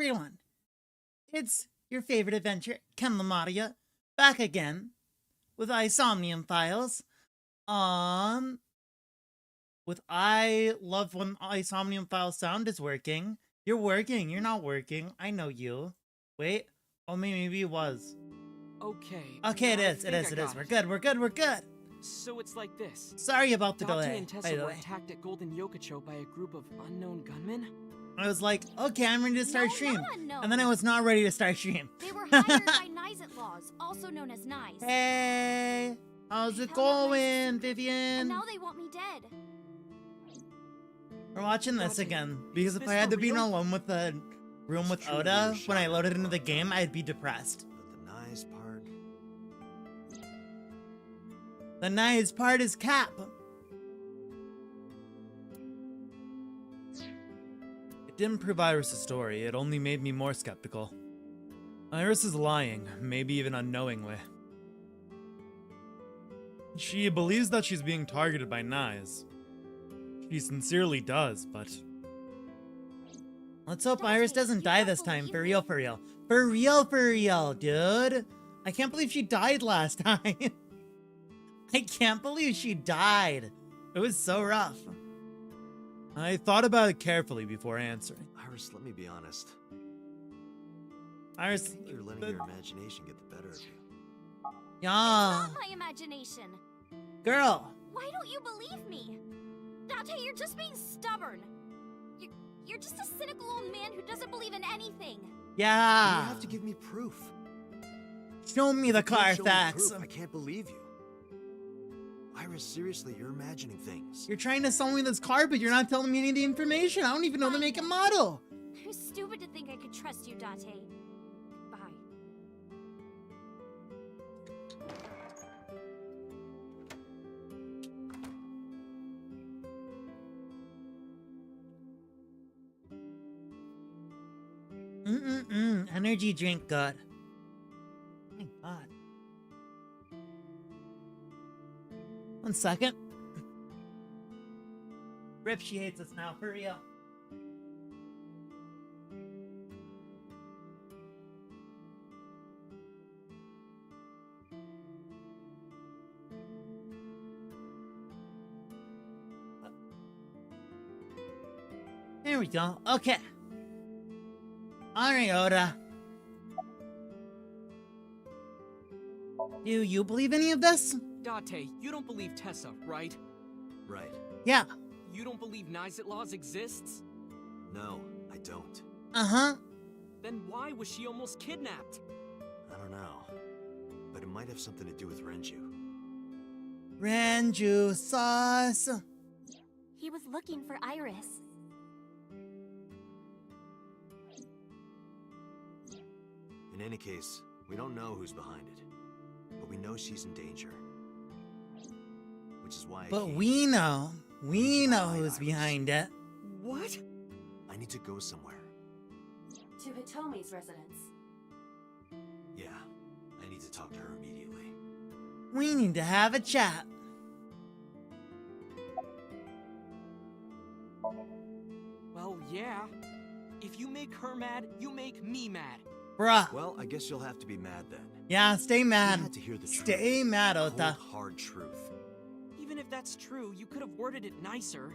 everyone! It's your favorite adventure, LMatia, back again with Somnium files. With I love when Somnium file sound is working. You're working, you're not working. I know you. Wait, oh maybe it was. Okay, it is. We're good. So it's like this. Sorry about the Date delay, and by Tessa the were way. attacked at Golden Yokocho by a group of unknown gunmen? I was like, okay, I'm ready to start stream. Not unknown. And then I was not ready to start stream. They were hired by Laws, also known as Nyes. Hey, how's it They found out going, And Vivian? now they want me dead. We're watching this Gotcha. again, because Is if this I had for to be in real? alone with the room with It's true Oda, we were when I shot loaded at into the Oda. game, I'd be depressed. But the nice part, The nice part is Cap. It didn't prove Iris' story, it only made me more skeptical. Iris is lying, maybe even unknowingly. She believes that she's being targeted by Nyes. She sincerely does, but... Let's hope Iris doesn't die this time, for real. For real, dude! I can't believe she died last time! I can't believe she died! It was so rough. I thought about it carefully before answering. Iris, let me be honest. I Iris... think you're letting your imagination get the better of you. Yeah. Not my imagination. Girl! Why don't you believe me? Date, you're just being stubborn. You're just a cynical old man who doesn't believe in anything. Yeah! You have to give me proof. Show me the If you can't show me Carfax! proof, I can't believe you. Iris, seriously, you're imagining things. You're trying to sell me this car, but you're not telling me any of the information. I don't even know the make and model. It was stupid to think I could trust you, Date. Bye. Energy drink good. Oh my god. 1 second. Rip, she hates us now, for real. There we go. Okay. Alright, Oda. Do you believe any of this? Date, you don't believe Tessa, right? Right. Yeah. You don't believe Laws exists? No, I don't. Uh-huh. Then why was she almost kidnapped? I don't know. But it might have something to do with Renju. Renju sauce. He was looking for Iris. In any case, we don't know who's behind it. But we know she's in danger. Which is why I But came. we know Why, who's Iris? behind it. What? I need to go somewhere. To Hitomi's residence. Yeah, I need to talk to her immediately. We need to have a chat. Well, yeah. If you make her mad, you make me mad. Bruh. Well, I guess you'll have to be mad then. Yeah, stay You mad. had to hear the Stay truth. mad, The Ota. cold, hard truth. Even if that's true, you could have worded it nicer.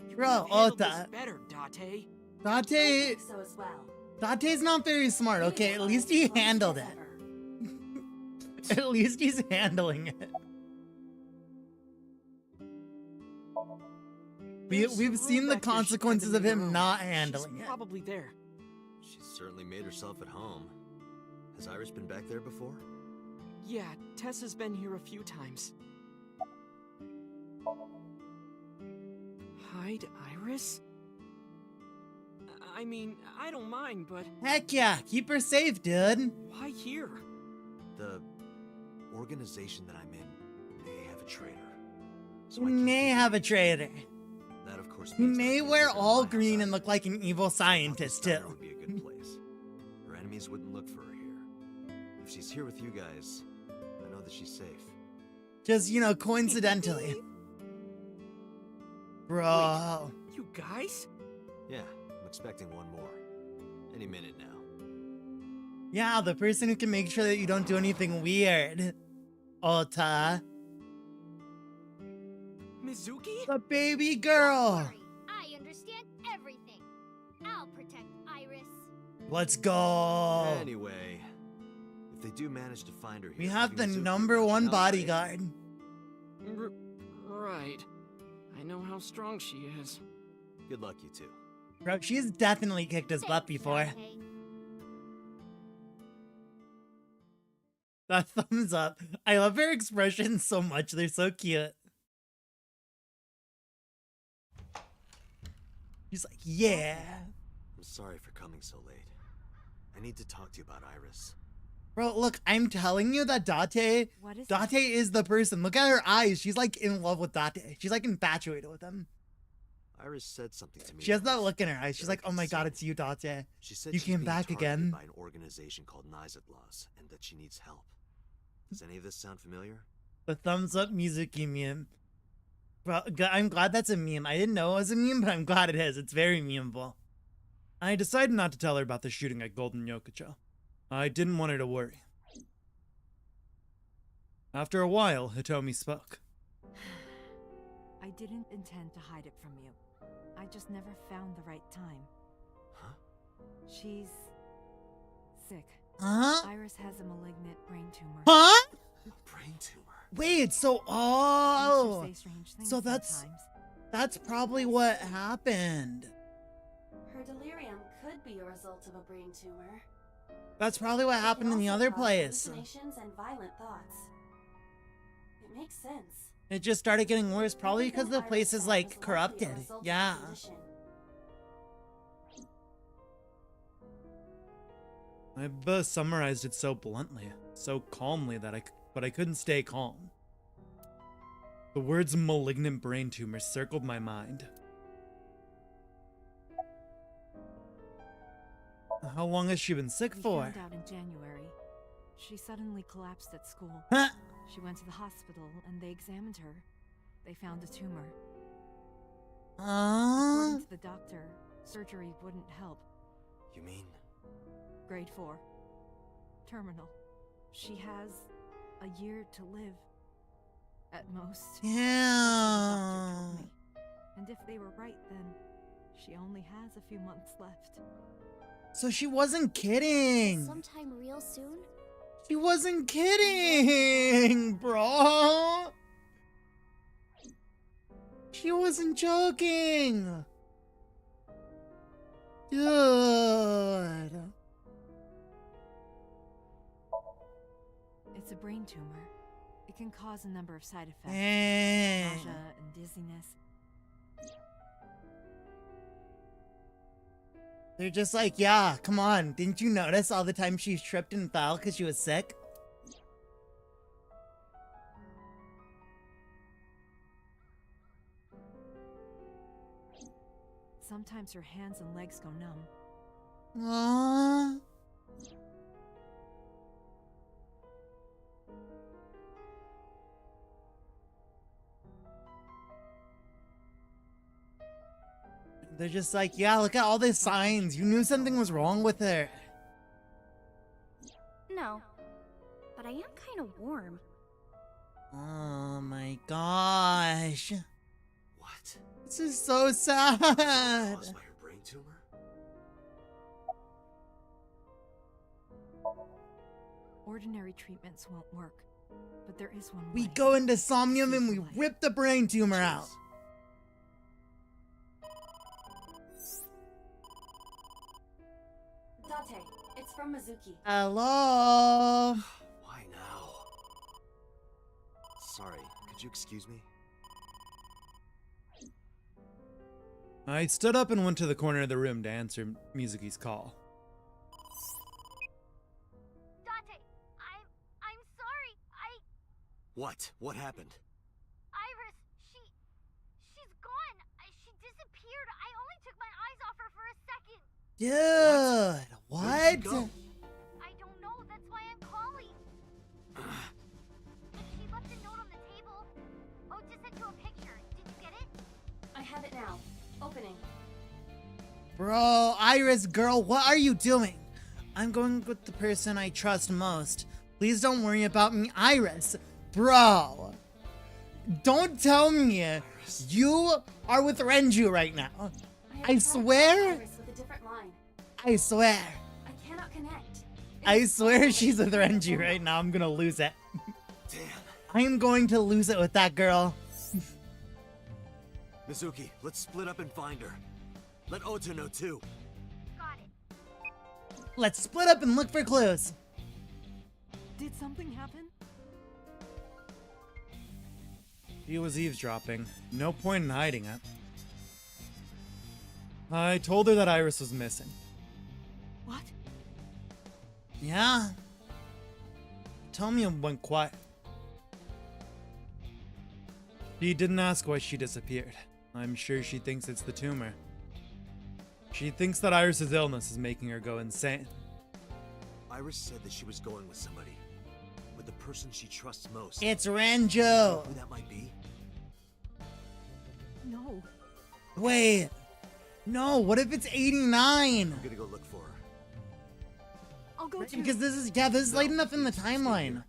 You Bro, could have handled Ota. this better, Date. I Date. think so as well. Date's not very smart, okay? At least he handled it. At least he's handling it. We've seen the consequences of him not handling She's it. probably there. She's certainly made herself at home. Has Iris been back there before? Yeah, Tessa's been here a few times. Hide Iris? I mean, I don't mind, but Heck yeah, keep her safe, dude. why here? The organization that I'm in may have a traitor. So We I can't may keep have a it. traitor. That, of course, He means may my wear kids are all on my green side. and look like an evil scientist, too. Would be a good place. Her enemies wouldn't look for her here. If she's here with you guys, I know that she's safe. Just, you know, coincidentally. Bro. You guys? Yeah, I'm expecting one more. Any minute now. Yeah, the person who can make sure that you don't do anything weird. Ota. Mizuki? The baby Don't girl. worry, I understand everything. I'll protect Iris. Let's go. Anyway, if they do manage to find her here, We have the maybe Mizuki number will one help, right? bodyguard. Right. I know how strong she is. Good luck, you two. Bro, she's definitely kicked his butt Thanks, before. Dante. That thumbs up. I love her expressions so much. They're so cute. She's like, yeah. I'm sorry for coming so late. I need to talk to you about Iris. Bro, look, I'm telling you that Date What is Date is the person. Look at her eyes. She's like in love with Date. She's like infatuated with him. Iris said something to me. She has that was look in her eyes. She's very like, oh my god, concerning. it's you, Date. She said You she's came being back targeted again? by an organization called Nizatlas, and that she needs help. Does any of this sound familiar? The thumbs up Mizuki meme. Bro, I'm glad that's a meme. I didn't know it was a meme, but I'm glad it is. It's very memeable. I decided not to tell her about the shooting at Golden Yokocho. I didn't want her to worry. After a while, Hitomi spoke. I didn't intend to hide it from you. I just never found the right time. Huh? She's sick. Huh? Iris has a malignant brain tumor. Huh? Brain tumor. Wait, so Monsters say strange things so that's- sometimes. that's probably what happened. Her delirium could be a result of a brain tumor. That's probably what It happened can in the also other cause place. hallucinations and violent thoughts. It makes sense. It just started getting worse, probably because the Everything place Iris is said like was likely a corrupted. result of the Yeah. condition. I summarized it so bluntly, so calmly that I couldn't stay calm. The words malignant brain tumor circled my mind. How long has she been sick We for? found out in January. She suddenly collapsed at school. Huh? She went to the hospital and they examined her. They found a tumor. According to the doctor, surgery wouldn't help. You mean? Grade 4. Terminal. She has a year to live. At most. The doctor Yeah. told me. And if they were right, then she only has a few months left. So she wasn't kidding. Sometime real soon? She wasn't kidding, bro. She wasn't joking. Dude. It's a brain tumor. It can cause a number of side effects. Dang. Nausea and dizziness. They're just like, yeah, come on. Didn't you notice all the time she tripped and fell because she was sick? Sometimes her hands and legs go numb. Aww. They're just like, yeah, look at all these signs. You knew something was wrong with her. No. But I am kind of warm. Oh my gosh. What? This is so sad. Caused by her brain tumor? Ordinary treatments won't work, but there is one We way. go into Somnium and we Life. rip the brain tumor out. Date, it's from Mizuki. Hello. Why now? Sorry, could you excuse me? I stood up and went to the corner of the room to answer Mizuki's call. Dante, I'm sorry. What? What happened? Iris, she's gone. She disappeared. I only took my eyes off her for a second. Dude, Where did she what? go? I don't know. That's why I'm calling. She left a note on the table. Oh, just sent you a picture. Did you get it? I have it now. Opening. Bro, Iris, girl, what are you doing? I'm going with the person I trust most. Please don't worry about me, Iris. Bro, don't tell me you are with Renju right now. I swear. Iris with a different line. I swear. I cannot connect. I swear she's with Renju right now. I'm gonna lose it. Damn. I am going to lose it with that girl. Mizuki, let's split up and find her. Let Ota know too. Got it. Let's split up and look for clues. Did something happen? He was eavesdropping. No point in hiding it. I told her that Iris was missing. What? Yeah. Tell me it went quiet. She didn't ask why she disappeared. I'm sure she thinks it's the tumor. She thinks that Iris's illness is making her go insane. Iris said that she was going with somebody. With the person she trusts most. It's Renju! Who that might be? No. Wait. No, what if it's 89? I'm gonna go look for her. I'll go too. Because this is late enough in the timeline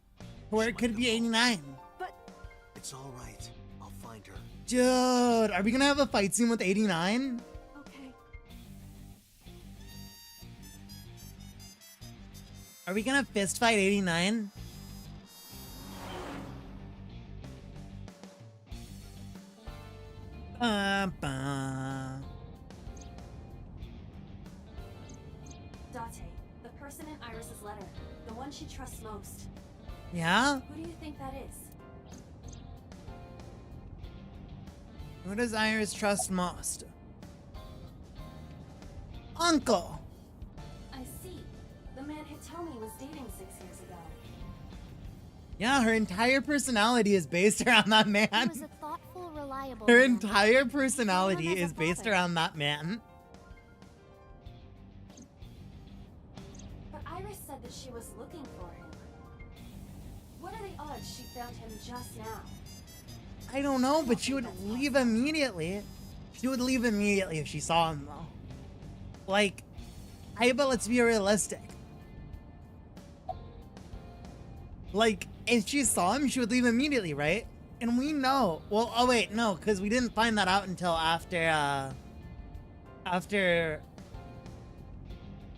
where it could be 89. But It's alright. I'll find her. Dude, are we gonna have a fight scene with 89? okay. Are we gonna fist fight 89? Ba. Date, the person in Iris's letter. The one she trusts most. Yeah? Who do you think that is? Who does Iris trust most? Uncle! I see. The man Hitomi was dating 6 years ago. Yeah, her entire personality is based around that He man. was a thoughtful, reliable Her man. entire personality Even as a is based father. around that man. But Iris said that she was looking for him. What are the odds she found him just now? I don't know, but she would leave immediately. She would leave immediately if she saw him, though. Like, but let's be realistic. Like, if she saw him, she would leave immediately, right? And we know. Well, oh wait, no, because we didn't find that out until after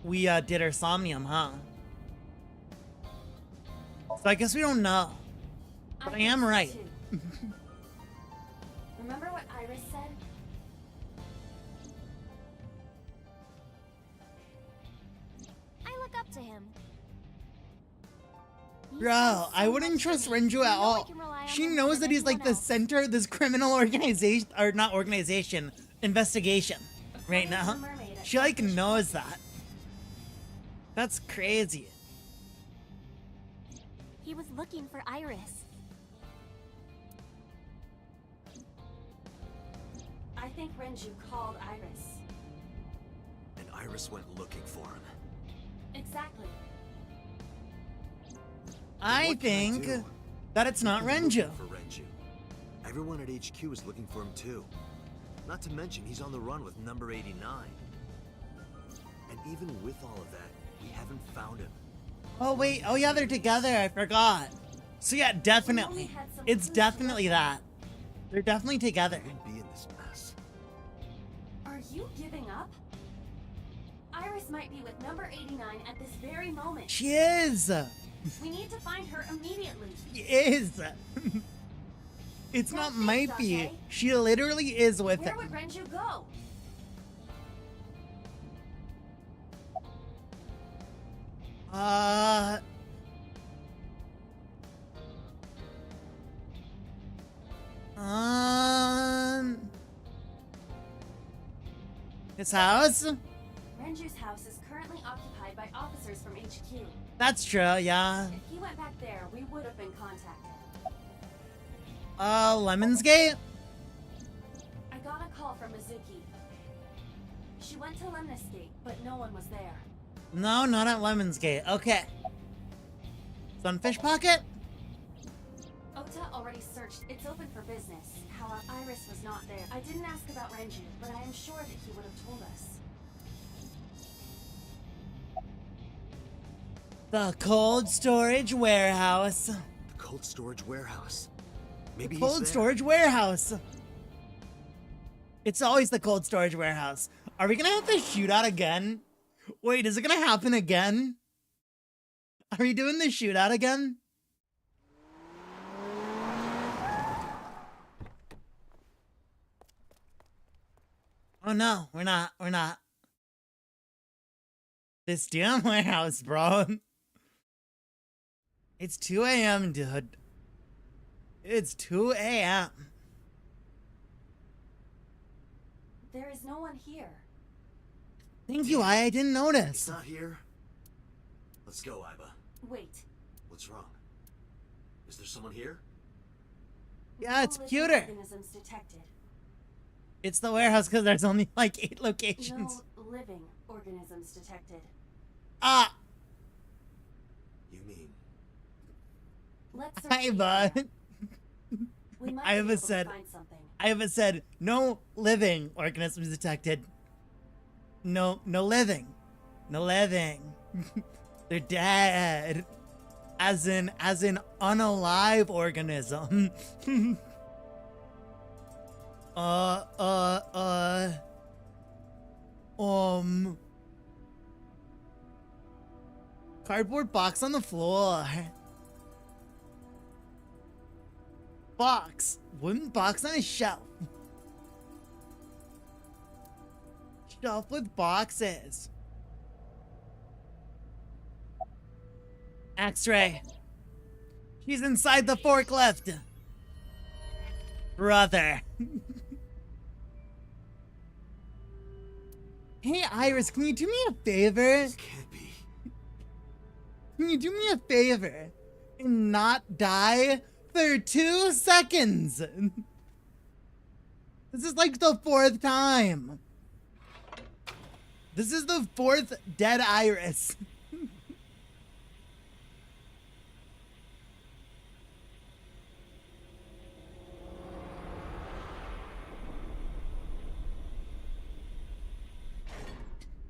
we did our Somnium, huh? So I guess we don't know. But I am think so, right. too. Remember what Iris said? I look up to him. He Bro, says I so wouldn't much trust to me. Renju I at know I all. can rely on She him knows more that than he's like anyone the else. center of this criminal organization, or not organization, investigation right According to now. the mermaid at She like Fish knows that. That's crazy. He was looking for Iris. I think Renju called Iris. And Iris went looking for him. Exactly. I What can think do? that it's not People looking Renju. For Renju. Everyone at HQ is looking for him too. Not to mention he's on the run with number 89. And even with all of that, we haven't found him. Oh wait, oh yeah, they're together. I forgot. So yeah, definitely. It's definitely that. They're definitely together. We wouldn't be in this mess. Are you giving up? Iris might be with number 89 at this very moment. She is. We need to find her immediately. She is. It's not Don't think, might be. Date. She literally is with Where him. would Renju go? His house? Renju's house is currently occupied by officers from HQ. That's true, yeah. If he went back there, we would have been contacted. Lemon's Gate? I got a call from Mizuki. She went to Lemnis Gate, but no one was there. No, not at Lemon's Gate. Okay. Sunfish Pocket? Ota already searched. It's open for business. However, Iris was not there. I didn't ask about Renju, but I am sure that he would have told us. The cold storage warehouse. The cold storage warehouse. Maybe he's Cold there. storage warehouse. It's always the cold storage warehouse. Are we gonna have the shootout again? Wait, is it gonna happen again? Are we doing the shootout again? Oh no, we're not. We're not. This damn warehouse, bro. It's 2 a.m., dude. It's 2 a.m. There is no one here. Thank you, I didn't He's notice. not here. Let's go, Iba. Wait. What's wrong? Is there someone here? Yeah, it's No living cuter. organisms detected. It's the warehouse because there's only like 8 locations. No living organisms detected. Ah, You mean Let's search hi, the bud. area. We might I be haven't able to said- find something. I haven't said no living organisms detected. No living. No living. They're dead. As in unalive organism. Cardboard box on the floor. Box. Wooden box on a shelf. Shelf with boxes. X-ray. She's inside the forklift. Brother. Hey, Iris, can you do me a favor? this can't be? Can you do me a favor and not die for 2 seconds? This is like the 4th time. This is the 4th dead Iris.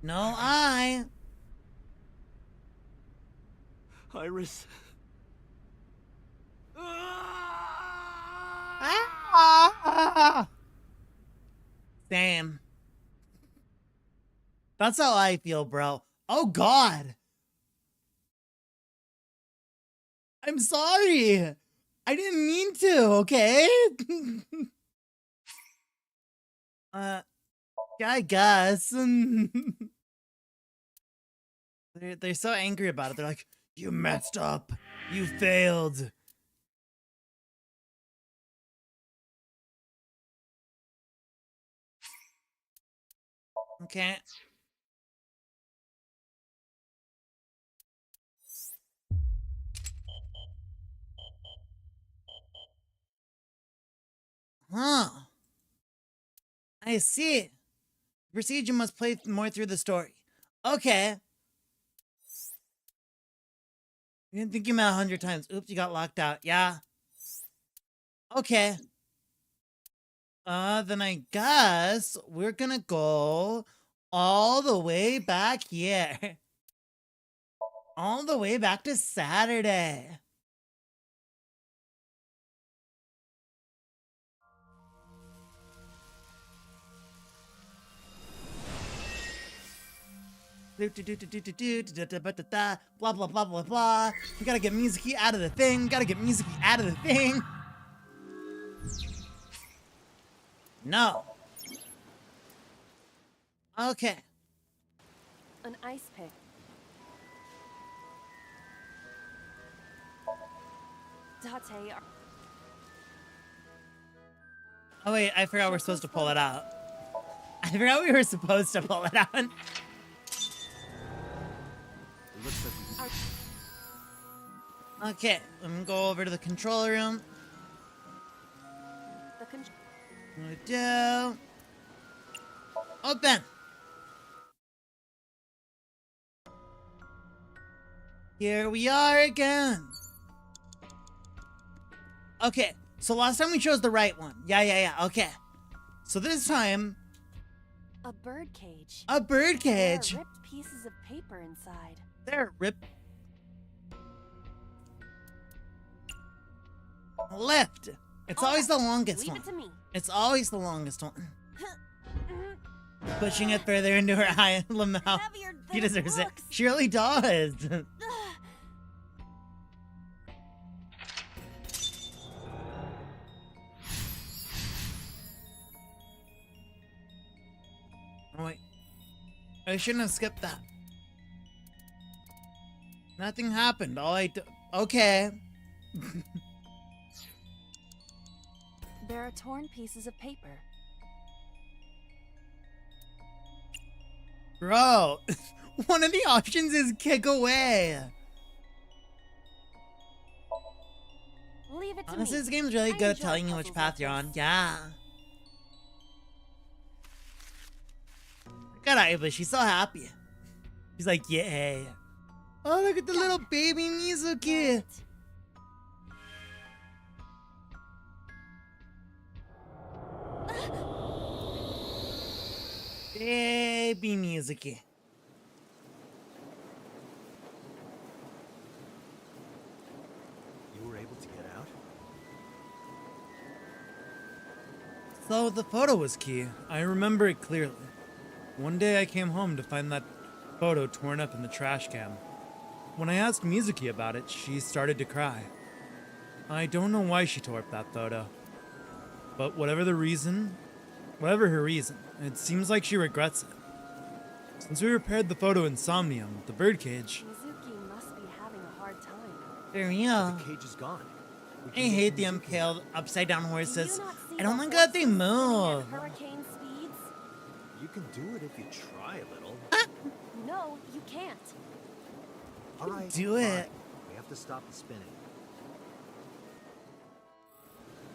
No, Iris. Same. That's how I feel, bro. Oh, God. I'm sorry. I didn't mean to, okay? I guess. They're so angry about it. They're like, you messed up. You failed. Okay. Huh. I see. Procedure must play more through the story. Okay. You didn't think you meant 100 times. Oops, you got locked out. Yeah. Okay. Then I guess we're gonna go all the way back here. All the way back to Saturday. Blah blah blah blah blah. We gotta get Mizuki out of the thing. Gotta get Mizuki out of the thing. No. Okay. An ice pick. Date. Oh wait, I forgot we're supposed to pull it out. I forgot we were supposed to pull it out. It looks like we Okay, let me go over to the control room. The I'm gonna do. Open. Here we are again. Okay, so last time we chose the right one. Yeah. Okay. So this time, a bird cage. a bird There are cage. ripped pieces of paper inside. There, rip. Lift. It's always the longest Leave one. it to me. It's always the longest one. Pushing it further into her eye, LMatia. Heavier than She deserves it. looks. She really does. Oh, wait. I shouldn't have skipped that. Nothing happened. All I do. Okay. There are torn pieces of paper. Bro, one of the options is kick away. Leave it to Honestly, me. this game's really I good at enjoy telling you which puzzles path like you're on. this. Yeah. Look at Aiba, she's so happy. She's like, yay. Oh, look at the little baby Mizuki. Right. Baby Mizuki. You were able to get out? So the photo was key. I remember it clearly. One day I came home to find that photo torn up in the trash can. When I asked Mizuki about it, she started to cry. I don't know why she tore up that photo. But whatever her reason, it seems like she regrets it. Since we repaired the photo in Somnium, the birdcage, Mizuki must be having a hard time. for real. The cage is gone. We I can get hate to the Mizuki. impaled upside down Do horses. you not see I don't the like how they horses spinning move. at hurricane speeds? You can do it if you try a little. No, you can't. All right. do fine. it. We have to stop the spinning.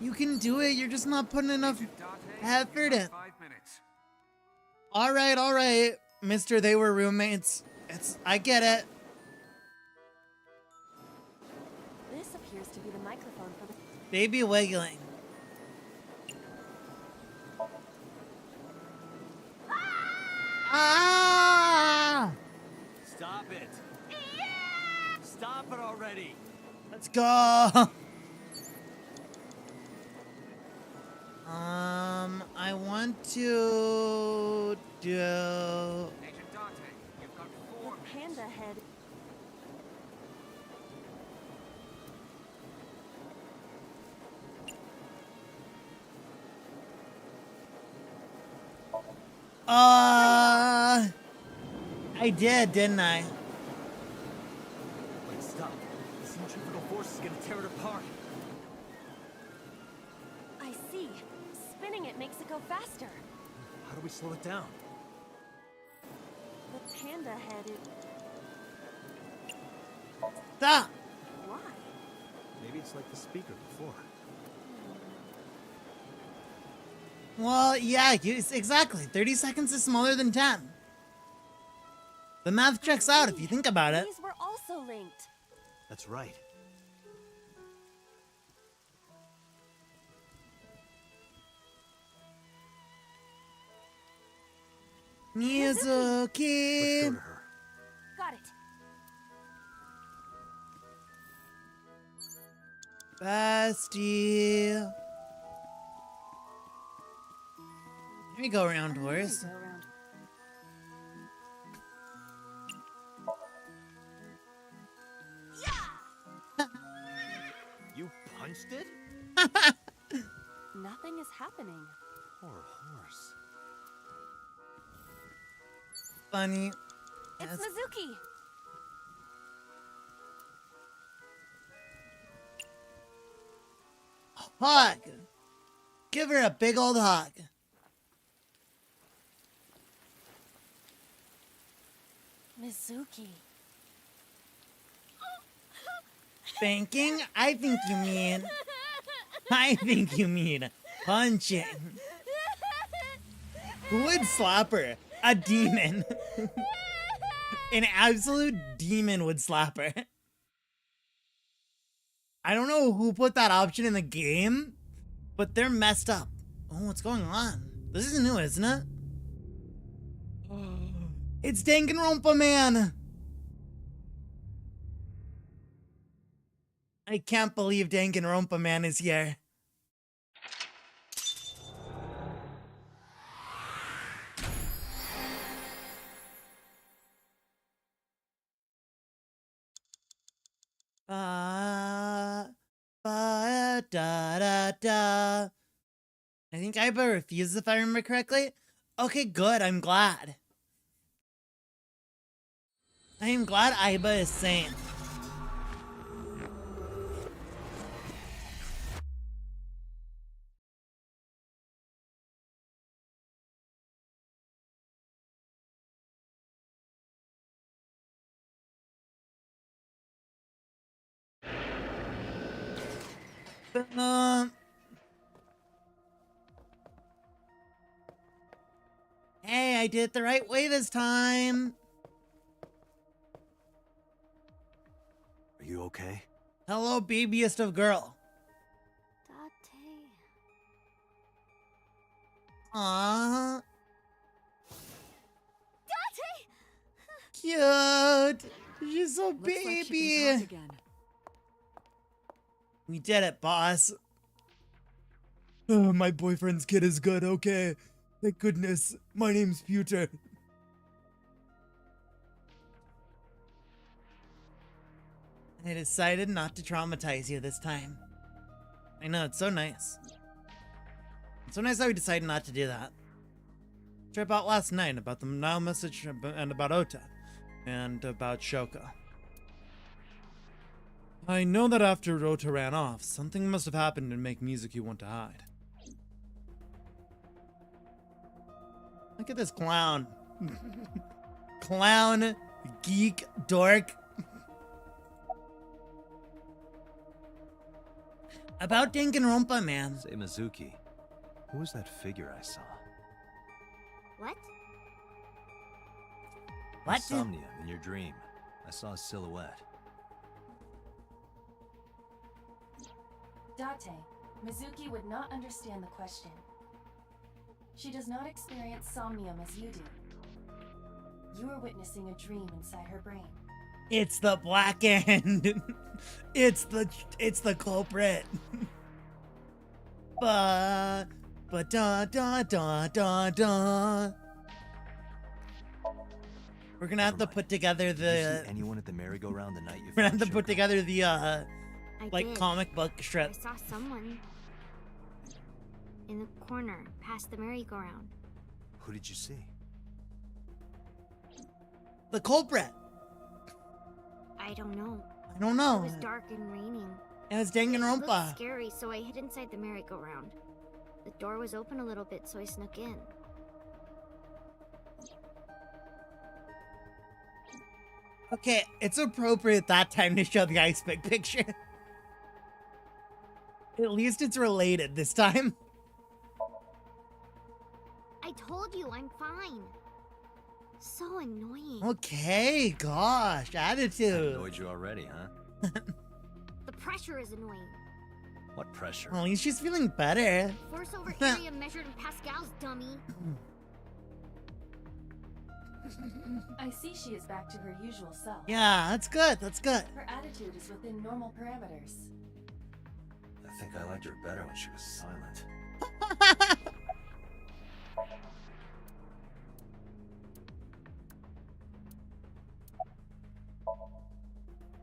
You can do it, you're just not putting enough effort in. 5 minutes. Alright, Mister, they were roommates. I get it. This appears to be the microphone for the. Baby wiggling. Ah! Stop it. Stop it already. Let's go. I want to do. Agent Dante, you've got 4 The panda head. I did, didn't I? Wait, stop. The centrifugal force is gonna tear it apart. I see. Spinning it makes it go faster. How do we slow it down? The panda head is. Stop. Why? Maybe it's like the speaker before. Well, yeah, exactly. 30 seconds is smaller than 10. The math checks out if you think about it. These were also linked. That's right. Let's go Mizuki. to her. Got it. Bestie. Here you go, round horse. Go around. You punched it? Nothing is happening. Poor horse. Funny. It's Yes. Mizuki. Hug. Give her a big old hug. Mizuki. Thinking? I think you mean punching. Who would slap her? A demon. An absolute demon would slap her. I don't know who put that option in the game, but they're messed up. Oh, what's going on? This is new, isn't it? It's Danganronpa Man. I can't believe Danganronpa Man is here. Da da da. I think Aiba refused if I remember correctly. Okay, good. I'm glad. I am glad Aiba is sane. Hey, I did it the right way this time. Are you okay? Hello, babiest of girl. Date. Aww. Date! Cute. She's so Looks like she can baby. talk again. We did it, boss. Oh, my boyfriend's kid is good, okay. Thank goodness. My name's Pewter. I decided not to traumatize you this time. I know, it's so nice. It's so nice that we decided not to do that. Trip out last night about the now message and about Ota. And about Shoko. I know that after Ota ran off, something must have happened to make Mizuki want to hide. Look at this clown. Clown, geek, dork. About Danganronpa, man. Say, Mizuki, who was that figure I saw? What? What? Somnium, in your dream. I saw a silhouette. Date, Mizuki would not understand the question. She does not experience somnium as you do. You are witnessing a dream inside her brain. It's the black end. it's the culprit. Ba da da da da da. We're gonna have to put together Did you the. see anyone at the merry-go-round the night you We're gonna have found to put Shoko? together the I like did. comic book I strip. saw someone in the corner past the merry-go-round. Who did you see? The culprit. I don't know. I don't It know. was dark and raining. It was It looked Danganronpa. scary, so I hid inside the merry-go-round. The door was open a little bit, so I snuck in. Okay, it's appropriate that time to show the ice pick picture. At least it's related this time. I told you, I'm fine. So annoying. Okay, gosh, That attitude. annoyed you already, huh? The pressure is annoying. What pressure? Well, at least she's feeling better. Force over area measured in Pascal's, dummy. I see she is back to her usual self. Yeah, that's good. That's good. Her attitude is within normal parameters. I think I liked her better when she was silent.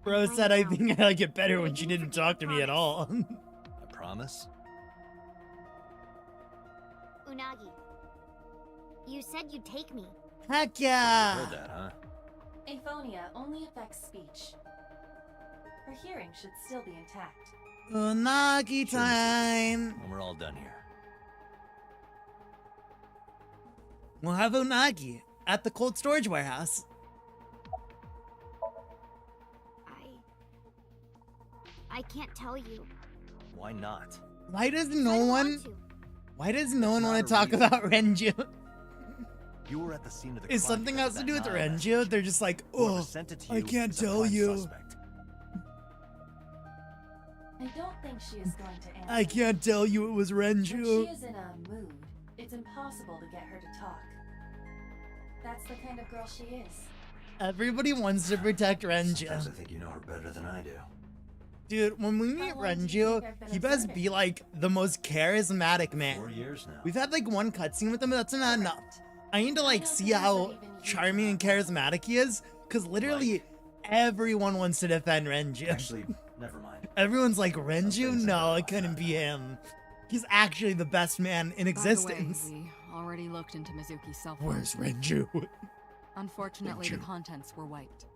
Bro said I think I like it better when she didn't talk to me at all. I promise? Unagi, you said you'd take me. Heck yeah. Heard that, huh? Aphonia only affects speech. Her hearing should still be intact. Unagi Sure, time. When we're all done here. We'll have Unagi at the cold storage warehouse. I can't tell you. Why not? Why does I no don't one? want to. Why does no one not want a to talk reason. about Renju? You were at the scene of the Is crime something because else of to do that with Nile Renju? message. They're just like, Whoever oh, sent it to I you can't is a tell prime you. suspect. I don't think she is going to answer. I can't tell you it was When she Renju. is in a mood, it's impossible to get her to talk. That's the kind of girl she is. Everybody wants to protect Sometimes I Renju. think you know her better than I do. Dude, when we meet Renju, he best be like the most charismatic man. 4 years now. We've had like one cutscene with him, but that's not enough. I need to like see how charming and charismatic he is, because literally everyone wants to defend Renju. Actually, never mind. Everyone's like, Renju? No, it couldn't be him. He's actually the best man in existence. By the way, we already looked into Mizuki's cell phone. Where's Renju? Unfortunately, the contents were wiped.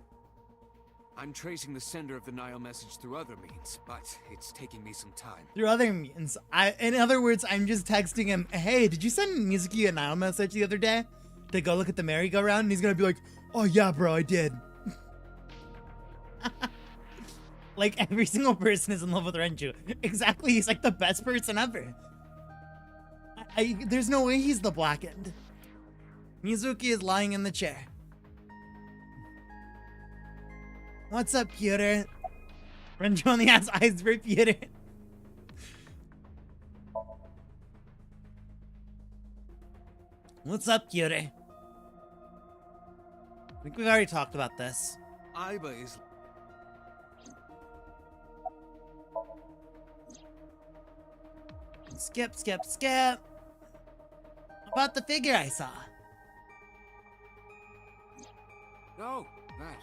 I'm tracing the sender of the Nile message through other means, but it's taking me some time. Through other means. In other words, I'm just texting him, hey, did you send Mizuki a Nile message the other day to go look at the merry-go-round? And he's gonna be like, oh yeah, bro, I did. Like, every single person is in love with Renju. Exactly, he's like the best person ever. There's no way he's the blackened. Mizuki is lying in the chair. What's up, Pewter? Renju only has eyes for Pewter. What's up, Pewter? I think we've already talked about this. Aiba is... Skip, skip, skip. About the figure I saw. Oh, that.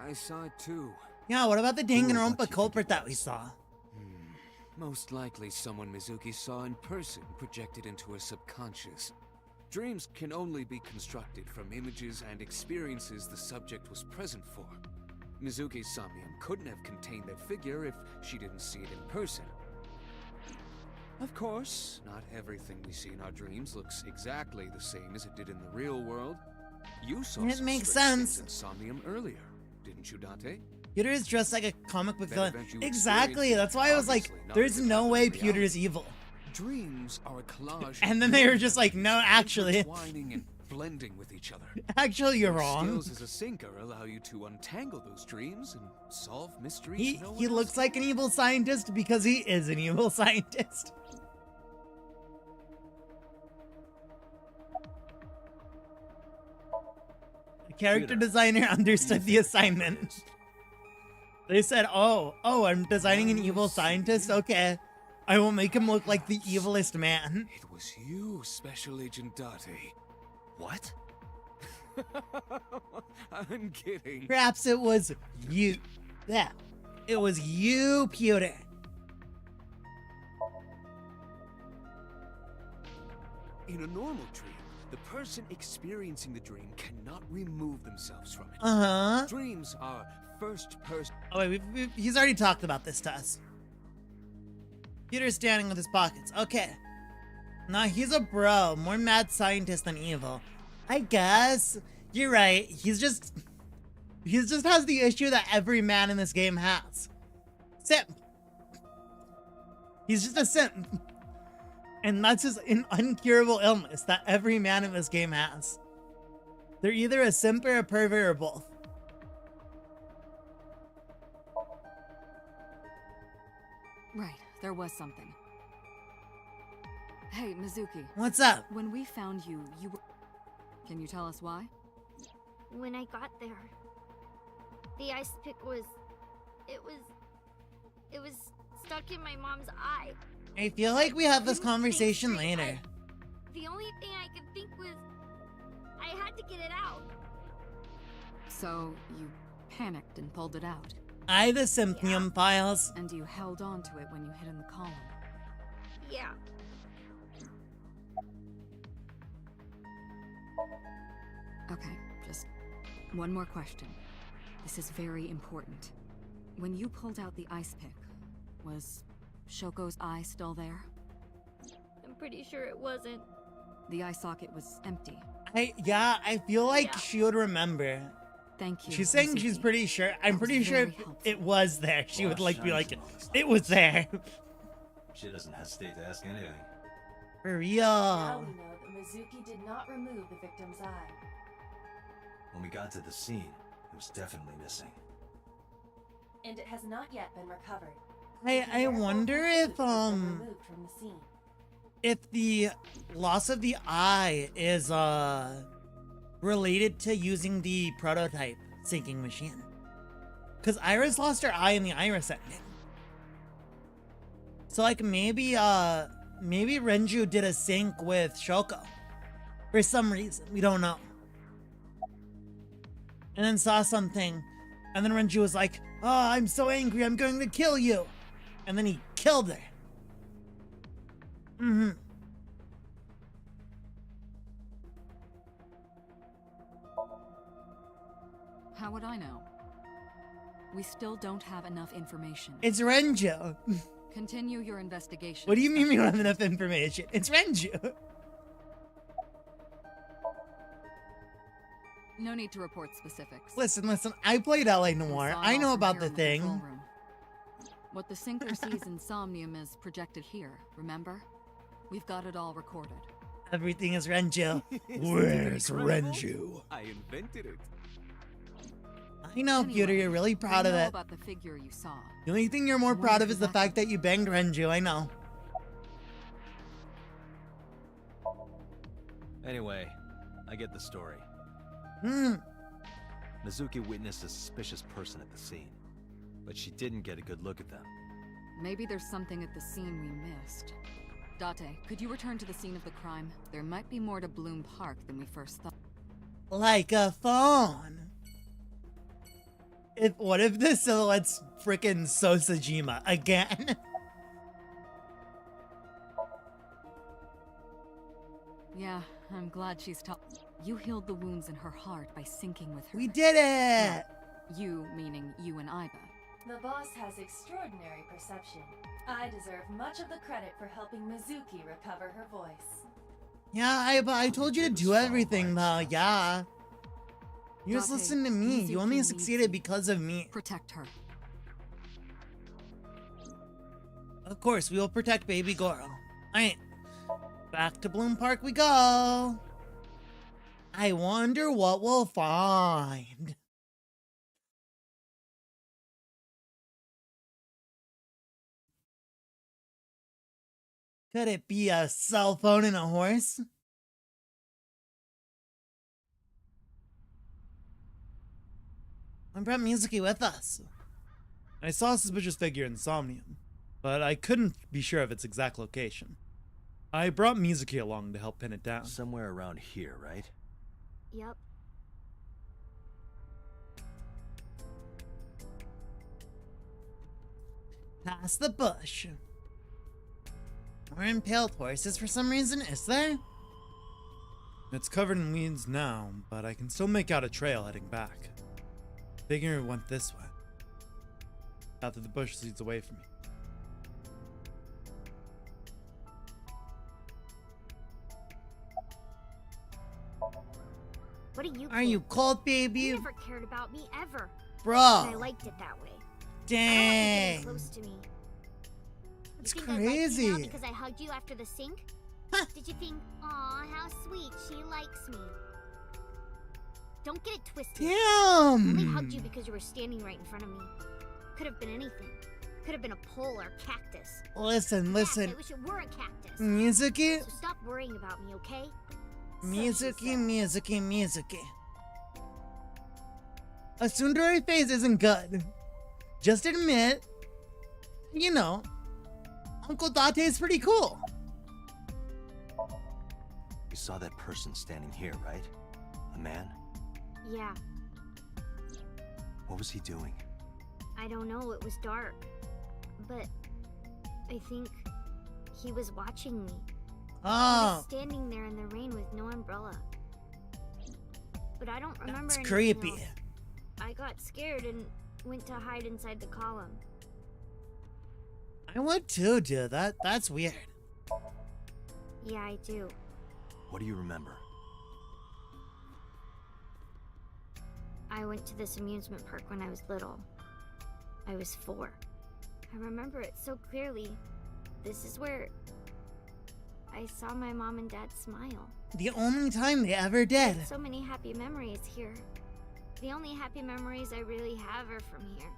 I saw it too. Yeah, what about the Danganronpa culprit that we saw? Most likely someone Mizuki saw in person projected into her subconscious. Dreams can only be constructed from images and experiences the subject was present for. Mizuki's Somnium couldn't have contained that figure if she didn't see it in person. Of course, not everything we see in our dreams looks exactly the same as it did in the real world. You saw It some makes strange sense. things in Somnium earlier, didn't you, Dante? Pewter is dressed like a comic book That villain. event you Exactly, experienced that's why I was like, obviously not there's no way reality. Pewter is evil. Dreams are a collage. And then they were just like, no, actually, intertwining and blending with each other. actually you're Your wrong. skills as a sinker allow you to untangle those dreams and solve mysteries. He no he one looks else like an evil scientist because he is an evil scientist. The character designer understood the assignment. They said, oh, I'm designing an evil scientist? Okay. I will make him look like the evilest man. It was you, Special Agent Date. What? I'm kidding. Perhaps it was you. Yeah. It was you, Pewter. In a normal dream, the person experiencing the dream cannot remove themselves from it. Uh-huh. Dreams are first person. Oh, wait, he's already talked about this to us. Pewter's standing with his pockets. Okay. Nah, he's a bro. More mad scientist than evil. I guess. You're right. He just has the issue that every man in this game has. Simp. He's just a simp. And that's just an uncurable illness that every man in this game has. They're either a simp or a pervert or both. Right, there was something. Hey, Mizuki. What's up? When we found you, you were... Can you tell us why? When I got there, the ice pick was... It was stuck in my mom's eye. I feel like we have this Couldn't think conversation straight. later. The only thing I could think was... I had to get it out. So, you panicked and pulled it out. The Somnium files. And you held on to it when you hid in the column. Yeah. Okay, just one more question. This is very important. When you pulled out the ice pick, was Shoko's eye still there? I'm pretty sure it wasn't. The eye socket was empty. I feel like Yeah. she would remember. Thank you. She's saying she's Mizuki. pretty sure. I'm That was pretty sure very if helpful. it was there, she Well, would like be shines like, among us. it was there. She doesn't hesitate to ask anything. For Now real. we know that Mizuki did not remove the victim's eye. When we got to the scene, it was definitely missing. And it has not yet been recovered. I wonder if removed from the scene. if the loss of the eye is related to using the prototype syncing machine. Cause Iris lost her eye in the Iris ending. So like maybe Renju did a sync with Shoko. For some reason. We don't know. And then saw something. And then Renju was like, oh, I'm so angry, I'm going to kill you. And then he killed her. Mm-hmm. How would I know? We still don't have enough information. It's Renju. Continue your investigation. What do you mean we don't have enough information? It's Renju. No need to report specifics. Listen, I played LA Noire. I know about the thing. What the Sinker sees in Somnium is projected here, remember? We've got it all recorded. Everything is Renju. Where's Renju? I invented it. I know, Anyway, Pewter, you're really proud of I know it. about the figure you saw. The only thing you're more What proud of is the exactly? fact that you banged Renju, I know. Anyway, I get the story. Mizuki witnessed a suspicious person at the scene, but she didn't get a good look at them. Maybe there's something at the scene we missed. Date, could you return to the scene of the crime? There might be more to Bloom Park than we first thought. Like a phone. What if the silhouette's frickin' Sosajima again? Yeah, I'm glad she's You healed the wounds in her heart by syncing with her. We did it! You, meaning you and Iba. The boss has extraordinary perception. I deserve much of the credit for helping Mizuki recover her voice. Yeah, I told you to do everything though, yeah. You just Date, listen to me. You only Mizuki succeeded needs because of me. Protect her. Of course, we will protect baby Goro. Alright. Back to Bloom Park we go. I wonder what we'll find. Could it be a cell phone and a horse? I brought Mizuki with us. I saw a suspicious figure in Somnium, but I couldn't be sure of its exact location. I brought Mizuki along to help pin it down. Somewhere around here, right? Yep. Past the bush. We're impaled horses for some reason, is there? It's covered in weeds now, but I can still make out a trail heading back. Figure it went this way. After the bush leads away from me. What are you? Are you cold, You baby? never cared about me ever. And I Bro, liked it that way. I dang. don't want you getting close to me. It's You think I like you now crazy. because I hugged you after the sink? Huh. Did you think, aw, how sweet, she likes me? Don't get it twisted. I only hugged you Damn. because you were standing right in front of me. Could have been anything. Could have been a pole or a cactus. Listen, Yes, listen. I wish it were a cactus. Mizuki, So stop worrying about me, okay? So she Mizuki, said. Mizuki, Mizuki. A tsundere face isn't good. Just admit, you know, Uncle Date is pretty cool. You saw that person standing here, right? A man? Yeah, What was he doing? I don't know, it was dark. But I think he was watching me. He was Oh, standing there in the rain with no umbrella. But I don't remember that's anything creepy. else. I got scared and went to hide inside the column. I would too, dude. That's weird. Yeah, I do. What do you remember? I went to this amusement park when I was little. I was 4. I remember it so clearly. This is where I saw my mom and dad smile. The only time they ever did. So many happy memories here. The only happy memories I really have are from here.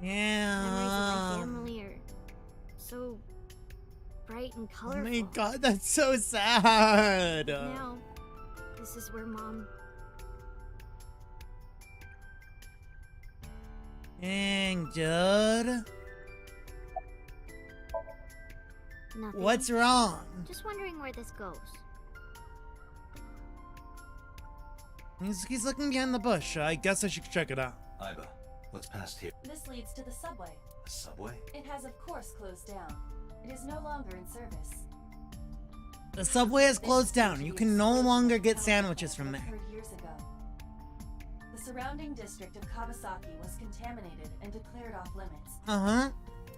Memories of my Yeah. family are so bright and Oh colorful. my god, that's so sad. Now, this is where Mom... Dang, dude. Nothing. What's wrong? Just wondering where this goes. He's looking behind the bush. I guess I should check it out. Iba, what's past here? This leads to the subway. A subway? It has, of course, closed down. It is no longer in service. The subway has closed down. You can no longer get sandwiches from there. Occurred years ago. The surrounding district of Kawasaki was contaminated and declared off limits. Uh-huh.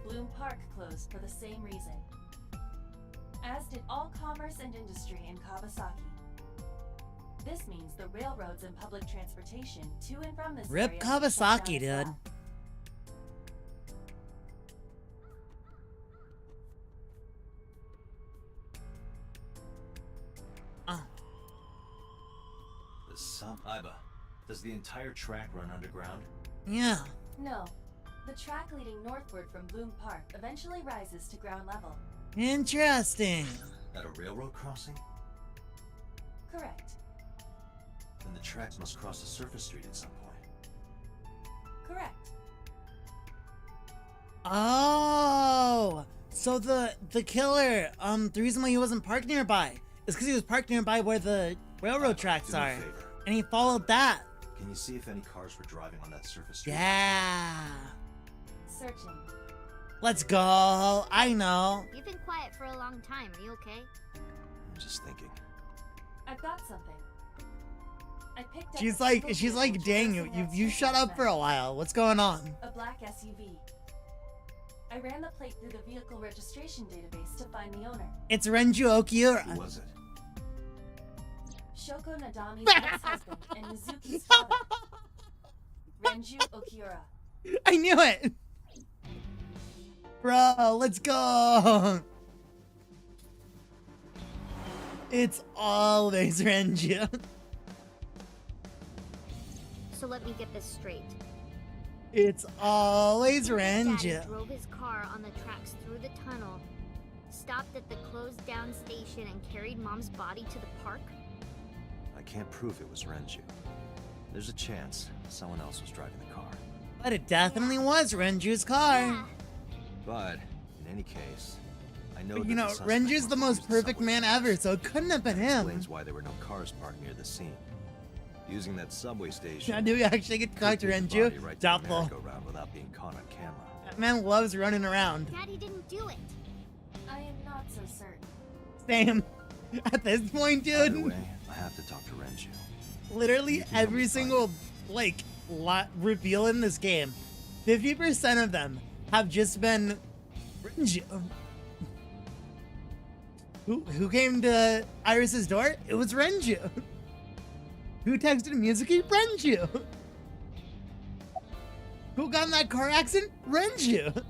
Bloom Park closed for the same reason. As did all commerce and industry in Kawasaki. This means the railroads and public transportation to and from this Rip area Kawasaki, shut down as dude. well. Oh. The sub. Iba, does the entire track run underground? Yeah. No. The track leading northward from Bloom Park eventually rises to ground level. Interesting. At a railroad crossing? Correct. Then the tracks must cross a surface street at some point. Correct. Oh. So the killer, the reason why he wasn't parked nearby is because he was parked nearby where the railroad tracks Do me a are. favor. And he followed that. Can you see if any cars were driving on that surface street? Yeah. Searching. Let's go. I know. You've been quiet for a long time. Are you okay? I'm just thinking. I've got something. I picked up She's a like, single dang you, person you shut up for a while. What's going on? A black SUV. I ran the plate through the vehicle registration database to find the owner. It's Renju Who Okiura. was it? Shoko Nadami's ex-husband and Mizuki's father. Renju Okiura. I knew it. Bro, let's go. It's always Renju. So let me get this straight. It's always Daddy Renju. drove his car on the tracks through the tunnel, stopped at the closed down station, and carried Mom's body to the park? I can't prove it was Renju. There's a chance someone else was driving the car. But it definitely was Renju's car. Yeah. But, in any case, I know But that you know, the suspect Renju's must the have most used the perfect subway man station. ever, so it couldn't have been him. Explains why there were no cars parked near the scene. Using that subway station. Now, do we actually get to talk to could take the Renju? body right to the Doubtful. merry-go-round without being caught on camera. That man loves running around. Daddy didn't do it. I am not so certain. Same. At this point, Either dude, way, I have to talk to Renju. literally You can help every me find single, like, reveal in this game, 50% of them have just been Renju. Who came to Iris's door? It was Renju. Who texted Mizuki? Renju. Who got in that car accident? Renju.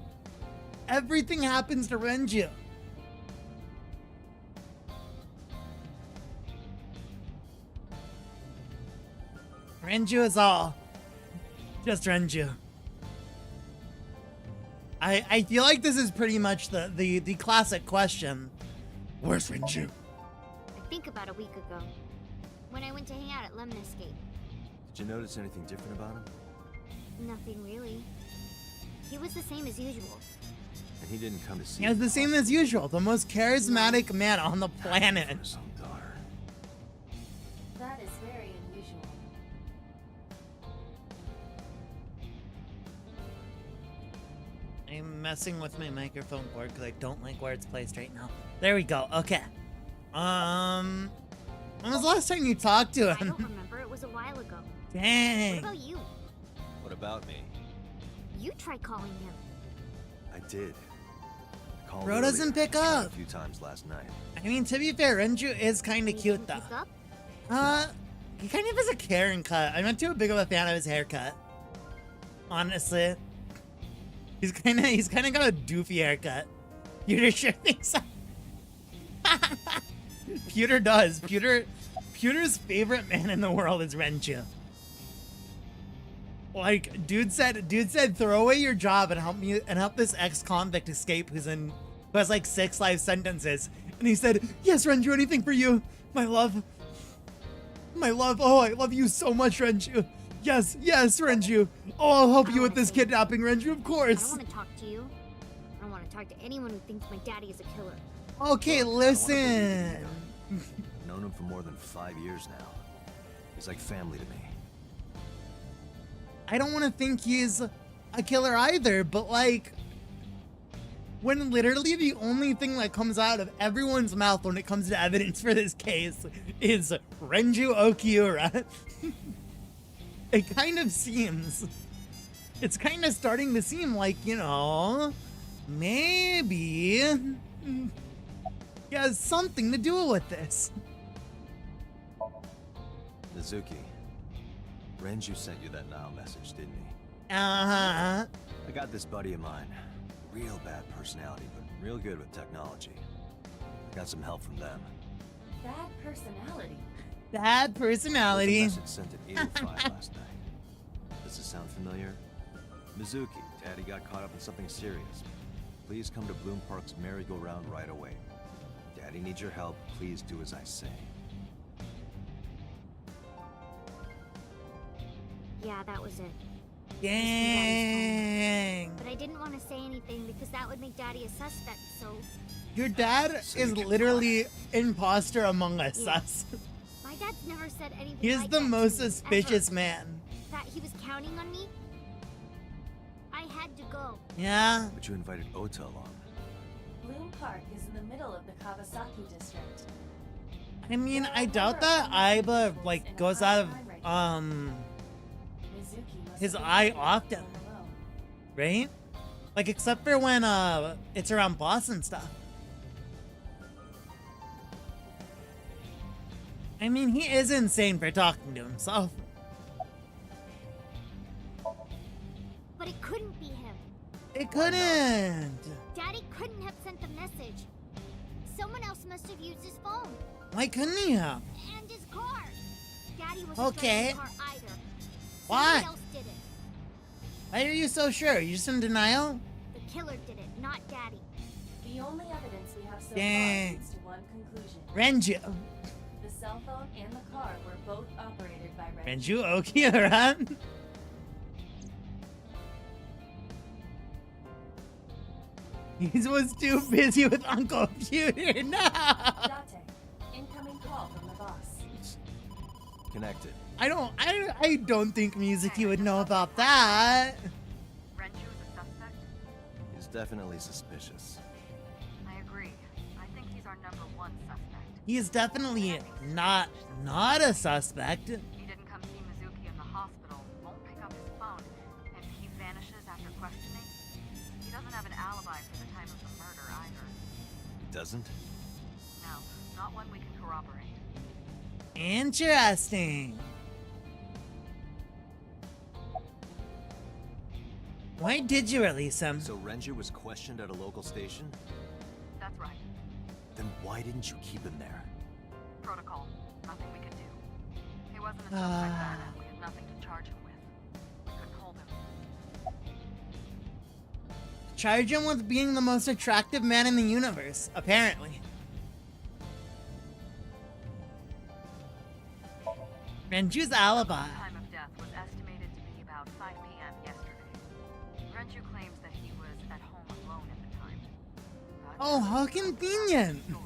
Everything happens to Renju. Renju is all. Just Renju. I feel like this is pretty much the classic question. Where's Renju? I think about a week ago, when I went to hang out at Lemniscape. Did you notice anything different about him? Nothing really. He was the same as usual. And he didn't come to see Yeah, it's you the same as usual. The most charismatic man on the planet. for his own daughter. That is very unusual. I'm messing with my microphone cord because I don't like where it's placed right now. There we go. Okay. When was the last time you talked to I him? don't remember. It was a while ago. What Dang. about you? What about me? You tried calling him. I did. I called Bro doesn't earlier, pick tried up. a few times last night. I mean, to be fair, Renju is kind And of he cute didn't though. pick up? He kind of has a Karen cut. I'm not too big of a fan of his haircut. Honestly. He's kind of got a doofy haircut. Pewter sure thinks so. Pewter does. Pewter's favorite man in the world is Renju. Like, dude said, throw away your job and help this ex-convict escape who has like 6 life sentences. And he said, yes, Renju, anything for you. My love. My love. Oh, I love you so much, Renju. Yes, Renju. Oh, I'll help you with this kidnapping, Renju, of I course. don't want to talk to you. I don't want to talk to anyone who thinks my daddy is a killer. Okay, Look, I don't wanna believe listen. you. I've known him for more than 5 years now. He's like family to me. I don't want to think he's a killer either, but like, when literally the only thing that comes out of everyone's mouth when it comes to evidence for this case is Renju Okiura, it kind of seems, it's kind of starting to seem like, you know, maybe he has something to do with this. Mizuki, Renju sent you that Nile message, didn't he? Uh-huh. I got this buddy of mine. Real bad personality, but real good with technology. I got some help from them. Bad personality. Bad personality. There's a message sent at 8:05 last night. Does this sound familiar? Mizuki, Daddy got caught up in something serious. Please come to Bloom Park's merry-go-round right away. Daddy needs your help. Please do as I say. Yeah, that was it. Dang. But I didn't want to say anything because that would make Daddy a suspect, so... Your dad So is you can literally imposter among us, Yeah. sus. My dad's never said anything He is like the that most to me, suspicious ever. man. That he was counting on me? I had to go. Yeah. But you invited Ota along. Bloom Park is in the middle of the Kawasaki district. I mean, There are I a doubt number of that Aiba individuals in like a goes high out of crime rate. Mizuki must his have been eye taken often, alone. right? Like except for when it's around boss and stuff. I mean, he is insane for talking to himself. But it couldn't be him. It Why not? couldn't. Daddy couldn't have sent the message. Someone else must have used his phone. Why couldn't he have? And his car. Daddy wasn't Okay. driving the car either. Why? Somebody else did it. Why are you so sure? You just in denial? The killer did it, not Daddy. The only evidence we have so Dang. far leads to one conclusion. Renju. The cell phone and the car were both operated by Renju Okiura. He was too busy with Uncle Pewter. No. Date, incoming call from the boss. It's connected. I don't think Mizuki would know about that. Renju is a suspect? He's definitely suspicious. I agree. I think he's our number one suspect. He is definitely not a suspect. He didn't come see Mizuki in the hospital, won't pick up his phone, and he vanishes after questioning. He doesn't have an alibi for the time of the murder either. He doesn't? No, not one we can corroborate. Interesting. Why did you release him? So Renju was questioned at a local station? That's right. Then why didn't you keep him there? Protocol. Nothing we could do. He wasn't a suspect then, and we had nothing to charge him with. We couldn't hold him. Charge him with being the most attractive man in the universe, apparently. Renju's alibi. The time of death was estimated to be about 5 p.m. yesterday. Renju claims that he was at home alone at the time. But Oh, how convenient. story.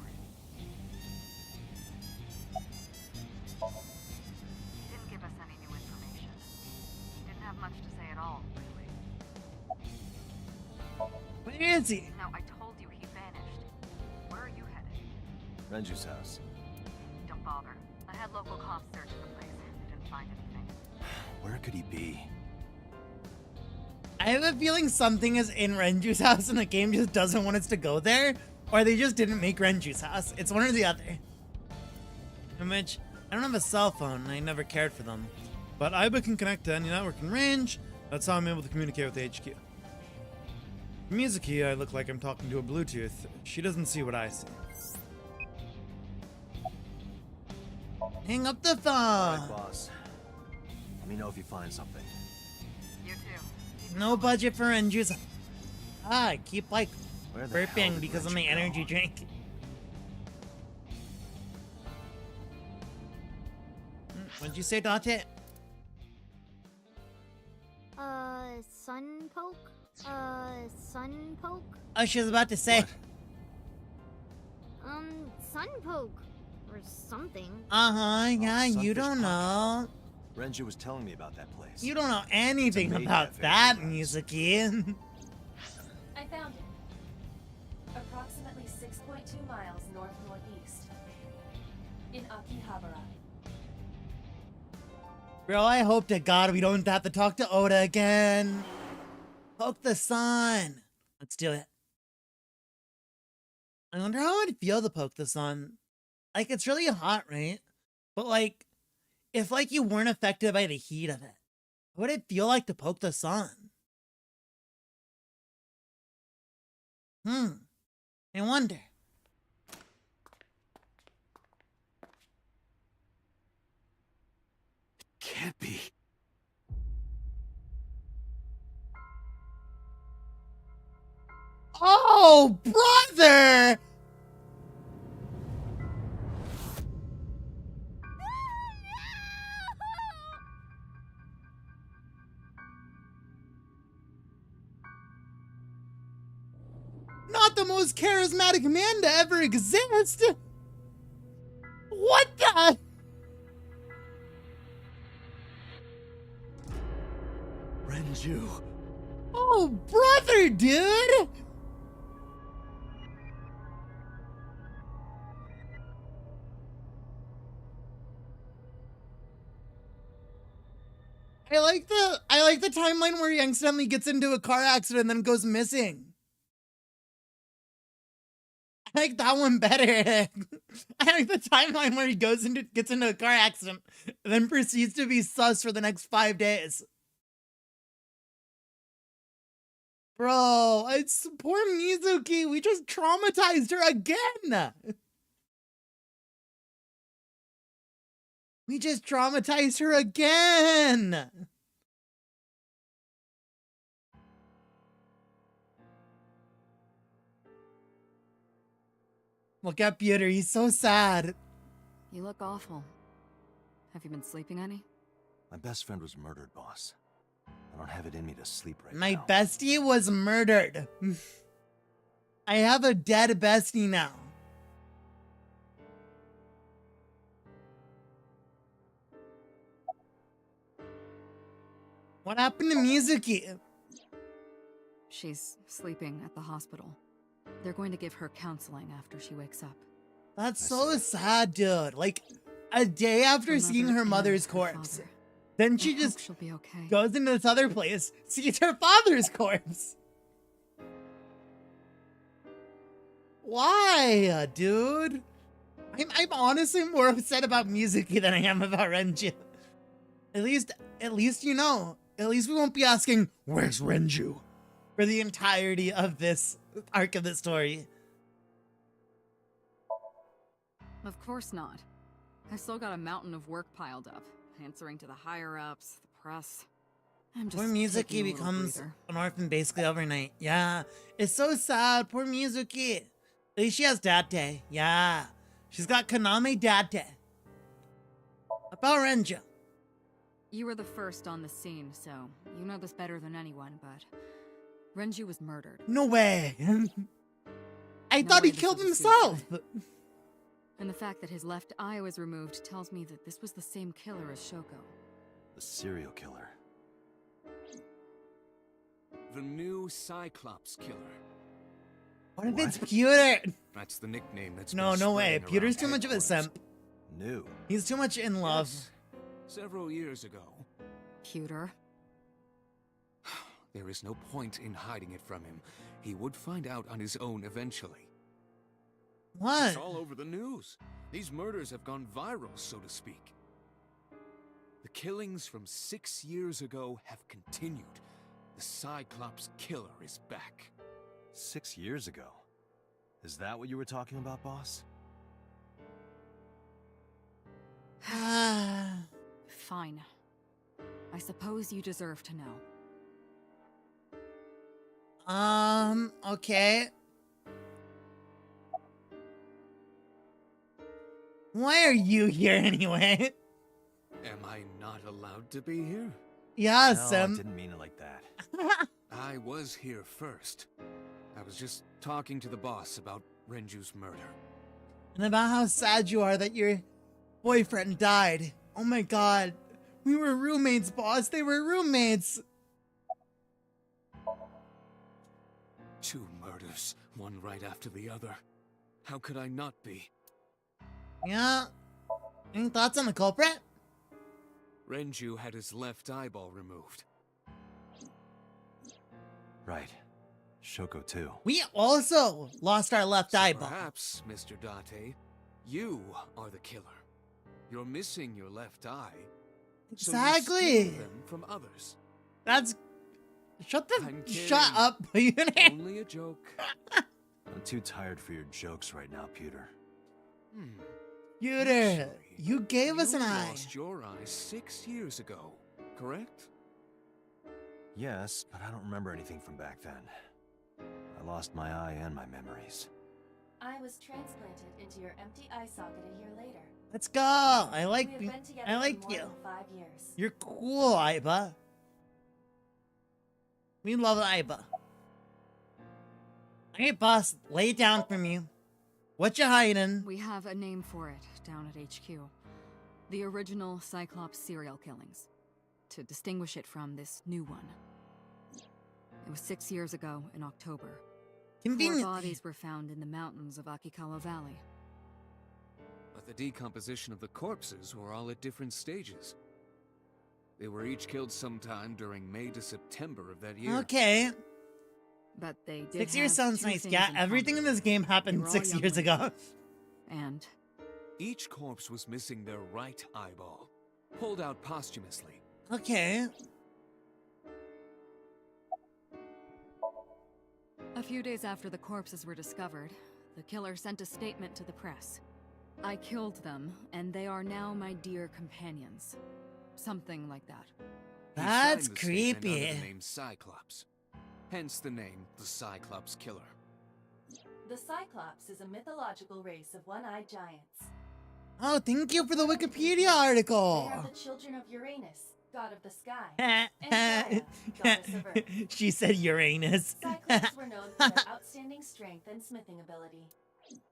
He didn't give us any new information. He didn't have much to say at all, really. Where is he? No, I told you he vanished. Where are you headed? Renju's house. Don't bother. I had local cops search the place. They didn't find anything. Where could he be? I have a feeling something is in Renju's house and the game just doesn't want us to go there, or they just didn't make Renju's house. It's one or the other. In which, I don't have a cell phone, and I never cared for them. But Aiba can connect to any network in range. That's how I'm able to communicate with the HQ. Mizuki, I look like I'm talking to a Bluetooth. She doesn't see what I see. Hang up the phone. Alright, boss. Let me know if you find something. You too. No budget for Renju's. I keep like Where the hell burping did because of Renju my go? energy drink. What'd you say, Date? Sun poke? Sun poke? Oh, she was about to say. What? sun poke or something. Yeah, you Sunfish don't know. Renju was telling me about that place. You don't know anything maid about cafe that, for nuts. Mizuki. I found it. Approximately 6.2 miles north-northeast. In Akihabara. Bro, I hope to God we don't have to talk to Oda again. Poke the sun. Let's do it. I wonder how it'd feel to poke the sun. Like, it's really hot, right? But, like, if, like, you weren't affected by the heat of it, what would it feel like to poke the sun? I wonder. Can't be. Oh, brother! Not the most charismatic man to ever exist! What the? Renju. Oh, brother, dude! I like the timeline where he accidentally gets into a car accident and then goes missing. I like that one better. I like the timeline where he gets into a car accident and then proceeds to be sus for the next 5 days. Bro, it's poor Mizuki. We just traumatized her again. We just traumatized her again. Look at Peter. He's so sad. You look awful. Have you been sleeping any? My best friend was murdered, boss. I don't have it in me to sleep right My now. bestie was murdered. I have a dead bestie now. What happened to Mizuki? She's sleeping at the hospital. They're going to give her counseling after she wakes up. That's so sad, dude. Like, a day after seeing her mother's corpse. Father. Then she I hope just she'll be okay. goes into this other place, sees her father's corpse. Why, dude? I'm honestly more upset about Mizuki than I am about Renju. At least you know. At least we won't be asking, where's Renju? For the entirety of this arc of the story. Of course not. I still got a mountain of work piled up, answering to the higher-ups, the press. I'm just Poor taking Mizuki a little becomes breather. an orphan basically overnight. Yeah, it's so sad. Poor Mizuki. At least she has Date. Yeah, she's got Kaname Date. About Renju. You were the first on the scene, so you know this better than anyone, but Renju was murdered. No way. I No thought way he this killed was a himself. suicide. And the fact that his left eye was removed tells me that this was the same killer as Shoko. The serial killer. The new Cyclops killer. What if it's Pewter? That's the nickname that's No, been no way. spreading Pewter's around too much of a headquarters. simp. New. He's too much in love. Yes. Several years ago, Pewter. there is no point in hiding it from him. He would find out on his own eventually. What? It's all over the news. These murders have gone viral, so to speak. The killings from 6 years ago have continued. The Cyclops killer is back. 6 years ago. Is that what you were talking about, boss? Fine. I suppose you deserve to know. Okay. Why are you here anyway? Am I not allowed to be here? Yeah, No, I Sim. didn't mean it like that. I was here first. I was just talking to the boss about Renju's murder. And about how sad you are that your boyfriend died. Oh my god. We were roommates, boss. They were roommates. 2 murders, one right after the other. How could I not be? Yeah. Any thoughts on the culprit? Renju had his left eyeball removed. Right. Shoko too. We also lost our left So eyeball. perhaps, Mr. Date, you are the killer. You're missing your left eye. So you Exactly. steal them from others. That's... Shut I'm up, Pewter. Only a joke. I'm too tired for your jokes right now, Pewter. Pewter, Actually, you gave us an you eye. lost your eye 6 years ago, correct? Yes, but I don't remember anything from back then. I lost my eye and my memories. I was transplanted into your empty eye socket a year later. Let's go. I like We have been together I like for more you. than 5 years. You're cool, Aiba. We love Aiba. Hey, boss, lay down from you. What you hiding? We have a name for it down at HQ. The original Cyclops serial killings. To distinguish it from this new one. It was 6 years ago in October. 4 Convenient. bodies were found in the mountains of Akikawa Valley. But the decomposition of the corpses were all at different stages. They were each killed sometime during May to September of that year. Okay. But they did 6 years have sounds 2 nice. things Yeah, in everything in common. this game They happened were all 6 young years women. ago. And Each corpse was missing their right eyeball, pulled out posthumously. Okay. a few days after the corpses were discovered, the killer sent a statement to the press. I killed them, and they are now my dear companions. Something like that. He That's signed the statement creepy. under the name Cyclops. Hence the name, the Cyclops Killer. The Cyclops is a mythological race of one-eyed giants. Oh, thank you for the Wikipedia They article. are the children of Uranus, god of the sky, and Gaia, goddess of earth. She said Uranus. Cyclops were known for their outstanding strength and smithing ability.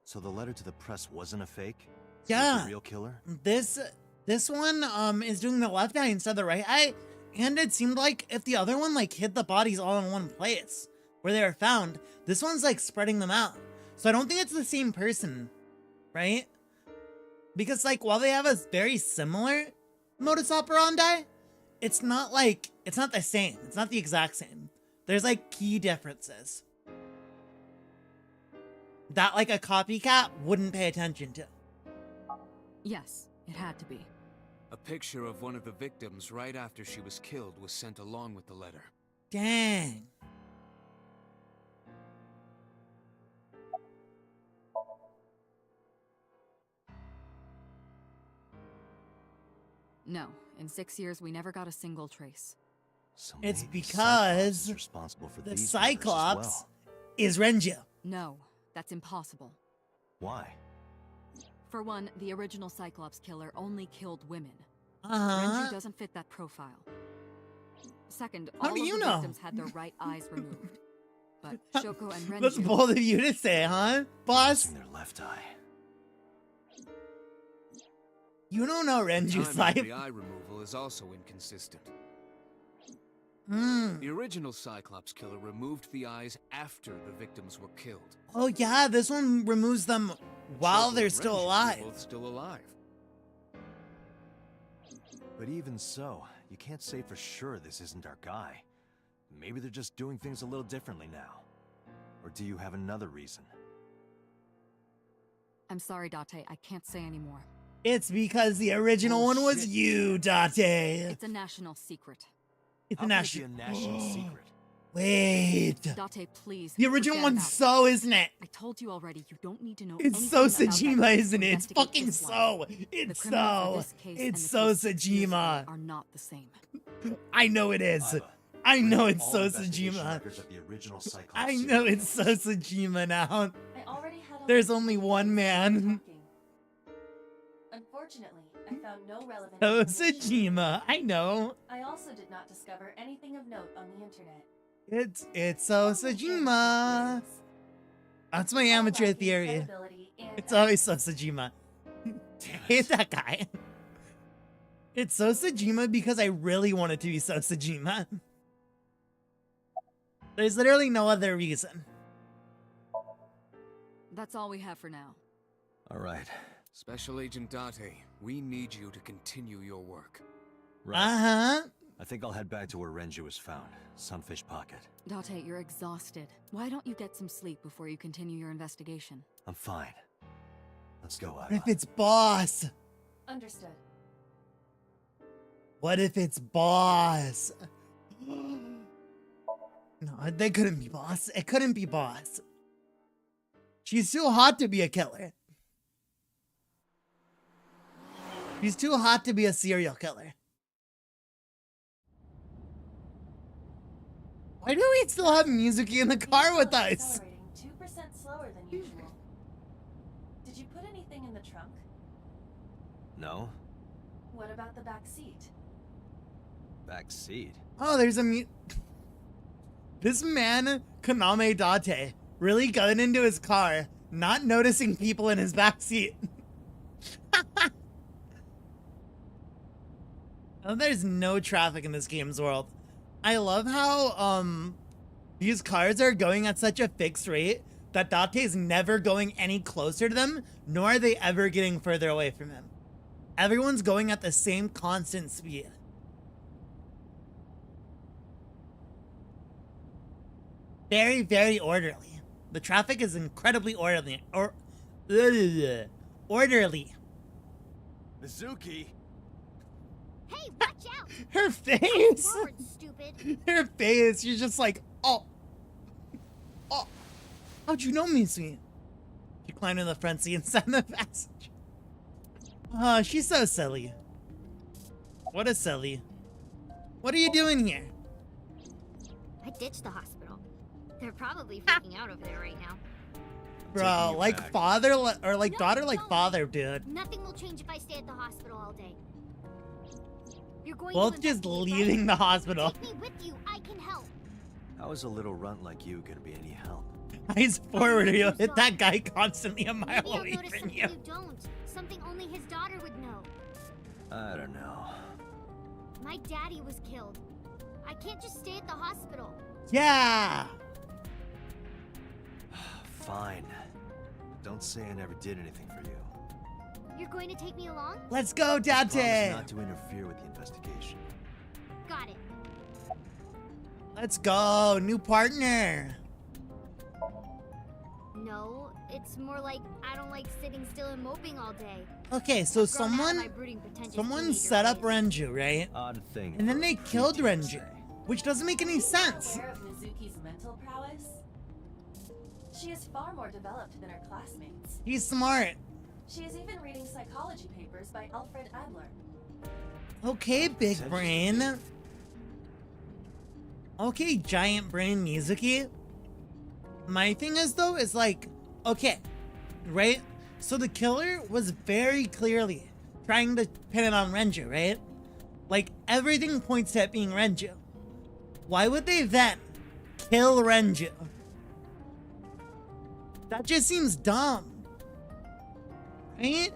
So the letter to the press wasn't a fake? Yeah. Was the real killer? This one is doing the left eye instead of the right eye, and it seemed like if the other one like hid the bodies all in one place where they were found, this one's like spreading them out. So I don't think it's the same person, right? Because like while they have a very similar modus operandi, it's not the same. It's not the exact same. There's like key differences that like a copycat wouldn't pay attention to. Yes, it had to be. A picture of one of the victims right after she was killed was sent along with the letter. Dang. No, in 6 years we never got a single trace. So It's maybe because Cyclops is responsible for The these murders as Cyclops well. is Renju. No, that's impossible. Why? For one, the original Cyclops killer only killed women. Uh-huh. Renju doesn't fit that profile. Second, How all do of you the know? victims had their right eyes removed. But Shoko and Renju... That's bold of you to say, huh, boss? Missing their left eye. You don't know The Renju's timing of life. the eye removal is also inconsistent. Hmm. The original Cyclops killer removed the eyes after the victims were killed. Oh yeah, this one removes them while Shoko they're and still Renju were alive. both still alive. But even so, you can't say for sure this isn't our guy. Maybe they're just doing things a little differently now. Or do you have another reason? I'm sorry, Date, I can't say anymore. It's because the original one was Bullshit. you, Date. It's a national secret. It's How a can it be national. a national secret? Wait. Date, please. The original forget one's about it. so, isn't it? I told you already, you don't need to know It's anything so about that Sajima, case isn't to it? It's investigate fucking this one. so. The It's criminal for so. this case and It's the so case 6 years ago Sajima. are not the same. I know it is. Iva, I know bring it's all so investigation Sajima. records of the original Cyclops I serial know killer. it's so Sajima now. I already had a There's list of only the one names man. we were talking. Unfortunately, I found no relevant So information. Sajima. I know. I also did not discover anything of note on the internet. It's so Sajima. That's my amateur All lacking theory. credibility And It's always Sosajima. Hate that guy. It's Sosajima because I really want it to be Sosajima. There's literally no other reason. That's all we have for now. All right. Special Agent Date, we need you to continue your work. Right. Uh-huh. I think I'll head back to where Renju was found. Sunfish Pocket. Date, you're exhausted. Why don't you get some sleep before you continue your investigation? I'm fine. Let's go, What Ida. if it's Boss? understood. What if it's Boss? No, they couldn't be Boss. It couldn't be Boss. She's too hot to be a killer. She's too hot to be a serial killer. Why do we still have Mizuki in the car with us? Accelerating 2% slower than usual. Did you put anything in the trunk? No? What about the back seat? Back seat. Oh, there's a This man, Kaname Date, really got into his car, not noticing people in his back seat. Oh, there's no traffic in this game's world. I love how these cars are going at such a fixed rate that Date's never going any closer to them, nor are they ever getting further away from him. Everyone's going at the same constant speed. Very, very orderly. The traffic is incredibly orderly. Orderly. Mizuki! Hey, watch out! Her face! Forward, stupid. Her face, she's just like, oh. Oh. How'd you know me, sweet? She climbed in the front seat and sat in the passenger. Oh, she's so silly. What a silly. What are you doing here? I ditched the hospital. They're probably freaking out over there right now. Bro, you like back. father, or like No, daughter, like don't. father, dude. Nothing will change if I stay at the hospital all day. You're going Both to just investigate, leaving the right? hospital. Take me with you. I can help. How is a little runt like you gonna be any help? Eyes forward or you'll hit that guy constantly a mile Maybe I'll away notice from something you. you don't. Something only his daughter would know. I don't know. My daddy was killed. I can't just stay at the hospital. Yeah. Fine. Don't say I never did anything for you. You're going to take me along? Let's go, Promise Date. not to interfere with the investigation. Got it. Let's go. New partner. No, it's more like I don't like sitting still and moping all day. Okay, so I've grown out of my brooding, someone pretentious set up teenager Renju, right? Odd thing. And then for they a killed preteen to Renju, say. which doesn't make any sense. Aware of Mizuki's mental prowess? She is far more developed than her classmates. He's smart. She is even reading psychology papers by Alfred Adler. Okay, big brain. Okay, giant brain Mizuki. My thing is though, is like, okay, right? So the killer was very clearly trying to pin it on Renju, right? Like everything points to it being Renju. Why would they then kill Renju? That just seems dumb. Right?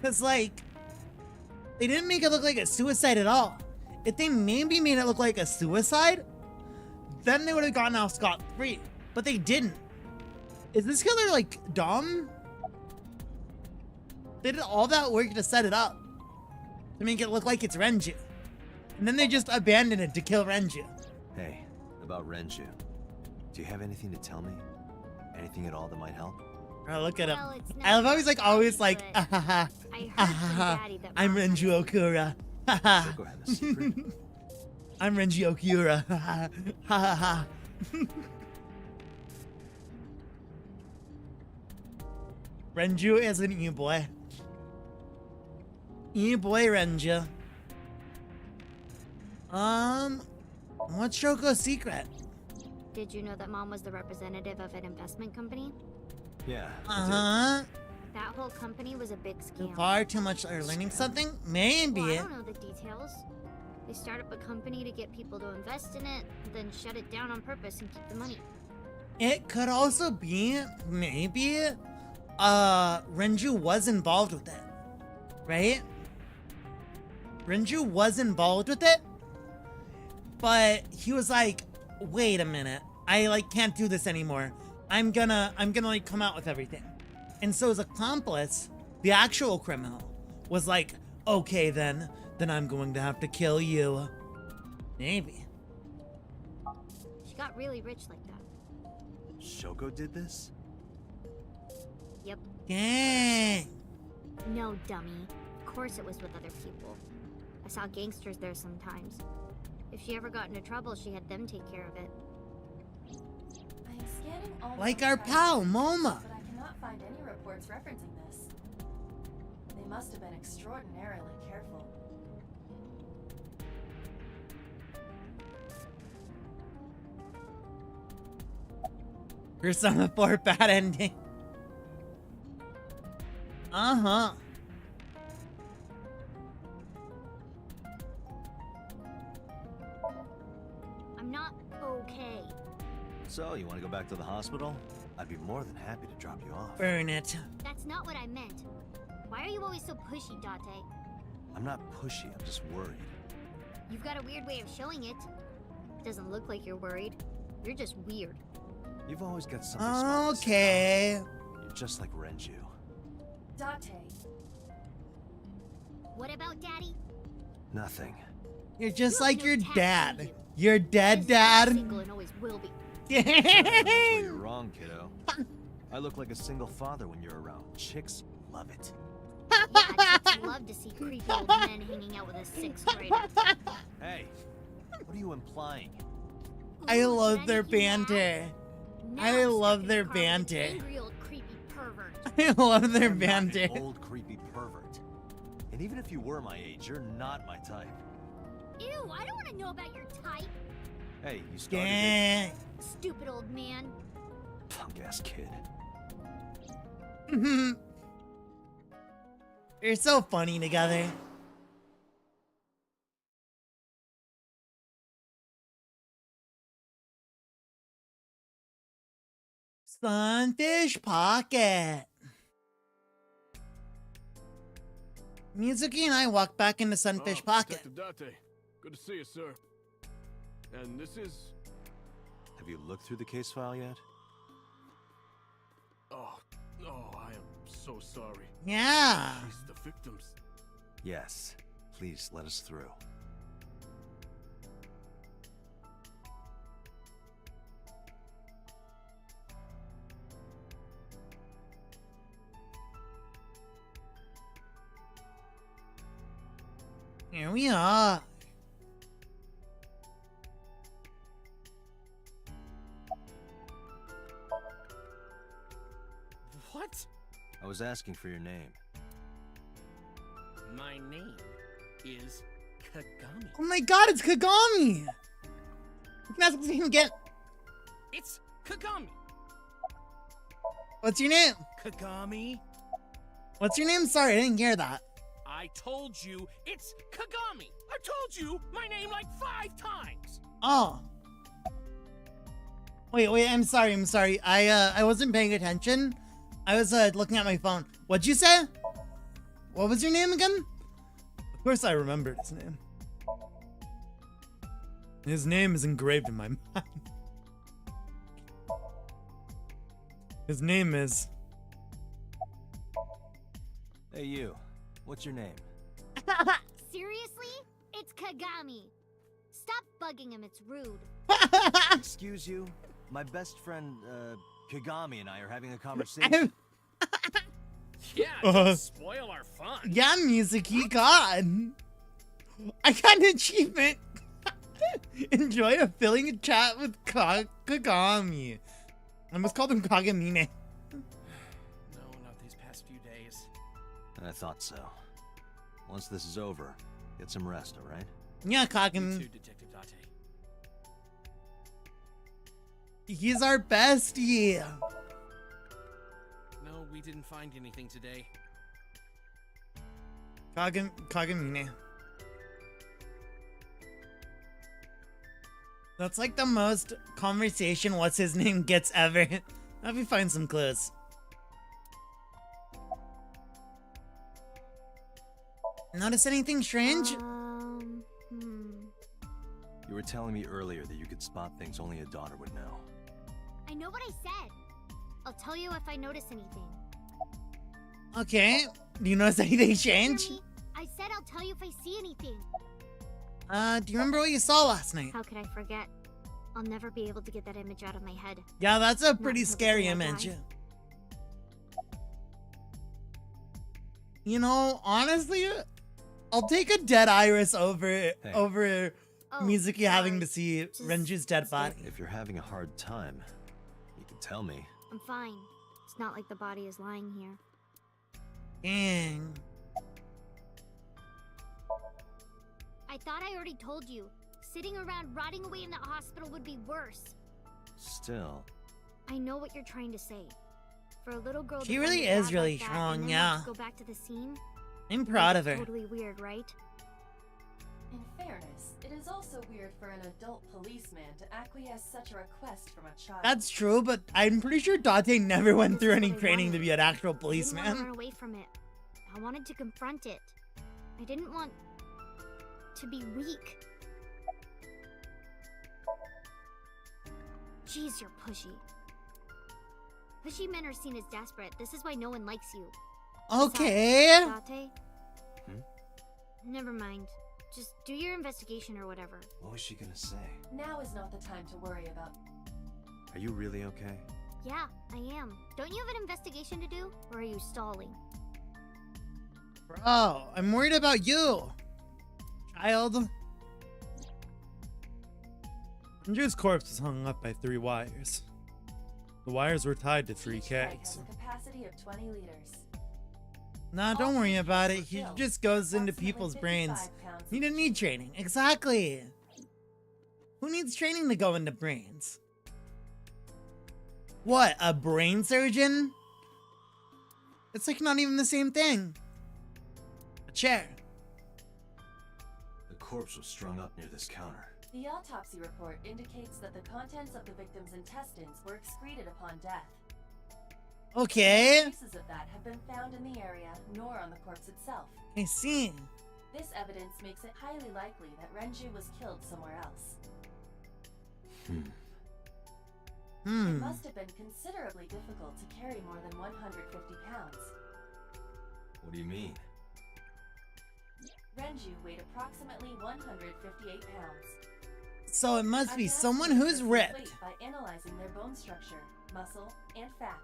Cause like, they didn't make it look like a suicide at all. If they maybe made it look like a suicide, then they would have gotten off scot-free. But they didn't. Is this killer like dumb? They did all that work to set it up. To make it look like it's Renju. And then they just abandoned it to kill Renju. Hey, about Renju. Do you have anything to tell me? Anything at all that might help? Oh, look at him. Well, it's I love how not he's like funny, always like, but ah, ha, ha, I heard ah, from ha, ha. Daddy that I'm Mom had Renju a- Okura. Ha ha. Go ahead, a secret. I'm Renji Okura. Ha ha ha ha. Renju is an e-boy. E-boy Renju. What's Shoko's secret? Did you know that Mom was the representative of an investment company? Yeah. I did. Uh-huh. That whole company was a big scam. Far too much or learning something? Maybe. Well, I don't know the details. They start up a company to get people to invest in it, then shut it down on purpose and keep the money. It could also be, maybe, Renju was involved with it, right? Renju was involved with it, but he was like, wait a minute, I like can't do this anymore. I'm gonna like come out with everything. And so his accomplice, the actual criminal, was like, okay then I'm going to have to kill you. Maybe. She got really rich like that. Shoko did this? Yep. Dang. No, dummy. Of course it was with other people. I saw gangsters there sometimes. If she ever got into trouble, she had them take care of it. I am scanning all Like the our press pal, releases, Moma. But I cannot find any reports referencing this. They must have been extraordinarily careful. Persona 4 bad ending. Uh-huh. I'm not okay. So, you want to go back to the hospital? I'd be more than happy to drop you off. Burn it. That's not what I meant. Why are you always so pushy, Date? I'm not pushy, I'm just worried. You've got a weird way of showing it. Doesn't look like you're worried. You're just weird. You've always got something smart to say. Okay. You're just like Renju. Date, What about Daddy? Nothing. You're just You have like no your tact, dad. do you? Your dead This dad. guy's single and always will be. That's where you're wrong, kiddo. I look like a single father when you're around. Chicks love it. Yeah, chicks love to see creepy old men hanging out with a sixth grader. Hey, what are you implying? I Ooh, love did their make you mad? banter. Now I I'm stuck love in their a car with an banter. Angry old creepy pervert. I love their I'm not banter. an old creepy pervert. And even if you were my age, you're not my type. Ew, I don't want to know about your type. Hey, you started it. Dang. Stupid old man. Punk-ass kid. You're so funny together. Sunfish Pocket. Mizuki and I walked back into Sunfish Pocket. Detective Date. Good to see you, sir. And this is... Have you looked through the case file yet? Oh, I am so sorry. Yeah. Jeez, the victims... Yes. Please let us through. Here we are. What? I was asking for your name. My name is Kagami. Oh my god, it's Kagami! You can ask him again. It's Kagami. What's your name? Kagami. What's your name? Sorry, I didn't hear that. I told you it's Kagami. I told you my name like 5 times. Oh. Wait, I'm sorry. I wasn't paying attention. I was looking at my phone. What'd you say? What was your name again? Of course I remembered his name. His name is engraved in my mind. His name is... Hey, you. What's your name? Seriously? It's Kagami. Stop bugging him, it's rude. Excuse you? My best friend, Kagami and I are having a conversation. Yeah, don't spoil our fun. Yeah, Mizuki, God. I got an achievement. Enjoy a filling chat with Kagami. I almost called him Kagamine. No, not these past few days. I thought so. Once this is over, get some rest, alright? Yeah, You Kagami. too, Detective Date. He's our bestie. No, we didn't find anything today. Kagamine. That's like the most conversation what's his name gets ever. Let me find some clues. Notice anything strange? You were telling me earlier that you could spot things only a daughter would know. I know what I said. I'll tell you if I notice anything. Okay. Do you notice anything strange? Hear me? I said I'll tell you if I see anything. Do you remember what you saw last night? How could I forget? I'll never be able to get that image out of my head. Yeah, that's a Not pretty until the scary day I image. die. You know, honestly, I'll take a dead iris over Oh, Mizuki having to sorry. see Just Renju's dead stay- body. If you're having a hard time, you can tell me. I'm fine. It's not like the body is lying here. Dang. I thought I already told you. Sitting around rotting away in that hospital would be worse. Still, I know what you're trying to say. For a little girl to She find really her is dad really like that strong, and then yeah. have to go back to the scene. I'm proud of It's her. Totally weird, right? In fairness, it is also weird for an adult policeman to acquiesce such a request from a child. That's true, but I'm pretty sure Date never went This through is any what I training to wanted. be an actual I didn't want to policeman. run away from it. I wanted to confront it. I didn't want to be weak. Jeez, you're pushy. Pushy men are seen as desperate. This is why no one likes you. Okay. Date? Never mind. Just do your investigation or whatever. what was she gonna say? Now is not the time to worry about. Are you really okay? Yeah, I am. Don't you have an investigation to do? Or are you stalling? Bro, I'm worried about you. Child. Renju's corpse was hung up by 3 wires. The wires were tied to 3 Each keg kegs. has a capacity of 20 liters. Nah, don't worry about it. He just goes into Approximately people's brains. 55 pounds He didn't each. need training. Exactly. Who needs training to go into brains? What, a brain surgeon? It's like not even the same thing. A chair. The corpse was strung up near this counter. The autopsy report indicates that the contents of the victim's intestines were excreted upon death. Okay. No traces of that have been found in the area, nor on the corpse itself. I see. This evidence makes it highly likely that Renju was killed somewhere else. It must have been considerably difficult to carry more than 150 pounds. What do you mean? Renju weighed approximately 158 pounds. So it must Our be task someone is to who's assess ripped. weight by analyzing their bone structure, muscle, and fat.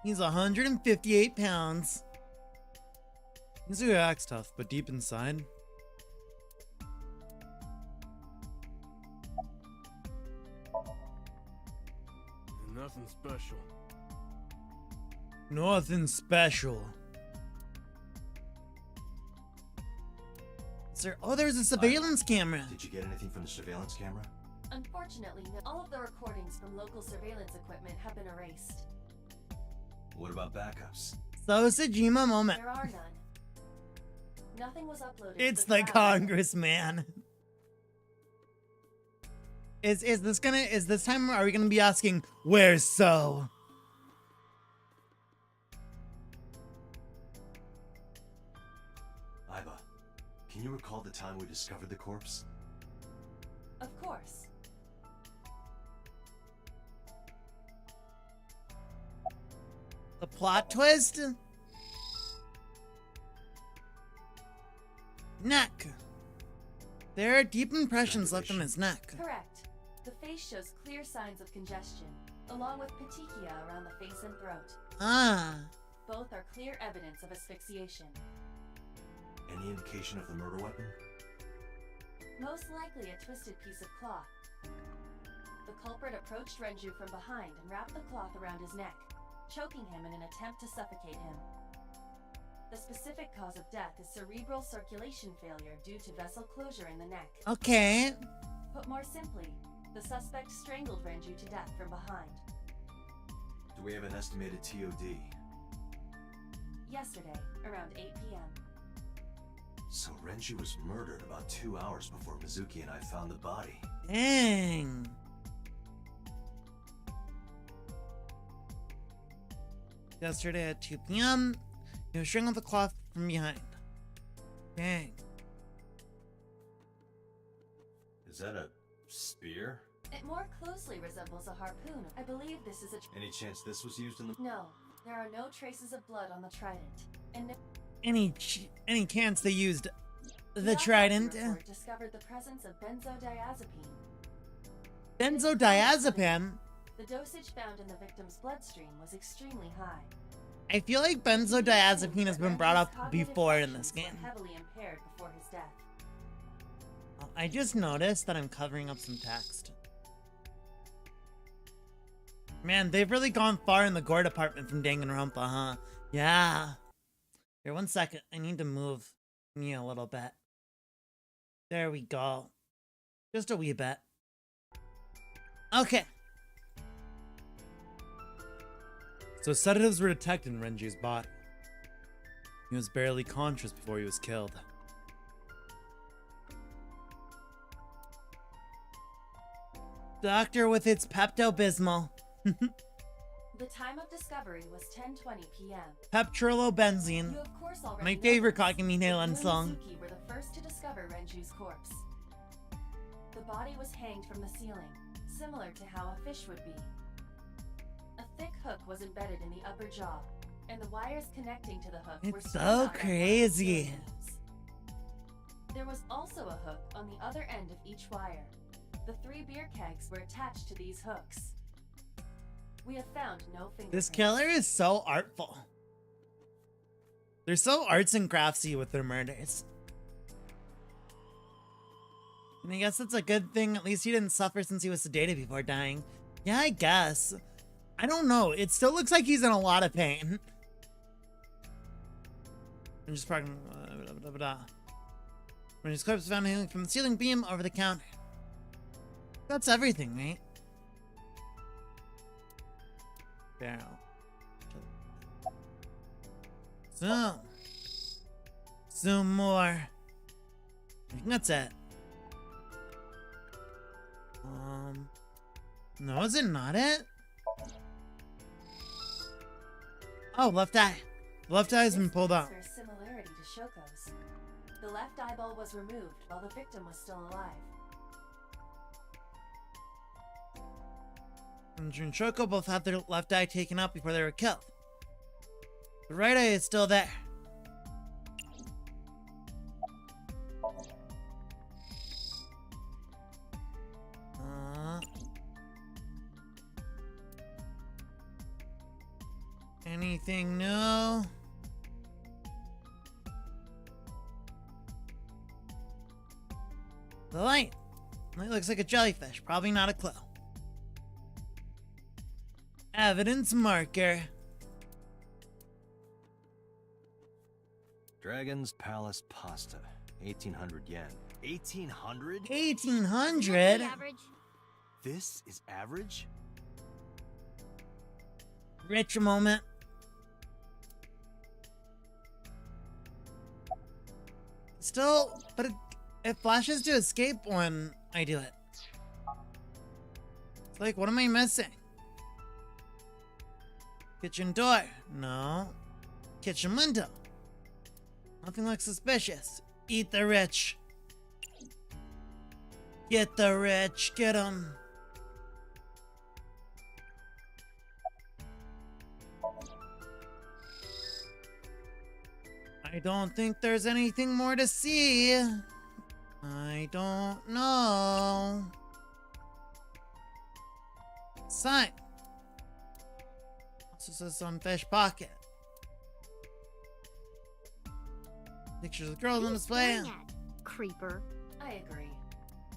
He's 158 pounds. Mizuki acts tough, but deep inside. Nothing special. Nothing special. Sir, oh, there's a surveillance camera. Did you get anything from the surveillance camera? Unfortunately, all of the recordings from local surveillance equipment have been erased. What about backups? So Sajima moment. There are none. Nothing was uploaded. to It's the the cloud. congressman. Is this time are we gonna be asking where's So? Aiba, can you recall the time we discovered the corpse? Of course. The plot twist? Neck. There are deep impressions left on his neck. Correct. The face shows clear signs of congestion, along with petechia around the face and throat. Ah. Both are clear evidence of asphyxiation. Any indication of the murder weapon? Most likely a twisted piece of cloth. The culprit approached Renju from behind and wrapped the cloth around his neck, choking him in an attempt to suffocate him. The specific cause of death is cerebral circulation failure due to vessel closure in the neck. Okay. Put more simply, the suspect strangled Renju to death from behind. Do we have an estimated TOD? Yesterday, around 8 p.m. So Renji was murdered about 2 hours before Mizuki and I found the body. Dang. Yesterday at 2 p.m., he was strangled with a cloth from behind. Dang. Is that a spear? It more closely resembles a harpoon. I believe this is a... Any chance this was used in the... No, there are no traces of blood on the trident. And no... Any chance they used the autopsy trident? report discovered the presence of benzodiazepine. Benzodiazepam? The dosage found in the victim's bloodstream was extremely high. I feel like benzodiazepine has been brought up before in this game. Heavily impaired before his death. I just noticed that I'm covering up some text. Man, they've really gone far in the gore department from Danganronpa, huh? Yeah. Here, 1 second. I need to move me a little bit. There we go. Just a wee bit. Okay. So sedatives were detected in Renji's body. He was barely conscious before he was killed. Doctor with its Pepto-Bismol. The time of discovery was 10:20 p.m. Peptrolobenzene. You of course already My know favorite this, Kakamine but you Helen and song. Mizuki were the first to discover Renju's corpse. The body was hanged from the ceiling, similar to how a fish would be. A thick hook was embedded in the upper jaw, and the wires connecting to the hook were It's strung so up on one of the crazy. ceiling beams. There was also a hook on the other end of each wire. The 3 beer kegs were attached to these hooks. We have found no fingerprints. This killer is so artful. They're so arts and craftsy with their murders. And I guess that's a good thing. At least he didn't suffer since he was sedated before dying. Yeah, I guess. I don't know. It still looks like he's in a lot of pain. I'm just talking. When his corpse was found hanging from the ceiling beam over the counter. That's everything, right? Barrel. Some more. I think that's it. No, is it not it? Oh, left eye. The left eye has been pulled out. This bears similarity to Shoko's. The left eyeball was removed while the victim was still alive. Andrew and Shoko both had their left eye taken out before they were killed. The right eye is still there. Anything new? The light. It looks like a jellyfish. Probably not a clue. Evidence marker. Dragon's Palace pasta. 1800 yen. 1800? 1800? Average. This is average? Rich moment. Still, but it flashes to escape when I do it. It's like, what am I missing? Kitchen door. No. Kitchen window. Nothing looks suspicious. Eat the rich. Get the rich. Get 'em. I don't think there's anything more to see. I don't know. Sign. Also says some fish pocket. Pictures of girls on display. Creeper. I agree.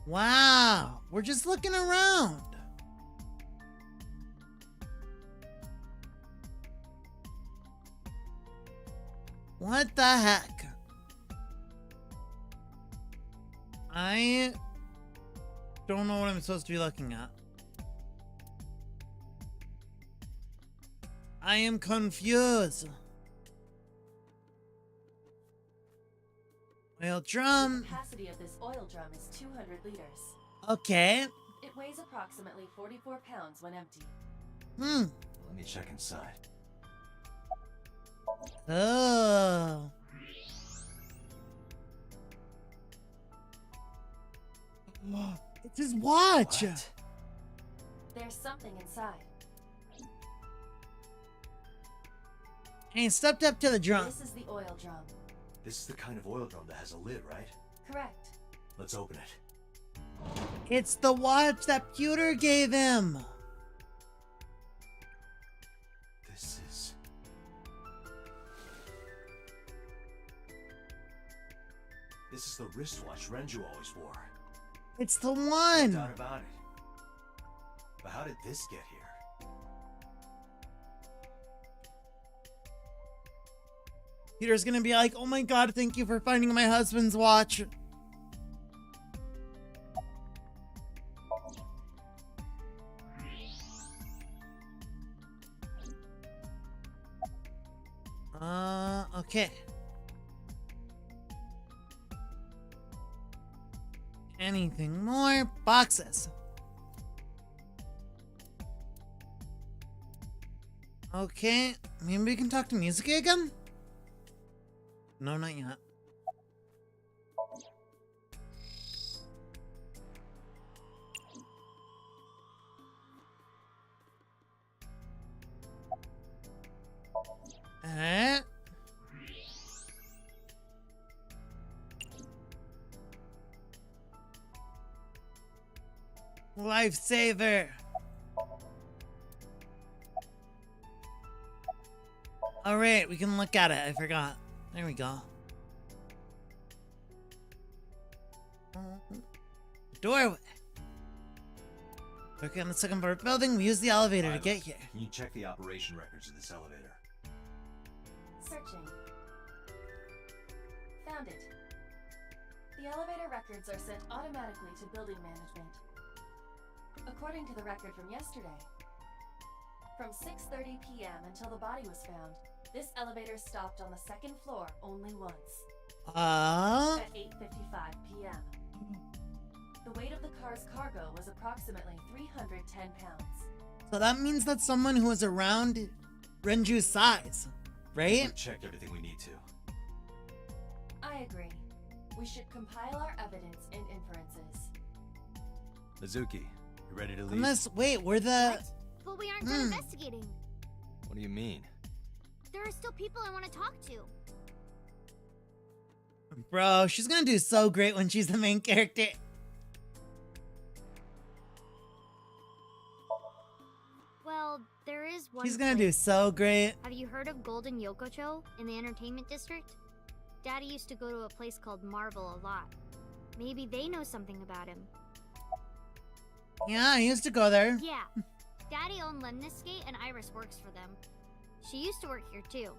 Wow, we're just looking around. What the heck? I don't know what I'm supposed to be looking at. I am confused. Oil The drum. capacity of this oil drum is 200 liters. Okay. It weighs approximately 44 pounds when empty. Hmm. Let me check inside. Oh. It's his watch. What? There's something inside. And he stepped up to the drum. This is the oil drum. This is the kind of oil drum that has a lid, right? Correct. Let's open it. It's the watch that Pewter gave him. This is... This is the wristwatch Renju always wore. It's the No one. doubt about it. But how did this get here? Peter's gonna be like, oh my god, thank you for finding my husband's watch. Okay. Anything more? Boxes. Okay, maybe we can talk to Musica again? No, not yet. Eh? Lifesaver. All right, we can look at it. I forgot. There we go. Doorway. Okay, on the second floor building, we use the elevator to get here. Can you check the operation records of this elevator? Searching. Found it. The elevator records are sent automatically to building management. According to the record from yesterday, from 6:30 p.m. until the body was found, this elevator stopped on the second floor only once. At 8:55 p.m. The weight of the car's cargo was approximately 310 pounds. So that means that's someone who is around Renju's size, right? We've checked everything we need to. I agree. We should compile our evidence and inferences. Mizuki, you ready to leave? Unless, wait, we're the... What? But we aren't done investigating. What do you mean? There are still people I want to talk to. Bro, she's gonna do so great when she's the main character. Well, there is one. She's gonna do so great. Have you heard of Golden Yokocho in the entertainment district? Daddy used to go to a place called Marvel a lot. Maybe they know something about him. Yeah, I used to go there. Yeah. Daddy owned Lemniscate and Iris works for them. She used to work here too.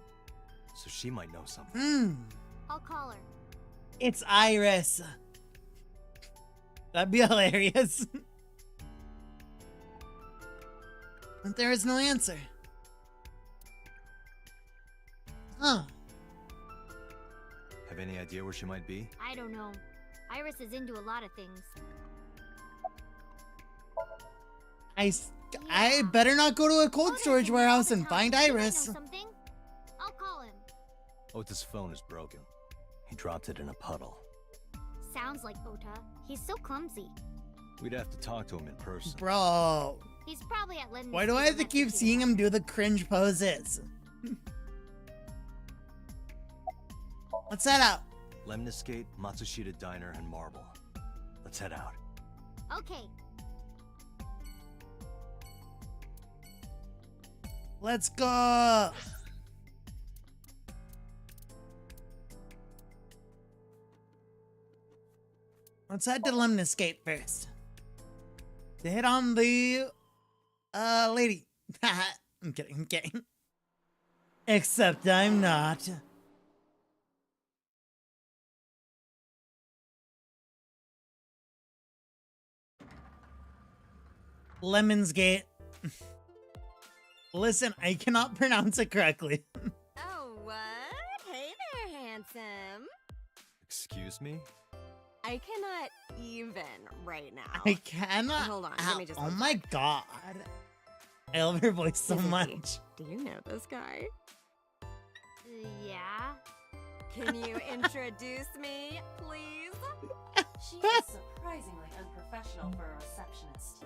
So she might know something. I'll call her. It's Iris. That'd be hilarious. But there is no answer. Huh. Have any idea where she might be? I don't know. Iris is into a lot of things. I better not go to a cold storage warehouse and find He might know Iris. something. I'll call him. Ota's phone is broken. He dropped it in a puddle. Sounds like Ota. He's so clumsy. We'd have to talk to him in person. Bro. He's probably at Lemniscate. Why do I have to keep seeing him do the cringe poses? Let's head out. Lemniscate, Matsushita Diner, and Marble. Let's head out. Okay. Let's go. Let's head to Lemniscate first. To hit on the lady. I'm kidding. Except I'm not. Lemonsgate. Listen, I cannot pronounce it correctly. Oh, what? Hey there, handsome. Excuse introduce me? I cannot even right now. I cannot. Hold on, give me just Oh one my sec. god. I love her voice so Mizuki, much. Do you know this guy? Yeah. Can you introduce me, please? She is surprisingly unprofessional for a receptionist.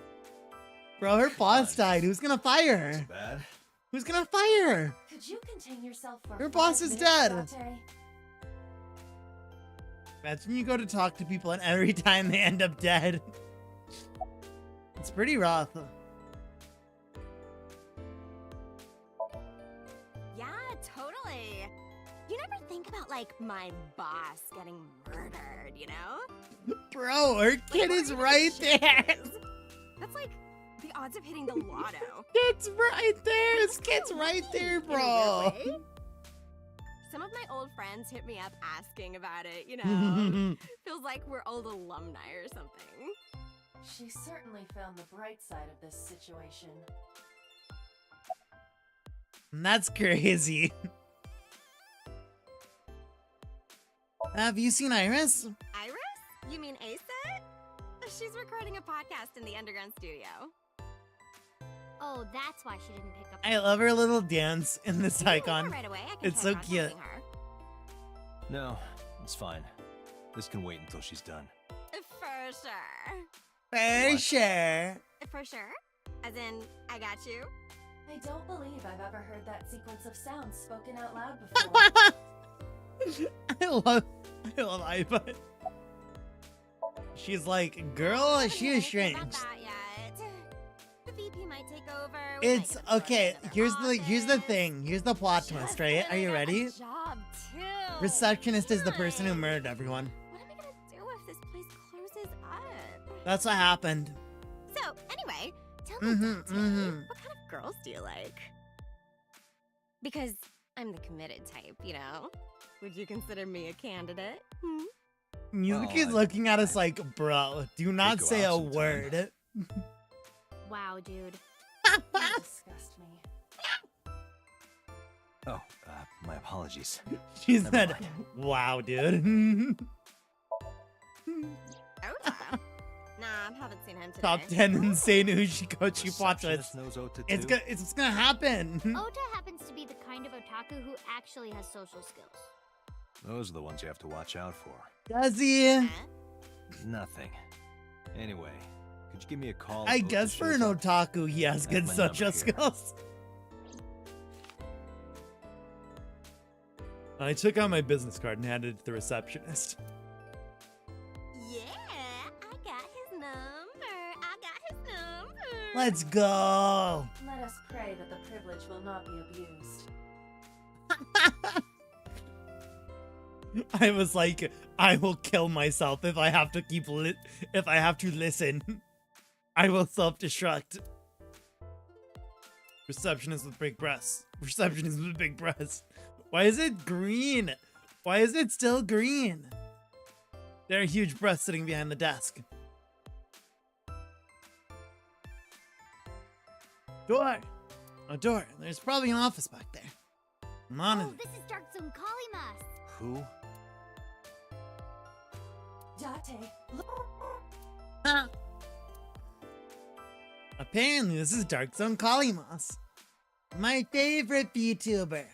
Bro, her boss died. Who's gonna fire her? Bad? Who's gonna fire her? Could you contain yourself for Her 5 boss is minutes, dead. Dante? Imagine you go to talk to people and every time they end up dead. It's pretty rough. Yeah, totally. You never think about, like, my boss getting murdered, you know? Bro, her kid is right there. That's like the odds of hitting the lotto. It's right there. His kid's right there, In a bro. weird way. Some of my old friends hit me up asking about it, you know? Feels like we're old alumni or something. She certainly found the bright side of this situation. That's crazy. Have you seen Iris? Iris? You mean Asa? She's recording a podcast in the underground studio. Oh, that's why she didn't pick up. I love her little dance in this icon. Right away. I can It's try so cute. contacting her. No, it's fine. This can wait until she's done. For sure. For What? sure. For sure? As in, I got you? I don't believe I've ever heard that sequence of sounds spoken out loud before. I love Iva. She's like, girl, she is strange. Not that yet. The VP might take over. It's okay. Here's the thing. Here's the plot twist, right? Are you ready? Job too. Receptionist is the person who murdered everyone. What am I gonna do if this place closes up? That's what happened. So, anyway, tell me, Dante, what kind of girls do you like? Because I'm the committed type, you know? Would you consider me a candidate? Hmm? Yuki's Well, looking at us like, bro, do not go say out a sometime. word. Wow, dude. You disgust me. Oh, my apologies. She Never said, mind. wow, dude. Ota? Nah, I haven't seen him today. Top 10 insane Ushikochi plot Receptionist twists. knows Ota It's too? gonna happen. Ota happens to be the kind of otaku who actually has social skills. Those are the ones you have to watch out for. Does he? Huh? Nothing. Anyway, could you give me a call? I if Ota guess for an shows up? otaku, he has I have good my number social here. skills. I took out my business card and handed it to the receptionist. Yeah, I got his number. I got his number. Let's go. Let us pray that the privilege will not be abused. I was like, I will kill myself if I have to if I have to listen. I will self-destruct. Receptionist with big breasts. Receptionist with big breasts. Why is it green? Why is it still green? There are huge breasts sitting behind the desk. Door. A door. There's probably an office back there. Monitor. Oh, this is Dark Zone Kalimas. Who? Date, look. Huh. Apparently, this is Dark Zone Kalimas. My favorite VTuber.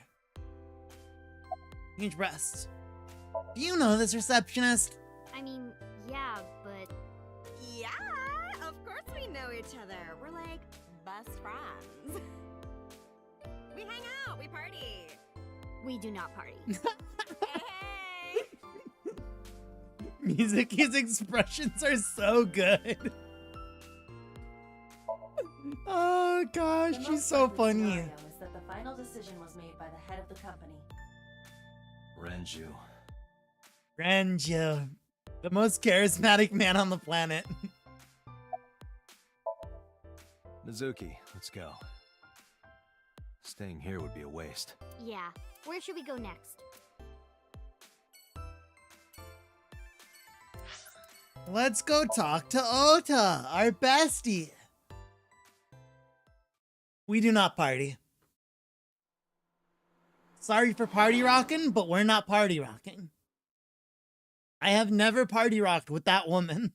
Huge breasts. Do you know this receptionist? I mean, yeah, but Yeah, of course we know each other. We're like best friends. We hang out, we party. we do not party. Hey, Mizuki's expressions are so good. Oh gosh, The she's most so likely funny. scenario is that the final decision was made by the head of the company. Renju. Renju, the most charismatic man on the planet. Mizuki, let's go. Staying here would be a waste. Yeah, where should we go next? Let's go talk to Ota, our bestie. We do not party. Sorry for party rocking, but we're not party rocking. I have never party rocked with that woman.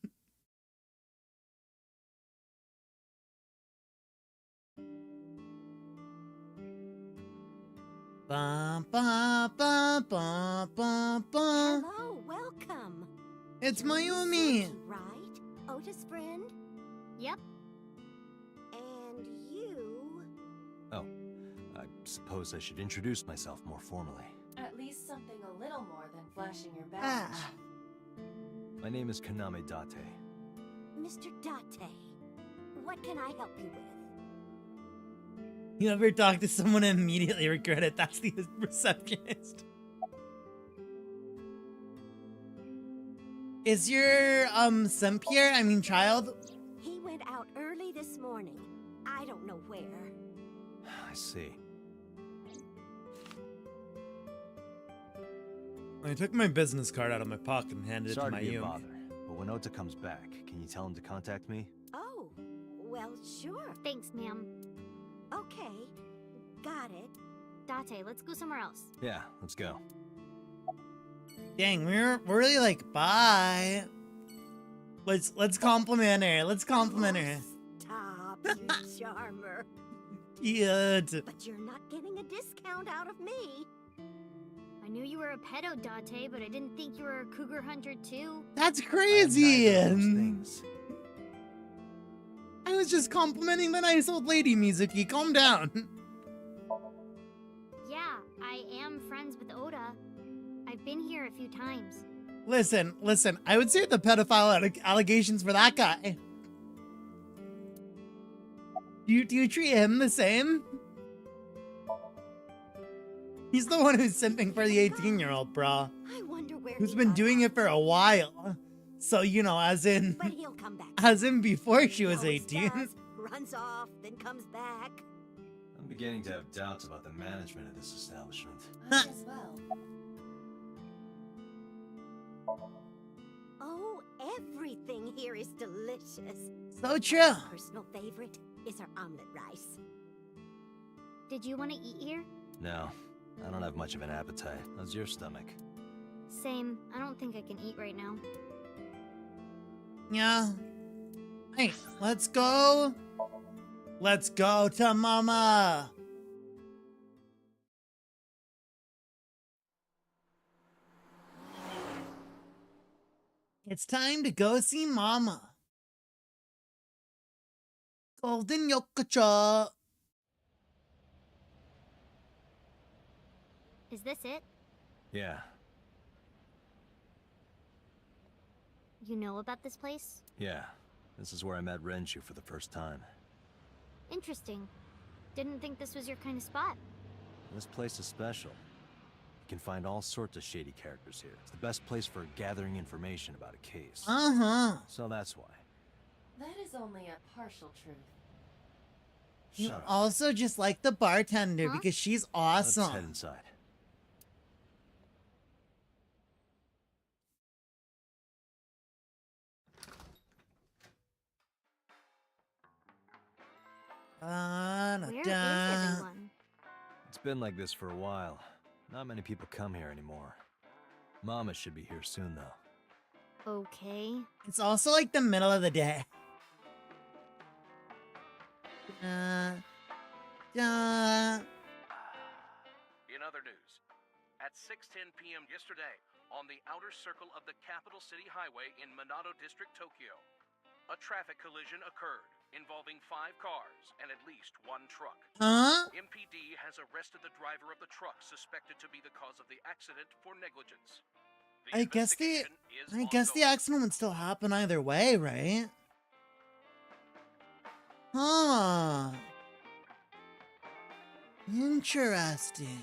Bum, bum, bum, bum, bum, bum. Hello, welcome. It's You're Mayumi. Mizuki, right? Otis' friend? Yep. And you... Oh, I suppose I should introduce myself more formally. At least something a little more than flashing your badge. Ah. My name is Kaname Date. Mr. Date, what can I help you with? You ever talk to someone and immediately regret it? That's the receptionist. Is your simp here? I mean child? He went out early this morning. I don't know where. I see. I took my business card out of my pocket and handed Sorry it to be to a Mayumi. bother, but when Ota comes back, can you tell him to contact me? Oh, well, sure. Thanks, ma'am. Okay, got it. Date, let's go somewhere else. Yeah, let's go. Dang, we're really like, bye. Let's compliment her. Let's compliment her. Stop, you charmer. Cute. But you're not getting a discount out of me. I knew you were a pedo, Date, but I didn't think you were a cougar hunter too. That's I am crazy. neither of those things. I was just complimenting the nice old lady, Mizuki. Calm down. Yeah, I am friends with Oda. I've been here a few times. Listen. I would say the pedophile allegations for that guy. Do you treat him the same? He's the one who's simping for the 18-year-old, bro. I wonder where Who's he been got doing off. it for a while. So, you know, as in But he'll come back. before she was Always 18. does. Runs off, then comes back. I'm beginning to have doubts about the management of this establishment. I as well. Oh, everything here is delicious. So true. My personal favorite is our omelet rice. Did you want to eat here? No, I don't have much of an appetite. How's your stomach? Same. I don't think I can eat right now. Yeah. Hey, let's go. Let's go to mama. It's time to go see mama. Golden Yokocha. Is this it? Yeah, You know about this place? yeah. This is where I met Renshu for the first time. Interesting. Didn't think this was your kind of spot. This place is special. You can find all sorts of shady characters here. It's the best place for gathering information about a case. Uh-huh. So that's why. That is only a partial truth. You Shut up. also just like the bartender Huh? because she's Let's head awesome. inside. Where is everyone? It's been like this for a while. Not many people come here anymore. Mama should be here soon, though. Okay. It's also like the middle of the day. In other news, at 6:10 p.m. yesterday, on the outer circle of the Capital City Highway in Minato District, Tokyo, a traffic collision occurred involving 5 cars and at least 1 truck. Huh? MPD has arrested the driver of the truck suspected to be the cause of the accident for negligence. I guess the ongoing. accident would still happen either way, right? Huh. Interesting.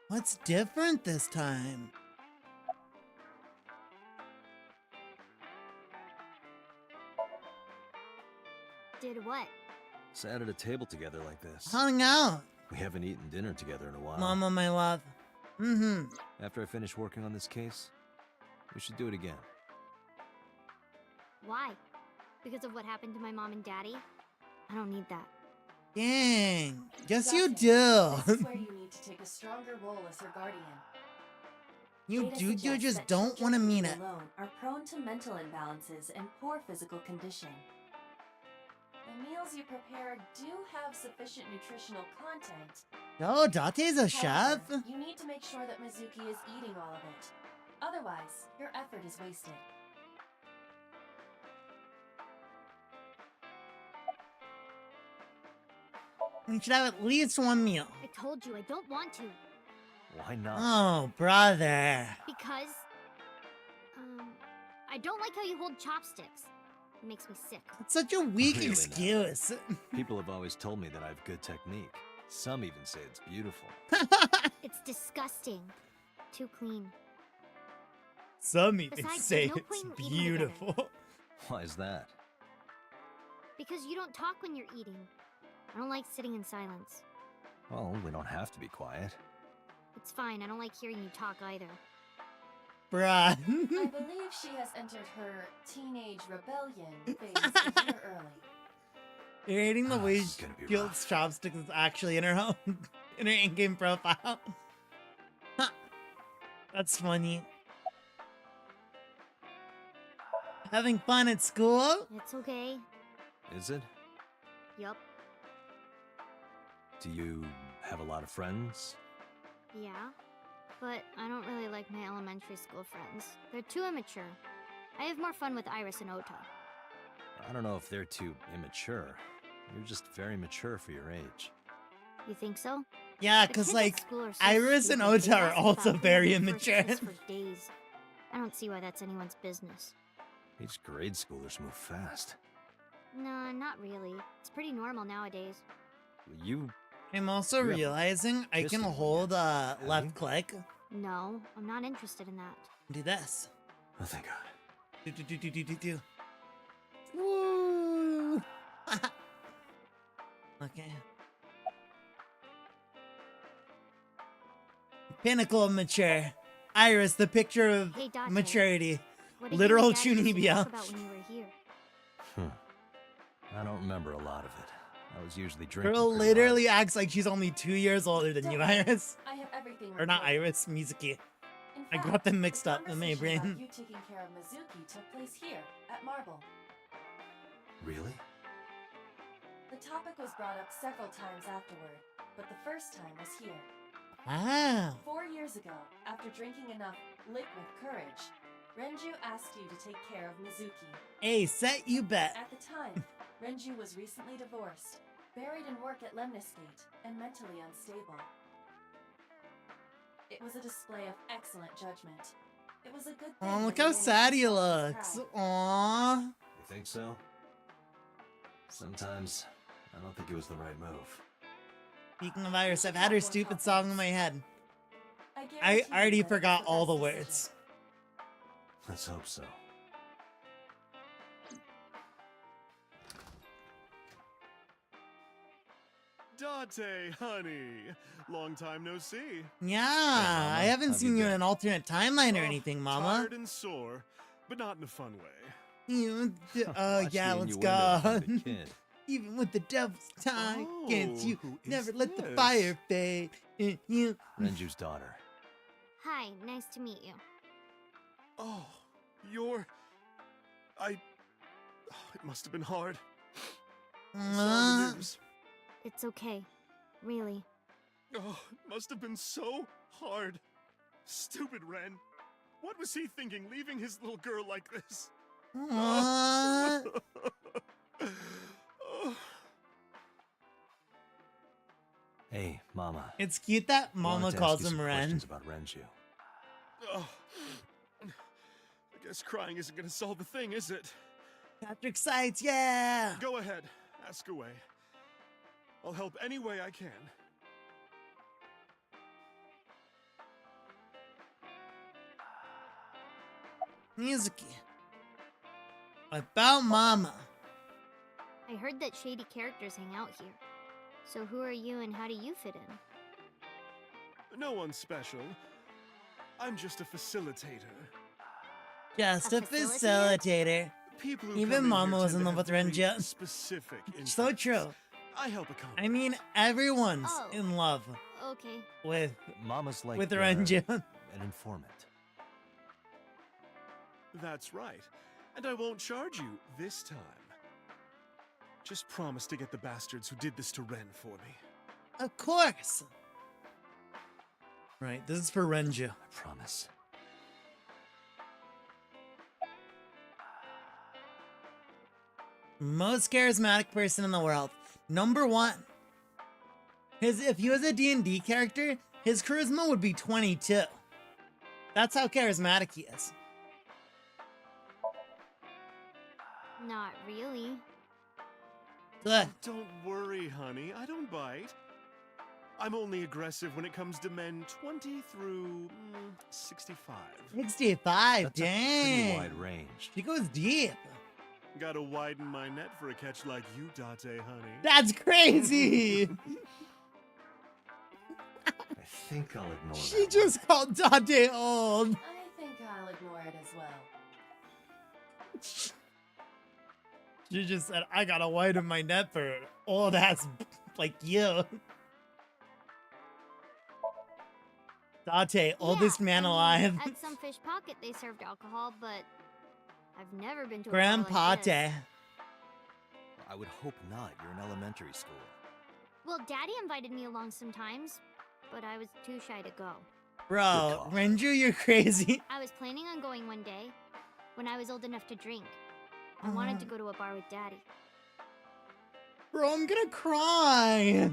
What's different this time? Did what? Sat at a table together like this. Hung out. We haven't eaten dinner together in a while. Mama, my love. Mm-hmm. After I finish working on this case, we should do it again. Why? Because of what happened to my mom and daddy? I don't need that. Dang. Guess you Date, do. This is where you need to take a stronger role as her guardian. You Data do, you suggests just that don't children want to who mean eat it. alone are prone to mental imbalances and poor physical condition. The meals you prepare do have sufficient nutritional content. Oh, Date's a chef? However, you need to make sure that Mizuki is eating all of it. Otherwise, your effort is wasted. We should have at least one meal. I told you I don't want to. Why not? Oh, brother. Because, I don't like how you hold chopsticks. It makes me sick. It's such a weak Really now? excuse. People have always told me that I have good technique. Some even say it's beautiful. It's disgusting. Too clean. Some even Besides, say there's no it's point in eating together. beautiful. Why is that? Because you don't talk when you're eating. I don't like sitting in silence. Well, we don't have to be quiet. It's fine, I don't like hearing you talk either. Bruh. I believe she has entered her teenage rebellion phase a year early. You're hating the way This is gonna be Guild rough. Chopsticks is actually in her home, in her in-game profile. That's funny. Having fun at school? It's okay. Is it? Yup. Do you have a lot of friends? Yeah. But I don't really like my elementary school friends. They're too immature. I have more fun with Iris and Ota. I don't know if they're too immature. You're just very mature for your age. You think so? Yeah, The because, kids at like, school are so Iris and stupid, they Ota are gossip also about very who had the first immature. kiss for days. I don't see why that's anyone's business. These grade schoolers move fast. Nah, not really. It's pretty normal nowadays. You... I'm also You haven't realizing I kissed can anyone hold yet, have left you? click. No, I'm not interested in that. Do this. Oh, thank God. Do. Woo! Okay. Pinnacle of mature. Iris, the picture of Hey, Date. maturity. What did Literal you and Dad used to Chunibyo. talk about when you were here? I don't remember a lot of it. I was usually drinking. Girl pretty literally acts like she's only 2 years older than Don't you, worry, Iris. I have everything Or not recorded. Iris, Mizuki. In I fact, got them mixed the up in my conversation about brain. You taking care of Mizuki took place here at Marble. hard. Really? The topic was brought up several times afterward, but the first time was here. Ah. 4 years ago, after drinking enough liquid courage, Renju asked you to take care of Mizuki. Hey, set you bet. At the time, Renju was recently divorced, buried in work at Lemnisgate, and mentally unstable. It was a display of excellent judgment. It was a good thing. Oh, that look he how managed sad to he swallow his looks. pride. Aww. You think so? Sometimes I don't think it was the right move. Speaking of Iris, I've had her stupid song in my head. I guarantee you already that it was forgot the all the best words. decision. Let's hope so. Date, honey. Long time no see. Yeah, Mama, I haven't how've you seen you in been? an alternate timeline or Oh, anything, Mama. Tired and sore, but not in a fun way. You, Watch yeah, the let's innuendo go. from the kid. Even with the devil's tie against you, who is never let the this? fire fade. You. Renju's daughter. Hi, nice to meet you. Oh, you're... It must have been hard. I saw the news. It's okay. Really. Oh, it must have been so hard. Stupid Ren. What was he thinking, leaving his little girl like this? Aww. Oh. Hey, Mama. It's cute that Mama Wanted to calls ask you him some Ren. questions about Renju. Oh. I guess crying isn't gonna solve the thing, is it? Patrick Sites, yeah! Go ahead, ask away. I'll help any way I can. Mizuki. About Mama. I heard that shady characters hang out here. So who are you and how do you fit in? No one special. I'm just a facilitator. Just A a facilitator? facilitator. People who Even come in Mama here was tend in to love with have very Renju. Specific So interests. true. I help accommodate. I mean, everyone's Oh. in love Okay. with Mama's like Renju. an informant. That's right. And I won't charge you this time. Just promise to get the bastards who did this to Ren for me. Of course. Right, this is for Renju. I promise. Most charismatic person in the world. Number 1. If he was a D&D character, his charisma would be 22. That's how charismatic he is. Not really. Ugh. Don't worry, honey. I don't bite. I'm only aggressive when it comes to men 20 through 65. 65, That's a dang. pretty wide range. She goes deep. Gotta widen my net for a catch like you, Date, honey. That's crazy. I think I'll ignore She that. just called Dante old. I think I'll ignore it as well. She just said, I gotta widen my net for old ass like you. Dante, oldest man alive. At some fish pocket they served alcohol, but I've never been to a bar like Grandpa this. Te. I would hope not. You're in elementary school. Well, Daddy invited me along sometimes, but I was too shy to go. Bro, Renju, you're crazy. I was planning on going one day when I was old enough to drink. I wanted to go to a bar with Daddy. Bro, I'm gonna cry.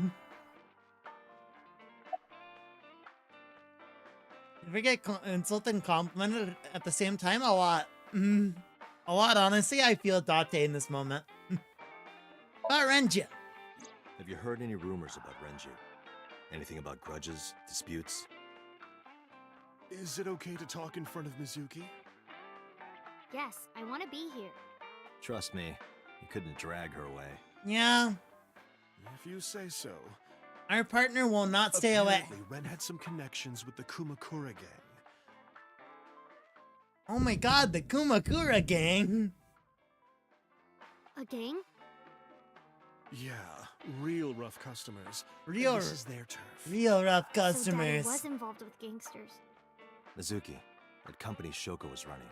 If we get insulted and complimented at the same time, a lot. A lot, honestly. I feel Date in this moment. About Renju. Have you heard any rumors about Renju? Anything about grudges, disputes? Is it okay to talk in front of Mizuki? Yes, I want to be here. Trust me, you couldn't drag her away. Yeah. If you say so. Our partner will not stay away. Apparently, Ren had some connections with the Kumakura gang. Oh my god, the Kumakura gang. A gang? Yeah, real rough customers. Real, And this is their turf. real rough So Daddy customers. was involved with gangsters. Mizuki, that company Shoko was running,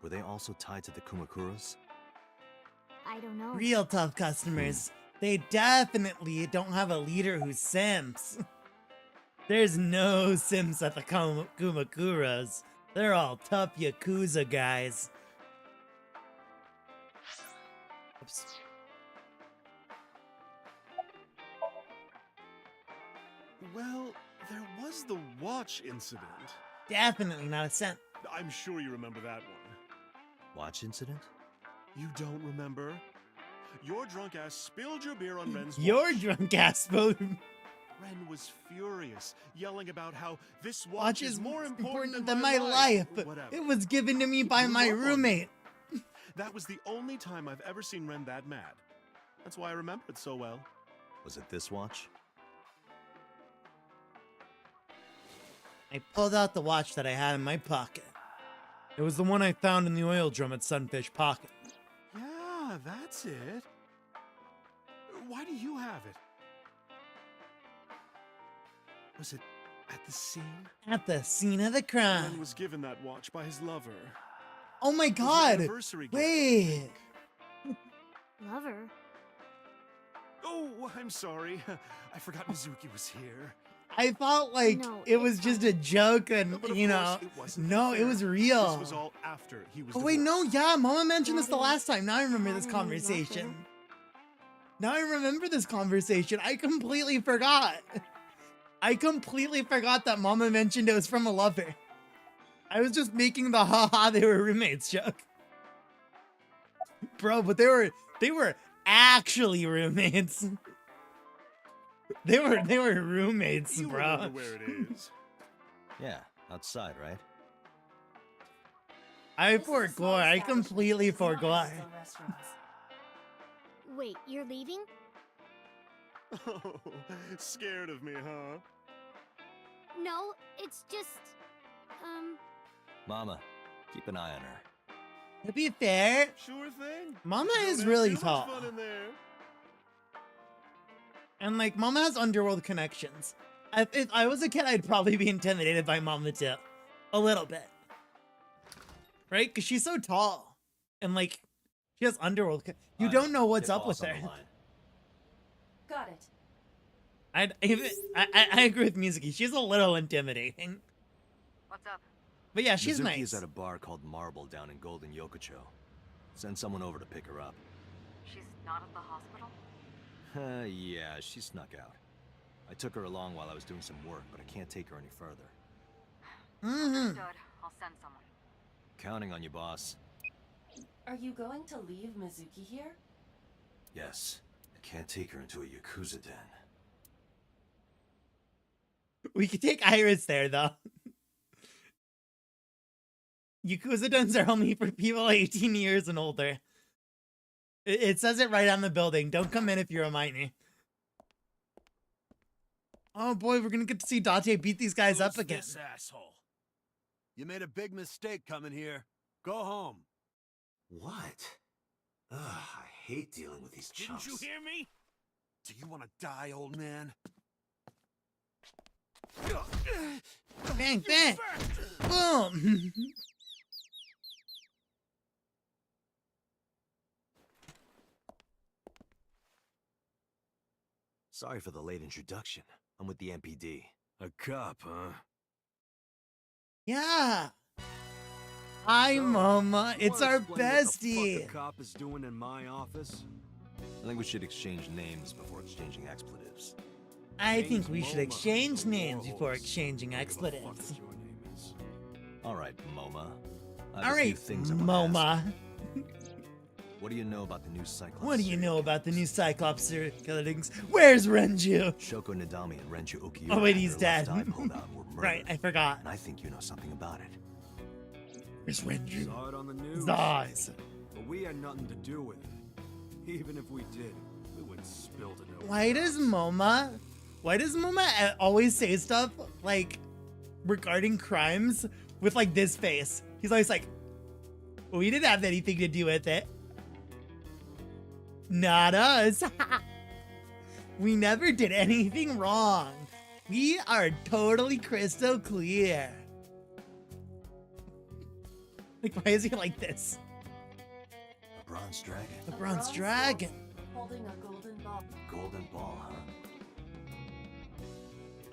were they also tied to the Kumakuras? I don't know. Real tough customers. They definitely don't have a leader who simps. There's no simps at the Kumakuras. They're all tough Yakuza guys. Oops. Well, there was the watch incident. Definitely not a simp. I'm sure you remember that one. Watch incident? You don't remember? Your drunk ass spilled your beer on Ren's watch. Your drunk ass boat. Ren was furious, yelling about how this Watch watch is more important than my life. Whatever. It was given to me by my roommate. That was the only time I've ever seen Ren that mad. That's why I remember it so well. Was it this watch? I pulled out the watch that I had in my pocket. It was the one I found in the oil drum at Sunfish Pocket. Yeah, that's it. Why do you have it? Was it at the scene? At the scene of the Ren crime. was given that watch by his lover. Oh my It was an god! anniversary gift, I Wait! think. Lover? Oh, I'm sorry. I forgot Mizuki was here. I felt like No, it was just a joke and, But of you course, know, it wasn't no, it fair. was real. This was all after he was Oh wait, no, divorced. yeah, Mama mentioned this the Daddy last time. Now I remember this had a new conversation. lover. Now I remember this conversation. I completely forgot. I completely forgot that Mama mentioned it was from a lover. I was just making the haha they were roommates joke. Bro, but they were actually roommates. They were roommates, You bro. remember where it is. Yeah, outside, right? I This is a small forgot. I establishment completely with no forgot. houses or restaurants. Wait, you're leaving? Oh, scared of me, huh? No, it's just... Mama, keep an eye on her. To be fair, Sure thing. Mama Don't is have really too much tall. fun in there. And like, Mama has underworld connections. If I was a kid, I'd probably be intimidated by Mama too. A little bit. Right? Because she's so tall. And, like, she has underworld. You don't know what's up with her. Got it. I agree with Mizuki. She's a little intimidating. What's up? But yeah, she's Mizuki nice. is at a bar called Marble down in Golden Yokocho. Send someone over to pick her up. She's not at the hospital? Yeah, she snuck out. I took her along while I was doing some work, but I can't take her any further. Understood. I'll send someone. Counting on you, boss. Are you going to leave Mizuki here? Yes. I can't take her into a Yakuza den. We could take Iris there, though. Yakuza dens are only for people 18 years and older. It says it right on the building. Don't come in if you're a minor. Oh boy, we're gonna get to see Date beat these guys up again. This asshole. You made a big mistake coming here. Go home. What? Ugh, I hate dealing with these chumps. Didn't you hear me? Do you want to die, old man? Bang, bang! Boom! Sorry for the late introduction. I'm with the MPD. A cop, huh? Yeah! Hi, Mama. It's our What the bestie. fuck a cop is doing in my office? I think we should exchange names before exchanging expletives. I think we should exchange names before exchanging expletives. All right, MoMA. I have All a few right, things I wanna ask. Moma. What do you know about the new Cyclops? What do you know about the new Cyclops serial killings? Where's Renju? Shoko Nadami and Renju Ukiura. Oh wait, and he's their dead. left eye pulled out and were murdered. Right, I forgot. And I think you know something about it. Where's Renju? Saw it on the news. His eyes. But we had nothing to do with it. Even if we did, we wouldn't spill it over. Why does Moma always say stuff like regarding crimes with like this face? He's always like, we didn't have anything to do with it. Not us. We never did anything wrong. We are totally crystal clear. Like, why is he like this? A bronze dragon. The bronze dragon. Holding a golden ball. Golden ball, huh?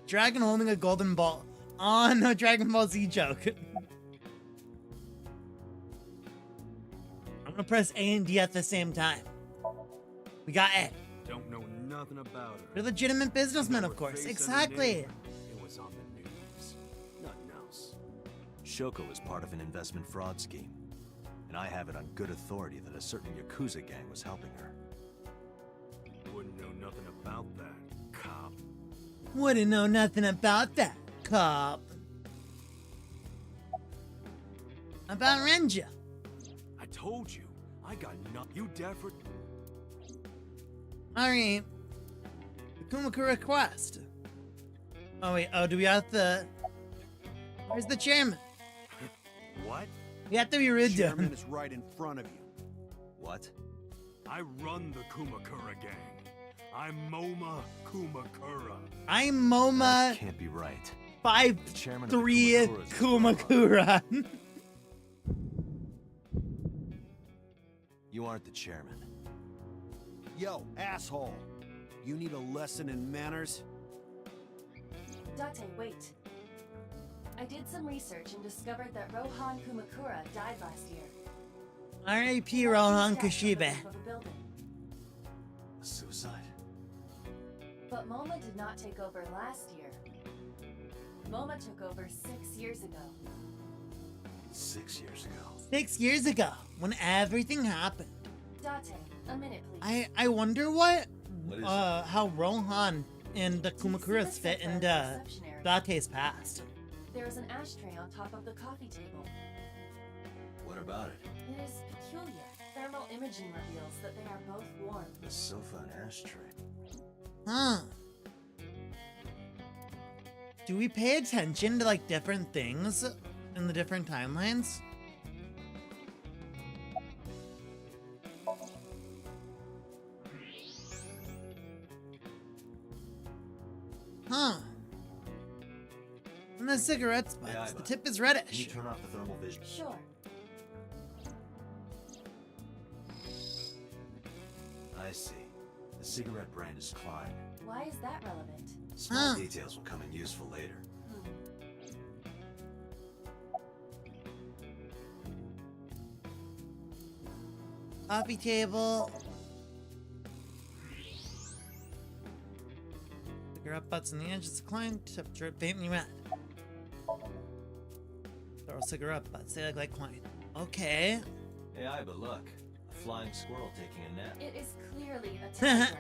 Dragon holding a golden ball. On a Dragon Ball Z joke. I'm gonna press A and D at the same time. We got it. Don't know nothing about her. You're legitimate businessmen, of course. Face and Exactly. name, It was on the news. Nothing else. Shoko was part of an investment fraud scheme. And I have it on good authority that a certain Yakuza gang was helping her. Wouldn't know nothing about that, cop. Wouldn't know nothing about that, cop. About Renja. I told you, I got nothing. You deaf or... Alright. The Kumakura quest. Oh wait, do we have the... Where's the chairman? What? We have to be rude to Chairman him. is right in front of you. What? I run the Kumakura gang. I'm MoMA Kumakura. I'm Moma Can't be right. 5'3" Kumakura. You aren't the chairman. Yo, asshole. You need a lesson in manners? Date, wait. I did some research and discovered that Rohan Kumakura died last year. R.I.P. Rohan Kashibe. Of a building. A suicide? But MoMA did not take over last year. MoMA took over 6 years ago. 6 years ago. 6 years ago, when everything happened. Date, a minute, please. I wonder what is how Rohan and the Kumakuras fit into Date's past. There is an ashtray on top of the coffee table. What about it? It is peculiar. Thermal imaging reveals that they are both warm. The sofa and ashtray. Huh. Do we pay attention to like different things in the different timelines? Huh. And the cigarettes butts. Yeah, the tip is reddish. Can you turn off the thermal vision? Sure. I see. The cigarette brand is Klein. Why is that relevant? Small details will come in useful later. Coffee table. Cigarette butts on the edge. It's Klein. Tip drip faintly red. Throw cigarette butts. They look like Klein. Okay. AI, but look. A flying squirrel taking a nap. It is clearly a tiger.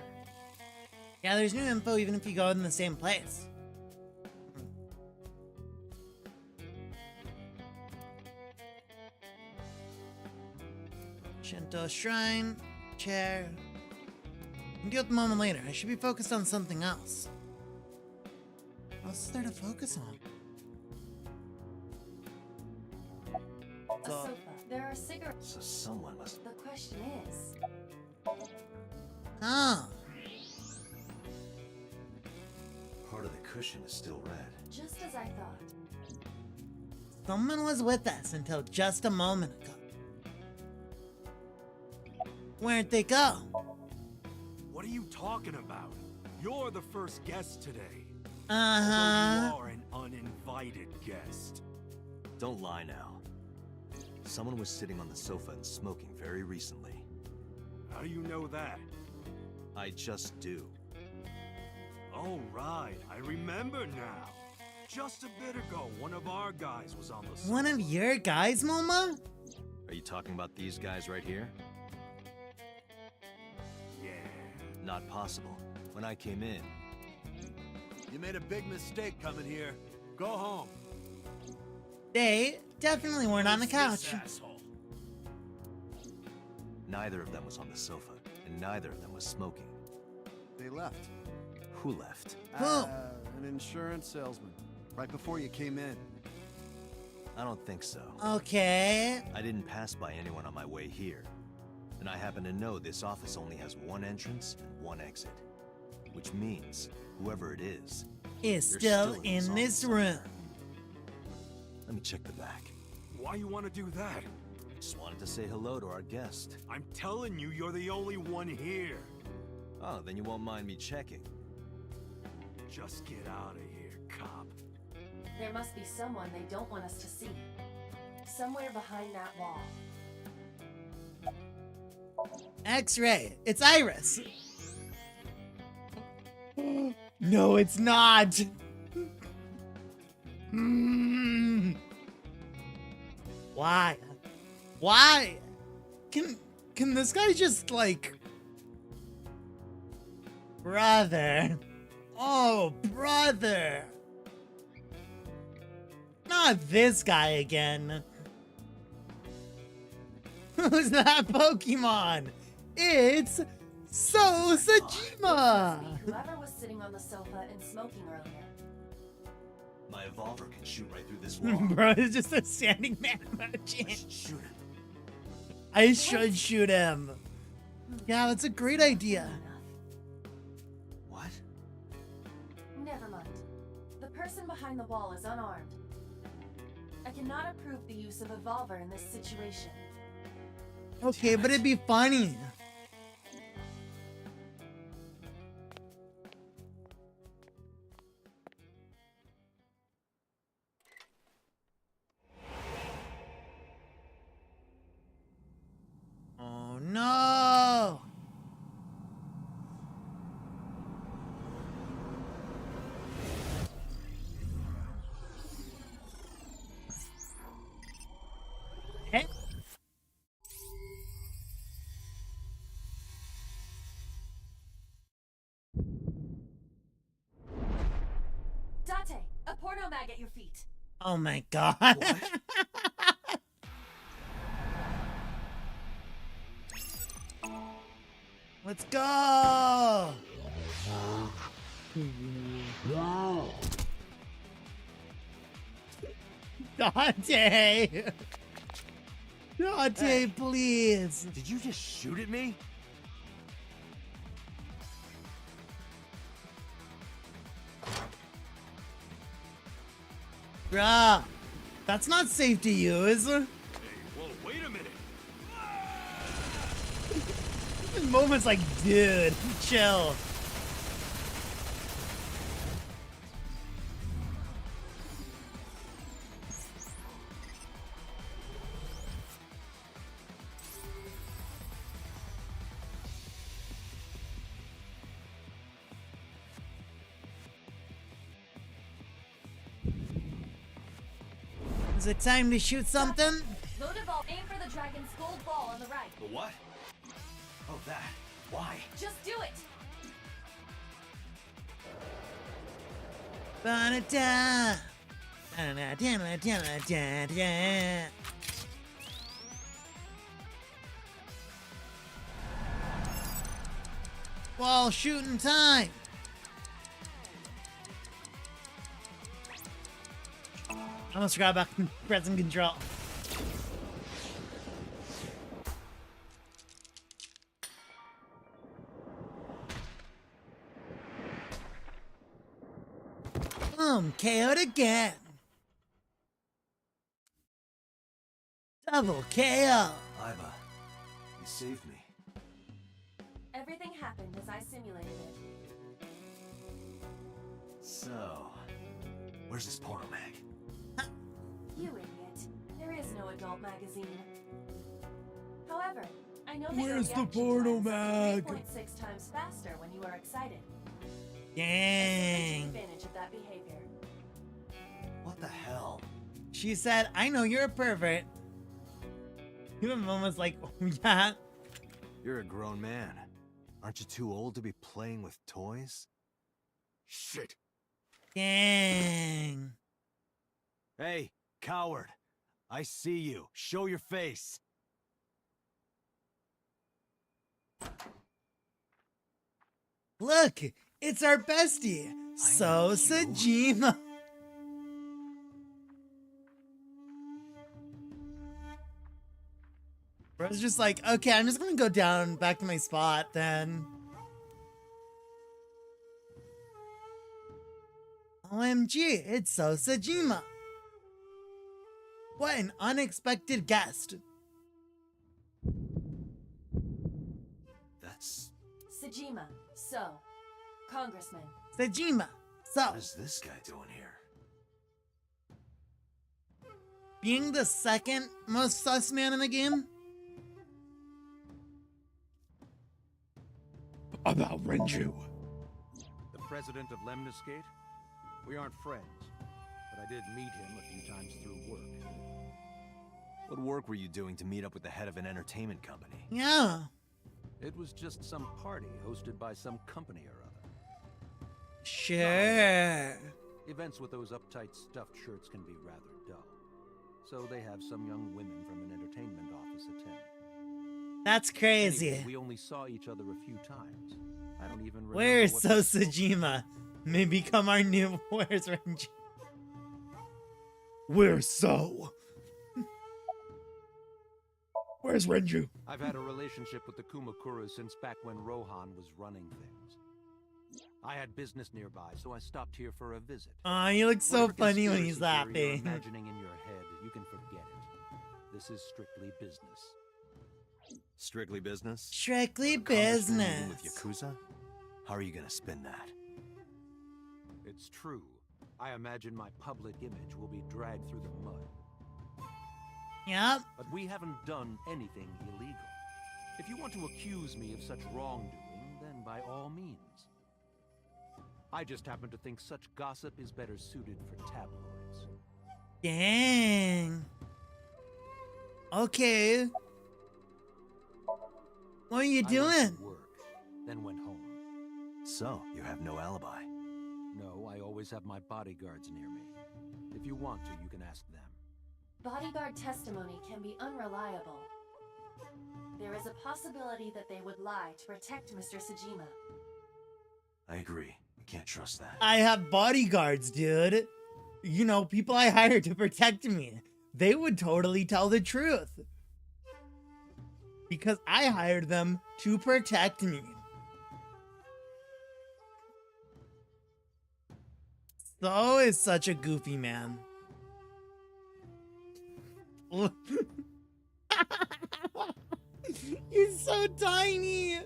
Yeah, there's new info even if you go in the same place. Shinto shrine, chair. We'll deal with the moment later. I should be focused on something else. What else is there to focus on? A sofa. There are cigarettes. So someone must. The question is. Oh. Part of the cushion is still red. Just as I thought. Someone was with us until just a moment ago. Where'd they go? What are you talking about? You're the first guest today. Uh-huh. You are an uninvited guest. Don't lie now. Someone was sitting on the sofa and smoking very recently. How do you know that? I just do. Oh, right. I remember now. Just a bit ago, one of our guys was on the sofa. One of your guys, Moma? Are you talking about these guys right here? Yeah. Not possible. When I came in... You made a big mistake coming here. Go home. They definitely weren't on the couch. Neither of them was on the sofa, and neither of them was smoking. They left. Who left? An insurance salesman. Right before you came in. I don't think so. Okay. I didn't pass by anyone on my way here. And I happen to know this office only has one entrance and one exit. Which means, whoever it is still in this room. Let me check the back. Why you want to do that? Just wanted to say hello to our guest. I'm telling you, you're the only one here. Oh, then you won't mind me checking. Just get out of here, cop. There must be someone they don't want us to see. Somewhere behind that wall. X-ray. It's Iris. No, it's not. Why? Why? Can this guy just like... Brother. Oh, brother. Not this guy again. Who's that Pokemon? It's Sajima. Whoever was sitting on the sofa and smoking earlier. My evolver can shoot right through this wall. Bro, it's just a standing man emoji. I should shoot him. I should shoot him. Yeah, that's a great idea. What? Never mind. The person behind the wall is unarmed. I cannot approve the use of evolver in this situation. Okay, but it'd be funny. Oh no! Hey. Date, a porno mag at your feet. Oh my god. Let's go! Dante! Dante, Hey. please! Did you just shoot at me? Bruh, that's not safe to use. Hey, whoa, wait a minute. Moment's like, dude, chill. Is it time to shoot something? Load a ball. Aim for the dragon's gold ball on the right. The what? Oh, that. Why? Just do it. Ba-da-da. Ba-da-da-da-da-da-da. Ball shooting time. I almost forgot about pressing control. Boom, KO'd again. Double KO. Iva, you saved me. Everything happened as I simulated it. So, where's this porno mag? You idiot. There is no adult magazine. However, I know that Where's your the porno reaction mag? times are 3.6 times faster when you are excited. Dang. Take advantage of that behavior. What the hell? She said, I know you're a pervert. Even Momo's like, oh, yeah. You're a grown man. Aren't you too old to be playing with toys? Shit. Dang. Hey, coward. I see you. Show your face. Look, it's our bestie, So Sajima. Bro's just like, okay, I'm just gonna go down back to my spot then. OMG, it's So Sajima. What an unexpected guest. That's... Sajima, so. Congressman. Sajima, so. What is this guy doing here? Being the second most sus man in the game? About Renju. The president of Lemniscate? We aren't friends, but I did meet him a few times through work. What work were you doing to meet up with the head of an entertainment company? Yeah. It was just some party hosted by some company or other. Sure. Events with those uptight stuffed shirts can be rather dull. So they have some young women from an entertainment office attend. That's crazy. Anyway, we only saw each other a few times. I don't even remember. Where's what So Sajima? May become our new Where's Renji? Where's So? Where's Renju? I've had a relationship with the Kumakuras since back when Rohan was running things. I had business nearby, so I stopped here for a visit. Aw, you look so Whatever funny when he's conspiracy theory laughing. you're imagining in your head, you can forget it. This is strictly business. Strictly business? Strictly Congressman meeting with business. Yakuza? How are you gonna spin that? It's true. I imagine my public image will be dragged through the mud. Yep. But we haven't done anything illegal. If you want to accuse me of such wrongdoing, then by all means. I just happen to think such gossip is better suited for tabloids. Dang. Okay. What are you I went doing? to work, then went home. So, you have no alibi. No, I always have my bodyguards near me. If you want to, you can ask them. Bodyguard testimony can be unreliable. There is a possibility that they would lie to protect Mr. Sajima. I agree. We can't trust that. I have bodyguards, dude. You know, people I hired to protect me. They would totally tell the truth. Because I hired them to protect me. So is such a goofy man. He's so tiny.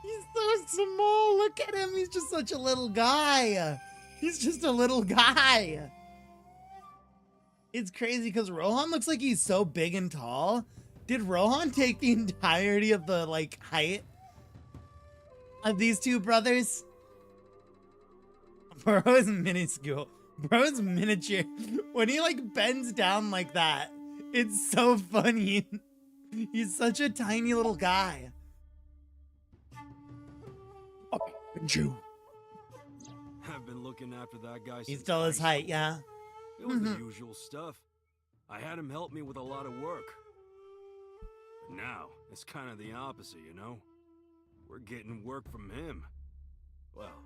He's so small. Look at him. He's just such a little guy. He's just a little guy. It's crazy because Rohan looks like he's so big and tall. Did Rohan take the entirety of the, like, height of these two brothers? Bro is minuscule. Bro's miniature. When he, like, bends down like that, it's so funny. He's such a tiny little guy. Oh, Renju. I've been looking after that guy since He's still his height, yeah. It was the usual stuff. I had him help me with a lot of work. But now, it's kind of the opposite, you know? We're getting work from him. Well,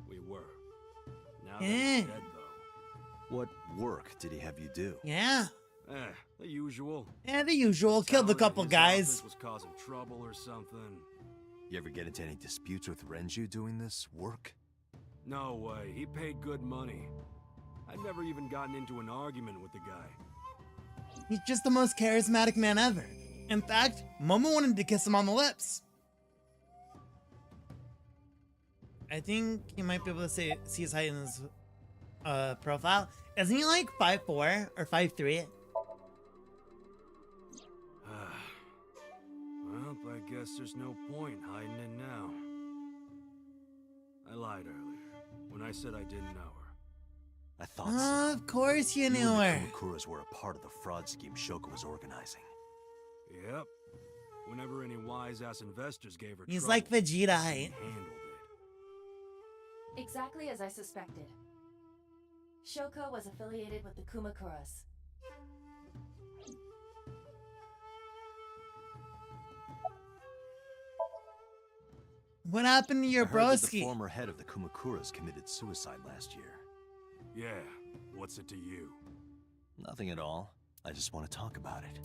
we were. Now that he's dead, though. What work did he have you do? Yeah. The usual. Yeah, the usual. Killed a couple guys. Was causing trouble or something. You ever get into any disputes with Renju doing this work? No way. He paid good money. I'd never even gotten into an argument with the guy. He's just the most charismatic man ever. In fact, Momo wanted to kiss him on the lips. I think you might be able to see his height in his profile. Isn't he like 5'4" or 5'3"? Well, I guess there's no point hiding it now. I lied earlier when I said I didn't know her. I thought so. Of course you knew and the her. Kumakuras were a part of the fraud scheme Shoko was organizing. Yep. Whenever any wise-ass investors gave her He's trouble, like Vegeta she height. handled it. Exactly as I suspected. Shoko was affiliated with the Kumakuras. What happened to your I heard that the broski? former head of the Kumakuras committed suicide last year. Yeah, what's it to you? Nothing at all. I just want to talk about it.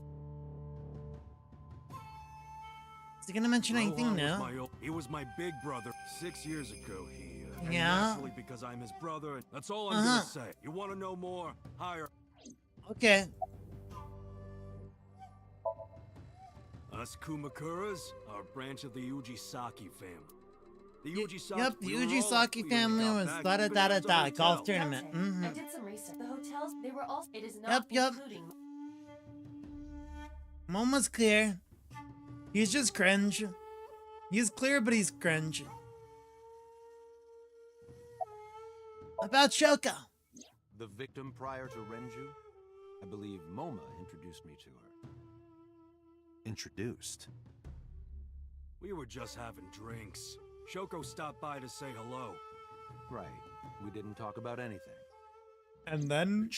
Is he gonna mention anything new? He was my big brother 6 years ago. And Yeah. naturally, because I'm his brother, that's all I'm gonna say. You want to know more? Hire. Okay. Us Kumakuras are a branch of the Ujisaki family. The Ujisaki. Yep, the Ujisaki family was da-da-da-da-da, golf tournament. I did some research. The hotels, they were all. It is not Yep. including. Momo's clear. He's just cringe. He's clear, but he's cringe. About Shoko. The victim prior to Renju? I believe Moma introduced me to her. Introduced? We were just having drinks. Shoko stopped by to say hello. Right. We didn't talk about anything. And then,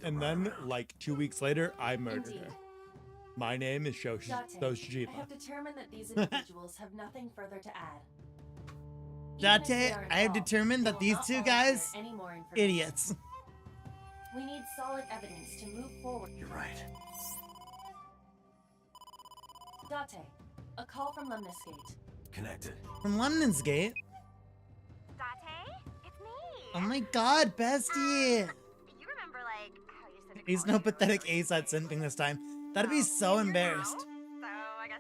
then, like 2 weeks later, I murdered Indeed. her. My name is Date, I Shoshijima. have determined that these individuals have nothing further to add. Even if they Date, are I have involved, determined they that will these not two volunteer guys, any more information. idiots. We need solid evidence to move forward. You're right. Date, a call from Lemnisgate. Connected. From London's Gate. Date? It's me. Oh my god, bestie. You remember, like, how you said He's no pathetic ace at simping this time. That'd be so embarrassed. so I guess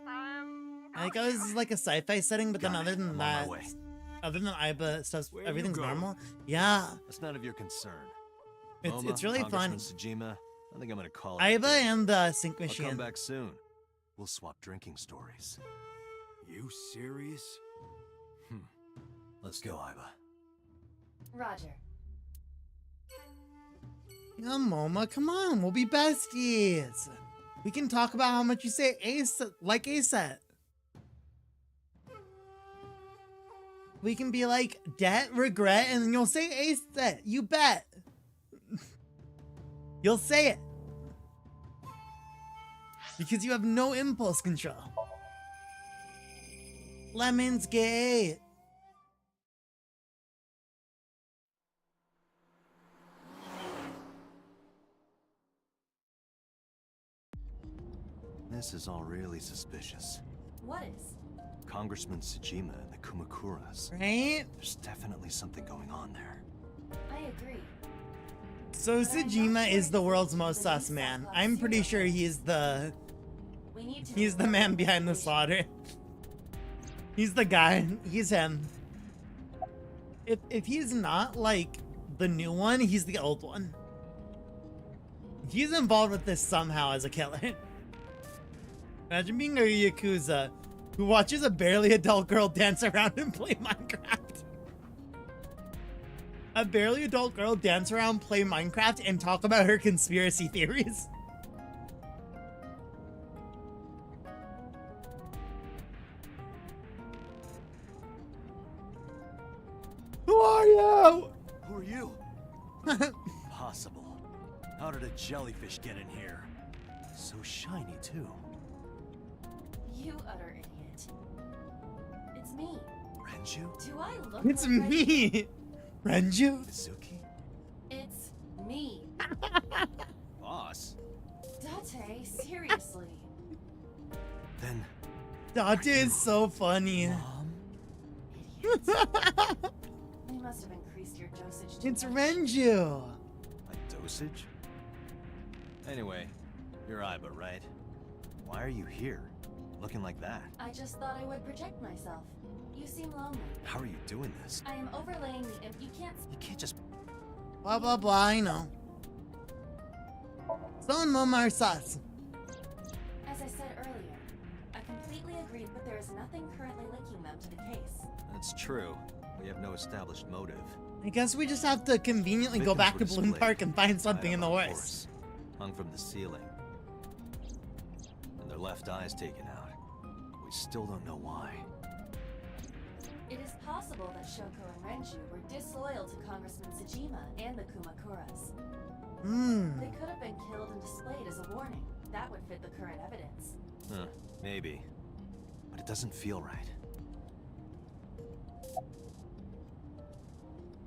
Like, oh, this is like a sci-fi setting, but then other than I'm on that, my way. other than Aiba stuff, Where you everything's going? normal. Yeah. That's none of your concern. It's really fun. Congressman Sejima, I think I'm gonna call it. a Aiba day. and the sync I'll machine. come back soon. We'll swap drinking stories. You serious? Let's go, Aiba. Roger. Yeah, Moma, come on, we'll be besties. We can talk about how much you say Ace, like Aset. We can be like, debt, regret, and then you'll say Aset. You bet. You'll say it. Because you have no impulse control. Lemon's Gate. This is all really suspicious. What is? Congressman Sejima and the Kumakuras. Right? There's definitely something going on there. I agree. So Sejima is the world's most sus man. I'm pretty sure he's the man behind the slaughter. He's the guy. He's him. If he's not like the new one, he's the old one. He's involved with this somehow as a killer. Imagine being a Yakuza who watches a barely adult girl dance around and play Minecraft. A barely adult girl dance around, play Minecraft, and talk about her conspiracy theories. Who are you? Who are you? Impossible. How did a jellyfish get in here? So shiny, too. You utter idiot. It's me. Renju? Do I look It's like me. Renju? Mizuki? It's me. Boss? Date, seriously. Then... Date is so funny. Mom? You must have increased your dosage too It's much. Renju. My dosage? Anyway, you're Aiba, right? Why are you here? Looking like that? I just thought I would project myself. You seem lonely. How are you doing this? I am overlaying the you can't. You can't just... Blah, blah, blah, I know. Son Momar Sas. As I said earlier, I completely agreed, but there is nothing currently linking them to the case. That's true. We have no established motive. I guess we just have to conveniently go Victims back were to Bloom displayed Park and find something high in the up on a woods. horse, hung from the ceiling. And their left eyes taken out. We still don't know why. It is possible that Shoko and Renju were disloyal to Congressman Tsujima and the Kumakuras. They could have been killed and displayed as a warning. That would fit the current evidence. Huh, maybe. But it doesn't feel right.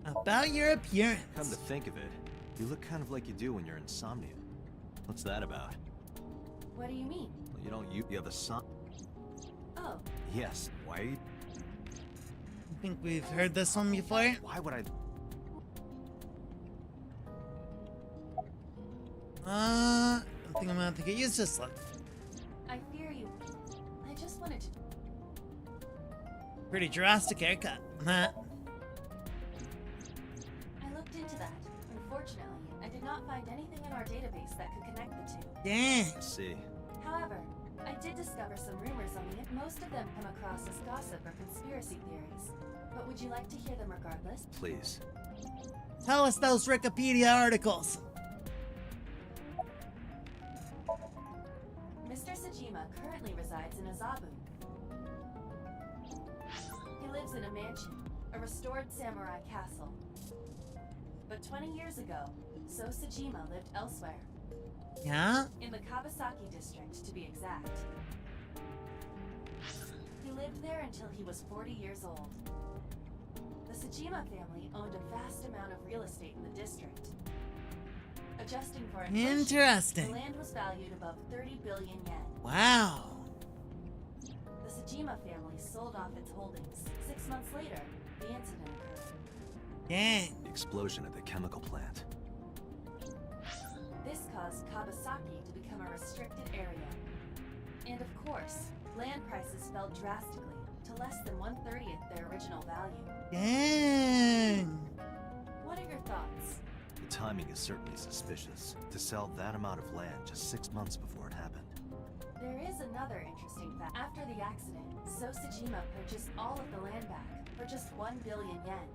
About your appearance. Come to think of it, you look kind of like you do when you're in Somnium. What's that about? What do you mean? Well, you don't. You have a son. Oh, Yes. Why are you? I think we've heard this one before. Why would I? I think I'm gonna have to get used to this look. I fear you. I just wanted to. Pretty drastic haircut. Huh. I looked into that. Unfortunately, I did not find anything in our database that could connect the two. Dang. I see. However, I did discover some rumors on the internet. Most of them come across as gossip or conspiracy theories. But would you like to hear them regardless? Please. Tell us those Wikipedia articles. Mr. Tsujima currently resides in Azabu. He lives in a mansion, a restored samurai castle. But 20 years ago, So Tsujima lived elsewhere. Yeah? In the Kawasaki district, to be exact. He lived there until he was 40 years old. The Tsujima family owned a vast amount of real estate in the district. Adjusting for inflation, Interesting. the land was valued above 30 billion yen. Wow. The Tsujima family sold off its holdings. 6 months later, the incident occurred. Dang. The explosion at the chemical plant. This caused Kawasaki to become a restricted area. And of course, land prices fell drastically to less than 1/30th their original value. Dang. What are your thoughts? The timing is certainly suspicious. To sell that amount of land just 6 months before it happened. There is another interesting fact. After the accident, So Tsujima purchased all of the land back for just 1 billion yen.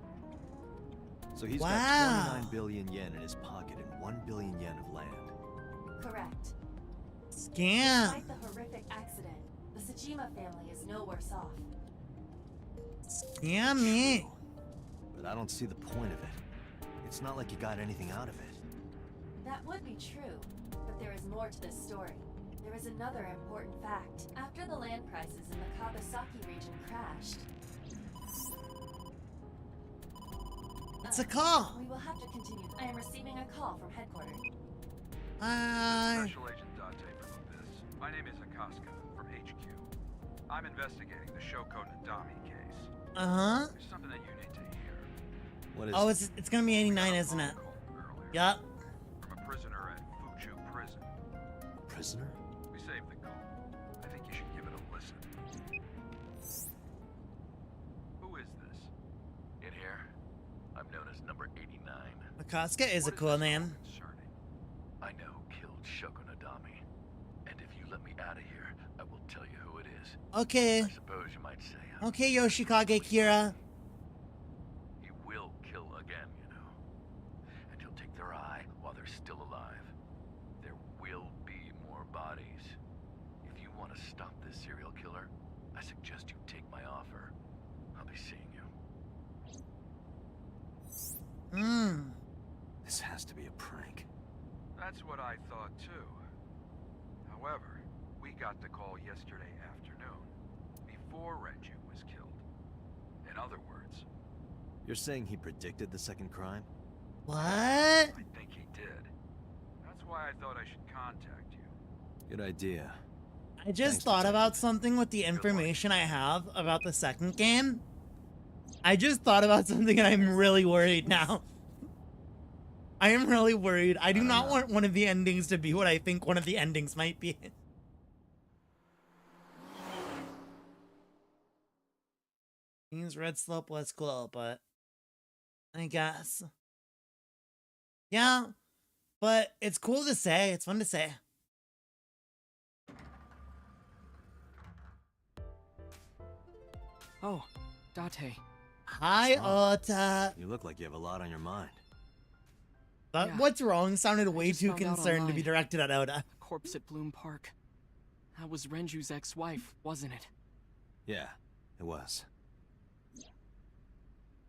So he's Wow. got 29 billion yen in his pocket and 1 billion yen of land. Correct. Scam. Despite the horrific accident, the Tsujima family is no worse off. Scam me. But I don't see the point of it. It's not like you got anything out of it. That would be true, but there is more to this story. There is another important fact. After the land prices in the Kawasaki region crashed... It's a call. We will have to continue. I am receiving a call from headquarters. Hi. Special Agent Date from Abyss. My name is Akaska from HQ. I'm investigating the Shoko Nadami case. Uh-huh. There's something that you need to hear. What is Oh, it? it's gonna be 89, isn't it? Yup. From a prisoner at Fuchu Prison. Prisoner? We saved the call. I think you should give it a listen. number 89. Akaska is a cool name. I know who killed Shoko Nadami. And if you let me out of here, I will tell you who it is. Okay. I suppose you might say Okay, Yoshikage Kira. he will kill again, you know. And he'll take their eye while they're still alive. There will be more bodies. If you want to stop this serial killer, I suggest you take my offer. I'll be seeing you. This has to be a prank. That's what I thought too. However, we got the call yesterday afternoon, before Renju was killed. In other words, You're saying he predicted the second crime? What? I think he did. That's why I thought I should contact you. Good idea. I just thought about something with the information I have about the second game. I just thought about something and I'm really worried now. I am really worried. I do not want one of the endings to be what I think one of the endings might be. Means red slope less cool, but I guess. Yeah, but it's cool to say. It's fun to say. Oh, Date. Hi, Ota. You look like you have a lot on your mind. But Yeah. what's wrong sounded way just too found out concerned to be online. directed at Oda. Corpse at Bloom Park. That was Renju's ex-wife, wasn't it? Yeah, it was.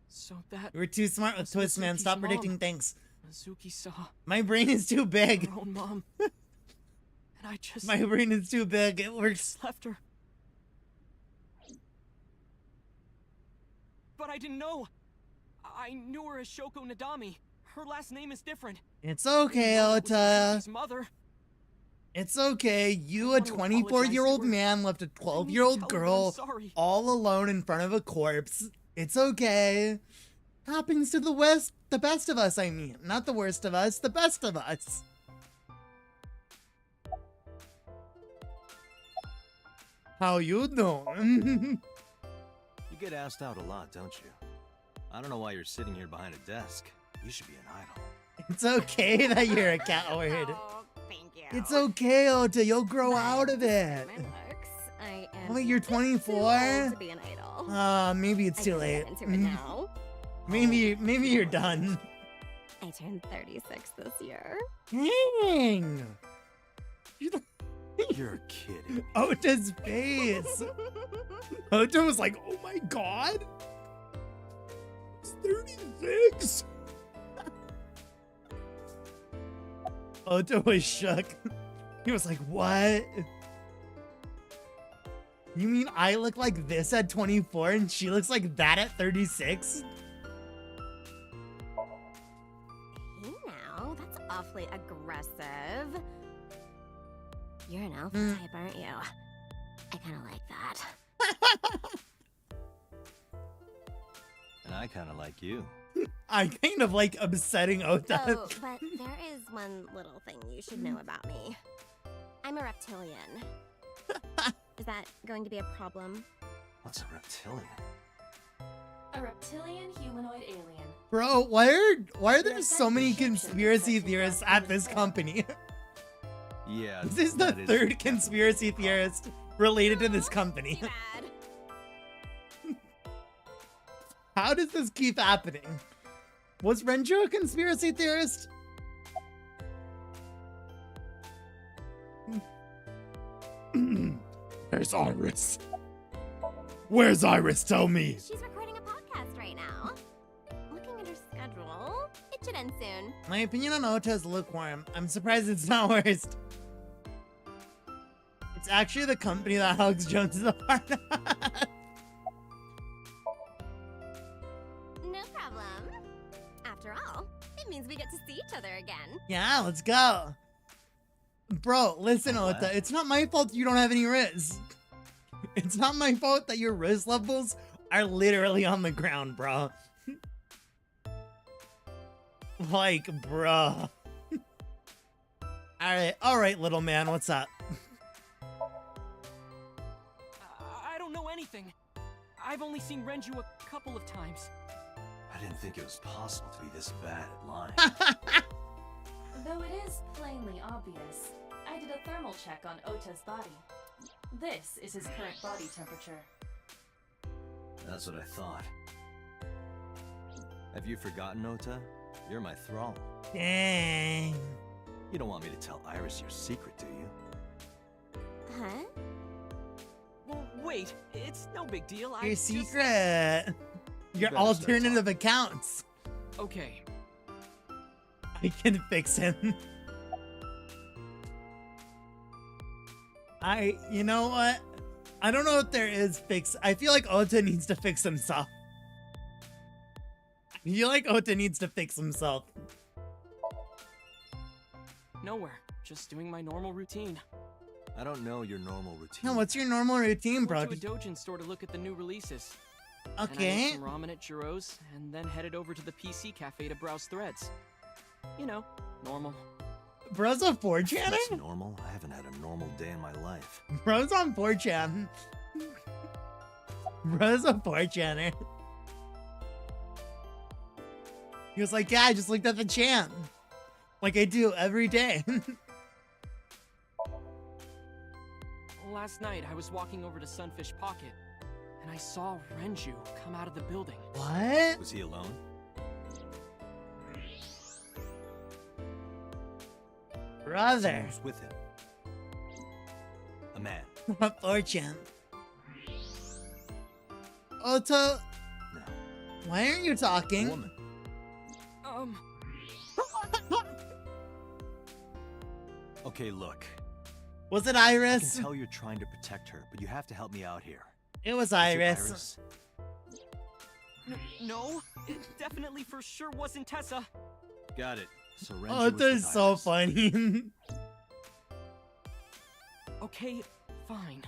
So that You were too smart with Twist, man. Mizuki's Stop mom. predicting things. Mizuki saw My brain is too big. her own mom. And I just My brain is too big. It works. left her. But I didn't know. I knew her as Shoko Nadami. Her last name is different. It's okay, It was Ota. Mizuki's mother. It's okay. You, a want to 24-year-old apologize to her. man, left a tell 12-year-old her that girl I'm sorry. all alone in front of a corpse. It's okay. Happens to the best of us, I mean. Not the worst of us, the best of us. How you doing? You get asked out a lot, don't you? I don't know why you're sitting here behind a desk. You should be an idol. It's okay that you're a coward. Oh, thank you. It's okay, Ota. You'll grow out of it. My looks, I am Wait, you're too old 24? to be an idol. Maybe it's I too can late. get into it now. Maybe you're done. I turned 36 this year. Dang. You're kidding. Ota's face. Ota was like, oh my god. It's 36. Ota was shook. He was like, what? You mean I look like this at 24 and she looks like that at 36? Hey now, that's awfully aggressive. You're an alpha type, aren't you? I kind of like that. And I kind of like you. I kind of like upsetting Ota. Oh, but there is one little thing you should know about me. I'm a reptilian. Is that going to be a problem? What's a reptilian? A reptilian humanoid alien. Bro, why are there so many conspiracy theorists at this company? Yeah, This is the that third conspiracy theorist related to this company. How does this keep happening? Was Renju a conspiracy theorist? There's Iris. Where's Iris? Tell me. She's recording a podcast right now. Looking at her schedule, it should end soon. My opinion on Ota is lukewarm. I'm surprised it's not worst. It's actually the company that Alex Jones is a part of. No problem. After all, it means we get to see each other again. Yeah, let's go. Bro, listen, Ota. It's not my fault you don't have any Riz. It's not my fault that your Riz levels are literally on the ground, bro. Like, bro. Alright, little man, what's up? I don't know anything. I've only seen Renju a couple of times. I didn't think it was possible to be this bad at lying. Though it is plainly obvious, I did a thermal check on Ota's body. This is his current body temperature. That's what I thought. Have you forgotten, Ota? You're my thrall. Dang. You don't want me to tell Iris your secret, do you? Huh? Wait, it's no big deal. Your secret. Your alternative accounts. Okay. I can fix him. You know what? I don't know if there is fix. I feel like Ota needs to fix himself. I feel like Ota needs to fix himself. Nowhere. Just doing my normal routine. I don't know your normal routine. No, what's your normal routine, bro? Went to a Dojin store to look at the new releases. Okay. And I ate some ramen at Jiro's, and then headed over to the PC cafe to browse threads. You know, normal. Bro's a 4chaner? That's normal? I haven't had a normal day in my life. Bro's on 4chan. Bro's a 4chaner. He was like, yeah, I just looked at the chan. Like I do every day. Last night, I was walking over to Sunfish Pocket, and I saw Renju come out of the building. What? Was he alone? Brother. Someone was with him. A man. 4chan. Ota. No. Why aren't you talking? A woman. Okay, look. Was it I Iris? can tell you're trying to protect her, but you have to help me out here. It was Is it Iris. No, it definitely for sure wasn't Tessa. Got it. So Renju Oh, was that's with so Iris. funny. Okay, fine.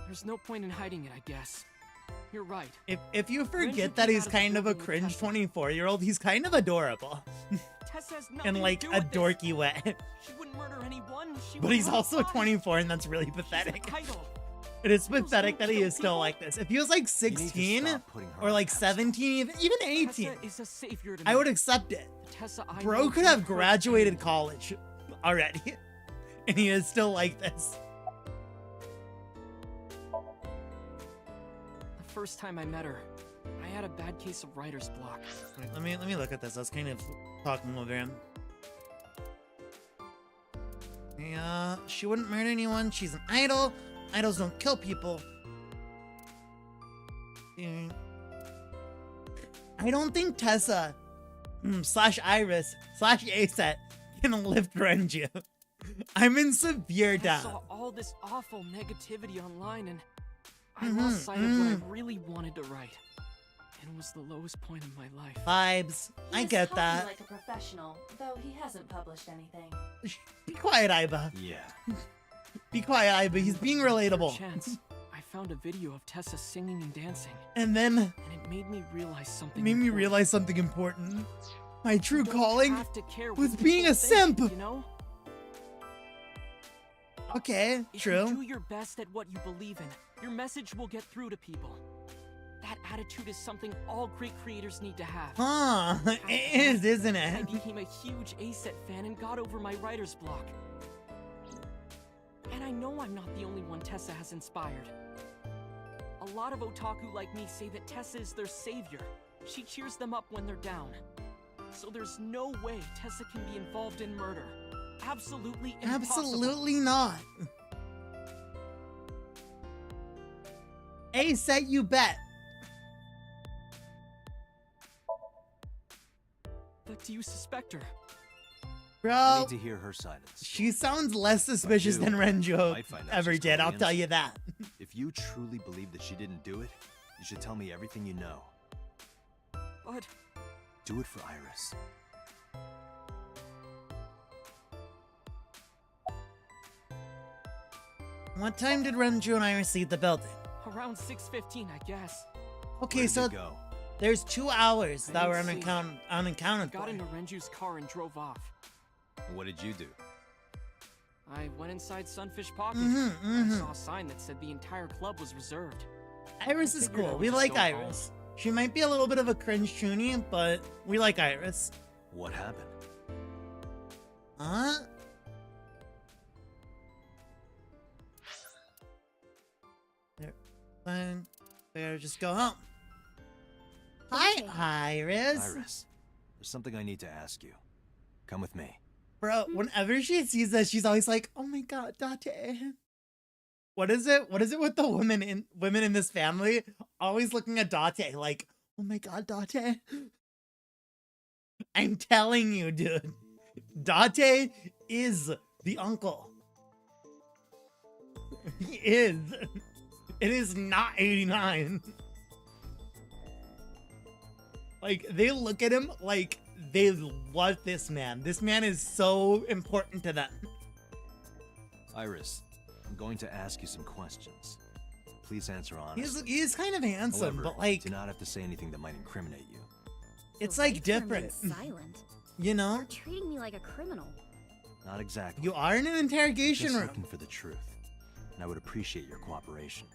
There's no point in hiding it, I guess. You're right. If you forget Renju that came he's out of the kind of a building with cringe Tessa. 24-year-old, he's kind of adorable. Tessa has nothing In like to do a with this. dorky way. She wouldn't murder anyone. She But would he's murder also bodies. 24 and that's really She's pathetic. an idol. It is Idols pathetic don't that he kill is still people. like this. If he was like You need to 16 stop putting her or on like a pedestal. 17, even 18, Tessa is a savior to me. I would accept it. The Tessa I Bro know could have didn't hurt graduated anyone. college already. And he is still like this. The first time I met her, I had a bad case of writer's block. Wait, let me look at this. I was kind of talking over him. Yeah, she wouldn't murder anyone. She's an idol. Idols don't kill people. I don't think Tessa slash Iris slash Aset can lift Renju. I'm in severe I doubt. saw all this awful negativity online, and I lost sight of what I really wanted to write. And it was the lowest point in my life. Vibes. I He's get talking that. like a professional, though he hasn't published anything. Be quiet, Iba. Yeah. Be quiet, Iba. He's being relatable. Chance, I found a video of Tessa singing and dancing, And then and it made me realize something. made me important. realize something important. My true You don't calling have to care was what being people a think, simp. You know? Okay, If true. you do your best at what you believe in, your message will get through to people. That attitude is something all great creators need to have. Huh, it is, isn't I it? became a huge A-set fan and got over my writer's block. And I know I'm not the only one Tessa has inspired. A lot of otaku like me say that Tessa is their savior. She cheers them up when they're down. So there's no way Tessa can be involved in murder. Absolutely impossible. Absolutely not. Aset, you bet. But do you suspect her? I Bro, need to hear her side of the story. she sounds less suspicious do, than Renju might find out ever she's did, I'll Korean. tell you that. If you truly believe that she didn't do it, you should tell me everything you know. But Do it for Iris. What time did Renju and Iris leave the building? around 6:15, I guess. Okay, Where did so they go? there's 2 hours I that were didn't see. unaccounted Got for. into Renju's car and drove off. What did you do? I went inside Sunfish Pocket. Mhm, I mhm. saw a sign that said the entire club was reserved. Iris is Figured I cool. would We just like go home. Iris. She might be a little bit of a cringe chunni, but we like Iris. What happened? Huh? There, fine. Better just go home. Hi, Iris. Iris, there's something I need to ask you. Come with me. Bro, whenever she sees us, she's always like, "Oh my god, Date." What is it? What is it with the women in this family? Always looking at Date like, "Oh my god, Date." I'm telling you, dude. Date is the uncle. He is. It is not 89. Like, they look at him like they love this man. This man is so important to them. Iris, I'm going to ask you some questions. Please answer honestly. He's kind of handsome, However, but like, do not have to say anything that might incriminate you. it's like different. Silent. You know? You're treating me like a criminal. Not exactly. You are in an interrogation Just room. looking for the truth, and I would appreciate your cooperation.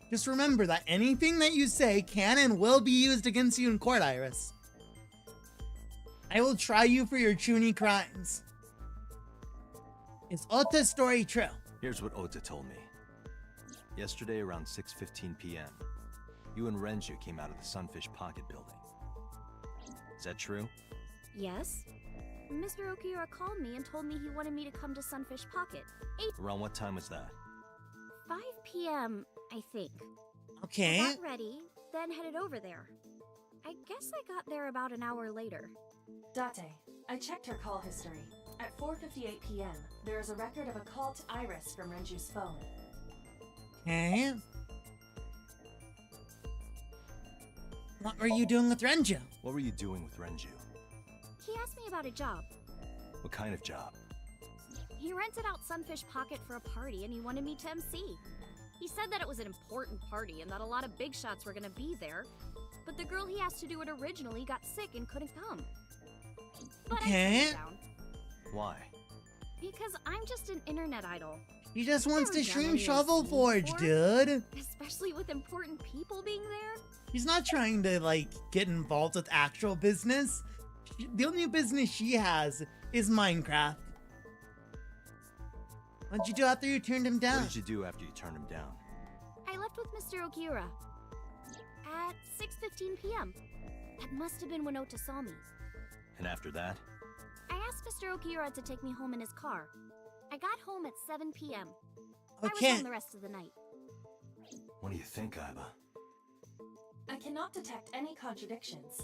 Just remember that anything that you say can and will be used against you in court, Iris. I will try you for your chunni crimes. Is Ota's story true? Here's what Ota told me. Yesterday around 6:15 p.m., you and Renju came out of the Sunfish Pocket building. Is that true? Yes. Mr. Okiura called me and told me he wanted me to come to Sunfish Pocket. Around what time was that? 5 p.m., I think. Okay. I got ready, then headed over there. I guess I got there about an hour later. Date, I checked her call history. At 4:58 p.m., there is a record of a call to Iris from Renju's phone. Okay. What were you doing with Renju? What were you doing with Renju? He asked me about a job. What kind of job? He rented out Sunfish Pocket for a party and he wanted me to MC. He said that it was an important party and that a lot of big shots were gonna be there, but the girl he asked to do it originally got sick and couldn't come. But I turned it down. Why? Because I'm just an internet idol. He just wants to Never done stream any Shovel MC Forge, before, dude. Especially with important people being there. He's not trying to, like, get involved with actual business. The only business she has is Minecraft. What'd you do after you turned him down? What did you do after you turned him down? I left with Mr. Okiura at 6:15 p.m. That must have been when Ota saw me. And after that? I asked Mr. Okiura to take me home in his car. I got home at 7 p.m. I was Okay. home the rest of the night. What do you think, Iba? I cannot detect any contradictions.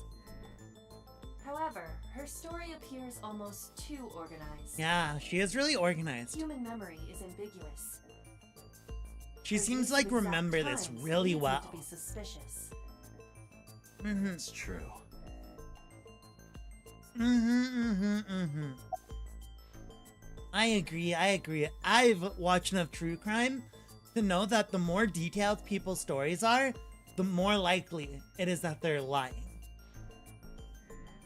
However, her story appears almost too organized. Yeah, she is really organized. Human memory is ambiguous. She Her seems use to, like, of exact remember this times really leads me well. to be suspicious. It's true. I agree. I've watched enough true crime to know that the more detailed people's stories are, the more likely it is that they're lying.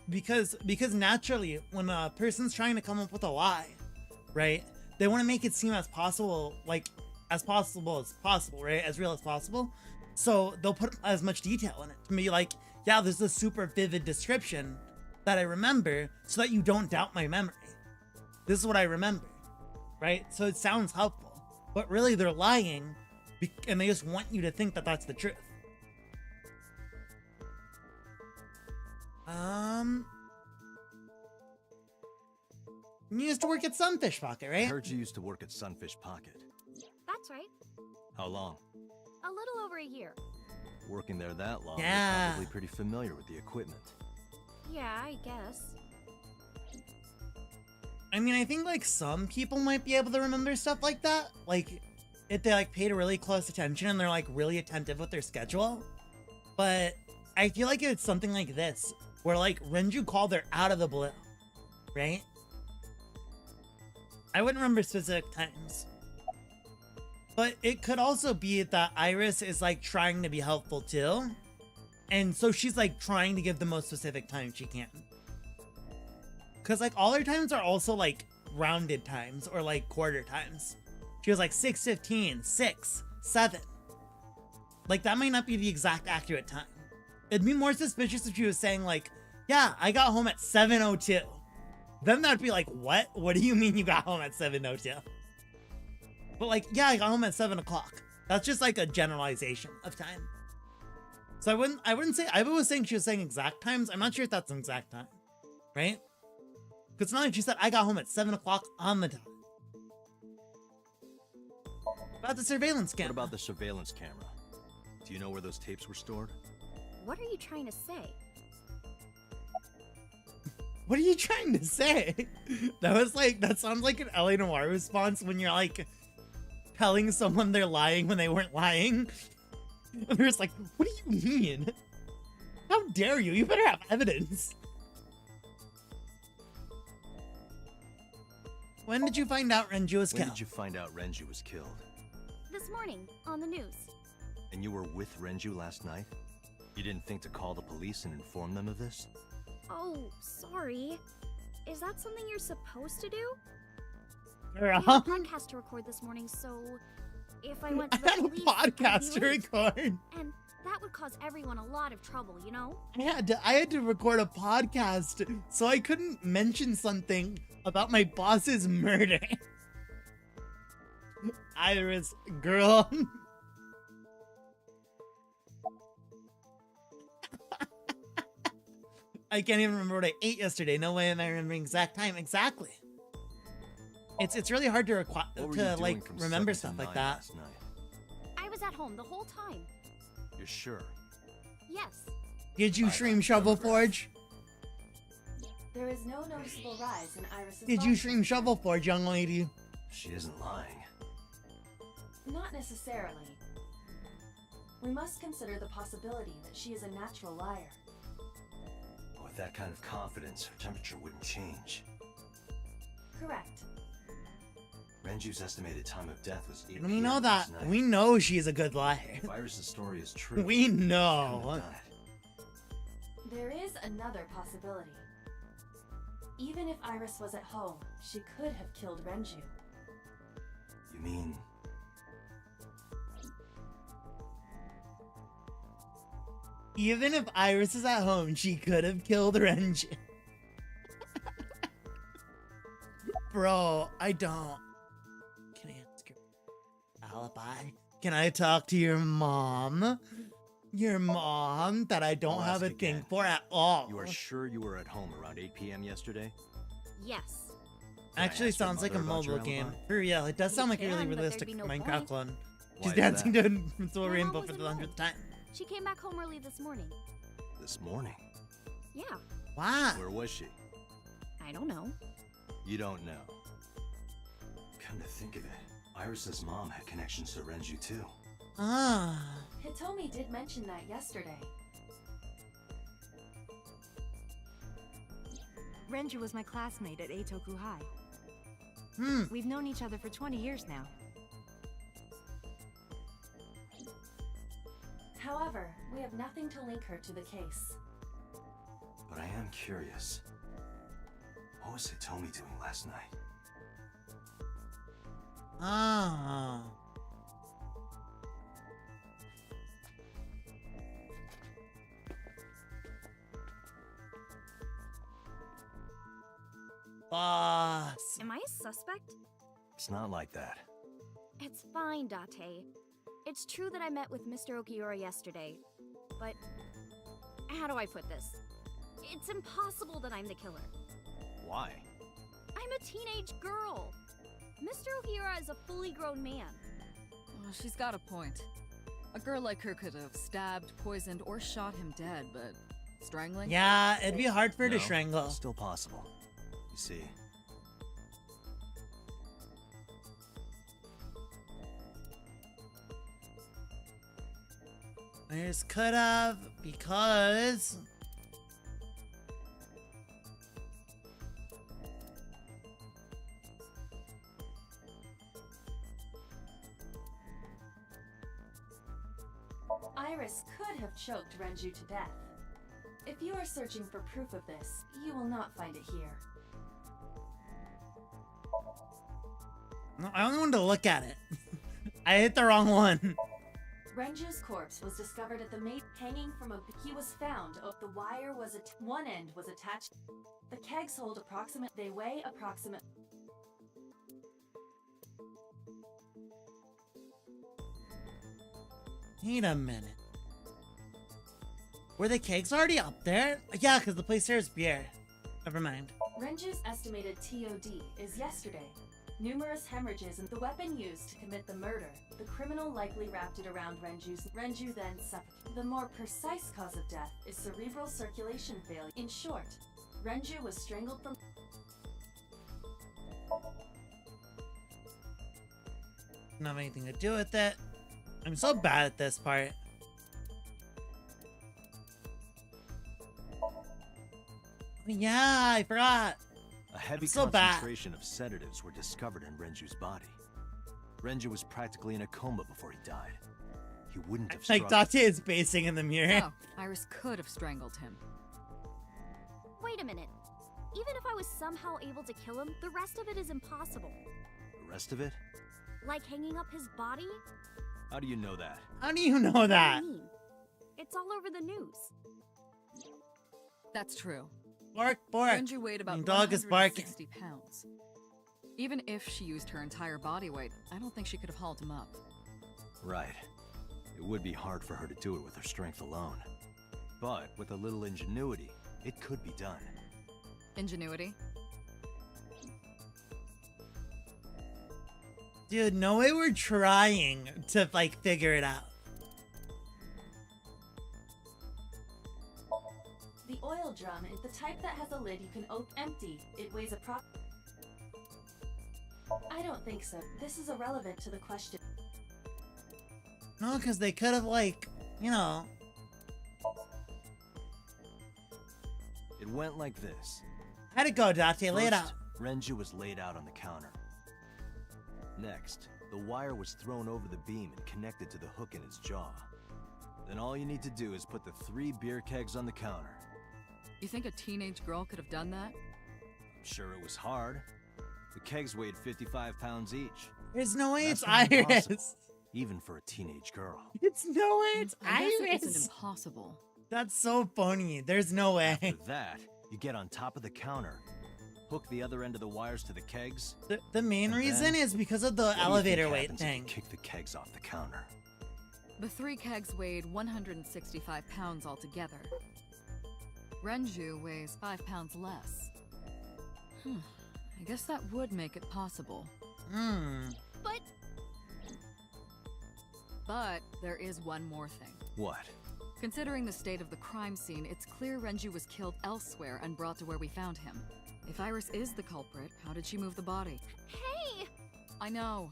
Because naturally, when a person's trying to come up with a lie, right, they want to make it seem as possible, as possible, right, as real as possible. So they'll put as much detail in it to be like, yeah, there's a super vivid description that I remember, so that you don't doubt my memory. This is what I remember, right? So it sounds helpful, but really they're lying, and they just want you to think that that's the truth. You used to work at Sunfish Pocket, right? I heard you used to work at Sunfish Pocket. That's right. How long? A little over a year. Working there that long, Yeah. you're probably pretty familiar with the equipment. Yeah, I guess. I mean, I think, like, some people might be able to remember stuff like that. Like, if they, like, paid really close attention and they're, like, really attentive with their schedule. But I feel like it's something like this, where, like, Renju called her out of the blue, right? I wouldn't remember specific times. But it could also be that Iris is, like, trying to be helpful, too. And so she's, like, trying to give the most specific time she can. Because, like, all her times are also, like, rounded times or, like, quarter times. She was like 6:15, 6, 7. Like, that might not be the exact accurate time. It'd be more suspicious if she was saying, like, yeah, I got home at 7:02. Then that'd be like, what? What do you mean you got home at 7:02? But like, yeah, I got home at 7 o'clock. That's just like a generalization of time. So I wouldn't say, I was saying she was saying exact times. I'm not sure if that's an exact time, right? Because it's not like she said, I got home at 7 o'clock on the dot. About the surveillance camera. What about the surveillance camera? Do you know where those tapes were stored? What are you trying to say? What are you trying to say? That sounds like an LA Noire response when you're like telling someone they're lying when they weren't lying. And they're just like, what do you mean? How dare you? You better have evidence. When did you find out Renju was killed? When did you find out Renju was killed? This morning, on the news. And you were with Renju last night? You didn't think to call the police and inform them of this? Oh, sorry. Is that something you're supposed to do? Girl. I had a podcast to record this morning, so if I went to the police, I had a podcast I'd to be late. record. And that would cause everyone a lot of trouble, you know? I had to record a podcast, so I couldn't mention something about my boss's murder. Iris, girl. I can't even remember what I ate yesterday. No way am I remembering exact time. Exactly. It's really hard to like remember stuff like that. I was at home the whole time. You're sure? Yes. Did you stream Shovel Forge? There is no noticeable rise in Iris's Did you stream Shovel Forge, young lady? She isn't lying. Not necessarily. We must consider the possibility that she is a natural liar. With that kind of confidence, her temperature wouldn't change. Correct. Renju's estimated time of death was 8 We PM know that. last night. We know she's a good liar. If Iris' story is true, We know. There is another possibility. Even if Iris was at home, she could have killed Renju. You mean... Even if Iris is at home, she could have killed Renju. Bro, I don't. Can I ask your alibi? Can I talk to your mom? Your mom that I don't have a thing for at all. You are sure you were at home around 8 PM yesterday? Yes. Actually sounds like a mobile game. For real, it does sound like a really but there'd realistic be no Minecraft point. clone. Why She's is dancing that? to Invincible My Rainbow mom for the wasn't 100th time. She came back home early this morning. This morning? Yeah. Why? Where was she? I don't know. You don't know. Come to think of it, Iris' mom had connections to Renju too. Ah. Hitomi did mention that yesterday. Renju was my classmate at Eitoku High. Hmm. We've known each other for 20 years now. However, we have nothing to link her to the case. But I am curious. What was Hitomi doing last night? Ah. Boss. Am I a suspect? It's not like that. It's fine, Date. It's true that I met with Mr. Okiura yesterday, but how do I put this? It's impossible that I'm the killer. Why? I'm a teenage girl. Mr. Okiura is a fully grown man. Well, she's got a point. A girl like her could have stabbed, poisoned, or shot him dead, but strangling? Yeah, it'd be hard for her to No, strangle. it's still possible. You see. I just could have, because... Iris could have choked Renju to death. If you are searching for proof of this, you will not find it here. No, I only wanted to look at it. I hit the wrong one. Renju's corpse was discovered at the main hanging from a. He was found. The wire was one end was attached. The kegs hold approximate. They weigh approximate. Wait a minute. Were the kegs already up there? Yeah, because the place here is beer. Never mind. Renju's estimated TOD is yesterday. Numerous hemorrhages and the weapon used to commit the murder. The criminal likely wrapped it around Renju then suffocated. The more precise cause of death is cerebral circulation failure. In short, Renju was strangled from... Don't have anything to do with it. I'm so bad at this part. Yeah, I forgot. A heavy so bad. concentration of sedatives were discovered in Renju's body. Renju was practically in a coma before he died. He wouldn't have Like struggled. Date is basing in the mirror. Oh, Iris could have strangled him. Wait a minute. Even if I was somehow able to kill him, the rest of it is impossible. The rest of it? Like hanging up his body? How do you know that? How do you know What do that? you mean? It's all over the news. That's true. Bark, bark. Renju weighed about Your dog is barking. 160 pounds. Even if she used her entire body weight, I don't think she could have hauled him up. Right. It would be hard for her to do it with her strength alone. But with a little ingenuity, it could be done. Ingenuity? Dude, no way we're trying to, like, figure it out. The oil drum is the type that has a lid you can open empty. It weighs I don't think so. This is irrelevant to the question. No, because they could have, like, you know. It went like this. How'd it go, Date? Lay it out. Renju was laid out on the counter. Next, the wire was thrown over the beam and connected to the hook in his jaw. Then all you need to do is put the 3 beer kegs on the counter. You think a teenage girl could have done that? I'm sure it was hard. The kegs weighed 55 pounds each. There's no way That's it's not impossible, Iris. even for a teenage girl. It's no way it's I guess it Iris. isn't impossible. That's so funny. There's no way. After that, you get on top of the counter, hook the other end of the wires to the kegs. The main and reason then, is because of the what do you think elevator weight happens if you thing. kick the kegs off the counter. The 3 kegs weighed 165 pounds altogether. Renju weighs 5 pounds less. I guess that would make it possible. But there is one more thing. What? Considering the state of the crime scene, it's clear Renju was killed elsewhere and brought to where we found him. If Iris is the culprit, how did she move the body? Hey! I know.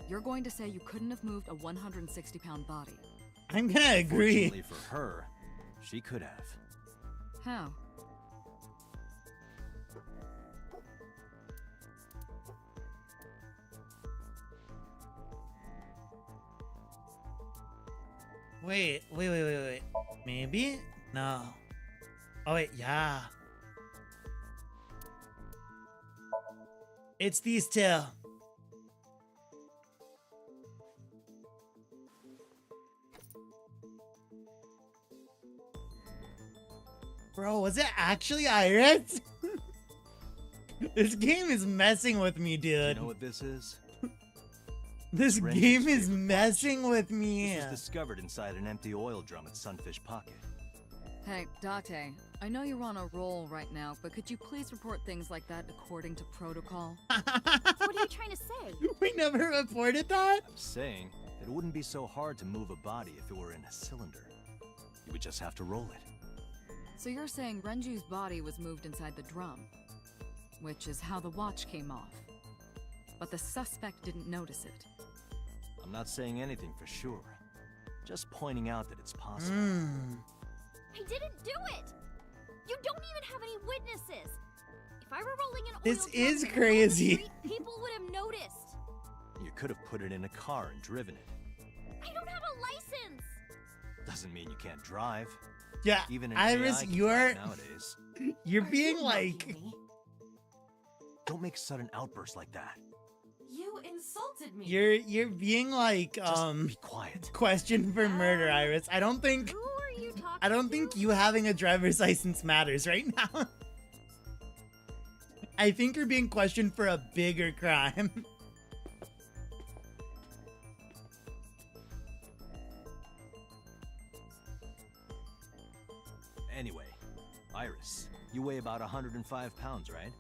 You're going to say you couldn't have moved a 160-pound body. I'm gonna agree. Fortunately for her, she could have. How? Wait. Maybe? No. Oh, wait, yeah. It's these two. Bro, was it actually Iris? This game is messing with me, dude. You know what this is? This Renju's game is favorite messing with me. This was discovered inside an empty oil drum at Sunfish Pocket. Hey, Date, I know you're on a roll right now, but could you please report things like that according to protocol? What are you trying to say? We never reported that? I'm saying it wouldn't be so hard to move a body if it were in a cylinder. You would just have to roll it. So you're saying Renju's body was moved inside the drum, which is how the watch came off. But the suspect didn't notice it. I'm not saying anything for sure. Just pointing out that it's possible. I didn't do it! You don't even have any witnesses! If I were rolling an This oil is drum crazy. down the street, people would have noticed! You could have put it in a car and driven it. I don't have a license! Doesn't mean you can't drive. Yeah, Even an Iris, AI can you're drive nowadays. you're being like Don't make sudden outbursts like that. You insulted me. You're being like be quiet. Questioned for murder, Iris. I don't think you having a driver's license matters right now. I think you're being questioned for a bigger crime. Anyway, Iris, you weigh about 105 pounds, right?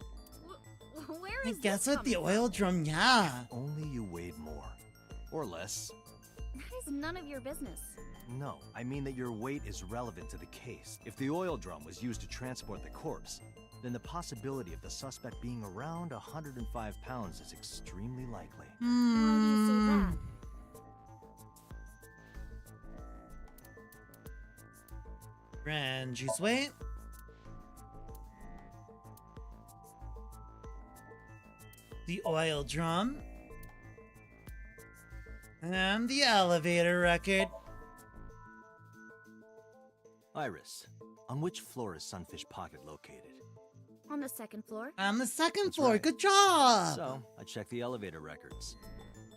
Where I is guess this with the coming oil drum, yeah. Only you weighed more. Or less. from? That is none of your business. No, I mean that your weight is relevant to the case. If the oil drum was used to transport the corpse, then the possibility of the suspect being around 105 pounds is extremely likely. Why do you say that? Rangy's weight. The oil drum. And the elevator record. Iris, on which floor is Sunfish Pocket located? On the second floor. On the second That's floor. right. Good job. So, I checked the elevator records.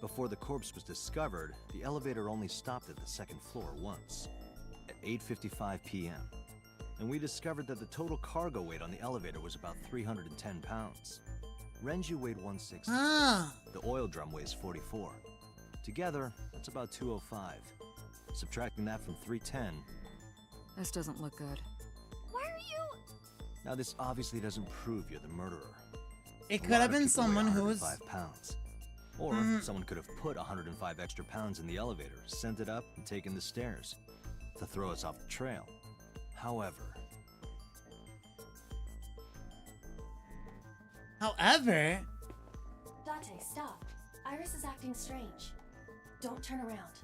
Before the corpse was discovered, the elevator only stopped at the second floor once, at 8:55 p.m. And we discovered that the total cargo weight on the elevator was about 310 pounds. Renju weighed 160. The oil drum weighs 44. Together, that's about 205. Subtracting that from 310. This doesn't look good. Why are you? Now, this obviously doesn't prove you're the murderer. It A could lot have of been people weigh someone who was 105 pounds. Or someone could have put 105 extra pounds in the elevator, sent it up, and taken the stairs to throw us off the trail. However, Date, stop. Iris is acting strange. Don't turn around.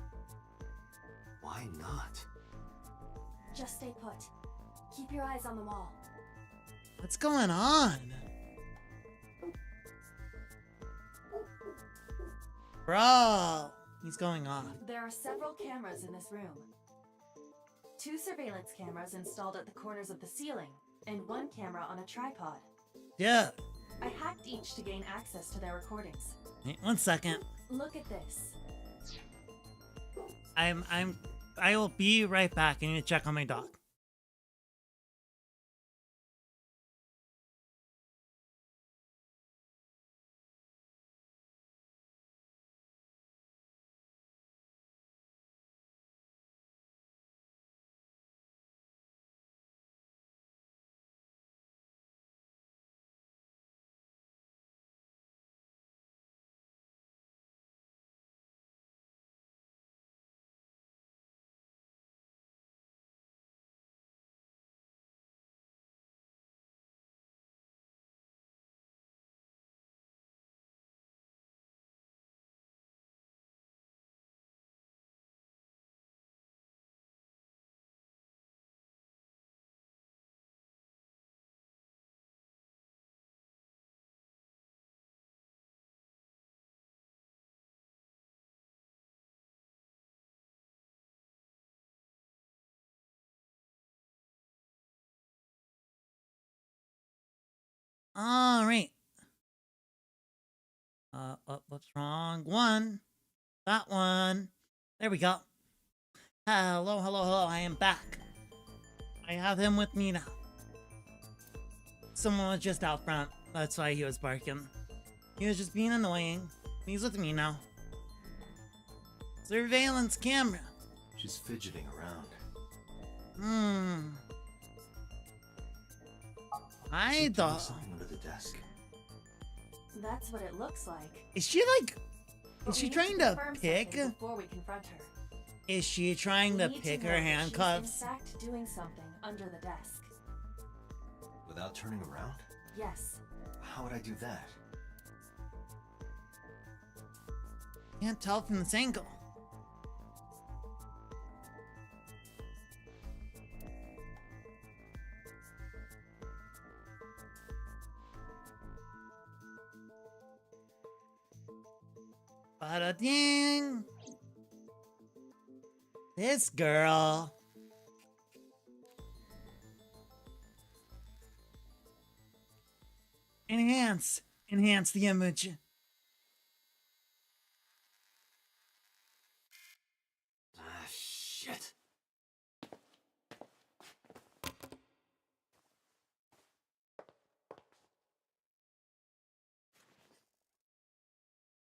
why not? Just stay put. Keep your eyes on the wall. What's going on? Bro, he's going on. There are several cameras in this room. 2 surveillance cameras installed at the corners of the ceiling, and 1 camera on a tripod. Yeah. I hacked each to gain access to their recordings. Wait, 1 second. Look at this. I will be right back. I need to check on my dog. All right. What's wrong? 1. That one. There we go. Hello, hello, hello. I am back. I have him with me now. Someone was just out front. That's why he was barking. He was just being annoying. He's with me now. Surveillance camera. She's fidgeting around. I thought. Something under the desk. That's what it looks like. Is she like? But Is she we need trying to confirm pick? something before we confront her. Is she trying We to need pick know her that handcuffs? She's in fact doing something under the desk. Without turning around? Yes. How would I do that? Can't tell from this angle. Bada ding. This girl. Enhance the image.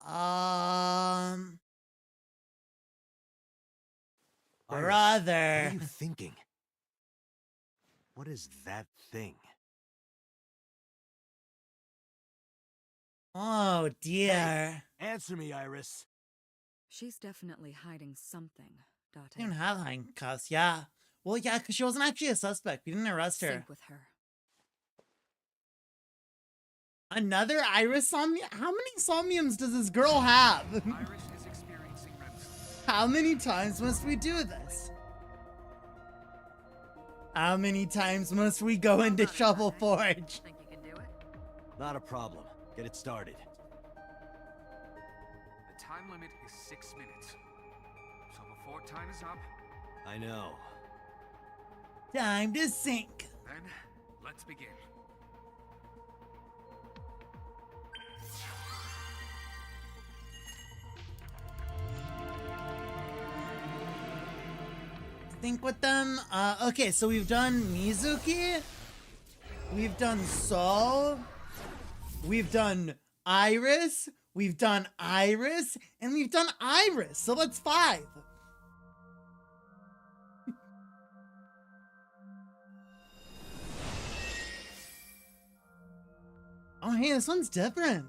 Brother. What are you thinking? What is that thing? Oh dear. Hey, answer me, Iris. She's definitely hiding something, I Date. don't have handcuffs, yeah. Well, yeah, because she wasn't actually a suspect. We didn't arrest her. Sync with her. Another Iris Somnium? How many Somniums does this girl have? Iris is experiencing REM sleep. How many times must we do this? How many times must we go into Shovel Forge? Think you can do it? Not a problem. Get it started. The time limit is 6 minutes. So before time is up, I know. Time to sink. then let's begin. Think with them. Okay, so we've done Mizuki. We've done Sol. We've done Iris. We've done Iris. And we've done Iris. So that's 5. Oh, hey, this one's different.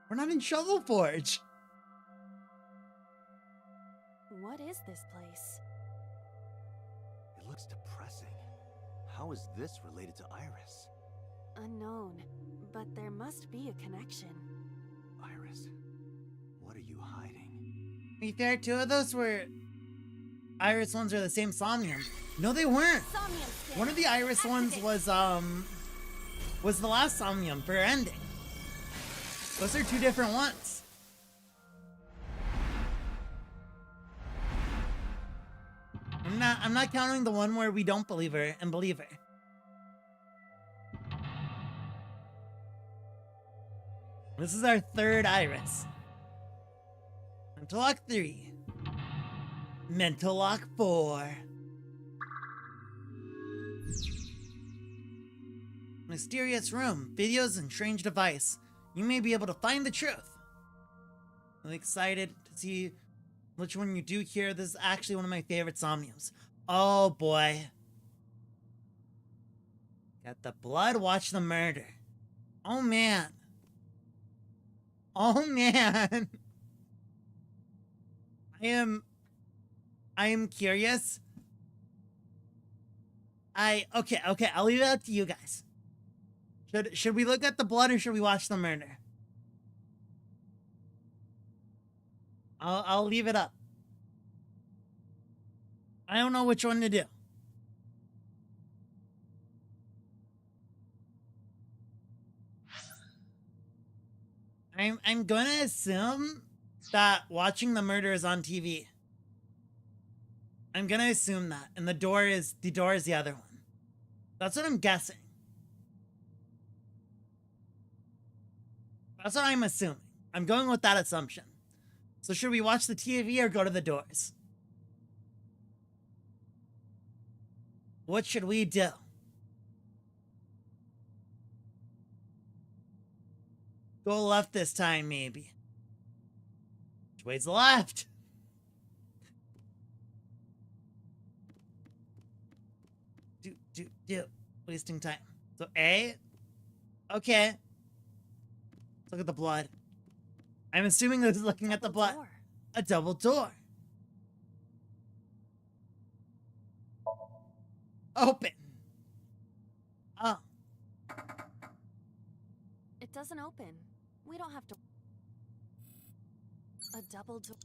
We're not in Shovel Forge. What is this place? It looks depressing. How is this related to Iris? Unknown, but there must be a connection. Iris, what are you hiding? To be fair, 2 of those were Iris ones are the same Somnium. No, they weren't. One of the Iris ones was the last Somnium for ending. Those are 2 different ones. I'm not counting the one where we don't believe her and believe her. This is our 3rd Iris. Mental Lock 3. Mental Lock 4. Mysterious room, videos and strange device. You may be able to find the truth. I'm excited to see which one you do here. This is actually one of my favorite Somniums. Oh boy. Got the blood, watch the murder. Oh man. Oh man. I am curious. Okay, I'll leave it up to you guys. Should we look at the blood or should we watch the murder? I'll leave it up. I don't know which one to do. I'm gonna assume that watching the murder is on TV. I'm gonna assume that, and the door is the other one. That's what I'm guessing. That's what I'm assuming. I'm going with that assumption. So should we watch the TV or go to the doors? What should we do? Go left this time, maybe. Which way's left? Do. Wasting time. So A. Okay. Let's look at the blood. I'm assuming this is looking at the blood. A double door. Open. Oh. It doesn't open. We don't have to. A double door.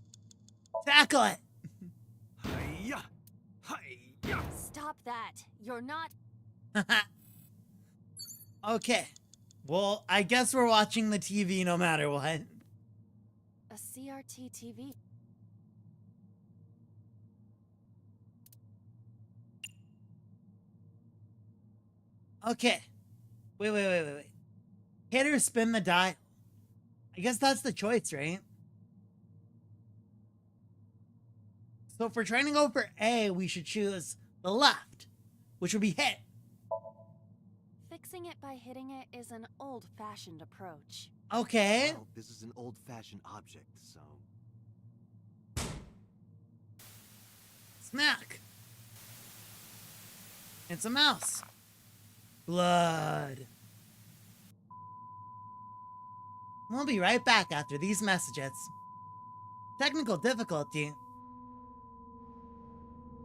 Tackle it. Hiya! Hiya! Stop that. You're not. Okay. Well, I guess we're watching the TV no matter what. A CRT TV. Okay. Wait. Hit or spin the dial. I guess that's the choice, right? So if we're trying to go for A, we should choose the left, which would be hit. Fix Fixing it by hitting it is an old-fashioned approach. Okay. Well, this is an old-fashioned object, so... Smack. It's a mouse. Blood. We'll be right back after these messages. Technical difficulty.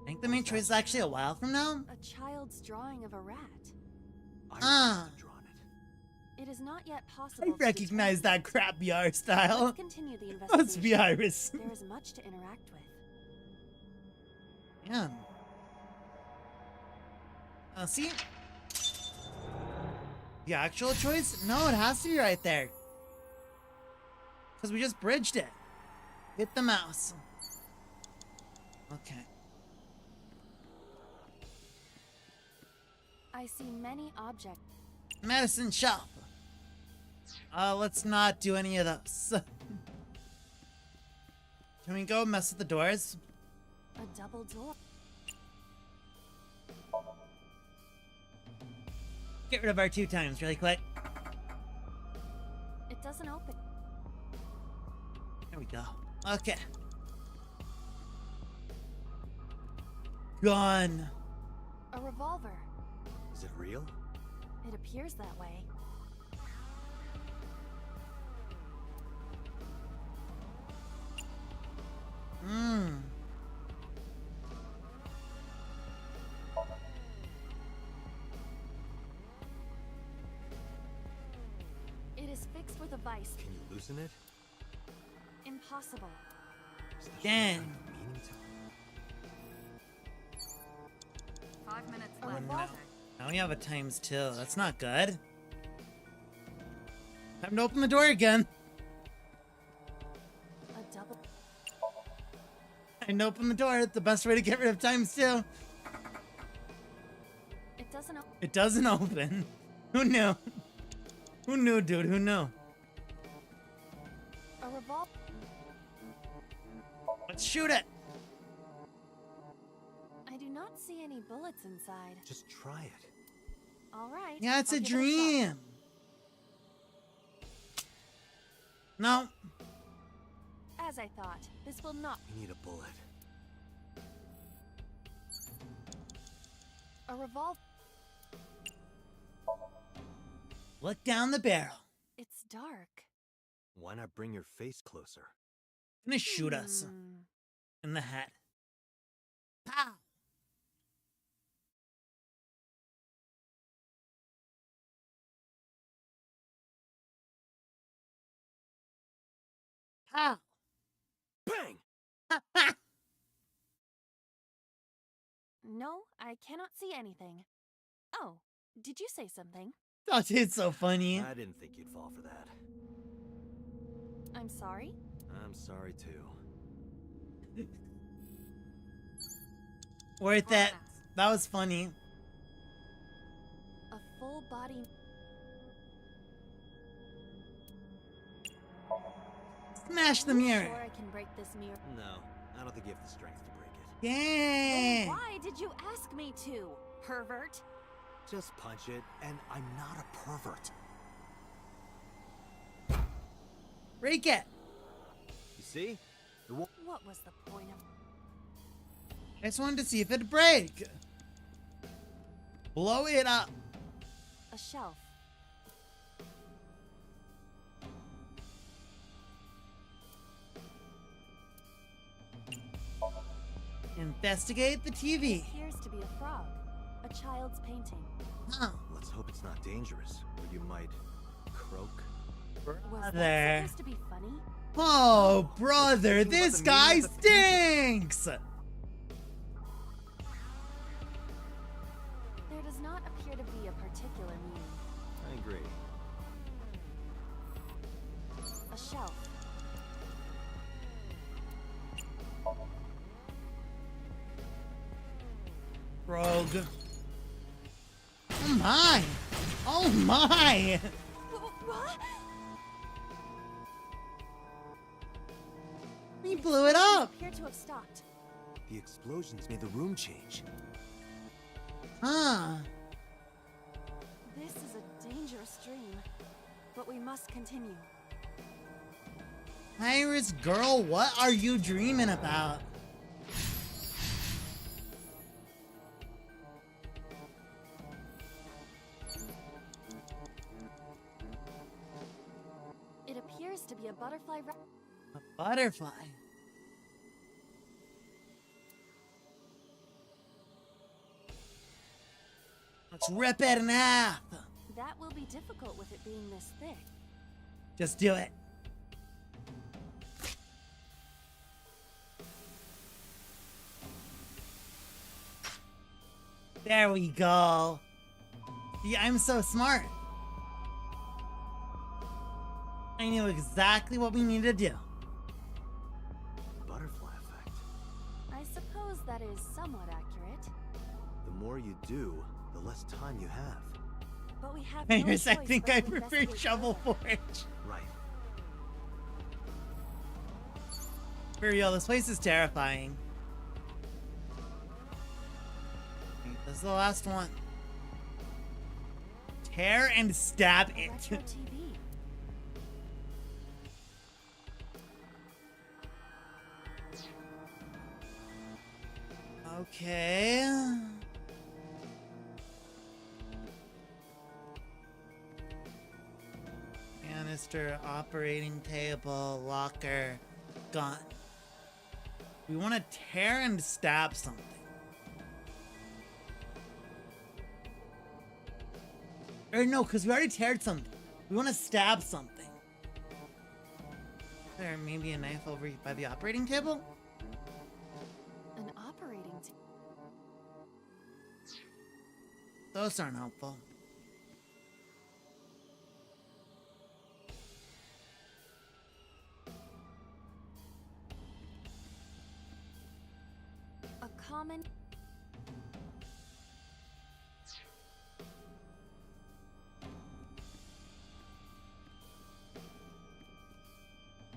I think the main choice is actually a while from now. A child's drawing of a rat. Ah. It is not yet I possible. recognize that crappy art style. Let's continue the investigation. Let's be Iris. There is much to interact with. Yeah. See? The actual choice? No, it has to be right there. Because we just bridged it. Hit the mouse. Okay. I see many objects. Medicine shop. Let's not do any of those. Can we go mess with the doors? A double door. Get rid of our 2 times really quick. It doesn't open. There we go. Okay. Gun. A revolver. Is it real? It appears that way. It is fixed with a vice. Can you loosen it? Impossible. Dang. 5 minutes A left. revolver. Now we have a ×2. That's not good. Time to open the door again. A double. Time to open the door. It's the best way to get rid of ×2. It doesn't open. It doesn't open. Who knew? Who knew, dude? Who knew? A revolver. Let's shoot it. I do not see any bullets inside. Just try it. All right. Yeah, it's I'll a give it dream. shot. No. As I thought, this will not. We need a bullet. A revolver. Look down the barrel. It's dark. Why not bring your face closer? Gonna shoot us in the head. Pow. Pow. Bang! No, I cannot see anything. Oh, did you say something? Oh, it's so funny. I didn't think you'd fall for that. I'm sorry? I'm sorry too. Worth it. That was funny. A full body. Smash the mirror. Sure, I can break this mirror. No, I don't think you have the strength to break it. Dang. Then why did you ask me to, pervert? Just punch it, and I'm not a pervert. Break it. You see? It won't. What was the point of... I just wanted to see if it'd break. Blow it up. A shelf. Investigate the TV. Appears to be a frog. A child's painting. Huh. Let's hope it's not dangerous, or you might croak. Was Brother. that supposed to be funny? Oh, brother, this guy stinks. There does not appear to be a particular meaning. I agree. A shelf. Rogue. Oh my. Oh my. What? He blew it up. Appear to have stopped. The explosions made the room change. Huh. This is a but we must continue. Iris, girl, what are you dreaming about? It appears to be a butterfly. A butterfly. Let's rip it in half. That will be difficult with it being this thick. Just do it. There we go. See, I'm so smart. I knew exactly what we needed to do. Butterfly effect. I suppose that is somewhat accurate. The more you do, the less time you have. But we have no Iris, I choice think but I to prefer investigate shovel further. forge. Right. For real, this place is terrifying. This is the last one. Tear and stab it. Retro TV. Okay. Canister, operating table, locker, gun. We want to tear and stab something. Or no, because we already teared something. We want to stab something. Is there maybe a knife over by the operating table? An operating table. Those aren't helpful. A common.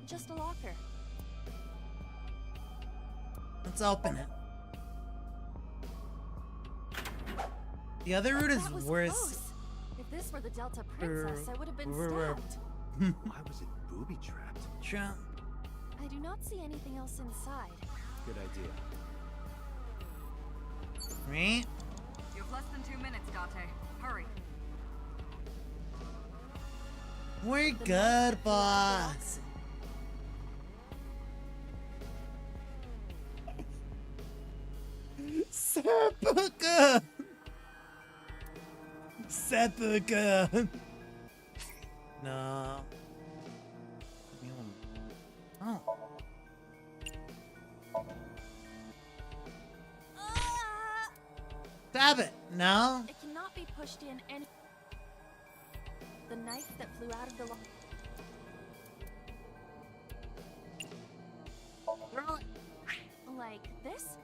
Just a locker. Let's open it. The other route is That was worse. close. If this were the Delta Princess, I would have been We're- stabbed. Why was it booby trapped? Trump. I do not see anything else inside. Good idea. Right? You have less than 2 minutes, Date. Hurry. We're good, boss. Seppuku! Seppuku! No. Oh. Stab it! No? It cannot be pushed in any. The knife that flew out of the locker. Like this?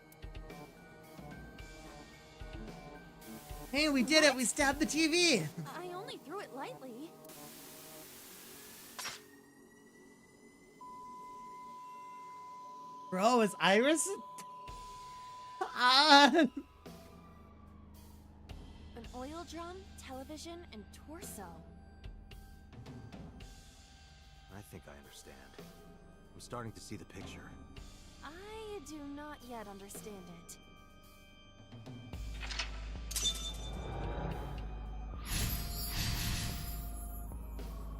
Hey, we did it! We stabbed the TV! I only threw it lightly. Bro, is Iris? Ah! An oil drum, television, and torso. I think I understand. I'm starting to see the picture. I do not yet understand it.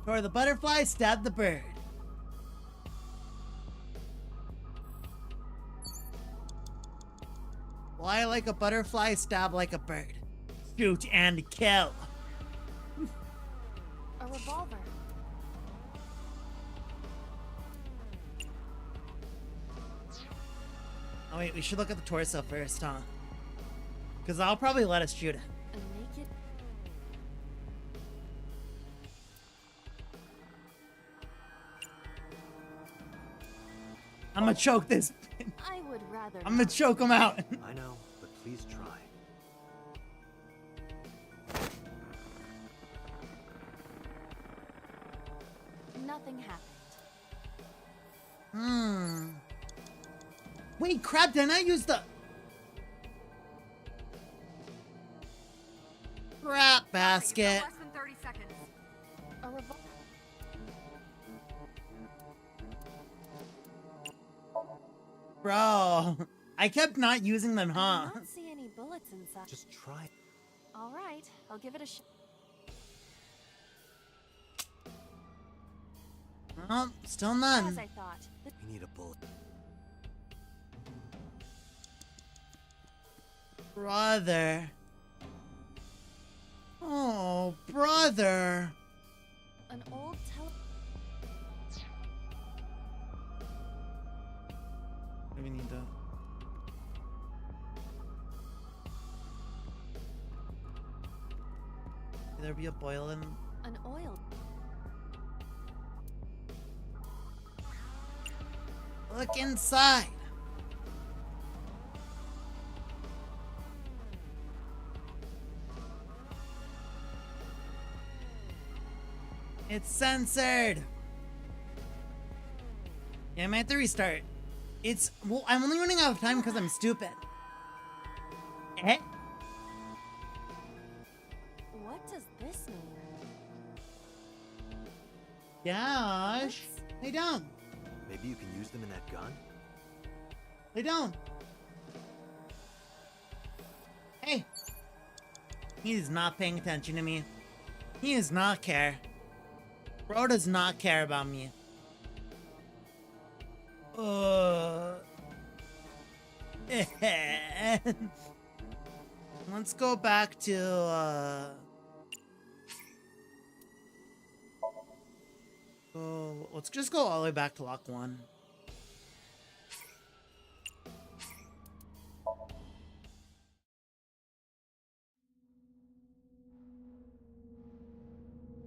Tore the butterfly, stabbed the bird. Fly like a butterfly, stab like a bird. Shoot and kill. A revolver. Oh wait, we should look at the torso first, huh? Because I'll probably let us shoot it. A naked. I'm gonna choke this. I would rather. I'm gonna choke him out. I know, but please try. Nothing happened. Wait, crap, didn't I use the... Crap basket. Less than 30 seconds. A revolver. Bro, I kept not using them, I huh? do not see any bullets inside. Just try. All right, I'll give it a shot. Well, still As none. I thought. We need a bullet. Brother. Oh, brother. An old We need to. Could there be a boil in? an oil. Look inside. It's censored. Yeah, I might have to restart. It's, well, I'm only running out of time because I'm stupid. Eh? What does this mean? Gosh. Lay down. Maybe you can use them in that gun? Lay down. Hey. He's not paying attention to me. He does not care. Bro does not care about me. Let's go back to, let's just go all the way back to lock 1.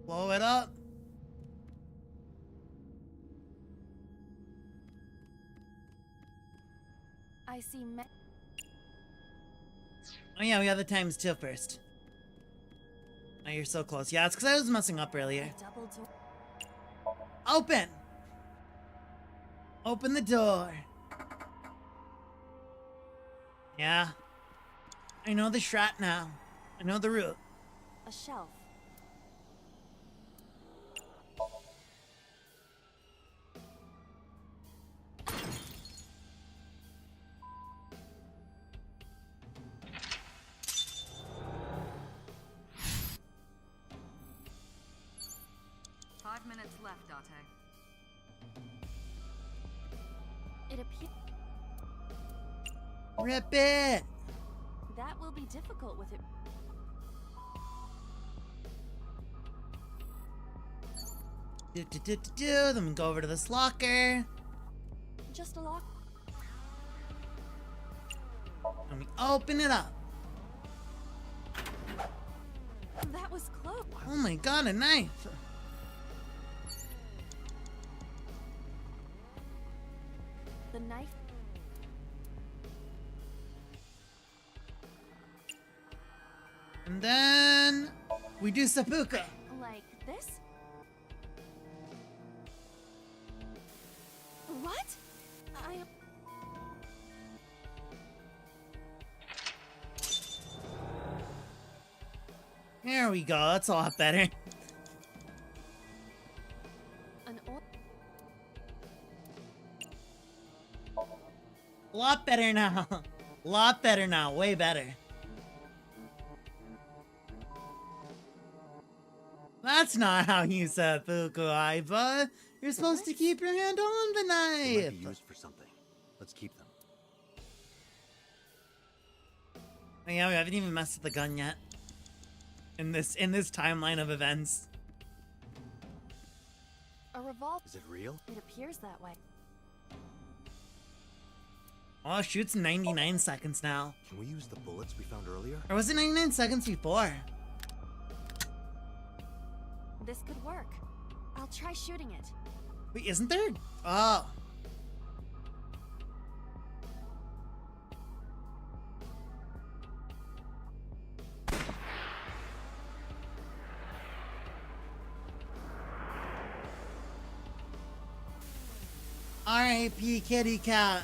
Blow it up. I see Oh yeah, we have the times 2 first. Oh, you're so close. Yeah, it's because I was messing up earlier. Open! Open the door. Yeah. I know the strat now. I know the route. a shelf. Minutes left, Date. It appears Rip it! that will be difficult with it. Then we go over to this locker. Just a lock. And we open it up. That was close. Oh my god, a knife! The knife. And then we do seppuku. Like this? What? There we go, that's a lot better. An oil. A lot better now. A lot better now, way better. That's not how you seppuku, Aiba. You're supposed to keep your hand on the They might knife. be used for something. Let's keep them. Oh yeah, we haven't even messed with the gun yet. In this timeline of events. A revolver. Is it real? It appears that way. Oh, shoots 99 seconds now. Can we use the bullets we found earlier? Or was it 99 seconds before? This could work. I'll try shooting it. Wait, isn't there? Oh. R.I.P. Kitty Cat.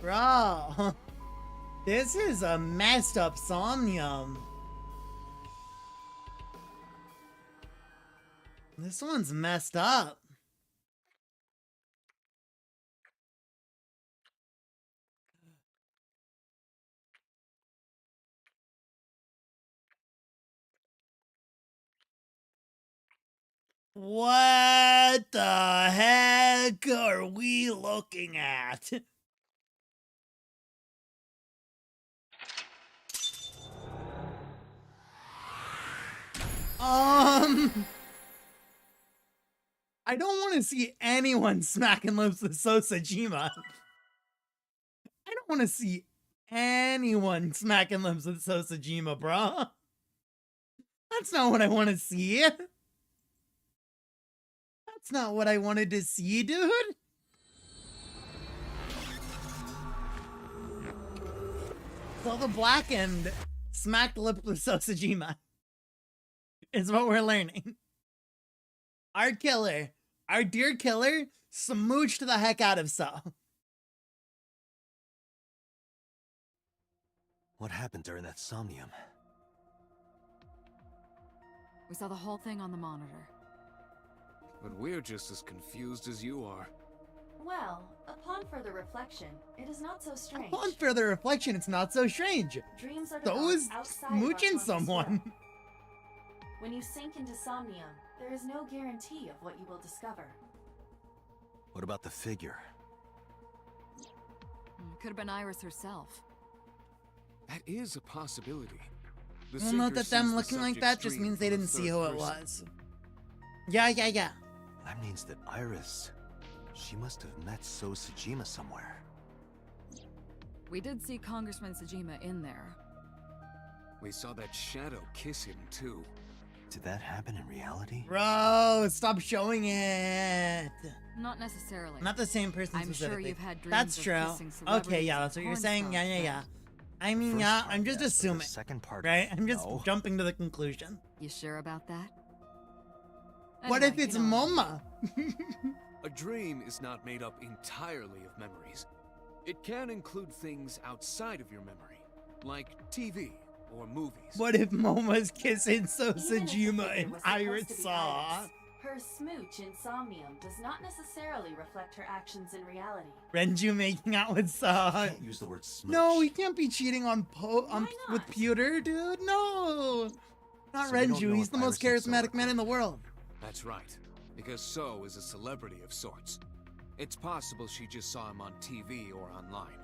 Bro. This is a messed up Somnium. This one's messed up. What the heck are we looking at? I don't want to see anyone smacking lips with Sosajima. I don't want to see anyone smacking lips with Sosajima, bro. That's not what I want to see. That's not what I wanted to see, dude. So the Blackened smacked lips with Sosajima is what we're learning. Our killer, our dear killer, smooched the heck out of So. What happened during that Somnium? We saw the whole thing on the monitor. But we're just as confused as you are. Well, upon further reflection, it is not so strange. Upon further reflection, it's not so strange. Dreams are So is developed outside of our smooching conscious someone. will. When you sink into Somnium, there is no guarantee of what you will discover. What about the figure? Could have been Iris herself. That is a possibility. The Well, note seeker that them sees the looking like subject's that just dream means they from a didn't see third who it person. was. Yeah. That means that Iris, she must have met So Sajima somewhere. We did see Congressman Sajima in there. We saw that shadow kiss him too. Did that happen in reality? Bro, stop showing it. Not necessarily. Not the same person I'm sure specifically. you've had dreams That's of true. kissing Okay, celebrities yeah, and that's what you're porn saying. stars, Yeah. but- I mean, First yeah, part, I'm just yes, but the assuming. second part, Right? I'm just no. jumping to the conclusion. You sure about that? What Anyway, if it's you know, MoMA? A dream is not made up entirely of memories. It can include things outside of your memory, like TV or movies. What if MoMA's kissing Even if the Sosajima figure and was supposed Iris to be saw? Iris, her smooch in Somnium does not necessarily reflect her actions in reality. Renju making out with Saw. Can't use the word smooch. No, he can't be cheating on Why with not? Pewter, dude. No. Not So we don't Renju. know He's if the most Iris and So charismatic are man in the close. world. That's right, because So is a celebrity of sorts. It's possible she just saw him on TV or online.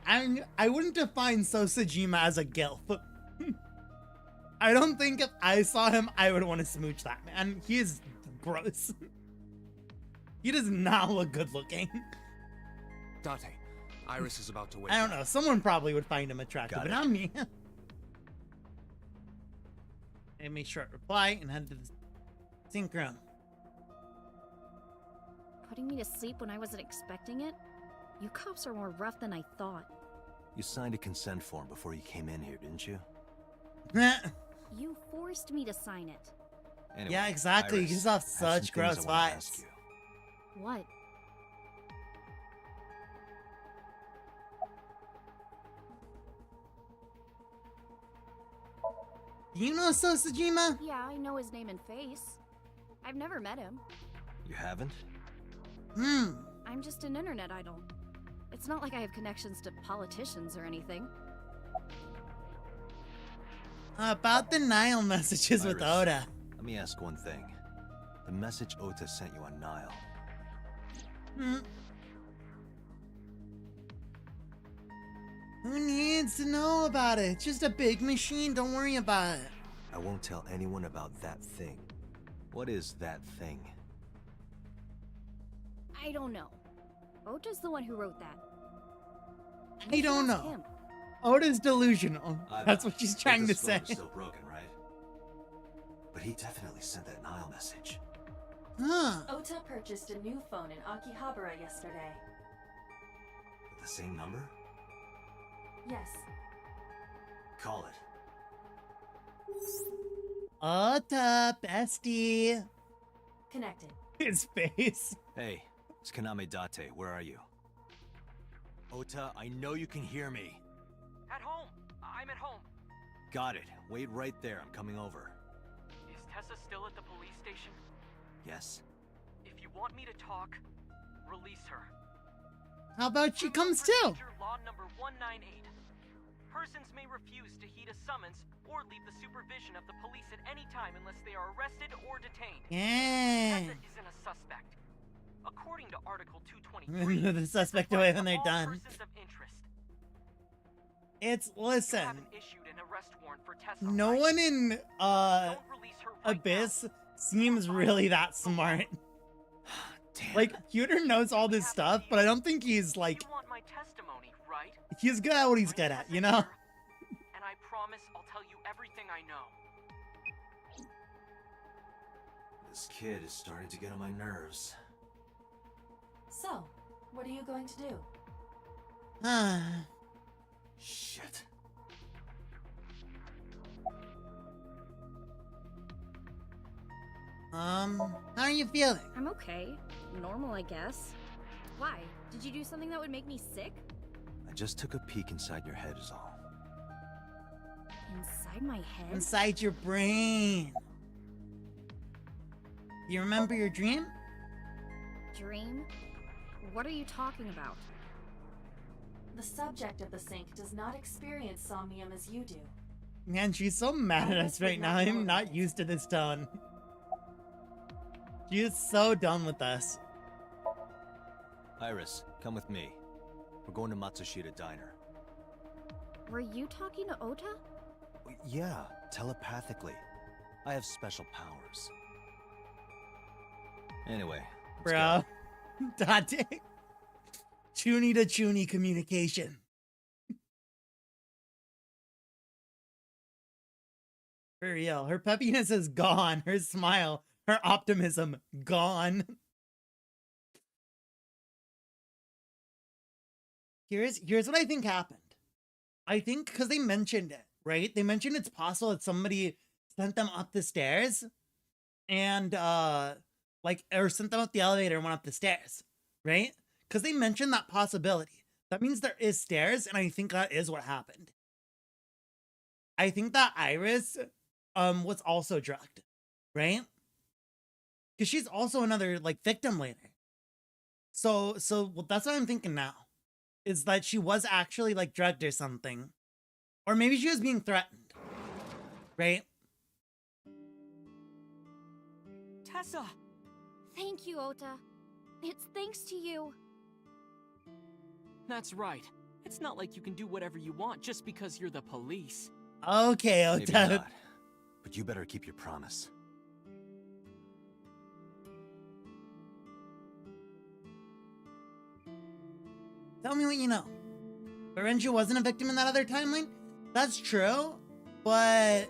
I wouldn't define Sosajima as a gilf. I don't think if I saw him, I would want to smooch that man. He is gross. He does not look good looking. Date, Iris is about to wake I don't up. know. Someone probably would find him attractive, Got but it. not me. I make short reply and head to the sync room. Putting me to sleep when I wasn't expecting it? You cops are more rough than I thought. You signed a consent form before you came in here, didn't you? You forced me to sign it. Anyway, Yeah, exactly. Iris, He gives off I have some such things gross I wanna ask vibes. you. What? Do you know Sosajima? Yeah, I know his name and face. I've never met him. You haven't? I'm just an internet idol. It's not like I have connections to politicians or anything. About the Nile messages with Iris, Oda. Let me ask one thing. The message Ota sent you on Nile. Who needs to know about it? It's just a big machine. Don't worry about it. I won't tell anyone about that thing. What is that thing? I don't know. Ota's the one who wrote that. I don't Ask know. him. Oda's delusional. That's what she's trying to Ota's say. phone is still broken, right? But he definitely sent that Nile message. Huh. Ota purchased a new phone in Akihabara yesterday. With the same number? Yes. Call it. Ota, bestie. Connected. His face. Hey, it's Kaname Date. Where are you? Ota, I know you can hear me. At home. I'm at home. Got it. Wait right there. I'm coming over. Is Tessa still at the police station? Yes? If you want me to talk, release her. How about she comes too? Procedure Law number 198. Persons may refuse to heed a summons or leave the supervision of the police at any time unless they are arrested or detained. Yeah. Tessa isn't a suspect. According to Article 223, The suspect away when they're all done. persons of interest. It's You listen. haven't issued an arrest warrant for Tessa, No right? one in Don't release her right Abyss now. seems really that smart. Like, Pewter knows all this stuff, but I don't think he's like You want my testimony, right? he's good at what he's good at, you know? And I promise I'll tell you everything I know. This kid is starting to get on my nerves. So, what are you going to do? Shit. How are you feeling? I'm okay. Normal, I guess. Why? Did you do something that would make me sick? I just took a peek inside your head is all. Inside my head? Inside your brain. You remember your dream? Dream? What are you talking about? The subject of the sink does not experience somnium as you do. Man, she's so mad at us right now. I'm not used to this tone. She is so done with us. Iris, come with me. We're going to Matsushita Diner. Were you talking to Ota? Yeah, telepathically. I have special powers. Anyway, let's Bro. Dante. Chunni to Chunni communication. For real. Her peppiness is gone. Her smile. Her optimism. Gone. Here's what I think happened. I think because they mentioned it, right? They mentioned it's possible that somebody sent them up the stairs and or sent them up the elevator and went up the stairs, right? Because they mentioned that possibility. That means there is stairs, and I think that is what happened. I think that Iris was also drugged, right? Because she's also another like victim later. So well, that's what I'm thinking now. Is that she was actually like drugged or something. Or maybe she was being threatened. Right? Tessa! Thank you, Ota. It's thanks to you. That's right. It's not like you can do whatever you want just because you're the police. Okay, Maybe Ota. not, but you better keep your promise. Tell me what you know. But Renju wasn't a victim in that other timeline? That's true, but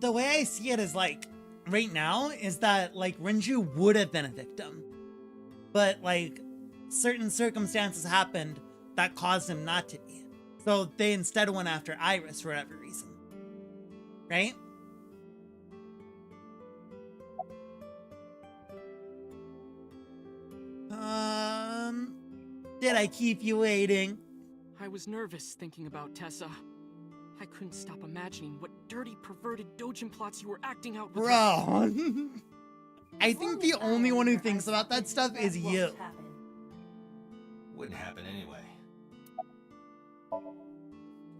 the way I see it is like, right now, is that like Renju would have been a victim. But like, certain circumstances happened that caused him not to be. So they instead went after Iris for whatever reason. Right? Did I keep you waiting? I was nervous thinking about Tessa. I couldn't stop imagining what dirty, perverted dojin plots you were acting out with her. Bro. I think the only one who thinks about that stuff is you. Wouldn't happen anyway.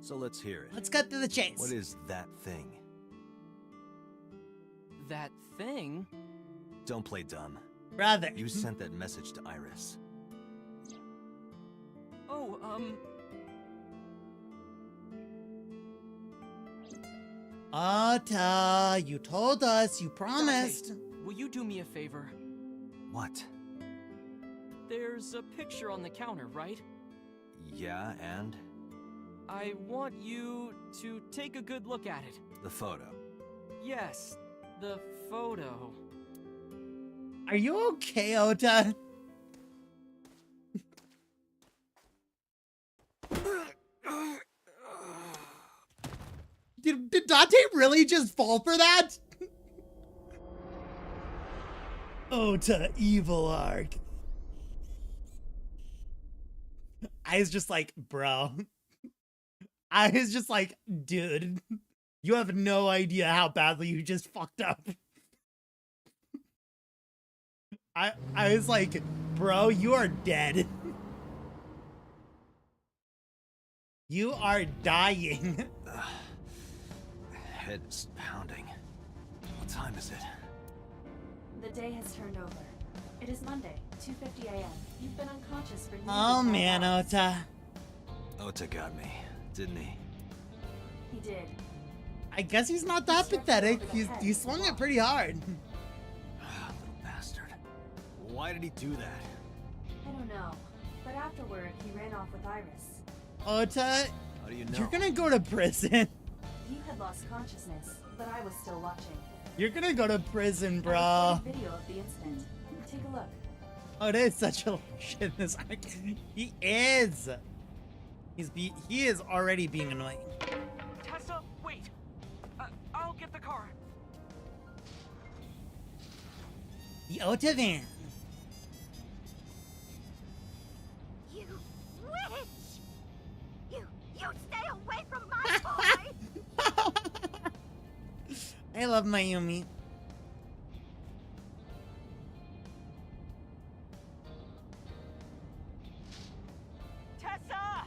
So let's hear it. Let's cut to the chase. What is that thing? That thing? Don't play dumb. Brother. You sent that message to Iris. Oh, Ota, you told us, you promised. Dante, will you do me a favor? What? There's a picture on the counter, right? Yeah, and? I want you to take a good look at it. The photo. Yes, the photo. Are you okay, Ota? Did Dante really just fall for that? Ota, evil arc. I was just like, bro. I was just like, dude, you have no idea how badly you just fucked up. I was like, bro, you are dead. You are dying. Head's pounding. What time is it? The day has turned over. It is Monday, 2:50 a.m. You've been unconscious for nearly Oh 5 man, hours. Ota. Ota got me, didn't he? He did. I guess he's not that pathetic. He swung it pretty hard. Little bastard. Why did he do that? I don't know. But afterward, he ran off with Iris. Ota, How do you know? you're gonna go to prison. You had lost consciousness, but I was still watching. You're gonna go to prison, I bro. recorded video of the incident. Take a look. Oh, it is such a shit in this arc. He is. He is already being annoying. Tessa, wait. I'll get the car. The Ota van. You witch! You stay away from my boy! I love Mayumi. Tessa!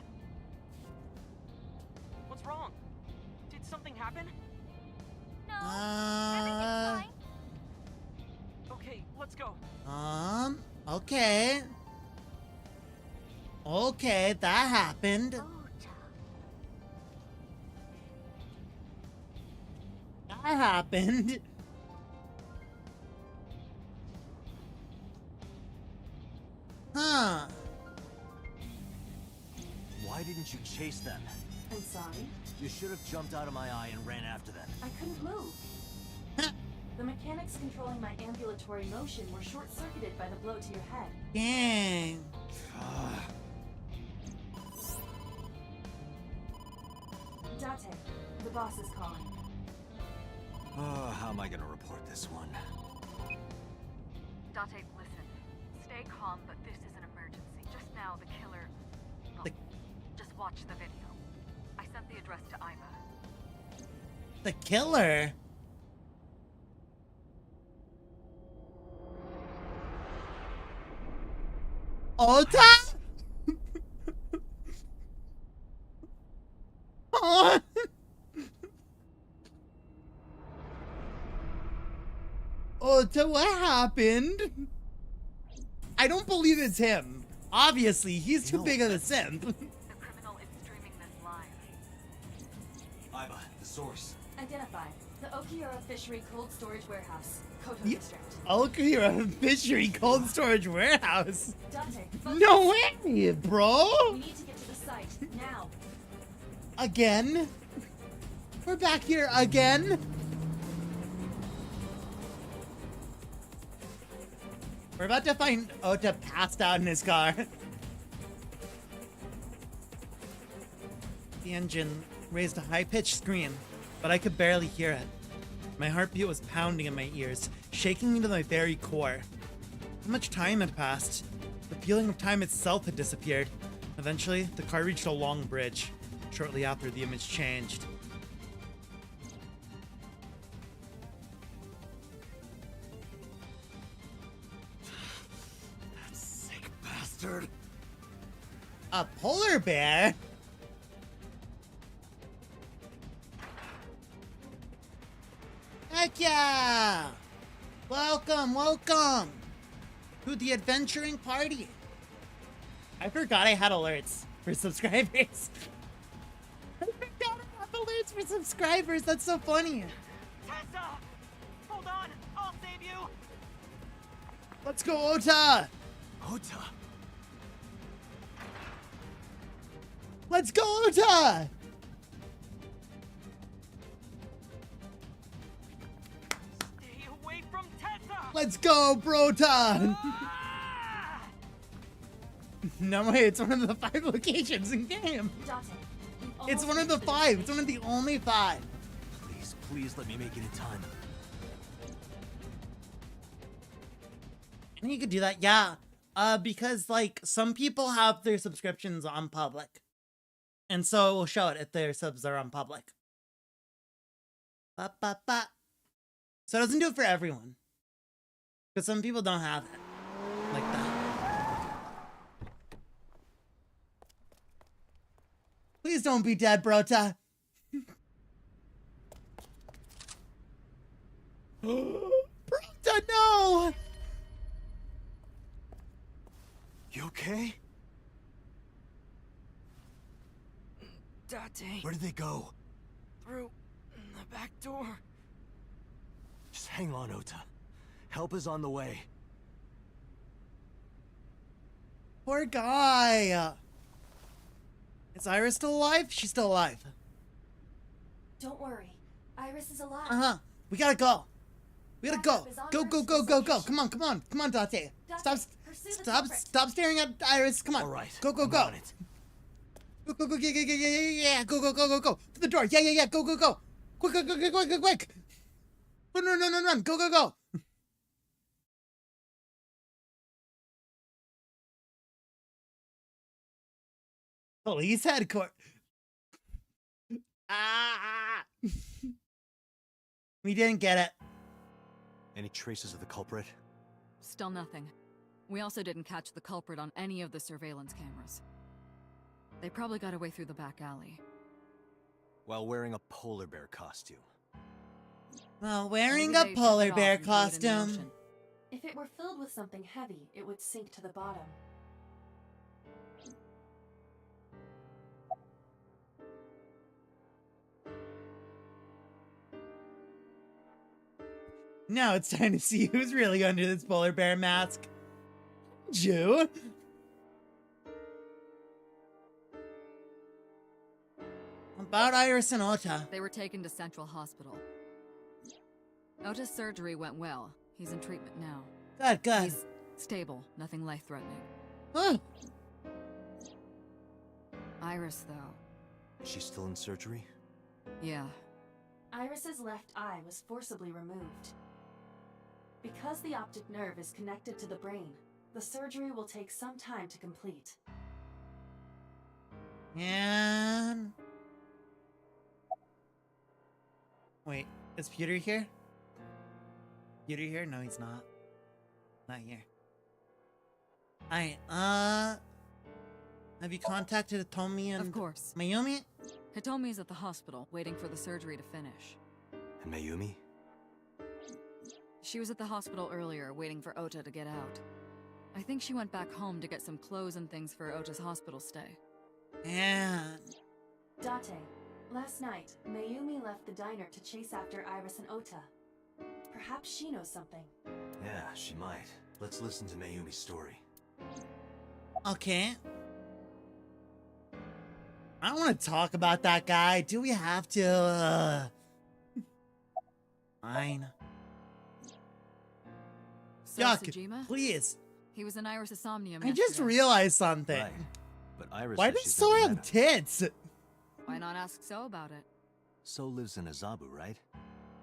What's wrong? Did something happen? No, everything's fine. Okay, let's go. Okay. Okay, that happened. That happened. Huh. Why didn't you chase them? I'm sorry. You should have jumped out of my eye and ran after them. I couldn't move. The mechanics controlling my ambulatory motion were short-circuited by the blow to your head. Dang. Date, the boss is calling. Oh, how am I gonna report this one? Date, listen. Stay calm, but this is an emergency. Just now, the killer... Well, just watch the video. I sent the address to Iva. The killer? Ota? Oh. Ota, what happened? I don't believe it's him. Obviously, he's too big of a simp. The criminal is streaming this live. Iva, the source. Identified. The Okiura Fishery Cold Storage Warehouse, Koto Yeah. District. Okiura Fishery Cold Storage Warehouse. Date, No way, bro. We need to get to the site, now. Again? We're back here again? We're about to find Ota passed out in his car. The engine raised a high-pitched scream, but I could barely hear it. My heartbeat was pounding in my ears, shaking me to my very core. How much time had passed? The feeling of time itself had disappeared. Eventually, the car reached a long bridge. Shortly after, the image changed. That sick bastard. A polar bear? Heck yeah! Welcome, welcome to the adventuring party. I forgot I had alerts for subscribers. I forgot I have alerts for subscribers. That's so funny. Tessa! Hold on! I'll save you! Let's go, Ota! Ota! Let's go, Ota! Stay away from Tessa! Let's go, Brota! No way, it's one of the 5 locations in game. It's one of the 5. It's one of the only 5. Please, please let me make it in time. And you could do that, yeah. Because like some people have their subscriptions on public. And so it will show it if their subs are on public. Ba-ba-ba. So it doesn't do it for everyone. Because some people don't have it like that. Please don't be dead, Brota. Brota, no! You okay? Date. Where did they go? Through the back door. Just hang on, Ota. Help is on the way. Poor guy. Is Iris still alive? She's still alive. Don't worry. Iris is alive. Uh-huh. We gotta go. We gotta go. Backup is on Go, her go, to go, this go, go. location. Come on, come on. Come on, Date. Date, pursue the culprit. Stop staring at Iris. Come on. All right. Go, go, I'm go. on it. Go, go, go, yeah. Go, go, go, go, go. To the door. Yeah. Go, go, go. Quick. Run. Go. Police headquarters. We didn't get it. Any traces of the culprit? Still nothing. We also didn't catch the culprit on any of the surveillance cameras. They probably got away through the back alley. While wearing a polar bear costume. Well, wearing Maybe a they took polar it off bear and threw it in the costume. ocean. If it were filled with something heavy, it would sink to the bottom. Now it's time to see who's really under this polar bear mask. Jew. About Iris and Ota. They were taken to Central Hospital. Ota's surgery went well. He's in treatment now. Good. He's stable, nothing life-threatening. Huh. Iris, though. She's still in surgery? Yeah. Iris's left eye was forcibly removed. Because the optic nerve is connected to the brain, the surgery will take some time to complete. And... Wait, is Peter here? Peter here? No, he's not. Not here. Alright, have you contacted Hitomi and... Of course. Mayumi? Hitomi's at the hospital, waiting for the surgery to finish. And Mayumi? She was at the hospital earlier, waiting for Ota to get out. I think she went back home to get some clothes and things for Ota's hospital stay. And... Date, last night, Mayumi left the diner to chase after Iris and Ota. Perhaps she knows something. Yeah, she might. Let's listen to Mayumi's story. Okay. I don't want to talk about that guy. Do we have to? Fine. So, Yuck, Sejima? please. He was in Iris' Somnium I just yesterday. realized something. Right. But Iris Why says does she's So never have met him. tits? Why not ask So about it? So lives in Azabu, right?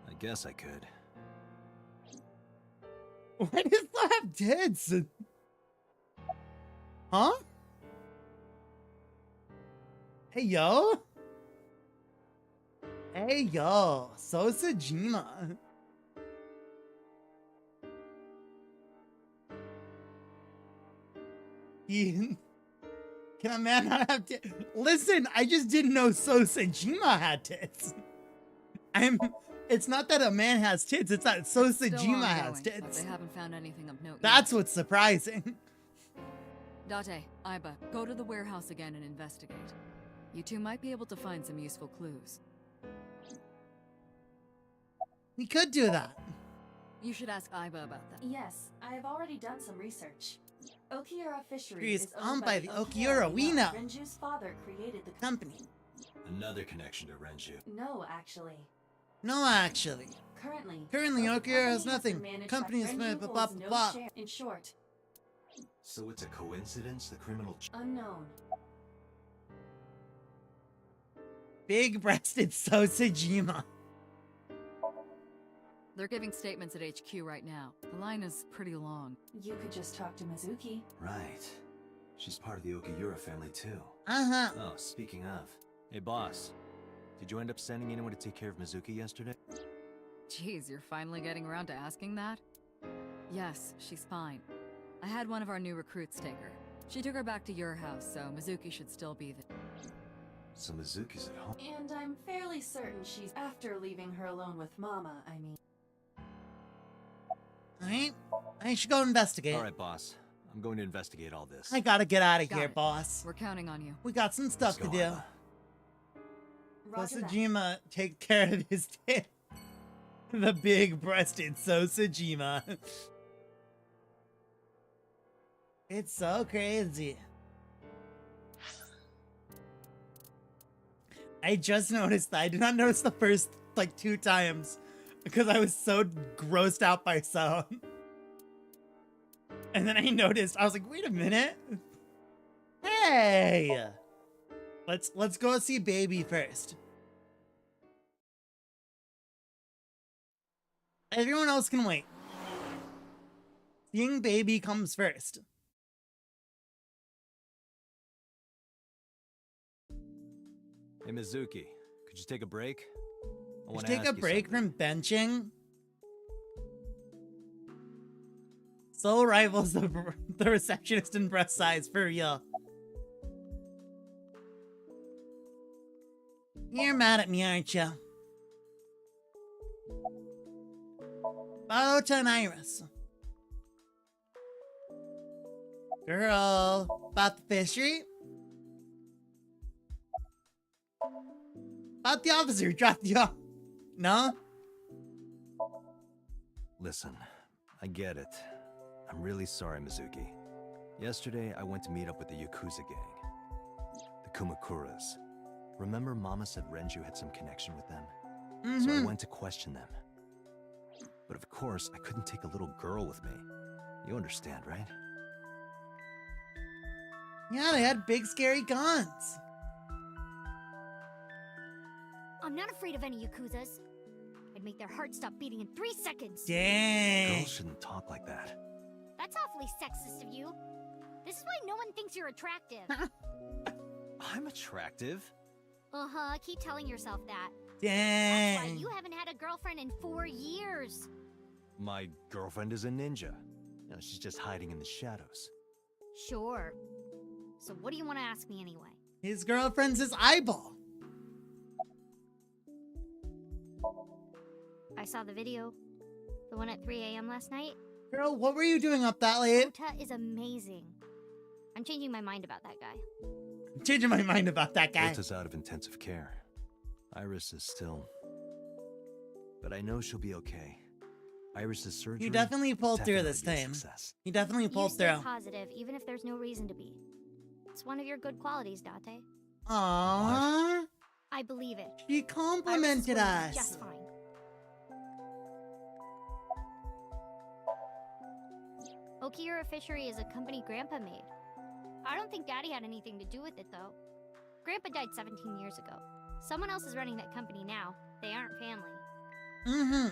I guess I could. Why does So have tits? Huh? Hey, yo. Hey, yo. So Sejima. Can a man not have tits? Listen, I just didn't know So Sejima had tits. It's not that a man has tits, it's that So Still Sejima has ongoing, but tits. they haven't found anything of note That's yet. what's surprising. Date, Aiba, go to the warehouse again and investigate. You two might be able to find some useful clues. We could do that. You should ask Aiba about that. Yes, I have already done some research. Okiura Fisheries Fisheries is owned by the Okiura we know. Renju's father created the Company. Another connection to Renju. No, actually. No, actually. Currently, Okiura the has company nothing. been managed Company by is Renju blah, blah, holds blah, no blah. share. In short, So it's a coincidence the criminal... unknown. Big-breasted So Sejima. They're giving statements at HQ right now. The line is pretty long. You could just talk to Mizuki. Right. She's part of the Okiura family, too. Uh-huh. Oh, speaking of. Hey, boss. Did you end up sending anyone to take care of Mizuki yesterday? Jeez, you're finally getting around to asking that? Yes, she's fine. I had one of our new recruits take her. She took her back to your house, so Mizuki should still be there. So Mizuki's at home. And I'm fairly certain she's after leaving her alone with Mama, I mean. Alright, I should go investigate. Alright, boss. I'm going to investigate all this. I gotta get out of Got here, it. boss. We're counting on you. We got some stuff to go, do. Iva. Roger that. Sosajima take care of his tail. The big-breasted Sosajima. It's so crazy. I just noticed that. I did not notice the first, like, 2 times. Because I was so grossed out by sound. And then I noticed, I was like, wait a minute. Hey! Let's go see Baby first. Everyone else can wait. Seeing Baby comes first. Hey, Mizuki. Could you take a break? I Just wanna take ask a you break something. from benching. Soul rivals the receptionist in breast size, for real. You're mad at me, aren't you? Boto and Iris. Girl, about the fishery? About the officer who dropped you off. No? Listen, I get it. I'm really sorry, Mizuki. Yesterday, I went to meet up with the Yakuza gang. The Kumakuras. Remember Mama said Renju had some connection with them? So I went to question them. But of course, I couldn't take a little girl with me. You understand, right? Yeah, they had big scary guns. I'm not afraid of any Yakuzas. I'd make their hearts stop beating in 3 seconds. Dang. Girls shouldn't talk like that. That's awfully sexist of you. This is why no one thinks you're attractive. I'm attractive. Uh-huh, keep telling yourself that. Dang. That's why you haven't had a girlfriend in 4 years. My girlfriend is a ninja. You know, she's just hiding in the shadows. Sure. So what do you want to ask me anyway? His girlfriend's his eyeball. I saw the video. The one at 3 a.m. last night. Girl, what were you doing up that late? Ota is amazing. I'm changing my mind about that guy. I'm changing my mind about that guy. Ota's out of intensive care. Iris is still... But I know she'll be okay. Iris's surgery... You definitely pulled through definitely this be a time. success. You definitely You pulled stay through. positive, even if there's no reason to be. It's one of your good qualities, Date. Aww. I believe it. She complimented Iris is going to be us. just fine. Okiura Fishery is a company Grandpa made. I don't think Daddy had anything to do with it, though. Grandpa died 17 years ago. Someone else is running that company now. They aren't family. Mm-hmm.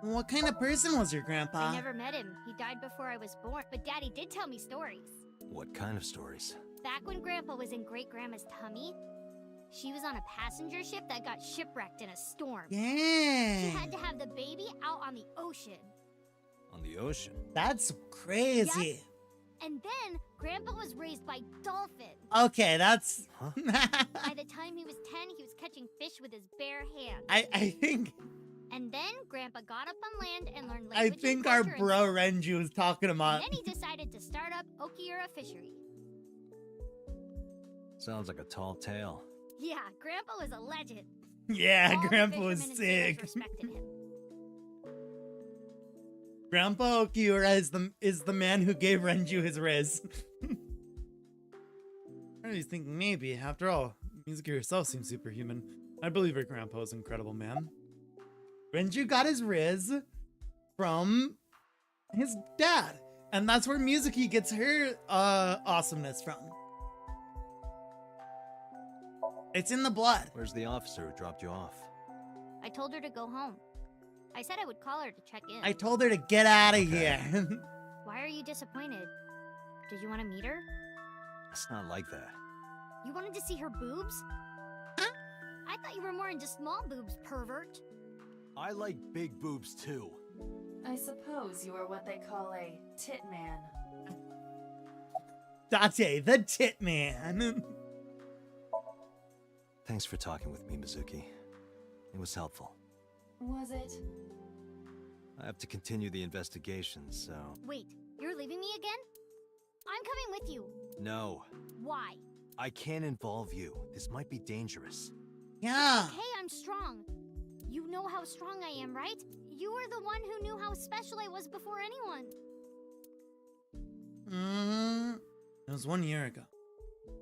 What kind of person was your grandpa? I never met him. He died before I was born. But Daddy did tell me stories. What kind of stories? Back when Grandpa was in Great-Grandma's tummy, she was on a passenger ship that got shipwrecked in a storm. Yeah. She had to have the baby out on the ocean. On the ocean? That's crazy. Yep. And then Grandpa was raised by dolphins. Okay, that's... By the time he was 10, he was catching fish with his bare hands. I think... And then Grandpa got up on land and learned I language think and our culture bro and Renju was talking about... then he decided to start up Okiura Fishery. Sounds like a tall tale. Yeah, Grandpa was a legend. Yeah, All the Grandpa was fishermen and sailors sick. respected him. Grandpa Okiura is the man who gave Renju his riz. I was thinking maybe, after all, Mizuki herself seems superhuman. I believe her grandpa is an incredible man. Renju got his riz from his dad, and that's where Mizuki gets her awesomeness from. It's in the blood. Where's the officer who dropped you off? I told her to go home. I said I would call her to check in. I told her to get out of here. Why are you disappointed? Did you want to meet her? It's not like that. You wanted to see her boobs? I thought you were more into small boobs, pervert. I like big boobs too. I suppose you are what they call a tit man. Date, the tit man. Thanks for talking with me, Mizuki. It was helpful. Was it? I have to continue the investigation, so... Wait, you're leaving me again? I'm coming with you. No. Why? I can't involve you. This might be dangerous. Yeah. Okay, I'm strong. You know how strong I am, right? You were the one who knew how special I was before anyone. It was 1 year ago.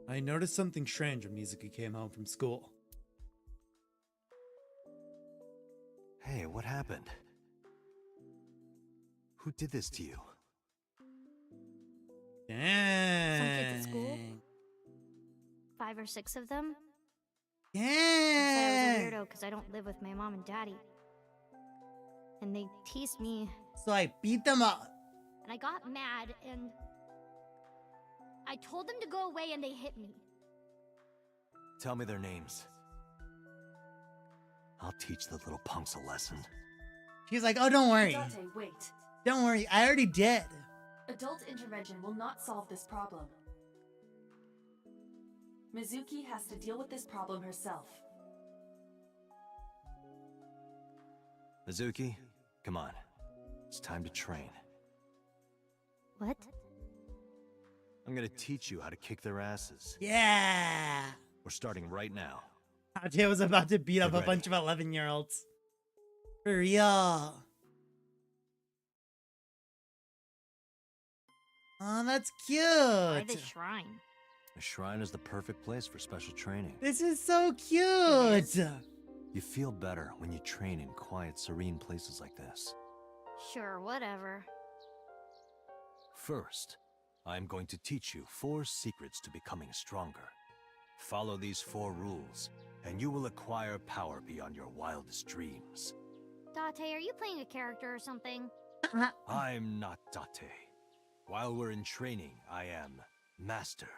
I noticed something strange when Mizuki came home from school. Hey, what happened? Who did this to you? Dang. Some kids at school. 5 or 6 of them. Yeah. They said I was a weirdo because I don't live with my mom and daddy. And they teased me. So I beat them up. And I got mad and I told them to go away and they hit me. Tell me their names. I'll teach the little punks a lesson. She's like, oh, don't worry. Date, wait. Don't worry, I already did. Adult intervention will not solve this problem. Mizuki has to deal with this problem herself. Mizuki, come on. It's time to train. What? I'm gonna teach you how to kick their asses. Yeah. We're starting right now. Date was about to beat up Get a bunch of 11-year-olds. For real. Oh, that's cute. Why the shrine? The shrine is the perfect place for special training. This is so cute. You feel better when you train in quiet, serene places like this. Sure, whatever. First, I'm going to teach you 4 secrets to becoming stronger. Follow these 4 rules, and you will acquire power beyond your wildest dreams. Date, are you playing a character or something? I'm not Date. While we're in training, I am Master.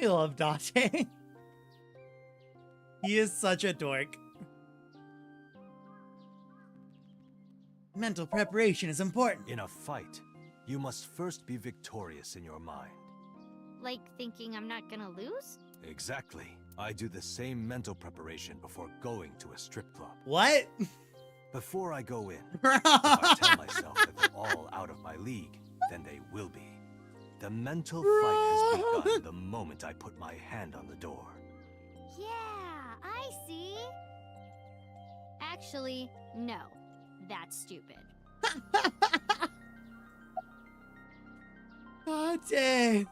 I love Date. He is such a dork. Mental preparation is important. In a fight, you must first be victorious in your mind. Like thinking I'm not gonna lose? Exactly. I do the same mental preparation before going to a strip club. What? Before I go in, if I tell myself that they're all out of my league, then they will be. The mental fight has begun the moment I put my hand on the door. Yeah, I see. Actually, no. That's stupid. Date.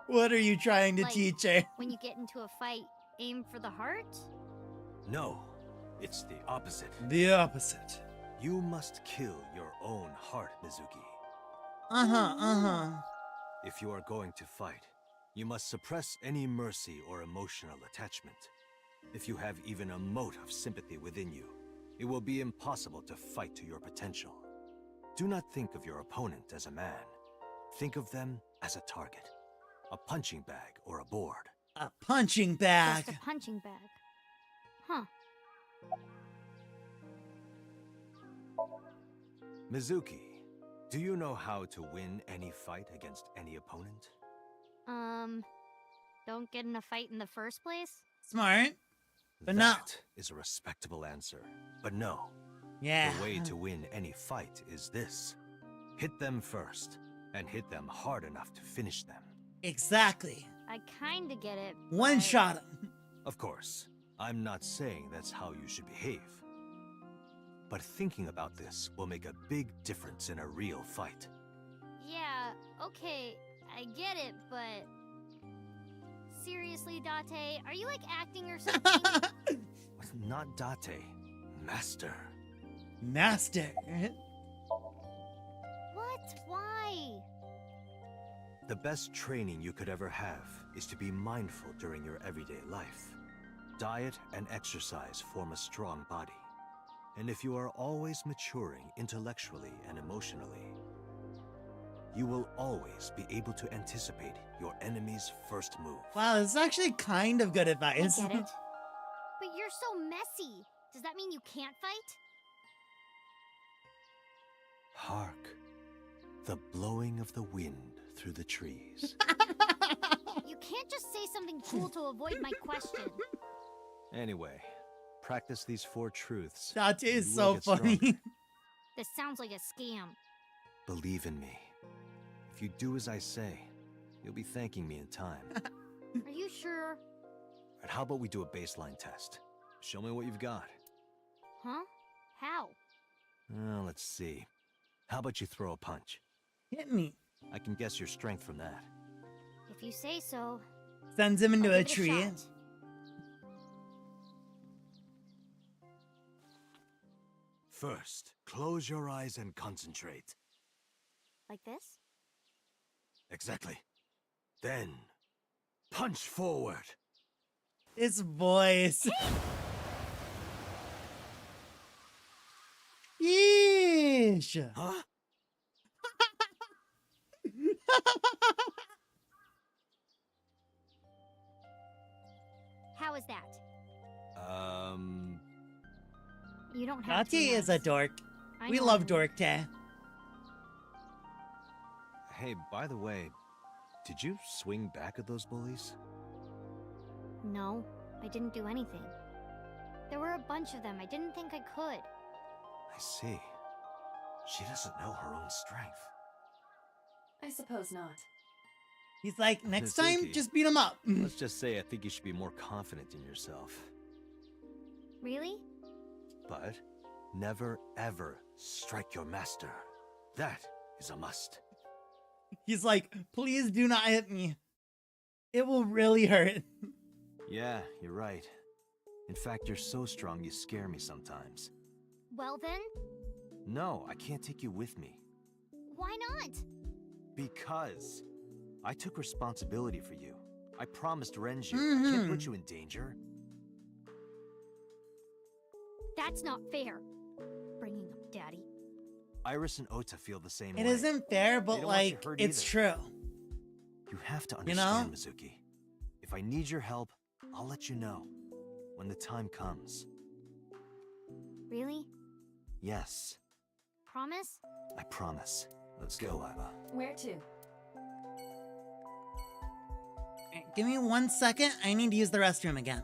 What are you trying to Like, teach her? When you get into a fight, aim for the heart? No, it's the opposite. The opposite. You must kill your own heart, Mizuki. If you are going to fight, you must suppress any mercy or emotional attachment. If you have even a mote of sympathy within you, it will be impossible to fight to your potential. Do not think of your opponent as a man. Think of them as a target. A punching bag or a board. A punching bag. Just a punching bag. Huh. Mizuki, do you know how to win any fight against any opponent? Don't get in a fight in the first place? Smart. But that is a respectable answer. But no. Yeah. The way to win any fight is this. Hit them first, and hit them hard enough to finish them. Exactly. I kinda get it. One shot him. Of course, I'm not saying that's how you should behave. But thinking about this will make a big difference in a real fight. Yeah, okay, I get it, but... Seriously, Date, are you like acting or something? Not Date, Master. Master. What? Why? The best training you could ever have is to be mindful during your everyday life. Diet and exercise form a strong body. And if you are always maturing intellectually and emotionally, you will always be able to anticipate your enemy's first move. Wow, this is actually kind of good I advice. get it. But you're so messy. Does that mean you can't fight? Hark. The blowing of the wind through the trees. You can't just say something cool to avoid my question. Anyway, practice these 4 truths. That is and you so will get funny. stronger. This sounds like a scam. Believe in me. If you do as I say, you'll be thanking me in time. Are you sure? And how about we do a baseline test? Show me what you've got. Huh? How? Well, let's see. How about you throw a punch? Hit me. I can guess your strength from that. If you say so. Sends him into I'll a give it tree. shot. First, close your eyes and concentrate. Like this? Exactly. Then, punch forward. His voice. Yeesh. Huh? How is that? You don't have to. Kati be is a nice. dork. I We know love I'm- dork Tay. Hey, by the way, did you swing back at those bullies? No, I didn't do anything. There were a bunch of them. I didn't think I could. I see. She doesn't know her own strength. I suppose not. He's like, next time, Mizuki, just beat him up. Let's just say I think you should be more confident in yourself. Really? But never ever strike your master. That is a must. He's like, please do not hit me. It will really hurt. Yeah, you're right. In fact, you're so strong you scare me sometimes. Well then, No, I can't take you with me. why not? Because I took responsibility for you. I promised Renju I can't put you in danger. That's not fair. Bringing up Daddy. Iris and Ota feel the same It way. isn't fair, They but don't want you like, hurt it's either. true. You have to You know? understand, Mizuki. If I need your help, I'll let you know. When the time comes. Really? Yes, Promise? I promise. Let's go, Iva. Where to? Give me 1 second. I need to use the restroom again.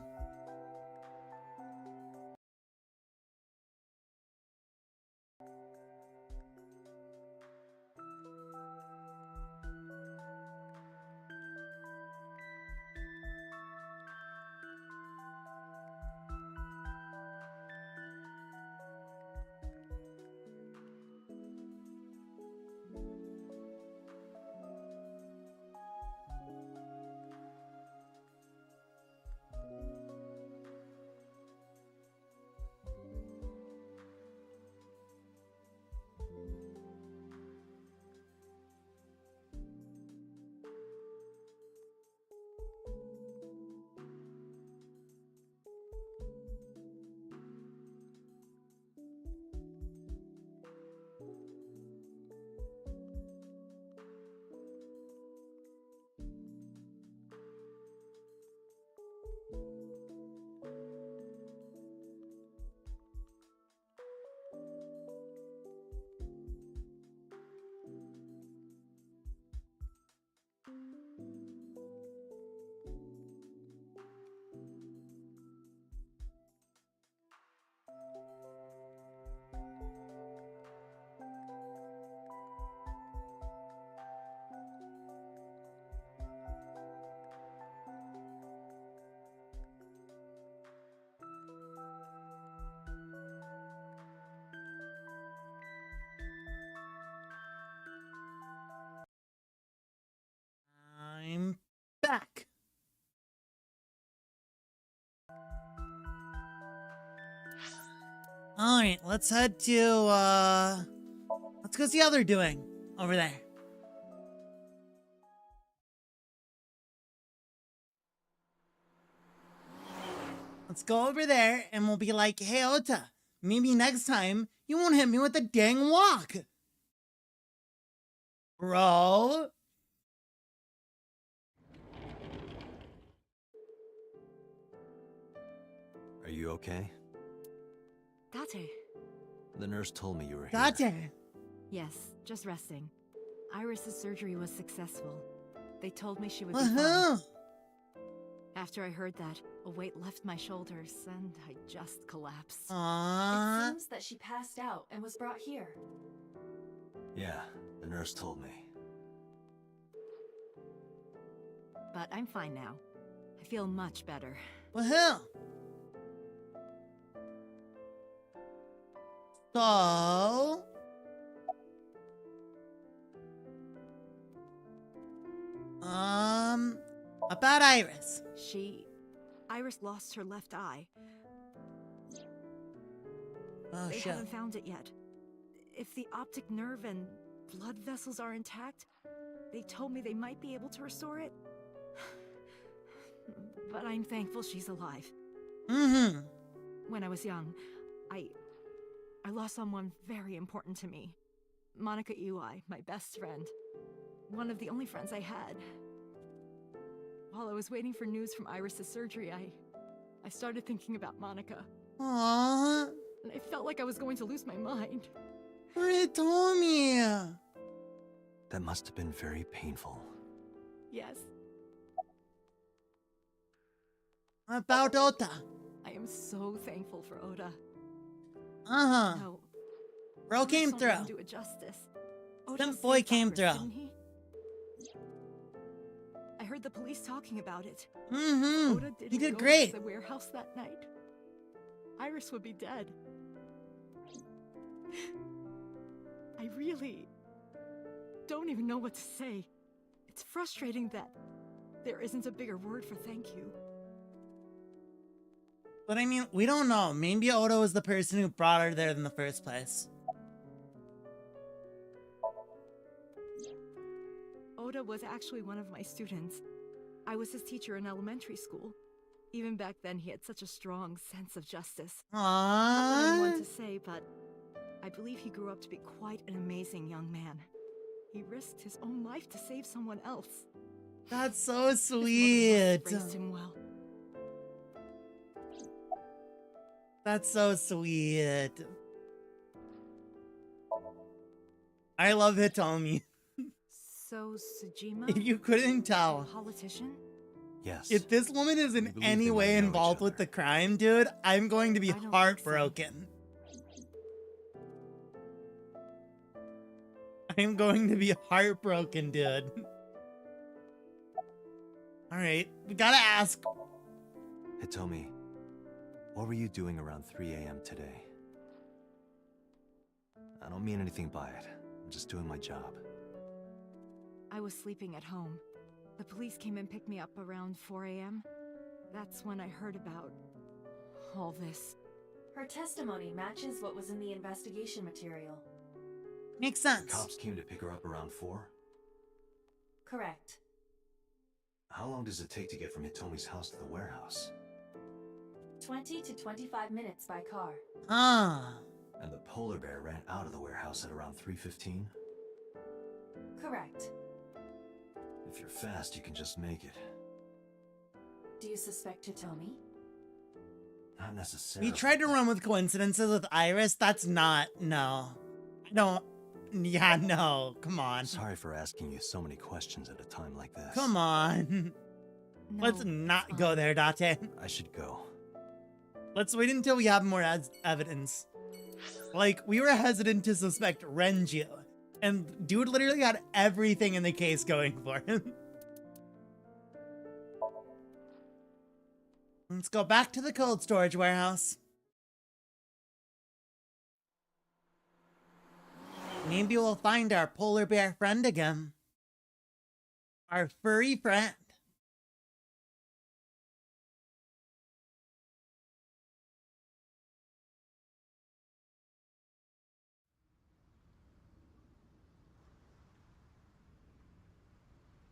I'm back. Alright, let's head to, let's go see how they're doing over there. Let's go over there and we'll be like, hey, Ota, maybe next time you won't hit me with a dang walk. Bro. Are you okay? Date. The nurse told me you were here. Date. Yes, just resting. Iris's surgery was successful. They told me she would be fine. After I heard that, a weight left my shoulders and I just collapsed. It seems that she passed out and was brought here. Yeah, the nurse told me. But I'm fine now. I feel much better. Well, so about Iris. Iris lost her left eye. Oh, They shit. haven't found it yet. If the optic nerve and blood vessels are intact, they told me they might be able to restore it. But I'm thankful she's alive. Mm-hmm. When I was young, I lost someone very important to me. Monica Ui, my best friend. One of the only friends I had. While I was waiting for news from Iris's surgery, I started thinking about Monica. Aww. And I felt like I was going to lose my mind. Tommy. That must have been very painful. Yes. About Ota. I am so thankful for Oda. Uh-huh. No. Bro came Someone through. Do it justice. Some boy came Iris, through. didn't he? I heard the police talking about it. Mm-hmm. Oda didn't He did go great. to the warehouse that night. Iris would be dead. I really don't even know what to say. It's frustrating that there isn't a bigger word for thank you. But I mean, we don't know. Maybe Oda was the person who brought her there in the first place. Oda was actually one of my students. I was his teacher in elementary school. Even back then, he had such a strong sense of justice. Not that I want to say, but I believe he grew up to be quite an amazing young man. He risked his own life to save someone else. That's so His mother sweet. must have raised him well. That's so sweet. I love Hitomi. So, Sejima? If you couldn't tell. Politician? Yes. If this woman is in believe any they way might know each involved with the crime, dude, I'm going to be think so. heartbroken. I'm going to be heartbroken, dude. Alright, we gotta ask. Hitomi, what were you doing around 3 a.m. today? I don't mean anything by it. I'm just doing my job. I was sleeping at home. The police came and picked me up around 4 a.m. That's when I heard about all this. Her testimony matches what was in the investigation material. Makes sense. Cops came to pick her up around 4? Correct. How long does it take to get from Hitomi's house to the warehouse? 20 to 25 minutes by car. Ah. And the polar bear ran out of the warehouse at around 3:15? Correct. If you're fast, you can just make it. Do you suspect Hitomi? Not necessarily. We tried to run with coincidences with Iris. That's not, no. I don't, yeah, no. Come on. Sorry for asking you so many questions at a time like this. Come on. Let's not go there, Date. I should go. Let's wait until we have more evidence. Like, we were hesitant to suspect Renju. And dude literally had everything in the case going for him. Let's go back to the cold storage warehouse. Maybe we'll find our polar bear friend again. Our furry friend.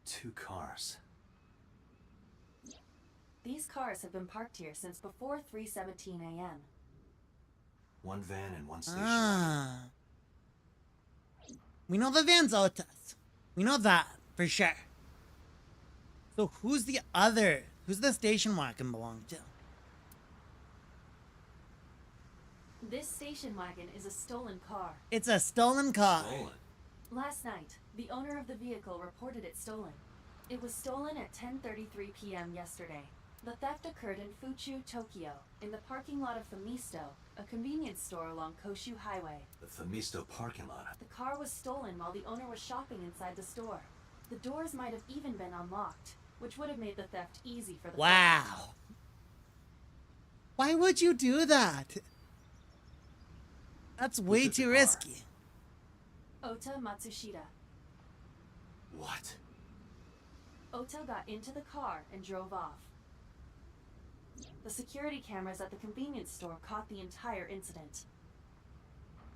Two cars. These cars have been parked here since before 3:17 a.m. One van and one station. Ah. We know the van's Ota's. We know that for sure. So who's the other? Who's the station wagon belong to? This station wagon is a stolen car. It's a stolen car. Last night, The owner of the vehicle reported it stolen. It was stolen at 10:33 p.m. yesterday. The theft occurred in Fuchu, Tokyo, in the parking lot of Famisto, a convenience store along Koshu Highway. The Famisto parking lot. The car was stolen while the owner was shopping inside the store. The doors might have even been unlocked, which would have made the theft easy for the Wow. Why would you do that? That's way too risky. Ota Matsushita. What? Ota got into the car and drove off. The security cameras at the convenience store caught the entire incident.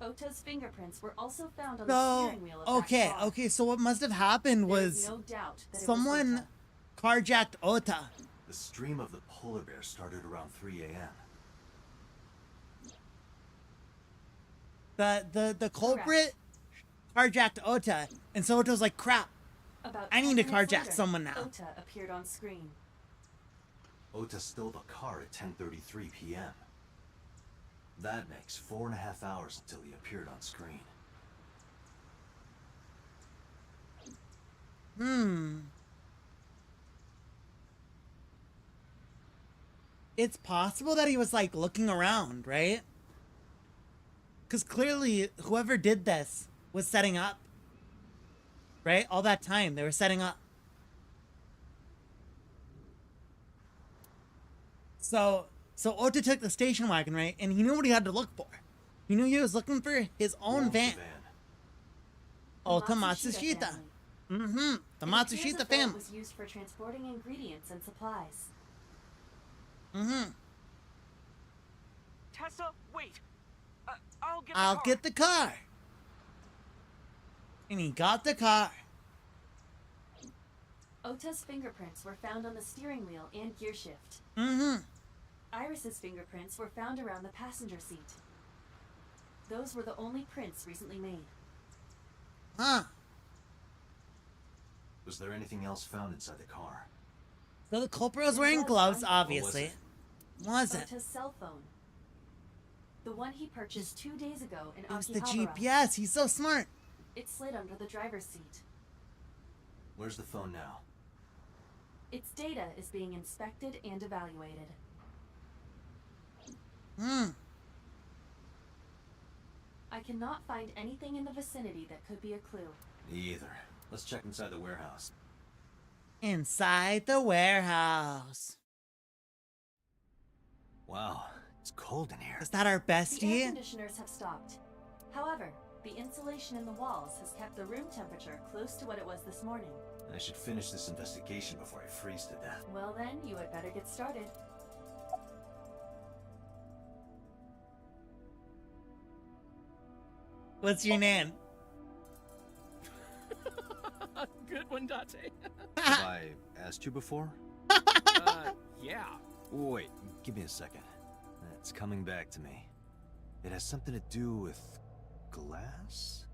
Ota's fingerprints were also found on the So, steering wheel of that car. okay, so what must have happened There was is no doubt that it was someone Ota. carjacked Ota. The stream of the polar bear started around 3 a.m. The culprit carjacked Ota, and so Ota's like, crap, About I need 10 to minutes carjack later, someone now. Ota appeared on screen. Ota stole the car at 10:33 p.m. That makes 4.5 hours until he appeared on screen. It's possible that he was like looking around, right? Because clearly whoever did this was setting up. Right? All that time they were setting up. So Ota took the station wagon, right? And he knew what he had to look for. He knew he was looking for his own van. Ota Matsushita. The It appears Matsushita as though family. It was used for transporting ingredients and supplies. Tessa, wait. I'll get. I'll get the car. And he got the car. Ota's fingerprints were found on the steering wheel and gear shift. Iris's fingerprints were found around the passenger seat. Those were the only prints recently made. Was there anything else found inside the car? So the culprit was wearing gloves, obviously. Wasn't. Ota's cell phone. The one he purchased 2 days ago in It was the Akihabara. GPS. He's so smart. It slid under the driver's seat. Where's the phone now? Its data is being inspected and evaluated. I cannot find anything in the vicinity that could be a clue. Me either. Let's check inside the warehouse. Inside the warehouse. Wow, it's cold in here. Is that our The air bestie? conditioners have stopped. However, the insulation in the walls has kept the room temperature close to what it was this morning. I should finish this investigation before I freeze to death. Well then, you had better get started. What's your name? Good one, Date. Have I asked you before? Yeah. Wait, give me a second. It's coming back to me. It has something to do with glass?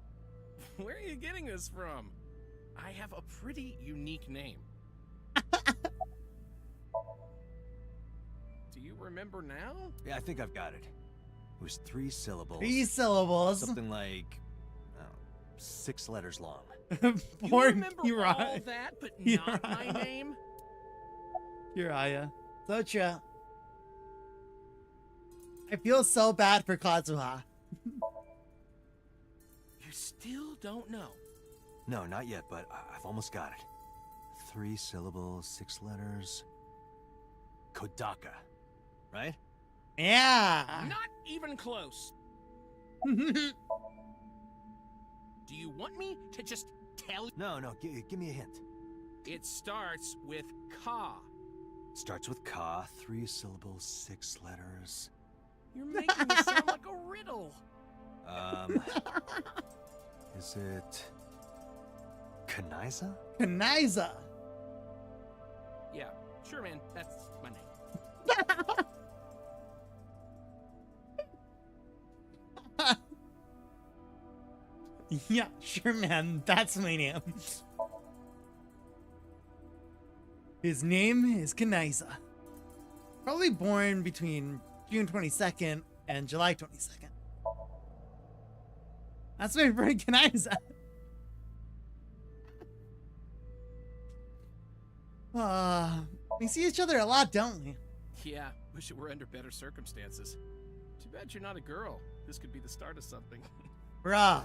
Where are you getting this from? I have a pretty unique name. Do you remember now? Yeah, I think I've got it. It was 3 syllables. 3 syllables. Something like 6 letters long. Poor You remember all Uriah. that, but not my Uriah. name? Uriah. So true. I feel so bad for Kazuha. You still don't know. No, not yet, but I've almost got it. 3 syllables, 6 letters. Kodaka, right? Yeah. Not even close. Do you want me to just tell you? No, give me a hint. It starts with Ka. Starts with ka, 3 syllables, 6 letters. You're making it sound like a riddle. Is it Kanaiza? Kanaiza. Yeah, sure, man. That's my name. Yeah, sure, man. That's my name. His name is Kanaiza. Probably born between June 22nd and July 22nd. That's my friend Kanaiza. We see each other a lot, don't we? Yeah, wish it were under better circumstances. Too bad you're not a girl. This could be the start of something. Bro.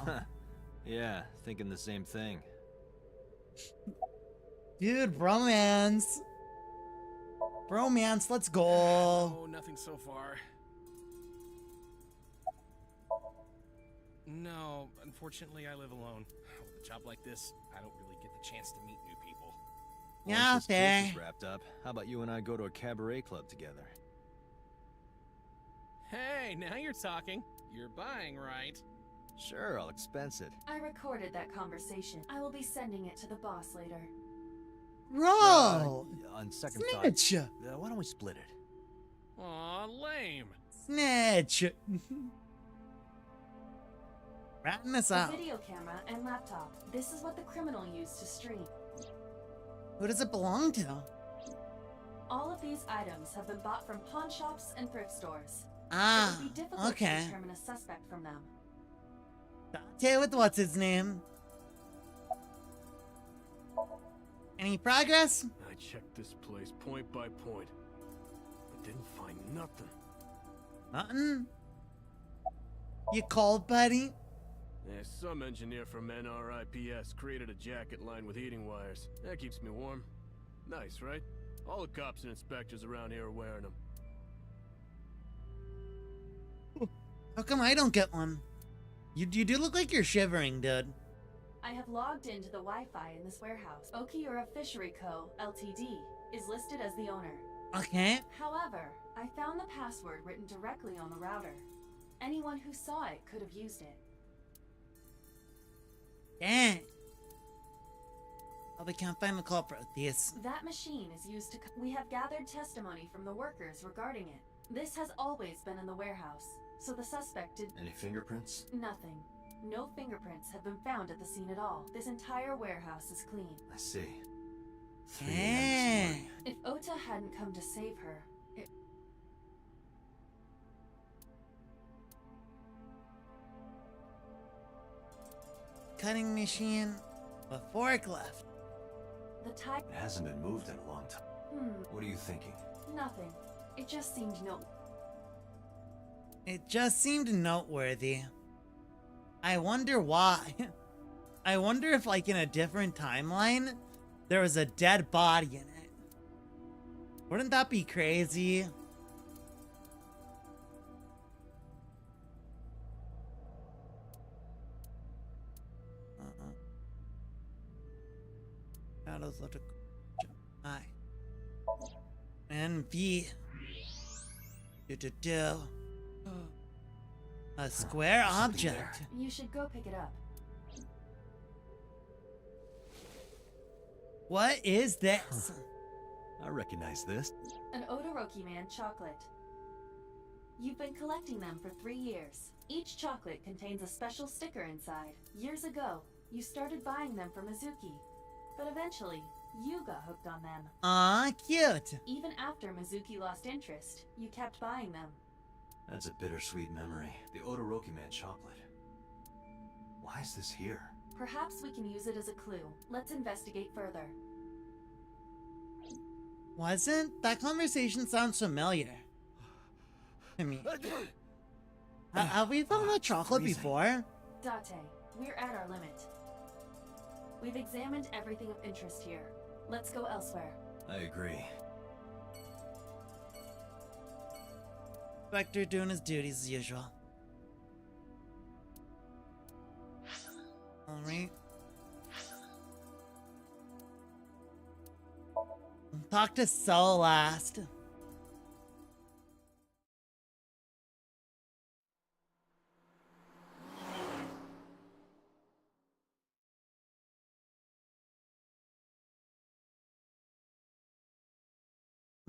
Yeah, thinking the same thing. Dude, bromance. Bromance, let's go. Oh, nothing so far. No, unfortunately, I live alone. With a job like this, I don't really get the chance to meet new people. Yeah, Once this fair. case is wrapped up, how about you and I go to a cabaret club together? Hey, now you're talking. You're buying, right? Sure, I'll expense it. I recorded that conversation. I will be sending it to the boss later. Bro! On second Snitch! thought, why don't we split it? Aw, lame. Snitch! Ratting this A out. video camera and laptop. This is what the criminal used to stream. Who does it belong to? All of these items have been bought from pawn shops and thrift stores. Ah, It would be difficult okay. to determine a suspect from them. Dante with what's his name? Any progress? I checked this place point by point, but didn't find nothing. Nothing? You called, buddy? Yeah, some engineer from NRIPS created a jacket lined with heating wires. That keeps me warm. Nice, right? All the cops and inspectors around here are wearing them. How come I don't get one? You do look like you're shivering, dude. I have logged into the Wi-Fi in this warehouse. Okiura Fishery Co., Ltd. is listed as the owner. Okay. However, I found the password written directly on the router. Anyone who saw it could have used it. Dang. Oh, we can't find the culprit with this. That machine is used to... We have gathered testimony from the workers regarding it. This has always been in the warehouse, so the suspect did... Any fingerprints? Nothing. No fingerprints have been found at the scene at all. This entire warehouse is clean. I see. 3 Dang. a.m. this morning. If Ota hadn't come to save her, it... Cutting machine. A forklift. The type... It hasn't been moved in a long time. What are you thinking? Nothing. It just seemed no... It just seemed noteworthy. I wonder why. I wonder if, like, in a different timeline, there was a dead body in it. Wouldn't that be crazy? Shadows left a I. And V. Do. A square object. You should go pick it up. What is this? I recognize this. An Odoroki Man chocolate. You've been collecting them for 3 years. Each chocolate contains a special sticker inside. Years ago, you started buying them for Mizuki. But eventually, you got hooked on them. Aw, cute. Even after Mizuki lost interest, you kept buying them. That's a bittersweet memory. The Odoroki Man chocolate. Why is this here? Perhaps we can use it as a clue. Let's investigate further. Wasn't? That conversation sounds familiar. I mean, have we found that chocolate before? Date, we're at our limit. We've examined everything of interest here. Let's go elsewhere. I agree. Spectre doing his duties as usual. Alright. Talk to Soul last.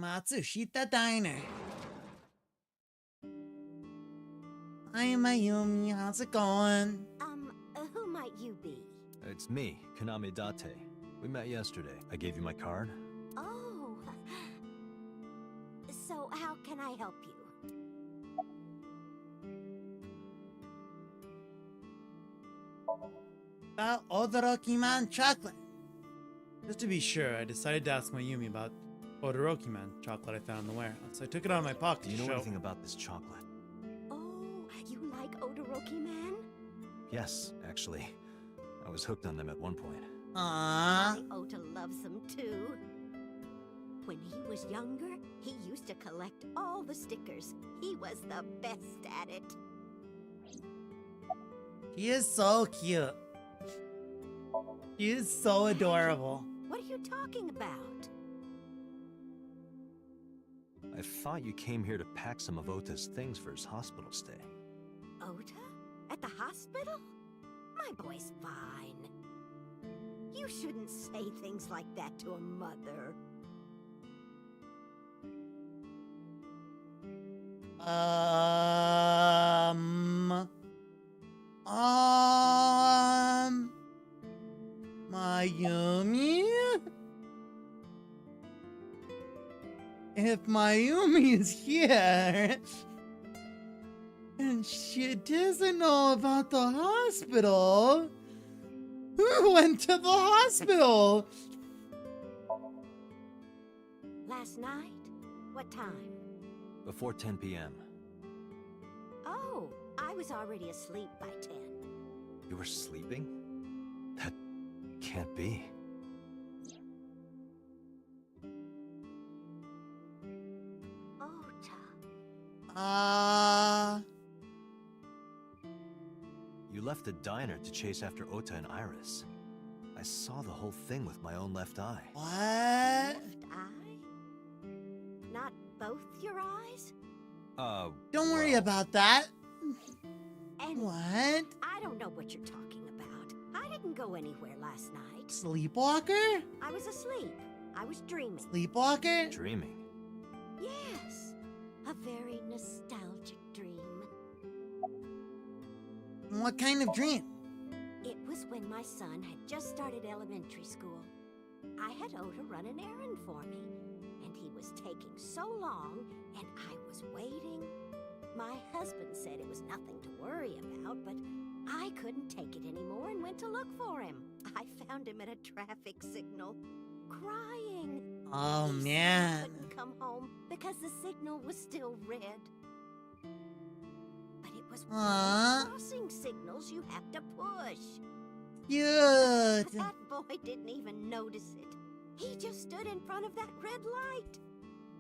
Matsushita Diner. Hi, Mayumi. How's it going? Who might you be? It's me, Kaname Date. We met yesterday. I gave you my card. Oh. So how can I help you? About Odoroki Man chocolate. Just to be sure, I decided to ask Mayumi about Todoroki Man chocolate I found in the warehouse. I took it out of my pocket Do you to know show. anything about this chocolate? Oh, you like Odoroki Man? Yes, actually. I was hooked on them at one point. My Ota loves them too. When he was younger, he used to collect all the stickers. He was the best at it. He is so cute. He is so adorable. What are you talking about? I thought you came here to pack some of Ota's things for his hospital stay. Ota? At the hospital? My boy's fine. You shouldn't say things like that to a mother. Mayumi? If Mayumi is here, and she doesn't know about the hospital, who went to the hospital? Last night? What time? Before 10 p.m. Oh, I was already asleep by 10. You were sleeping? That can't be. You left the diner to chase after Ota and Iris. I saw the whole thing with my own left eye. What? Left eye? Not both your eyes? Don't worry about that. And What? I don't know what you're talking about. I didn't go anywhere last night. Sleepwalker? I was asleep. I was dreaming. Sleepwalker? Dreaming? Yes. A very nostalgic dream. What kind of dream? It was when my son had just started elementary school. I had Ota run an errand for me, and he was taking so long, and I was waiting. My husband said it was nothing to worry about, but I couldn't take it anymore and went to look for him. I found him at a traffic signal, crying. Oh, He said man. he couldn't come home because the signal was still red. But it was one of Aw. those crossing signals you have to push. Cute. That boy didn't even notice it. He just stood in front of that red light.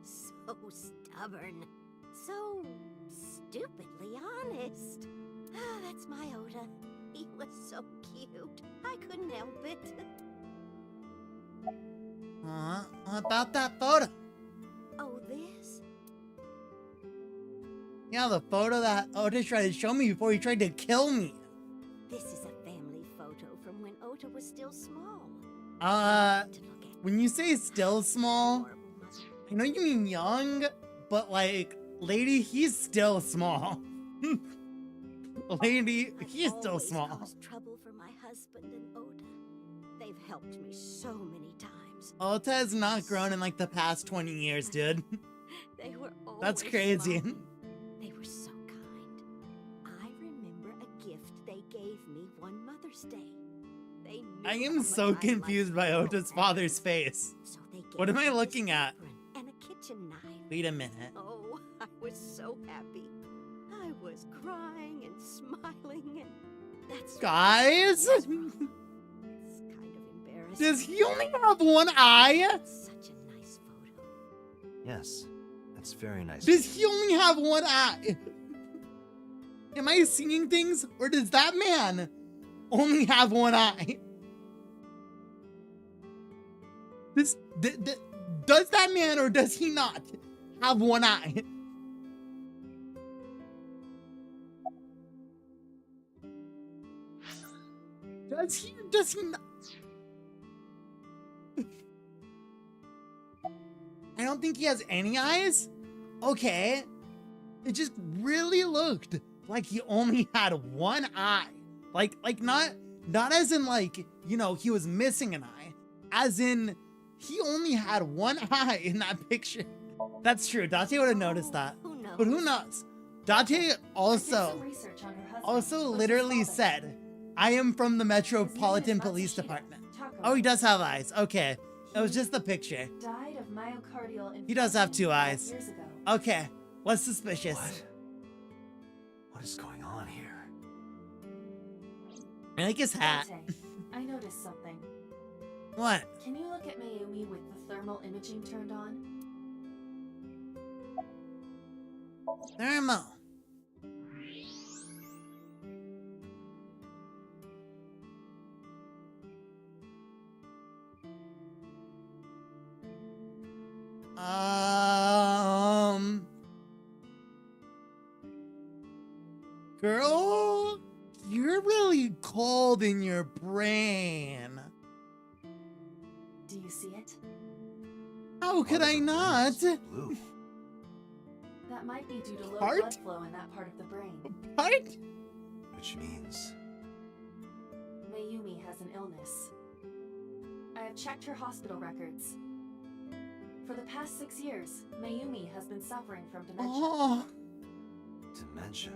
So stubborn. So stupidly honest. Ah, that's my Ota. He was so cute. I couldn't help it. What about that photo? Oh, this? Yeah, the photo that Ota tried to show me before he tried to kill me. This is a family photo from when Ota was still small. When you say still small, I know you mean young, but like, lady, he's still small. Lady, he's still Always small. caused trouble for my husband and Ota. They've helped me so many times. Ota has not grown in like the past 20 years, dude. They were always That's crazy. loving. They were so kind. I remember a gift they gave me one Mother's Day. They knew I how am much so I liked confused by Ota's father's face. So they gave What am me I this looking at? apron and a kitchen knife. Wait a minute. Oh, I was so happy. I was crying and smiling, and that's Guys? It's kind of embarrassing. Does he only have one eye? Such a nice photo. Yes, that's very nice. Does he only have one eye? Am I seeing things, or does that man only have one eye? Does that man, or does he not have one eye? Does he not? I don't think he has any eyes. Okay. It just really looked like he only had one eye. Like not as in like, you know, he was missing an eye. As in, he only had one eye in that picture. That's true. Date would have noticed that. But who knows? Date also literally said, I am from the Metropolitan Police Department. Oh, he does have eyes. Okay. It was just the picture. Died of myocardial infarction. He does have 2 5 eyes. years ago. Okay. What's suspicious? What is going on here? I like his hat. Dante, I noticed something. What? Can you look at Mayumi with the thermal imaging turned on? Thermal. Girl, you're really cold in your brain. Do you see it? How could I not? Blue. That might be due to low Heart? blood flow in that part of the brain. Heart? Which means... Mayumi has an illness. I have checked her hospital records. For the past 6 years, Mayumi has been suffering from dementia. Oh, Dementia.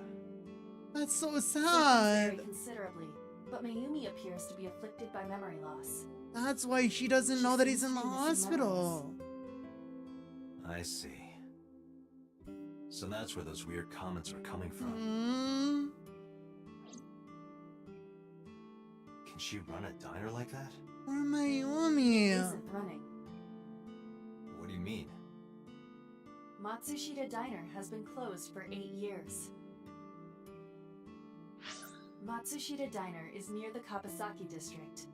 that's so Symptoms vary sad. considerably, but Mayumi appears to be afflicted by memory loss. That's why she doesn't know that he's in the missing hospital. I see. So that's where those weird comments are coming from. Can she run a diner like that? Where Mayumi? Isn't running. What do you mean? Matsushita Diner has been closed for 8 years. Matsushita Diner is near the Kabasaki district.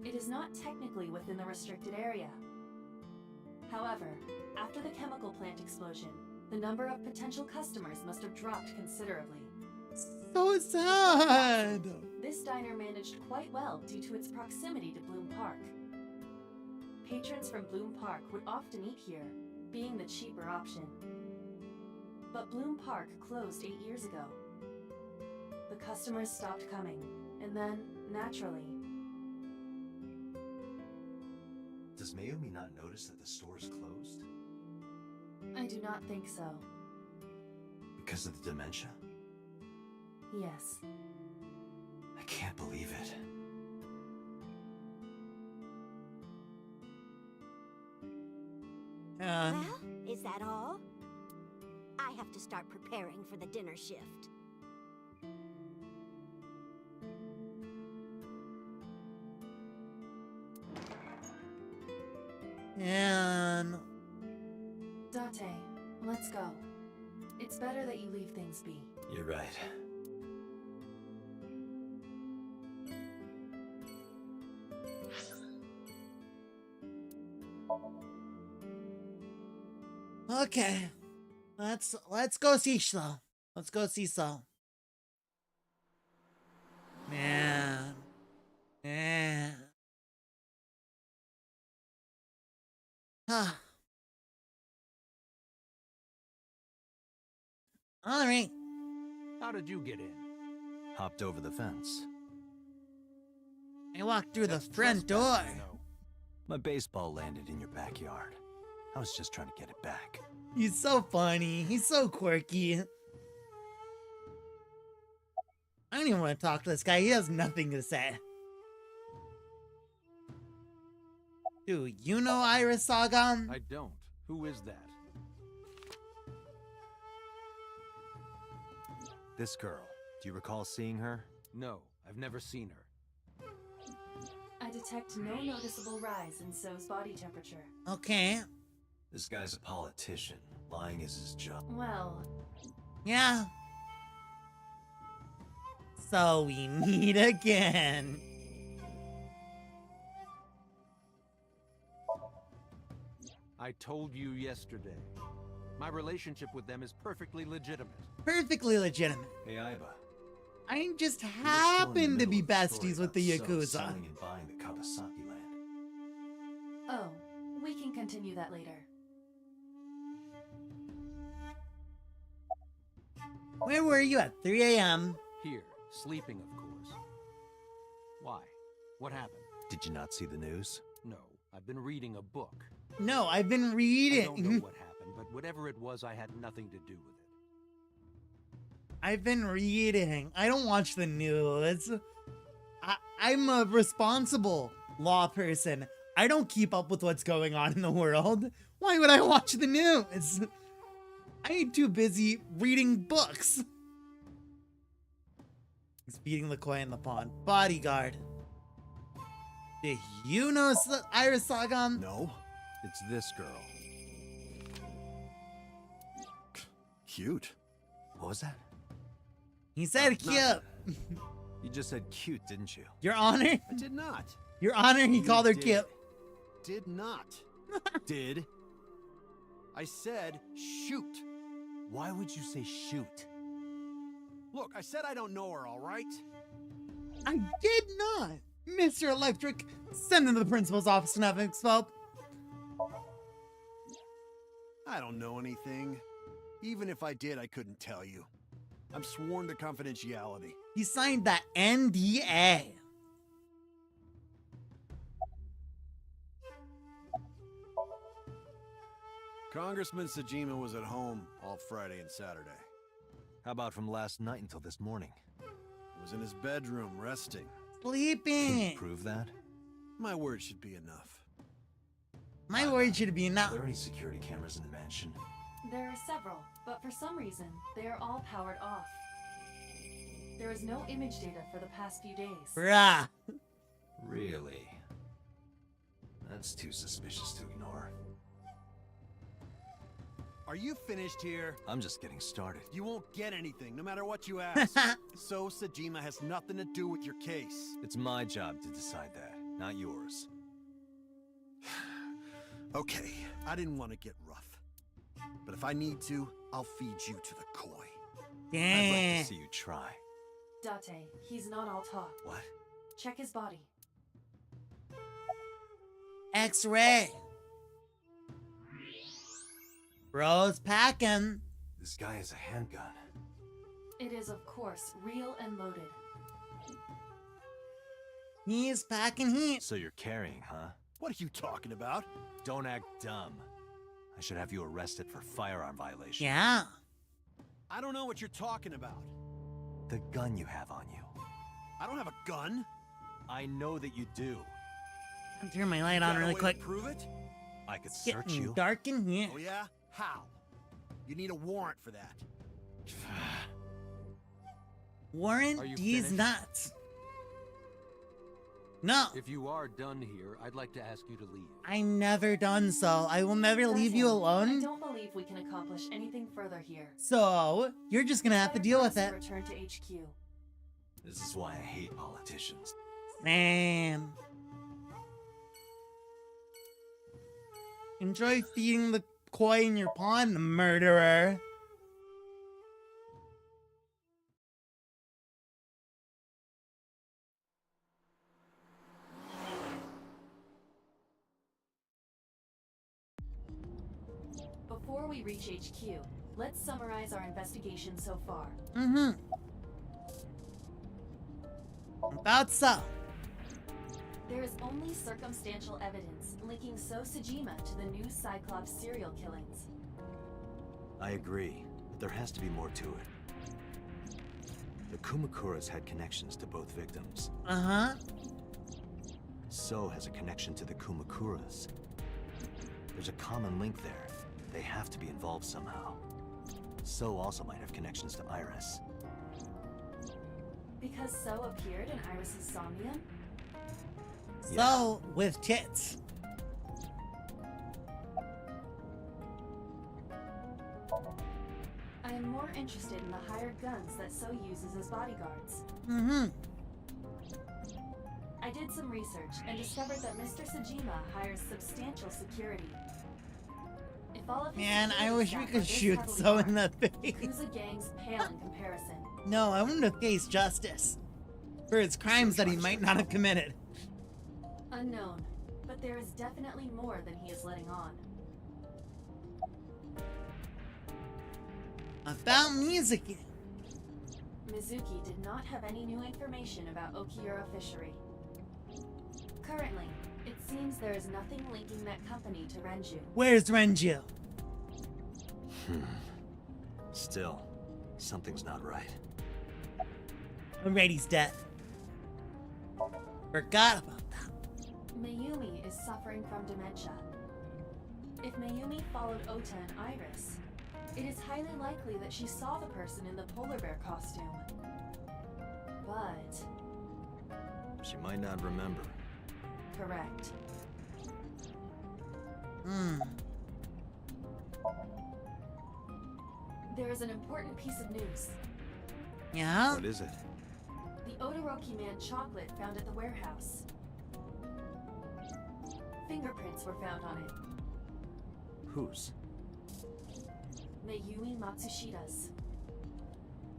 It is not technically within the restricted area. However, after the chemical plant explosion, the number of potential customers must have dropped considerably. So sad. This diner managed quite well due to its proximity to Bloom Park. Patrons from Bloom Park would often eat here, being the cheaper option. But Bloom Park closed 8 years ago. The customers stopped coming, and then, naturally... Does Mayumi not notice that the store is closed? I do not think so. Because of the dementia? Yes. I can't believe it. Well, is that all? I have to start preparing for the dinner shift. And Date, let's go. It's better that you leave things be. You're right. okay, let's go see Slow. Let's go see Slow. Man. Huh. All right. How did you get in? Hopped over the fence. I walked through the front door. My baseball landed in your backyard. I was just trying to get it back. He's so funny. He's so quirky. I don't even want to talk to this guy. He has nothing to say. Do you know Iris Saga? I don't. Who is that? This girl. Do you recall seeing her? No, I've never seen her. I detect no noticeable rise in So's body temperature. Okay. This guy's a politician. Lying is his job. Well... Yeah. So we meet again. I told you yesterday. My relationship with them is perfectly legitimate. Perfectly legitimate. Hey, Aiba. I just happen to be besties with the Yakuza. Selling and buying the Kabasaki land. Oh, we can continue that later. Where were you at 3 a.m.? Here, sleeping, of course. Why? What happened? Did you not see the news? No, I've been reading a book. No, I've been I reading. don't know what happened, but whatever it was, I had nothing to do with It. I've been reading. I don't watch the news. I'm a responsible law person. I don't keep up with what's going on in the world. Why would I watch the news? I ain't too busy reading books. He's feeding the koi in the pond. Bodyguard. Do you know Iris Sagan? No, it's this girl. Cute. What was that? He said cute. You just said cute, didn't you? Your Honor? I did not. Your Honor, he called her cute. Did not. Did. I said shoot. Why would you say shoot? Look, I said I don't know her, all right? I did not. Mr. Electric, send him to the principal's office and have him expelled. I don't know anything. Even if I did, I couldn't tell you. I'm sworn to confidentiality. He signed that NDA. Congressman Sajima was at home all Friday and Saturday. How about from last night until this morning? He was in his bedroom, resting. Sleeping. Can you prove that? My word should be enough. My word should be enough. Are there any security cameras in the mansion? There are several, but for some reason, they are all powered off. There is no image data for the past few days. Bruh. Really? That's too suspicious to ignore. Are you finished here? I'm just getting started. You won't get anything, no matter what you ask. So Sajima has nothing to do with your case. It's my job to decide that, not yours. Okay, I didn't want to get rough. But if I need to, I'll feed you to the koi. I'd like to see you try. Date, he's not all talk. What? Check his body. X-ray. Bro's packing. This guy has a handgun. It is, of course, real and loaded. He's packing heat. So you're carrying, huh? What are you talking about? Don't act dumb. I should have you arrested for firearm violation. Yeah. I don't know what you're talking about. The gun you have on you. I don't have a gun. I know that you do. I'll turn my light on really quick. Prove it? I could search Getting you. dark in here. Oh yeah? How? You need a warrant for that. Warrant these nuts. No. If you are done here, I'd like to ask you to leave. I'm never done so. I will never leave you I alone. don't believe we can accomplish anything further here. So, you're just gonna have to deal with it. Return to HQ. This is why I hate politicians. Same. Enjoy feeding the koi in your pond, murderer. Before we reach HQ, let's summarize our investigation so far. About so. There is only circumstantial evidence linking So Sajima to the new Cyclops serial killings. I agree, but there has to be more to it. The Kumakuras had connections to both victims. So has a connection to the Kumakuras. There's a common link there. They have to be involved somehow. So also might have connections to Iris. Because So appeared in Iris's Somnium? So, with tits. I am more interested in the hired guns that So uses as bodyguards. I did some research and discovered that Mr. Sajima hires substantial security. If all of his Man, I security wish we staff could are this shoot heavily So in armed, the face. Yakuza gangs pale in comparison. No, I want him to face justice. For his crimes that he might not have committed. Unknown, but there is definitely more than he is letting on. About music. Mizuki did not have any new information about Okiura Fishery. Currently, it seems there is nothing linking that company to Renju. Where's Renju? Still, something's not right. Alright, he's dead. Forgot about that. Mayumi is suffering from dementia. If Mayumi followed Ota and Iris, it is highly likely that she saw the person in the polar bear costume. But... She might not remember. correct. There is an important piece of news. Yeah? What is it? The Odoroki Man chocolate found at the warehouse. Fingerprints were found on it. Whose? Mayumi Matsushida's.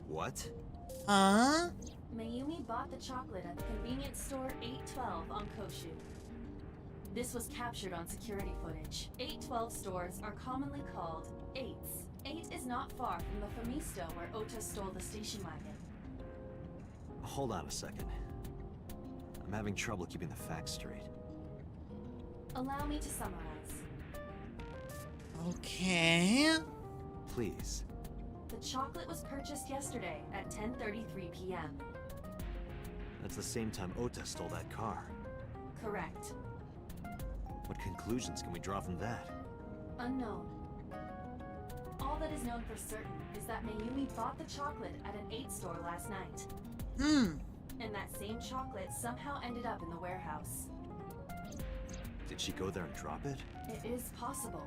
What? Huh? Mayumi bought the chocolate at the convenience store 812 on Koshu. This was captured on security footage. 812 stores are commonly called 8s. 8 is not far from the Famisto where Ota stole the station wagon. Hold on a second. I'm having trouble keeping the facts straight. Allow me to summarize. Okay. Please. The chocolate was purchased yesterday at 10:33 p.m. That's the same time Ota stole that car. Correct. What conclusions can we draw from that? Unknown. All that is known for certain is that Mayumi bought the chocolate at an 8 store last night. And that same chocolate somehow ended up in the warehouse. Did she go there and drop it? It is possible.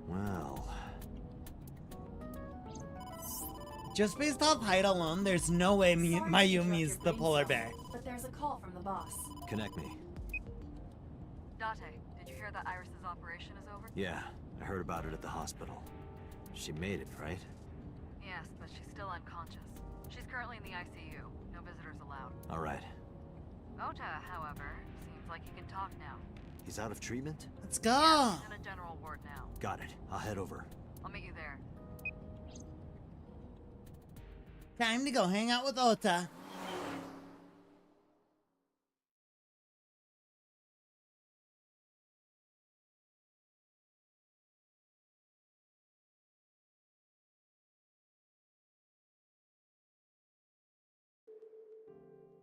Well... Just based off height alone, there's no way Mayumi's the polar bear. But there's a call from the boss. Connect me. Date, did you hear that Iris's operation is over? Yeah, I heard about it at the hospital. She made it, right? Yes, but she's still unconscious. She's currently in the ICU. No visitors allowed. Alright. Ota, however, seems like he can talk now. He's out of treatment? Let's go! Yeah, he's in a general ward now. Got it. I'll head over. I'll meet you there. Time to go hang out with Ota.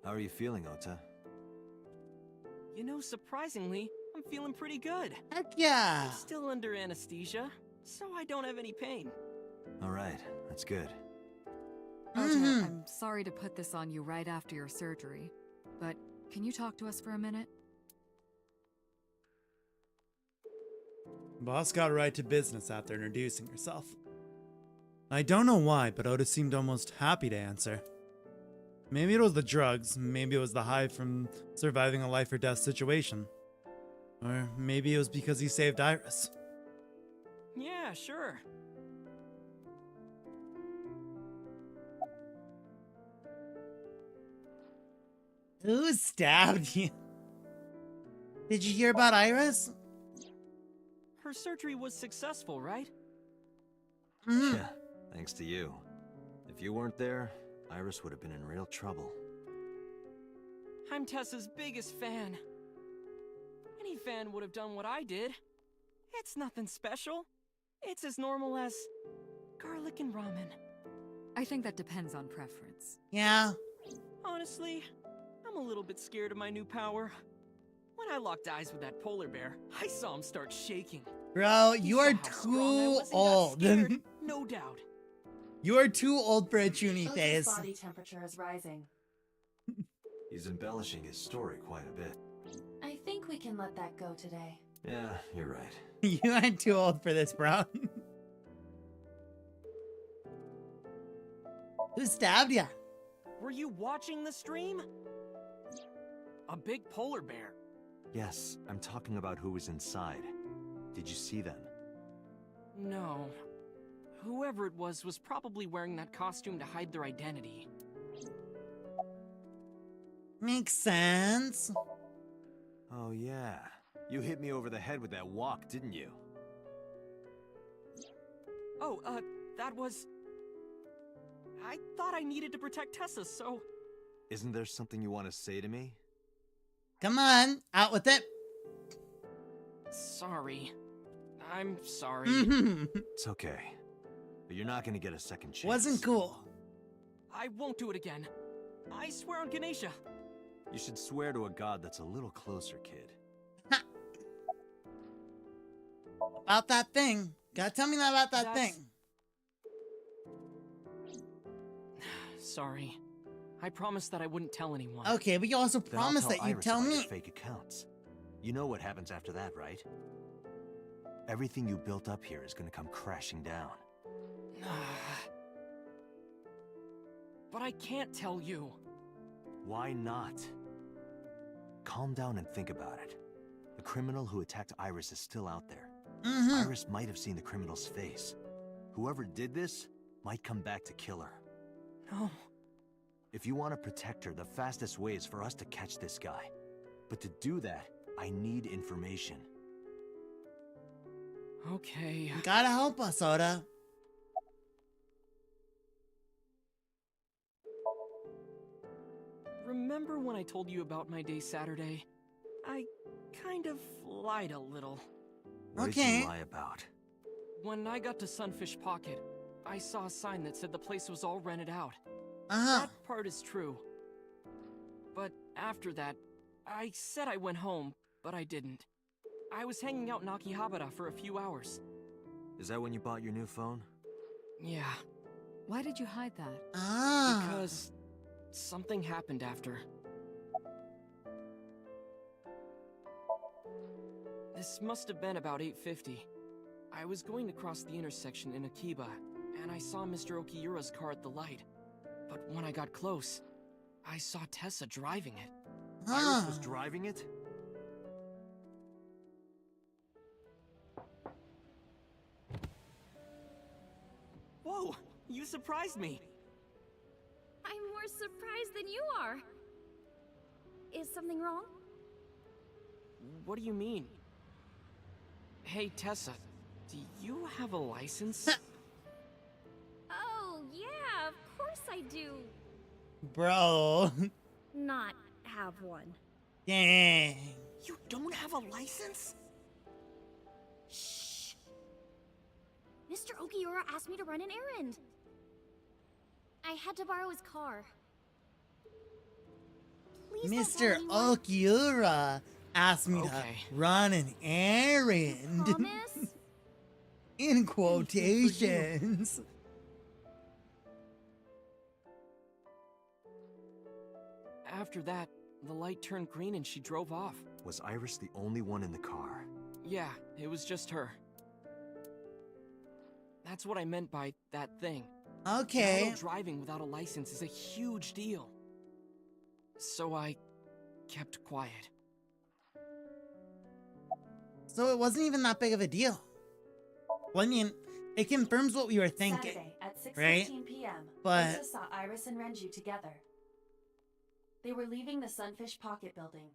How are you feeling, Ota? You know, surprisingly, I'm feeling pretty good. Heck yeah! I'm still under anesthesia, so I don't have any pain. Alright, that's good. Ota, I'm sorry to put this on you right after your surgery, but can you talk to us for a minute? Boss got right to business after introducing herself. I don't know why, but Ota seemed almost happy to answer. Maybe it was the drugs, maybe it was the high from surviving a life or death situation. Or maybe it was because he saved Iris. Yeah, sure. Who stabbed you? Did you hear about Iris? Her surgery was successful, right? Yeah, thanks to you. If you weren't there, Iris would have been in real trouble. I'm Tessa's biggest fan. Any fan would have done what I did. It's nothing special. It's as normal as garlic and ramen. I think that depends on preference. Yeah. Honestly, I'm a little bit scared of my new power. When I locked eyes with that polar bear, I saw him start shaking. Bro, you are too old. No doubt. You are too old for a chunni Ota's face. body temperature is rising. He's embellishing his story quite a bit. I think we can let that go today. Yeah, you're right. You are too old for this, bro. Who stabbed ya? Were you watching the stream? A big polar bear. Yes, I'm talking about who was inside. Did you see them? No. Whoever it was probably wearing that costume to hide their identity. Makes sense. Oh yeah. You hit me over the head with that walk, didn't you? Oh, that was... I thought I needed to protect Tessa, so... Isn't there something you want to say to me? Come on, out with it. Sorry. I'm sorry. It's okay. But you're not gonna get a second chance. Wasn't cool. I won't do it again. I swear on Ganesha. You should swear to a god that's a little closer, kid. About that thing. Gotta tell me that about that thing. Sorry. I promised that I wouldn't tell anyone. Okay, but you also Then I'll promised that you'd Iris tell about your me. fake accounts. You know what happens after that, right? Everything you built up here is gonna come crashing down. But I can't tell you. Why not? Calm down and think about it. The criminal who attacked Iris is still out there. Iris might have seen the criminal's face. Whoever did this might come back to kill her. No. If you want to protect her, the fastest way is for us to catch this guy. But to do that, I need information. Okay. You gotta help us, Oda. Remember when I told you about my day Saturday? I kind of lied a little. What did you lie about? When I got to Sunfish Pocket, I saw a sign that said the place was all rented out. Uh-huh. That part is true. But after that, I said I went home, but I didn't. I was hanging out in Akihabara for a few hours. Is that when you bought your new phone? Yeah. Why did you hide that? Because something happened after. This must have been about 8:50. I was going to cross the intersection in Akiba, and I saw Mr. Okiura's car at the light. But when I got close, I saw Tessa driving it. Iris was driving it? Whoa! You surprised me! I'm more surprised than you are. Is something wrong? What do you mean? Hey, Tessa, do you have a license? Oh, yeah, of course I do. Bro. Not have one. Dang. You don't have a license? Shh. Mr. Okiura asked me to run an errand. I had to borrow his car. Please don't tell Mr. anyone. Okiura asked me to run an errand. Promise? In quotations. After that, the light turned green and she drove off. Was Iris the only one in the car? Yeah, it was just her. That's what I meant by that thing. Okay. Auto driving without a license is a huge deal. So I kept quiet. So it wasn't even that big of a deal. Well, I mean, it confirms what we were thinking. Saturday at 6:15 right? p.m. But Lisa saw Iris and Renju together. They were leaving the Sunfish Pocket building.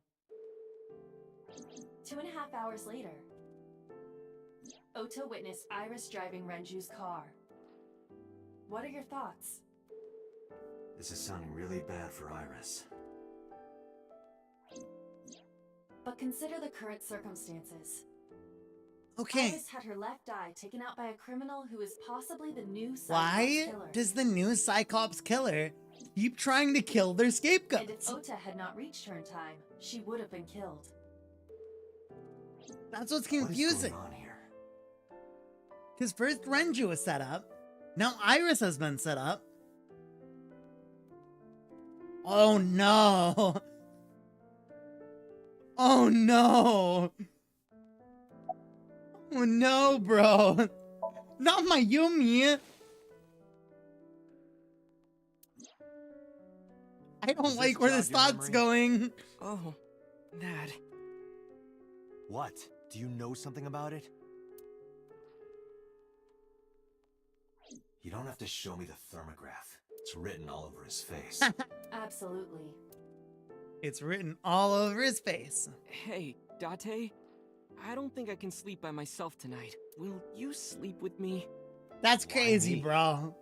2.5 hours later, Ota witnessed Iris driving Renju's car. What are your thoughts? This is sounding really bad for Iris. But consider the current circumstances. okay. Iris had her left eye taken out by a criminal who is possibly the new Cyclops Why killer. does the new Cyclops killer keep trying to kill their And scapegoats? if Ota had not reached her in time, she would have been killed. That's what's confusing. Because first Renju was set up. Now Iris has been set up. Oh no. Oh no. Oh no, bro. Not my Yumi. I don't like where this thought's going. Oh, that. What? Do you know something about it? You don't have to show me the thermograph. It's written all over his face. Absolutely. It's written all over his face. Hey, Date, I don't think I can sleep by myself tonight. Will you sleep with me? That's crazy, bro.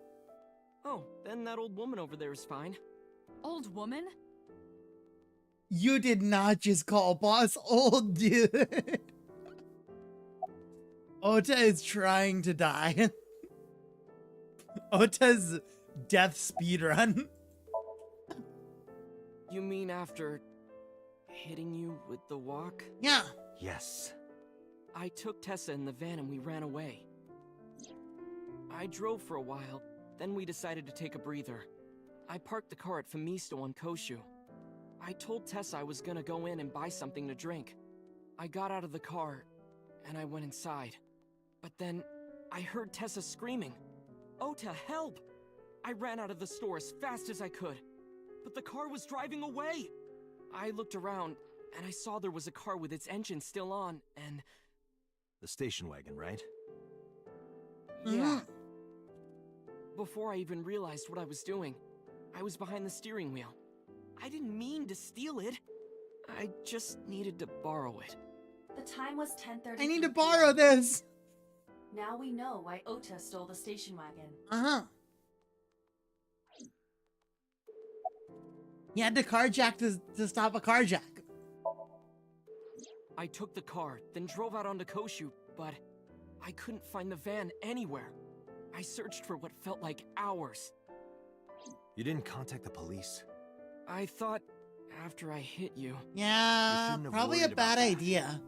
Oh, then that old woman over there is fine. Old woman? You did not just call boss old, dude. Ota is trying to die. Ota's death speedrun. You mean after hitting you with the walk? Yeah. Yes. I took Tessa in the van and we ran away. I drove for a while, then we decided to take a breather. I parked the car at Famisto on Koshu. I told Tessa I was gonna go in and buy something to drink. I got out of the car, and I went inside. But then, I heard Tessa screaming, "Ota, help!" I ran out of the store as fast as I could, but the car was driving away. I looked around, and I saw there was a car with its engine still on, and... The station wagon, right? Yeah. Before I even realized what I was doing, I was behind the steering wheel. I didn't mean to steal it. I just needed to borrow it. The time was 10:30. I need to borrow this. Now we know why Ota stole the station wagon. Uh-huh. He had to carjack to stop a carjack. I took the car, then drove out onto Koshu, but I couldn't find the van anywhere. I searched for what felt like hours. You didn't contact the police? I thought after I hit you. Yeah, probably a bad idea.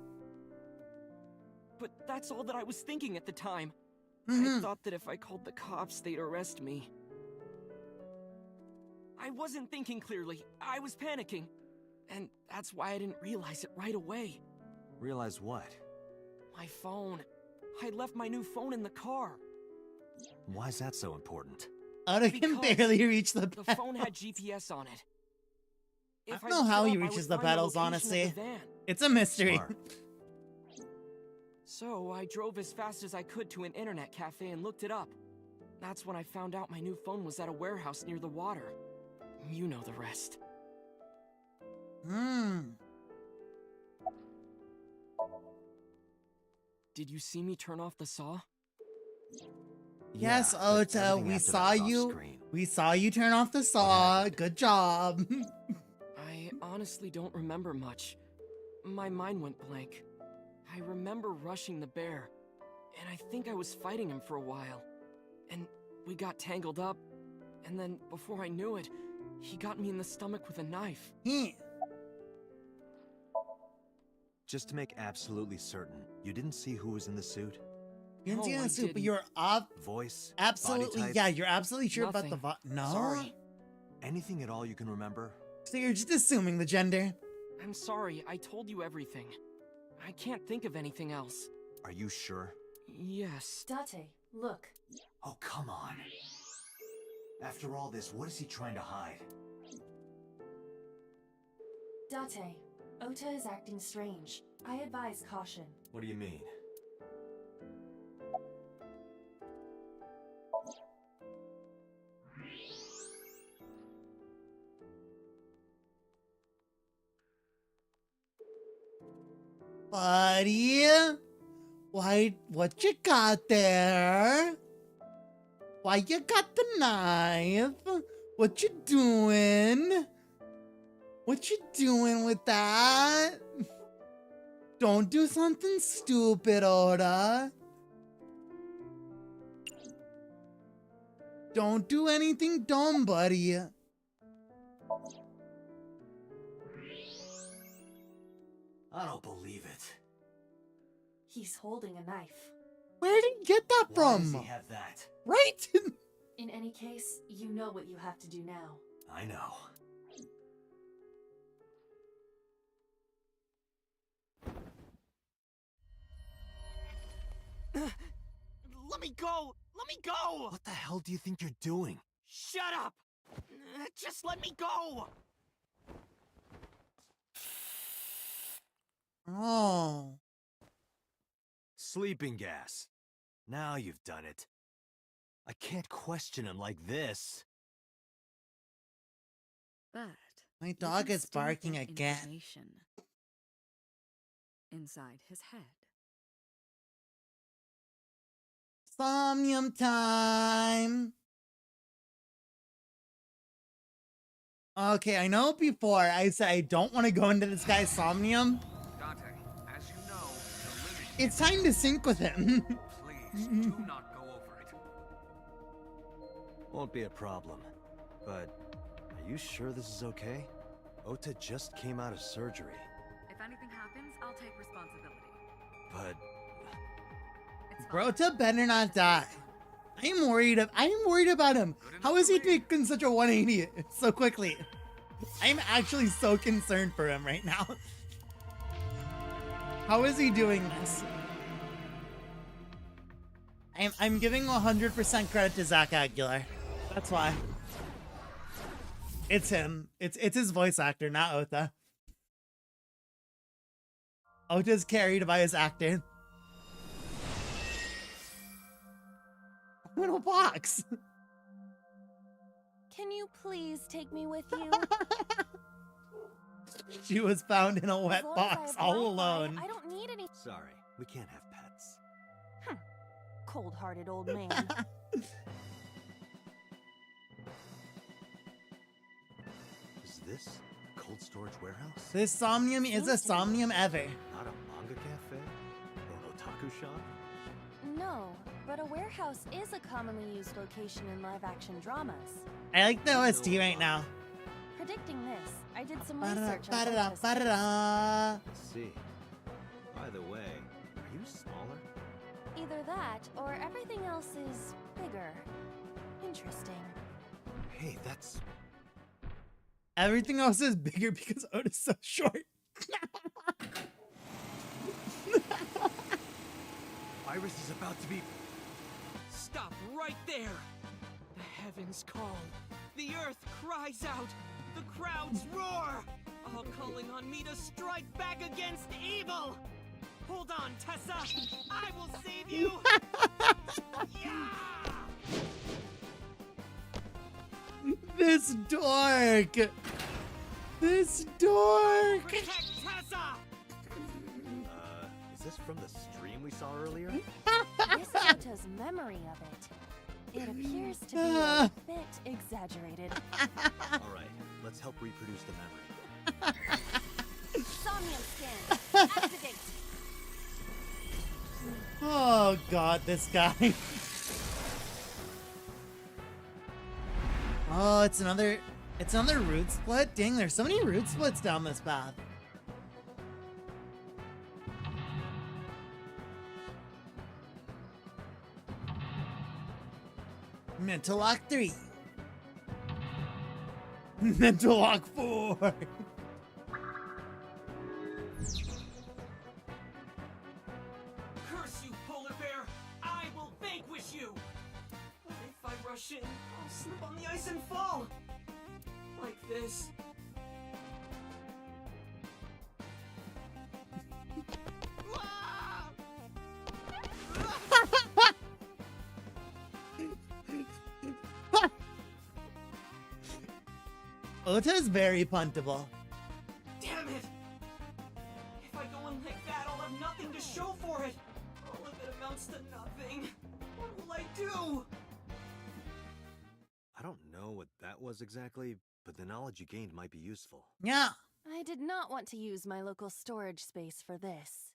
But that's all that I was thinking at the time. Mm-hmm. I thought that if I called the cops, they'd arrest me. I wasn't thinking clearly. I was panicking. And that's why I didn't realize it right away. Realize what? My phone. I left my new phone in the car. Why is that so important? Oda can barely reach the pedals. The phone had GPS on it. I don't know how he reaches the pedals, honestly. It's a mystery. So I drove as fast as I could to an internet cafe and looked it up. That's when I found out my new phone was at a warehouse near the water. You know the rest. Did you see me turn off the saw? Yes, Ota, we saw you. We saw you turn off the saw. Good job. I honestly don't remember much. My mind went blank. I remember rushing the bear, and I think I was fighting him for a while. And we got tangled up, and then before I knew it, he got me in the stomach with a knife. Just to make absolutely certain, you didn't see who was in the suit? You didn't see the suit, but you're voice, absolutely, body type? yeah, you're absolutely sure about the No? Sorry. Anything at all you can remember? So you're just assuming the gender? I'm sorry, I told you everything. I can't think of anything else. Are you sure? Yes. Date, look. Oh, come on. After all this, what is he trying to hide? Date, Ota is acting strange. I advise caution. What do you mean? Buddy? What you got there? Why you got the knife? What you doing? What you doing with that? Don't do something stupid, Oda. Don't do anything dumb, buddy. I don't believe it. He's holding a knife. Where did he get that Why from? does he have that? Right? In any case, you know what you have to do now. I know. Let me go! Let me go! What the hell do you think you're doing? Shut up! Just let me go! Oh. Sleeping gas. Now you've done it. I can't question him like this. But my dog is barking again. Inside his head. Somnium time. Okay, I know before I said I don't want to go into this guy's Somnium. Dante, as you know, It's time to sync with him. please do not go over it. Won't be a problem. But are you sure this is okay? Ota just came out of surgery. If anything happens, I'll take responsibility. But Ota better not die. I'm worried about him. How is he making such a 180 so quickly? I'm actually so concerned for him right now. How is he doing this? I'm giving 100% credit to Zach Aguilar. That's why. It's him. It's his voice actor, not Ota. Ota's carried by his acting. Little box. Can you please take me with you? She was found in a wet As long as box I have all Wi-Fi, alone. I don't need any. sorry, we can't have pets. Cold-hearted old man. Is this cold storage warehouse? This Somnium is a Somnium ever. Not a manga cafe? Or an otaku shop? No, but a warehouse is a commonly used location in live-action dramas. I like the OST right now. Predicting this, I did some research on Ba-da-da, Ota's- ba-da-da. I see. By the way, are you smaller? Either that, or everything else is bigger. Interesting. Hey, that's... Everything else is bigger because Ota's so short. Iris is about to be... Stop right there! The heavens call. The earth cries out. The crowds roar. All calling on me to strike back against evil. Hold on, Tessa. I will save you. This dork. This dork. Protect Tessa. Is this from the stream we saw earlier? This is Ota's memory of it. It appears to be a bit exaggerated. Alright, let's help reproduce the memory. Somnium scan. Activate. Oh god, this guy. Oh, it's another root split? Dang, there's so many root splits down this path. Mental Lock 3. Mental Lock 4. Curse you, polar bear! I will vanquish you! But if I rush in, I'll slip on the ice and fall! Like this. Ota is very puntable. Damn it! If I go in like that, I'll have nothing to show for it! All of it amounts to nothing. What will I do? I don't know what that was exactly, but the knowledge you gained might be useful. Yeah. I did not want to use my local storage space for this.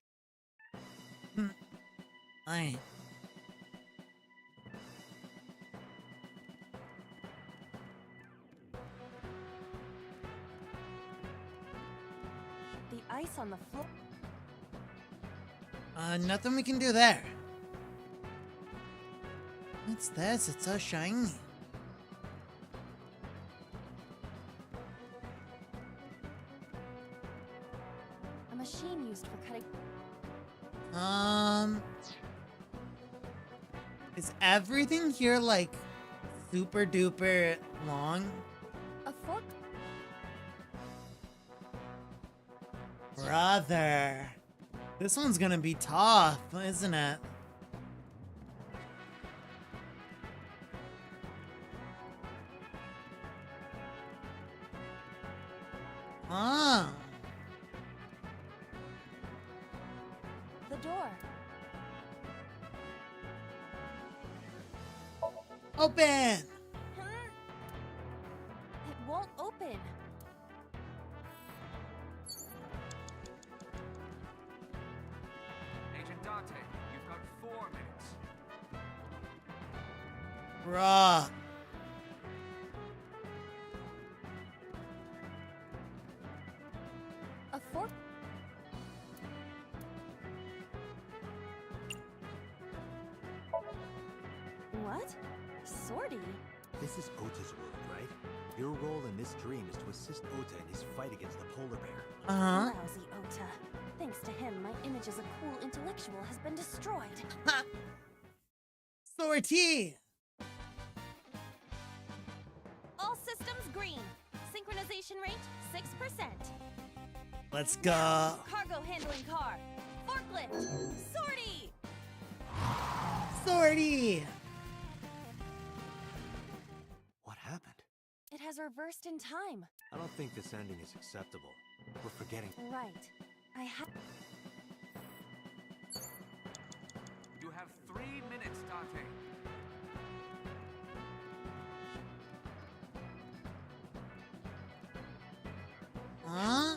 Aye. The ice on the floor. Nothing we can do there. What's this? It's so shiny. A machine used for cutting. Is everything here like super duper long? A fork? Brother. This one's gonna be tough, isn't it? Ah. The door. Open! It won't open. Agent Dante, you've got 4 minutes. Bruh. fork. What? Sortie? This is Ota's world, right? Your role in this dream is to assist Ota in his fight against the polar bear. Lousy Ota. Thanks to him, my image as a cool intellectual has been destroyed. Sortie! All systems green. Synchronization rate 6%. Let's go. Cargo handling car. Forklift. Sortie! Sortie! What happened? It has reversed in time. I don't think this ending is acceptable. We're forgetting. Right. I have. You have 3 minutes, Dante. Huh?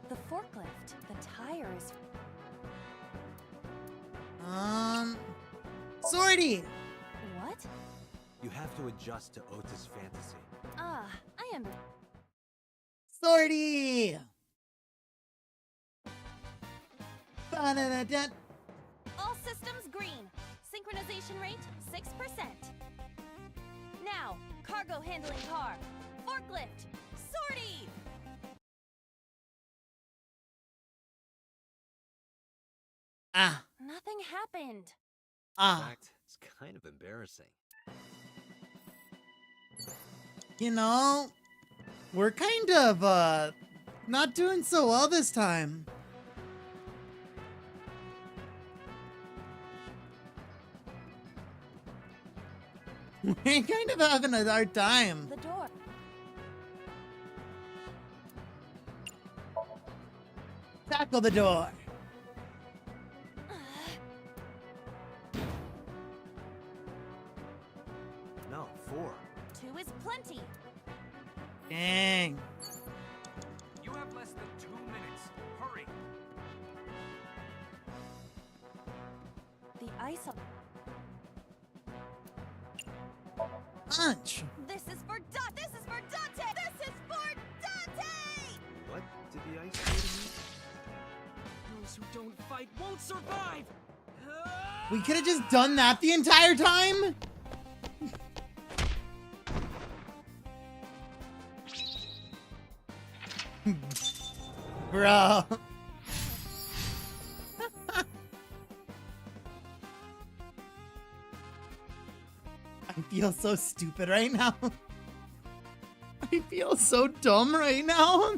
The forklift. The tire is. Sortie! What? You have to adjust to Ota's fantasy. Ah, I am. Sortie! Ba-da-da-da. All systems green. Synchronization rate 6%. Now, cargo handling car. Forklift. Sortie! Ah. Nothing happened. Ah. In fact, it's kind of embarrassing. You know, we're kind of, not doing so well this time. We're kind of having a hard time. The door. Tackle the door. No, 4. 2 is plenty. Dang. You have less than 2 minutes. Hurry. The ice. Punch. This is for Dante. This is for Dante. This is for Dante. What did the ice do to me? Those who don't fight won't survive! We could have just done that the entire time. Bro. I feel so stupid right now. I feel so dumb right now.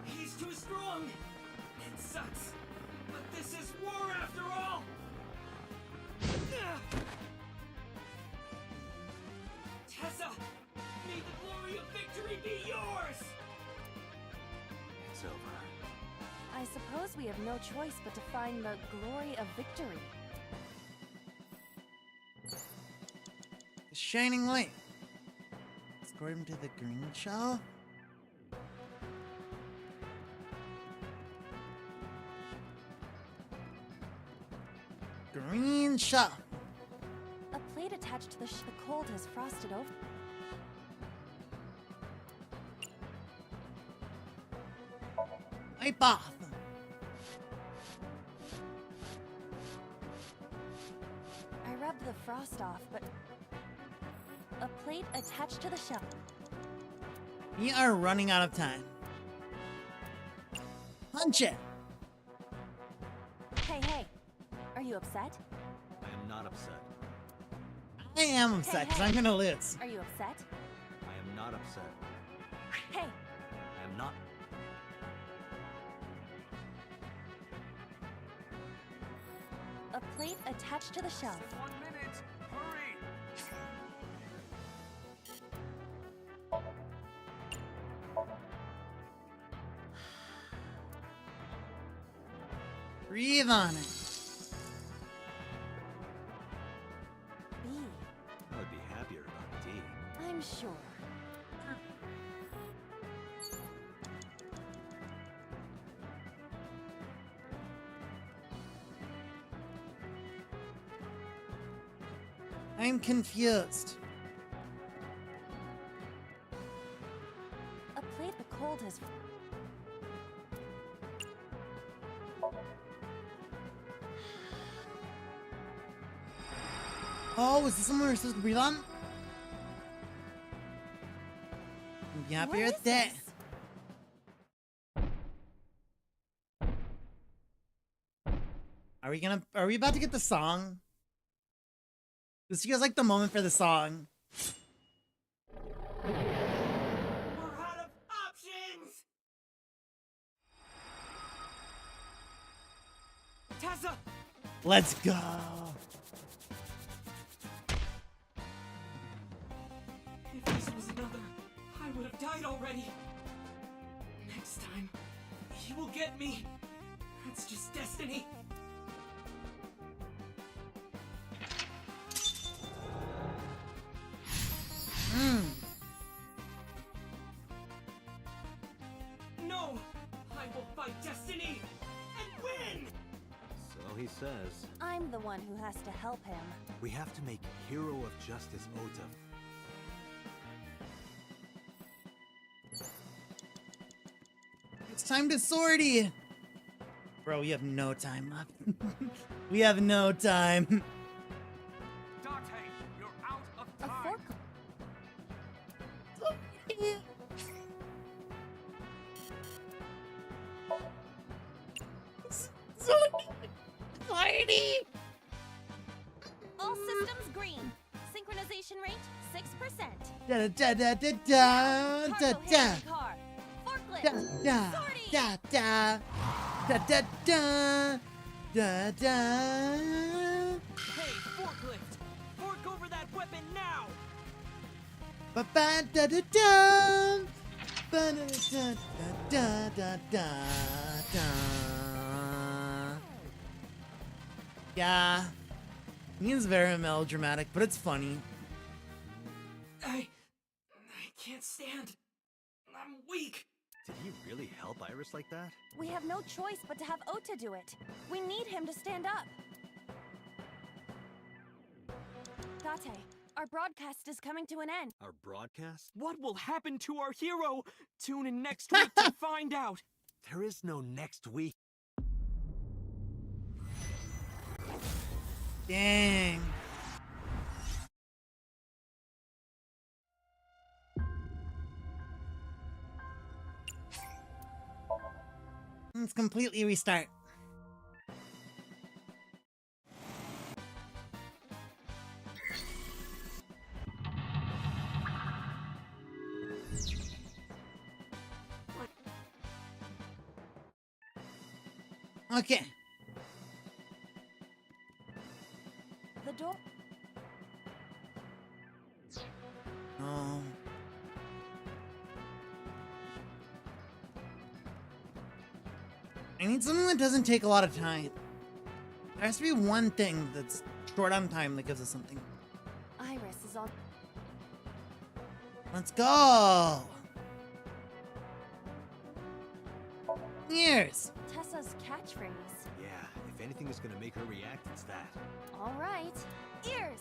He's too strong! It sucks, but this is war after all! Tessa, may the glory of victory be yours! It's over. I suppose we have no choice but to find the glory of victory. The shining light. Escort him to the green shell. Green shell. A plate attached to the cold has frosted over. Wipe off. I rubbed the frost off, but a plate attached to the shell. We are running out of time. Punch it. Hey, hey. Are you upset? I am not upset. I am upset because I'm gonna lose. Are you upset? I am not upset. Hey. I am not. A plate attached to the shelf. 1 minute. Hurry. Breathe on it. B. That would I'm confused. A plate the cold has. Oh, is this someone we're supposed to breathe on? Yep, What you're is there. Are we about to get the song? This feels like the moment for the song. We're out of options! Tessa! Let's go. If this was another, I would have died already. Next time, he will get me. That's just destiny. No! I will fight destiny and win! So he says. I'm the one who has to help him. We have to make Hero of Justice Ota. It's time to sortie. Bro, we have no time left. We have no time. Dante, you're out of A time. fork. All systems green. Synchronization rate 6%. Da da da da da da Cargo da handling car. Forklift. da Sortie. da da da da da da da. Hey, forklift! Fork over that weapon now! Ba ba da da da. Ba da da da da da. Yeah. He's very melodramatic, but it's funny. I can't stand. I'm weak. Did he really help Iris like that? We have no choice but to have Ota do it. We need him to stand up. Date, our broadcast is coming to an end. Our broadcast? What will happen to our hero? Tune in next week to find out. There is no next week. Dang. Let's completely restart. Okay. The door. Oh. I need something that doesn't take a lot of time. There has to be one thing that's short on time that gives us something. Iris is on. Let's go! Ears! Tessa's catchphrase. Yeah, if anything is gonna make her react, it's that. All right. Ears.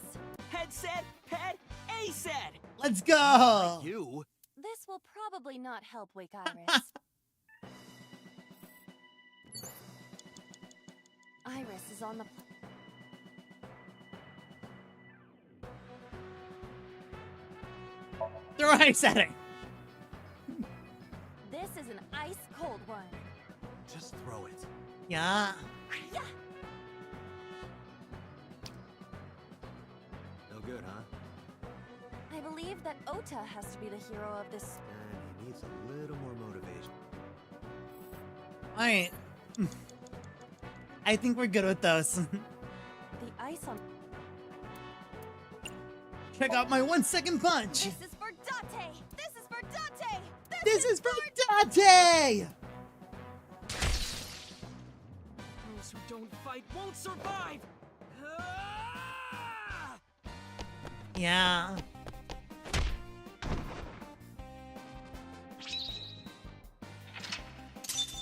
Head said, head, A said. Let's go! You? This will probably not help wake Iris. Iris is on the. Throw ice at it! This is an ice cold one. Just throw it. Yeah. Yeah. No good, huh? I believe that Ota has to be the hero of this. And he needs a little more motivation. Alright. I think we're good with those. The ice on. Check out my 1 second punch! This is for Date! This is for Date! This is for Date! Those who don't fight won't survive. Ah! Yeah.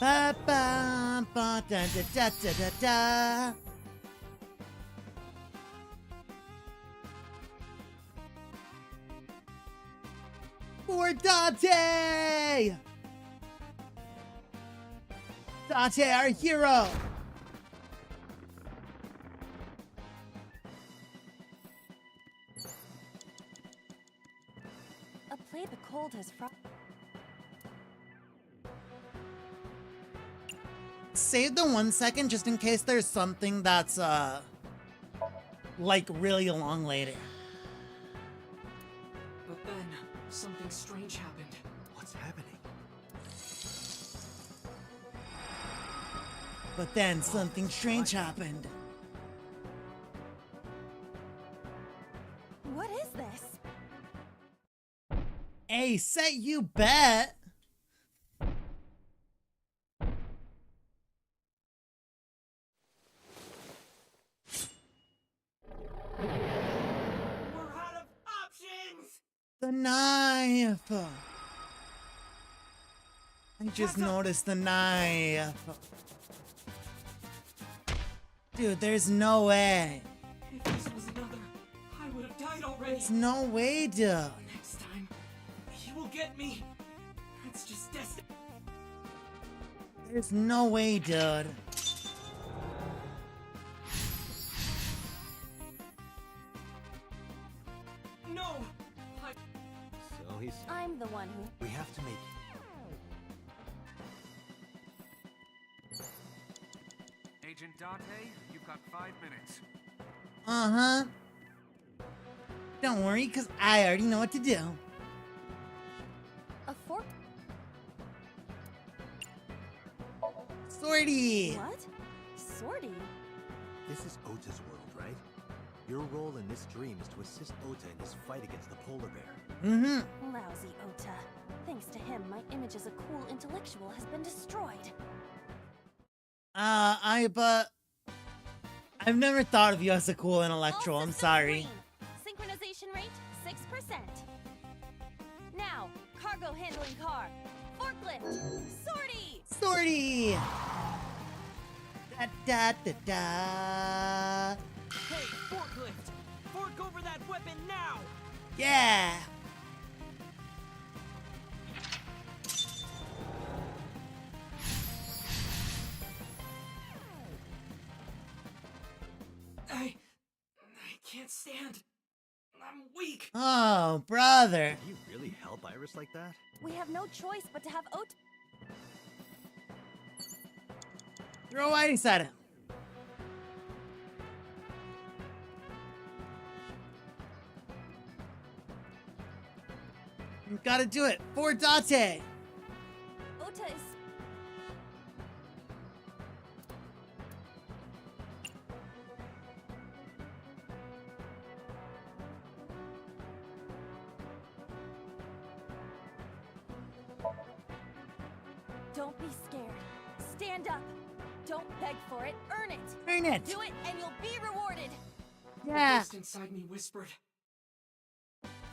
Ba ba ba da da da da da da. Dante! Dante, our hero! A play the cold has Save the 1 second just in case there's something that's, like really long later. But then, something strange happened. What's happening? But then something strange happened. What is this? Hey, set you bet! We're out of options! The knife! I just noticed the knife. Dude, there's no way. If this was another, I would have died already. There's no way, dude. Next time, he will get me. It's just destiny. There's no way, dude. No! So he's... I'm the one who... We have to make... Agent Dante, you've got 5 minutes. Uh-huh. Don't worry, because I already know what to do. A fork? Sortie! What? Sortie? This is Ota's world, right? Your role in this dream is to assist Ota in his fight against the polar bear. Mm-hmm. Lousy Ota. Thanks to him, my image as a cool intellectual has been destroyed. I've never thought of you as a cool intellectual, I'm sorry. Synchronization rate, 6%. Now, cargo handling car. Forklift. Sortie! Sortie! Da da da da. Hey, forklift! Fork over that weapon now! Yeah! I can't stand. I'm weak. Oh, brother. Did you really help Iris like that? We have no choice but to have Ota. Throw ice at him. You gotta do it for Dante. Ota is... Don't be scared. Stand up. Don't beg for it. Earn it. Earn it. Do it and you'll be rewarded. Yeah. The ghost inside me whispered.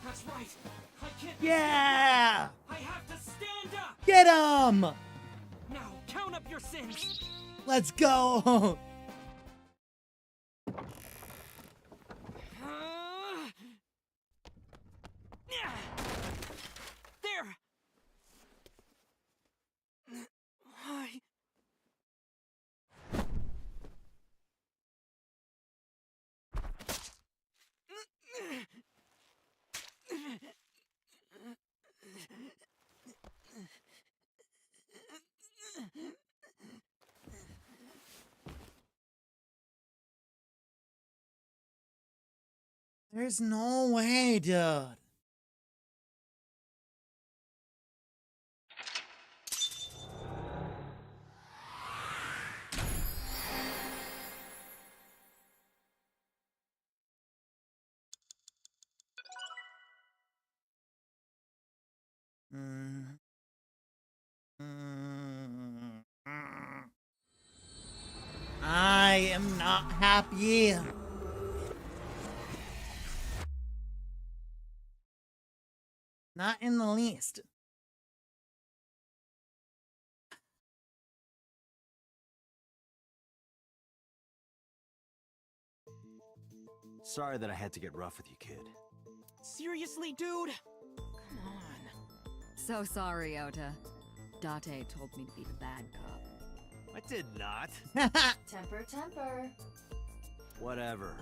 That's right. I can't. Yeah. I have to stand up. Get him. Now count up your sins. Let's go. There. I... There's no way, dude. I am not happy. Not in the least. Sorry that I had to get rough with you, kid. Seriously, dude? Come on. So sorry, Ota. Date told me to be the bad cop. I did not. Temper, temper. Whatever.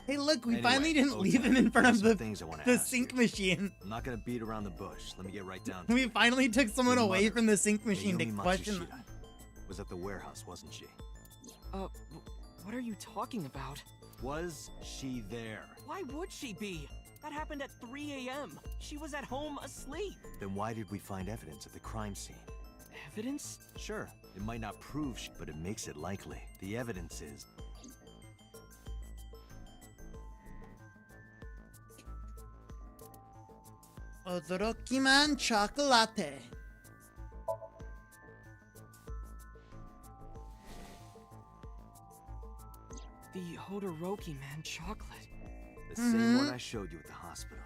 Hey, look, we Anyway, finally didn't Ota, leave him in front there's of some things I wanna the ask sink you. machine. I'm not gonna beat around the bush. Let me get right down to We it. finally took someone Your away mother, from the sink machine to Mayumi question. Matsushita, was at the warehouse, wasn't she? What are you talking about? Was she there? Why would she be? That happened at 3 a.m. She was at home asleep. Then why did we find evidence at the crime scene? Evidence? Sure, it might not prove but it makes it likely. The evidence is... Odorokiman chocolate. The Hodoroki Man chocolate. The same one I showed you at the hospital.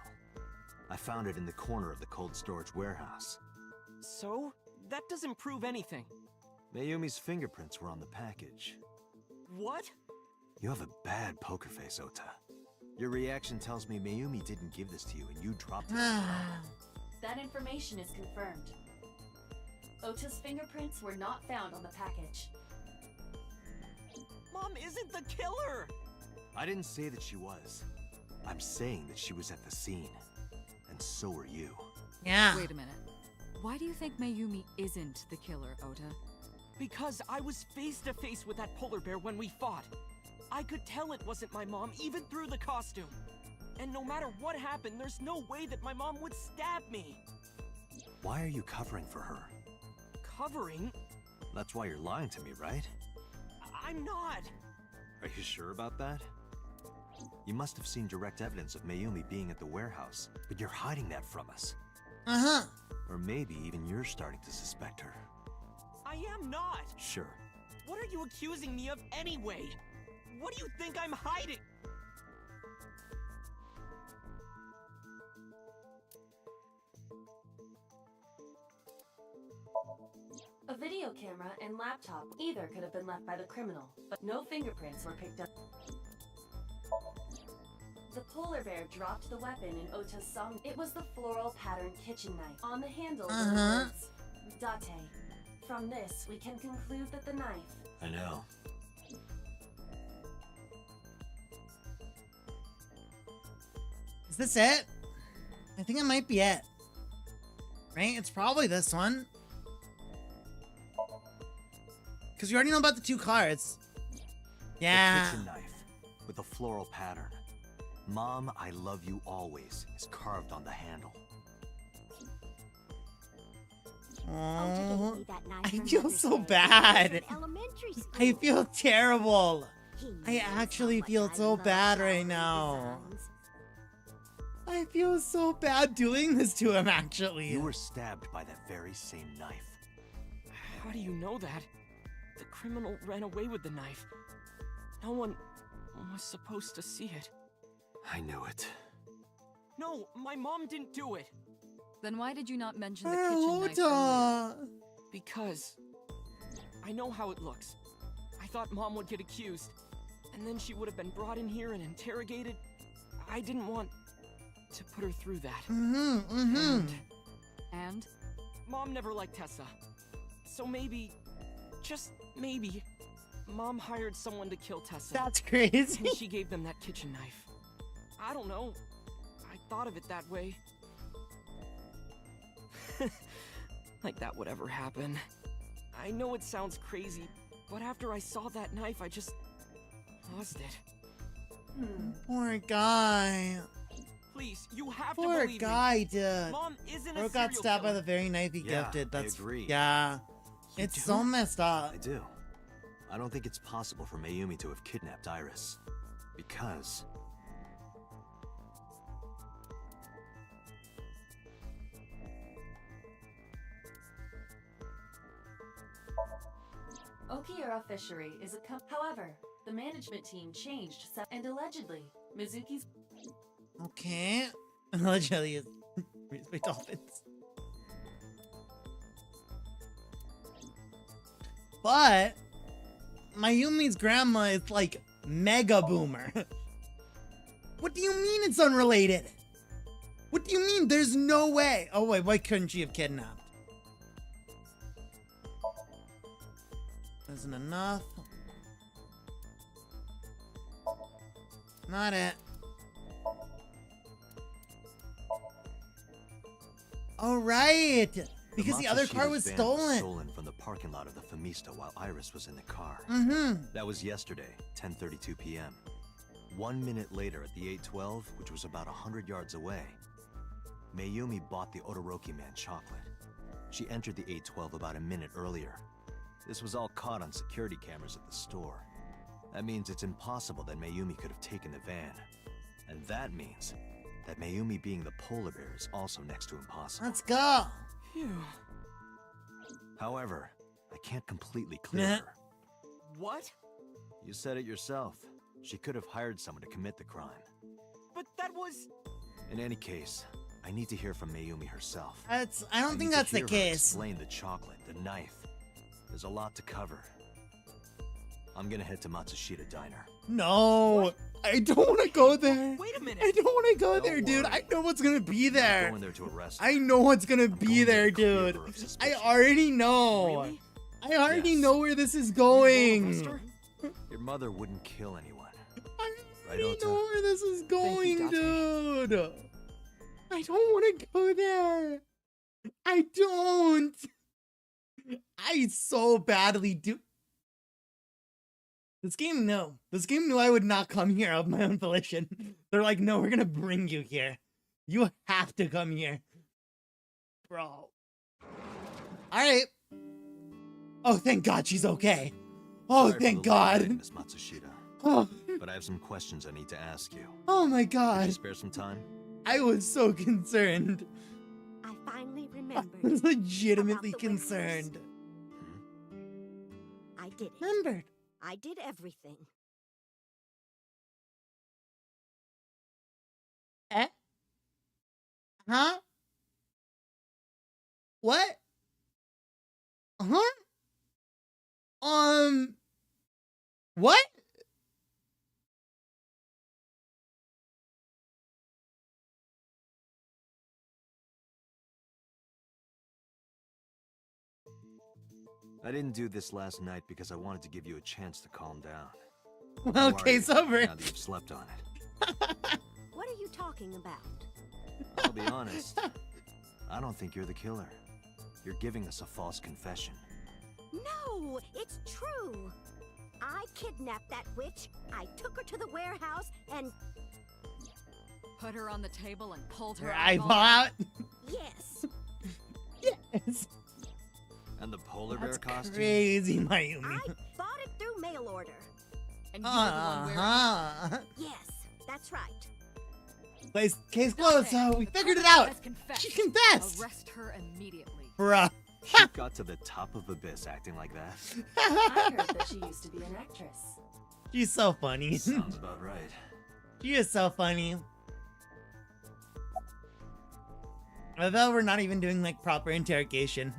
I found it in the corner of the cold storage warehouse. So? That doesn't prove anything. Mayumi's fingerprints were on the package. What? You have a bad poker face, Ota. Your reaction tells me Mayumi didn't give this to you and you dropped it. That information is confirmed. Ota's fingerprints were not found on the package. Mom isn't the killer! I didn't say that she was. I'm saying that she was at the scene. And so were you. Yeah. Wait a minute. Why do you think Mayumi isn't the killer, Ota? Because I was face to face with that polar bear when we fought. I could tell it wasn't my mom even through the costume. And no matter what happened, there's no way that my mom would stab me. Why are you covering for her? Covering? That's why you're lying to me, right? I'm not. Are you sure about that? You must have seen direct evidence of Mayumi being at the warehouse, but you're hiding that from us. Uh-huh. Or maybe even you're starting to suspect her. I am not. Sure. What are you accusing me of anyway? What do you think I'm hiding? A video camera and laptop either could have been left by the criminal, but no fingerprints were picked up. The polar bear dropped the weapon in Ota's Somnium. It was the floral pattern kitchen knife. On the handle were the words, Date. From this, we can conclude that the knife... I know. Is this it? I think it might be it. Right? It's probably this one. Because you already know about the two cards. Yeah. The kitchen knife with a floral pattern. Mom, I love you always is carved on the handle. Oh, I feel so bad. I feel terrible. I actually feel so bad right now. I feel so bad doing this to him, actually. You were stabbed by that very same knife. How do you know that? The criminal ran away with the knife. No one was supposed to see it. I knew it. No, my mom didn't do it. Then why did you not mention the kitchen knife earlier? Because I know how it looks. I thought Mom would get accused, and then she would have been brought in here and interrogated. I didn't want to put her through that. And? Mom never liked Tessa. So maybe, just maybe, Mom hired someone to kill Tessa. That's crazy. And she gave them that kitchen knife. I don't know. I thought of it that way. Like that would ever happen. I know it sounds crazy, but after I saw that knife, I just lost it. Poor guy. Please, you have to Poor believe guy, me. dude. Mom isn't a Bro serial got stabbed by killer. the very knife he Yeah, gifted. That's I agree. Yeah. It's so messed up. I do. I don't think it's possible for Mayumi to have kidnapped Iris. Because... Okiura Fishery is a however, the management team changed and allegedly, Mizuki's... Okay. Allegedly is raised by dolphins. But Mayumi's grandma is like mega boomer. What do you mean it's unrelated? What do you mean? There's no way. Oh wait, why couldn't she have kidnapped? Isn't enough. Not it. All right. Because the other car was stolen. Stolen from the parking lot of the Famista while Iris was in the car. That was yesterday, 10:32 p.m. 1 minute later at the 812, which was about 100 yards away, Mayumi bought the Odoroki man chocolate. She entered the 812 about a minute earlier. This was all caught on security cameras at the store. That means it's impossible that Mayumi could have taken the van. And that means that Mayumi being the polar bear is also next to impossible. Let's go. Phew. However, I can't completely clear her. What? You said it yourself. She could have hired someone to commit the crime. But that was... In any case, I need to hear from Mayumi herself. I don't think that's the case. Explain the chocolate, the knife. There's a lot to cover. I'm gonna head to Matsushita Diner. No, I don't want to go there. Wait a minute. I don't want to go there, dude. I know what's gonna be there. I'm going there to arrest her. I know what's gonna be there, dude. I already know. Really? I already know where this is going. Your mother wouldn't kill anyone. I Right, already Ota? know where this is going, Thank you, dude. I don't want to go there. I don't. I so badly do. This game knew I would not come here of my own volition. They're like, no, we're gonna bring you here. You have to come here. Bro. Alright. Oh, thank God she's okay. Oh, Sorry thank for the God. delay, Miss Matsushita. Oh. But I have some questions I need to ask you. Oh my Could you God. spare some time? I was so concerned. I finally I remembered. was legitimately about the warehouse. concerned. I did it. Remembered. I did everything. Eh? Huh? What? Huh? What? I didn't do this last night because I wanted to give you a chance to calm down. Well, How are case you, over. Now that you've slept on it. What are you talking about? I'll be honest. I don't think you're the killer. You're giving us a false confession. No, it's true. I kidnapped that witch. I took her to the warehouse and Put her on the table and pulled her Her eyeball eyeball out. yes, Yes. And the polar bear That's costume? crazy, Mayumi. I bought it through mail order. And you were the one wearing Uh-huh. Yes, that's right. Case closed, so we figured it out. She confessed. Arrest her immediately. Bruh. She got to the top of Abyss acting like that. I heard that she used to be an actress. She's so funny. Sounds about right. She is so funny. I thought we're not even doing like proper interrogation.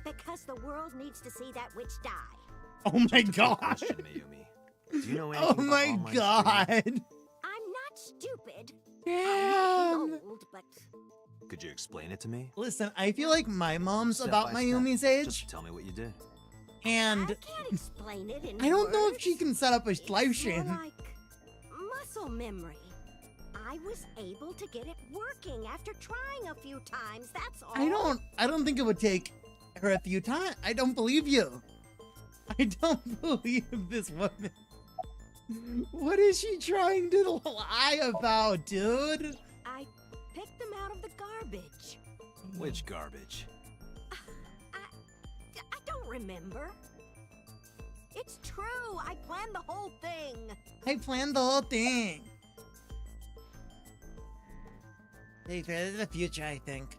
Because the world needs to see that witch die. Oh my Just a quick God. question, Mayumi. Do you know anything Oh about my online God. streaming? I'm not stupid. I Damn. might be old, but Could you explain it to me? Listen, I feel like my mom's Step about by Mayumi's step. age, Just tell me what you did. and I can't explain it in I don't know if words. she can set up a live It's stream. more like muscle memory. I was able to get it working after trying a few times, that's all. I don't think it would take her a few times. I don't believe you. I don't believe this woman. What is she trying to lie about, dude? I picked them out of the garbage. Which garbage? I don't remember. It's true. I planned the whole thing. I planned the whole thing. Hey, for the future, I think.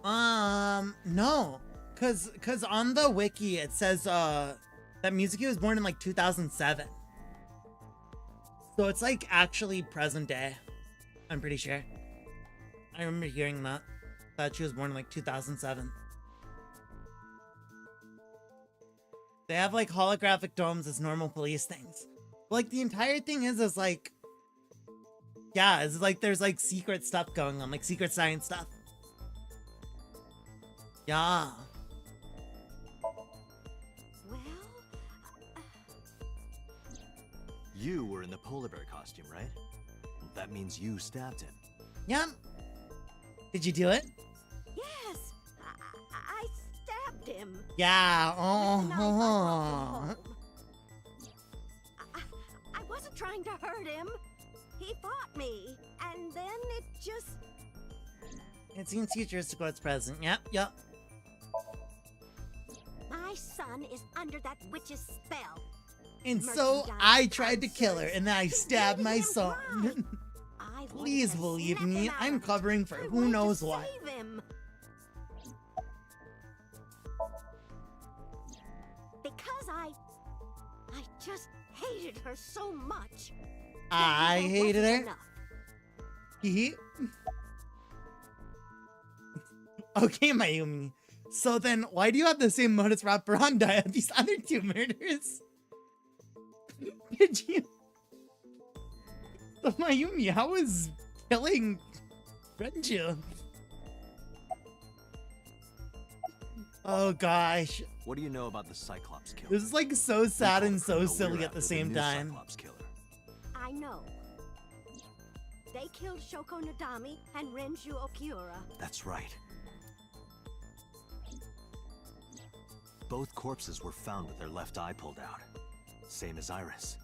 No. Cause on the wiki it says that Mizuki was born in like 2007. So it's like actually present day. I'm pretty sure. I remember hearing that she was born in like 2007. They have like holographic domes as normal police things. But, like the entire thing is like Yeah, it's like there's like secret stuff going on, like secret science stuff. Yeah. You were in the polar bear costume, right? That means you stabbed him. Yep. Did you do it? Yes, I stabbed him. Yeah. I wasn't trying to hurt him. He fought me, and then it just... It seems futuristic what's present. Yep. My son is under that witch's spell. And so I tried to kill her, and then I stabbed my son. Please believe me, I'm covering for who knows what. Because I just hated her so much. I hated her. Hee. Okay, Mayumi. So then, why do you have the same modus operandi as these other two murders? Did you? So Mayumi, how was killing Renju? Oh gosh. What do you know about the Cyclops killer? This is like so sad and so silly at the same time. I know. They killed Shoko Nadami and Renju Okiura. That's right. Both corpses were found with their left eye pulled out. Same as Iris.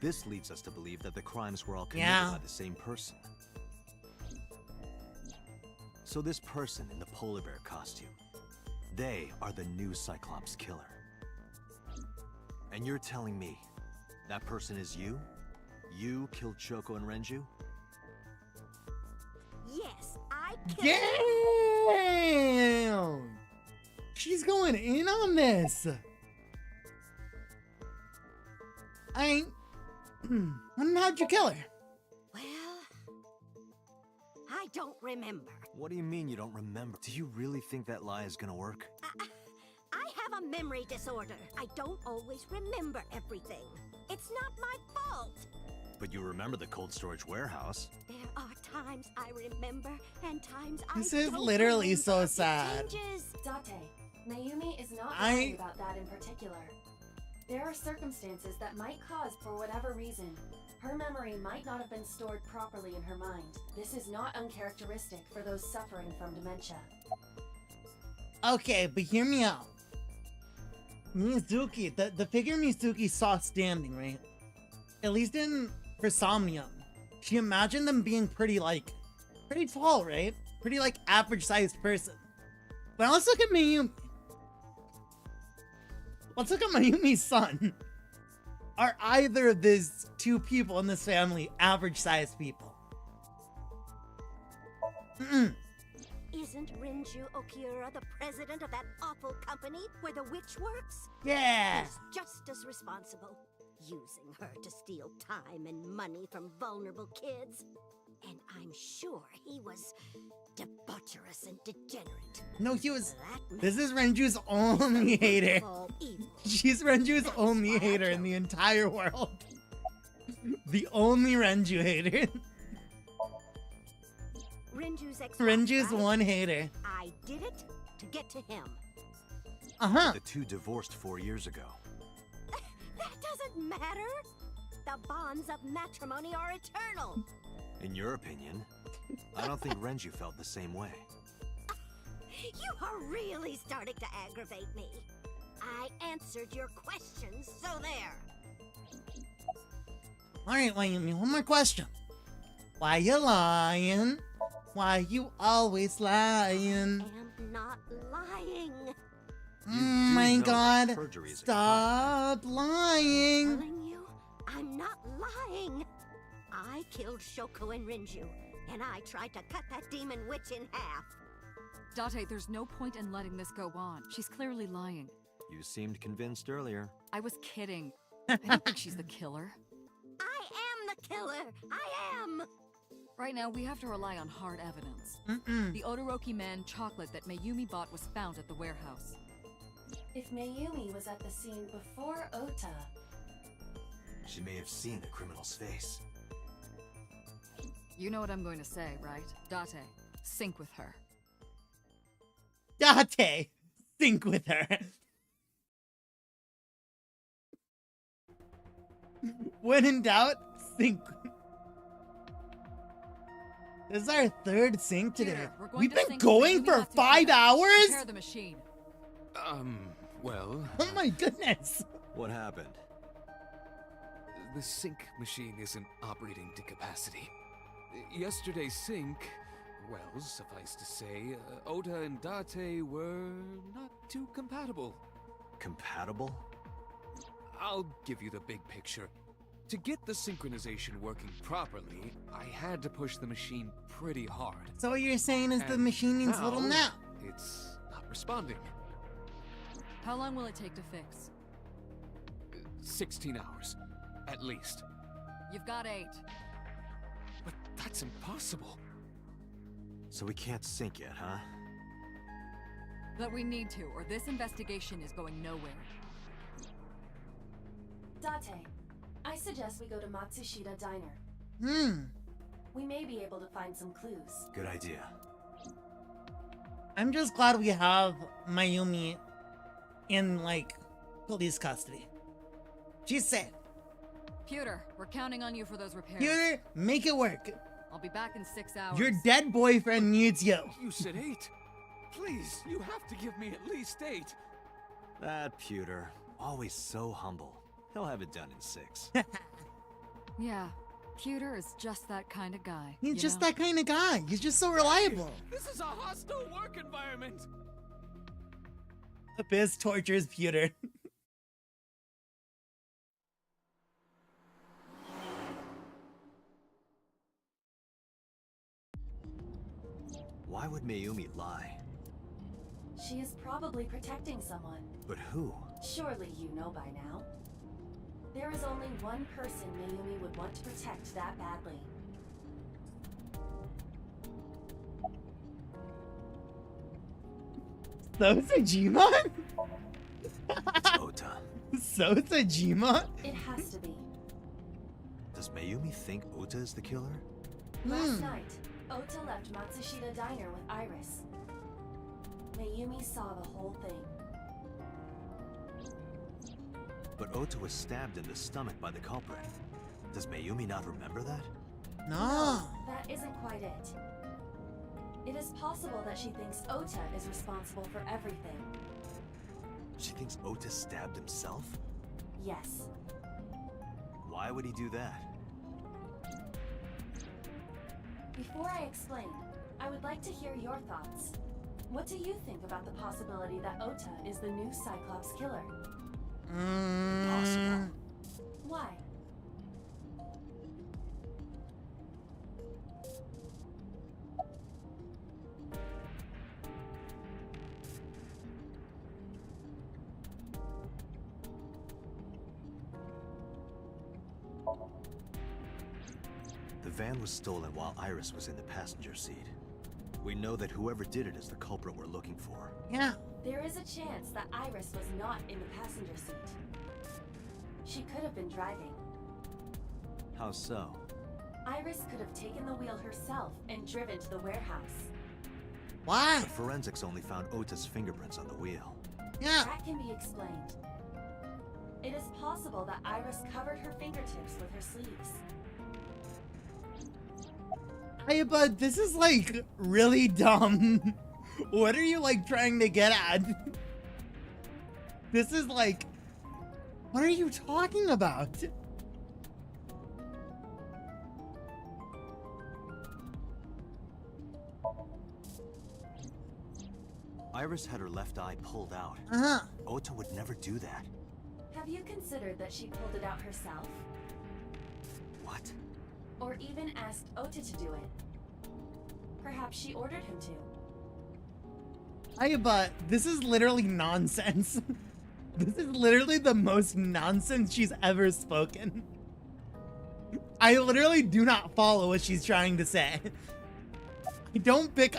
This leads us to believe that the crimes were all committed by the same person. So this person in the polar bear costume, they are the new Cyclops killer. And you're telling me that person is you? You killed Shoko and Renju? Yes, I killed Damn! She's going in on this. How'd you kill her? Well, I don't remember. What do you mean you don't remember? Do you really think that lie is gonna work? I have a memory disorder. I don't always remember everything. It's not my fault. But you remember the cold storage warehouse. There are times I remember and times This I is don't literally remember. so It sad. changes. Date, Mayumi is not lying about that in particular. There are circumstances that might cause, for whatever reason, her memory might not have been stored properly in her mind. This is not uncharacteristic for those suffering from dementia. Okay, but hear me out. Mizuki, the figure Mizuki saw standing, right? At least for Somnium, she imagined them being pretty tall, right? Pretty average sized person. But let's look at Mayumi. Let's look at Mayumi's son. Are either of these two people in this family average sized people? Isn't Renju Okiura the president of that awful company where the witch works? Yeah. He's just as responsible, using her to steal time and money from vulnerable kids. And I'm sure he was debaucherous and degenerate. No, this is Renju's only hater. She's Renju's only hater in the entire world. The only Renju hater. Renju's one hater. I did it to get to him. The two divorced 4 years ago. That doesn't matter. The bonds of matrimony are eternal. In your opinion, I don't think Renju felt the same way. You are really starting to aggravate me. I answered your questions, so there. Alright, Mayumi, one more question. Why you lying? Why you always lying? I'm not lying. Oh my god, stop lying. I'm telling you, I'm not lying. I killed Shoko and Renju, and I tried to cut that demon witch in half. Date, there's no point in letting this go on. She's clearly lying. You seemed convinced earlier. I was kidding. I don't think she's the killer. I am the killer! I am! Right now, we have to rely on hard evidence. The Odoroki Man chocolate that Mayumi bought was found at the warehouse. If Mayumi was at the scene before Ota, She may have seen the criminal's face. You know what I'm going to say, right? Date, sync with her. Date, sync with her. When in doubt, sync. This is our third sync today. Peter, we're going We've to been sync going with for Mayumi 5 Matsushita. hours? Prepare the machine. Well... Oh my goodness. What happened? The sync machine isn't operating to capacity. Yesterday's sync, well, suffice to say, Ota and Date were not too compatible. Compatible? I'll give you the big picture. To get the synchronization working properly, I had to push the machine pretty hard. So what you're saying is the And machine needs a little now, nap. It's not responding. How long will it take to fix? 16 hours, at least. You've got 8. But that's impossible. So we can't sync yet, huh? But we need to, or this investigation is going nowhere. Date, I suggest we go to Matsushita Diner. We may be able to find some clues. Good idea. I'm just glad we have Mayumi in, like, police custody. She's safe. Pewter, we're counting on you for those repairs. Pewter, make it work. I'll be back in 6 hours. Your dead boyfriend needs you. You said 8. Please, you have to give me at least 8. That Pewter, always so humble. He'll have it done in 6. Yeah, Pewter is just that kind of guy. He's just that kind of guy. He's just so reliable. This is a hostile work environment. Abyss tortures Pewter. Why would Mayumi lie? She is probably protecting someone. But who? Surely you know by now. There is only one person Mayumi would want to protect that badly. Sosajima? It's Ota. Sosajima? It has to be. Does Mayumi think Ota is the killer? Last night, Ota left Matsushita Diner with Iris. Mayumi saw the whole thing. But Ota was stabbed in the stomach by the culprit. Does Mayumi not remember that? No. That isn't quite it. It is possible that she thinks Ota is responsible for everything. She thinks Ota stabbed himself? Yes. Why would he do that? Before I explain, I would like to hear your thoughts. What do you think about the possibility that Ota is the new Cyclops killer? Possible. Why? The van was stolen while Iris was in the passenger seat. We know that whoever did it is the culprit we're looking for. Yeah. There is a chance that Iris was not in the passenger seat. She could have been driving. How so? Iris could have taken the wheel herself and driven to the warehouse. Why? But forensics only found Ota's fingerprints on the wheel. Yeah. That can be explained. It is possible that Iris covered her fingertips with her sleeves. Hey, bud, this is, like, really dumb. What are you, like, trying to get at? This is, like... What are you talking about? Iris had her left eye pulled out. Ota would never do that. Have you considered that she pulled it out herself? What? Or even asked Ota to do it? Perhaps she ordered him to. Hey, but this is literally nonsense. This is literally the most nonsense she's ever spoken. I literally do not follow what she's trying to say.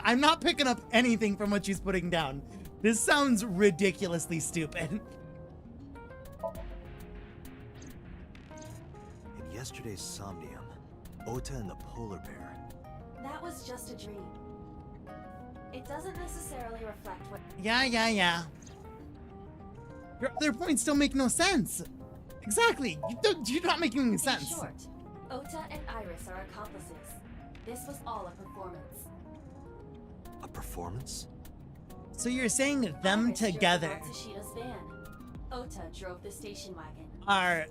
I'm not picking up anything from what she's putting down. This sounds ridiculously stupid. yesterday's Somnium, Ota and the polar bear. That was just a dream. It doesn't necessarily reflect what... Yeah. Your other points don't make no sense. Exactly. You're not making any sense. In short, Ota and Iris are accomplices. This was all a performance. A performance? So you're saying them Iris together drove Tashida's van. Ota drove the station wagon. are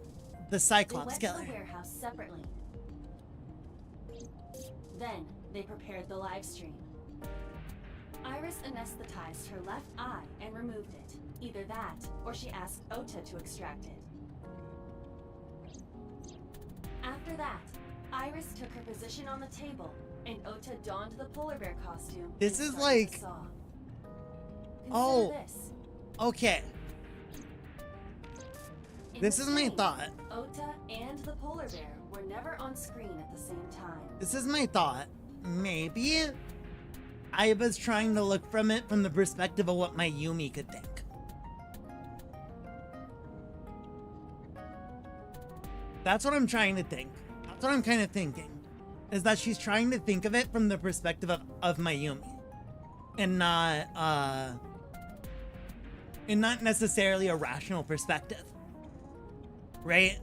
the They Cyclops went killer? to the warehouse separately. Then, they prepared the live stream. Iris anesthetized her left eye and removed it. Either that, or she asked Ota to extract it. After that, Iris took her position on the table, and Ota donned the polar bear costume. This and is started like... to saw. Oh, Consider this. okay. In This the is my scene, thought. Ota and the polar bear were never on screen at the same time. This is my thought. Maybe I was trying to look from it from the perspective of what Mayumi could think. That's what I'm trying to think. That's what I'm kind of thinking. Is that she's trying to think of it from the perspective of Mayumi. And not necessarily a rational perspective. Right?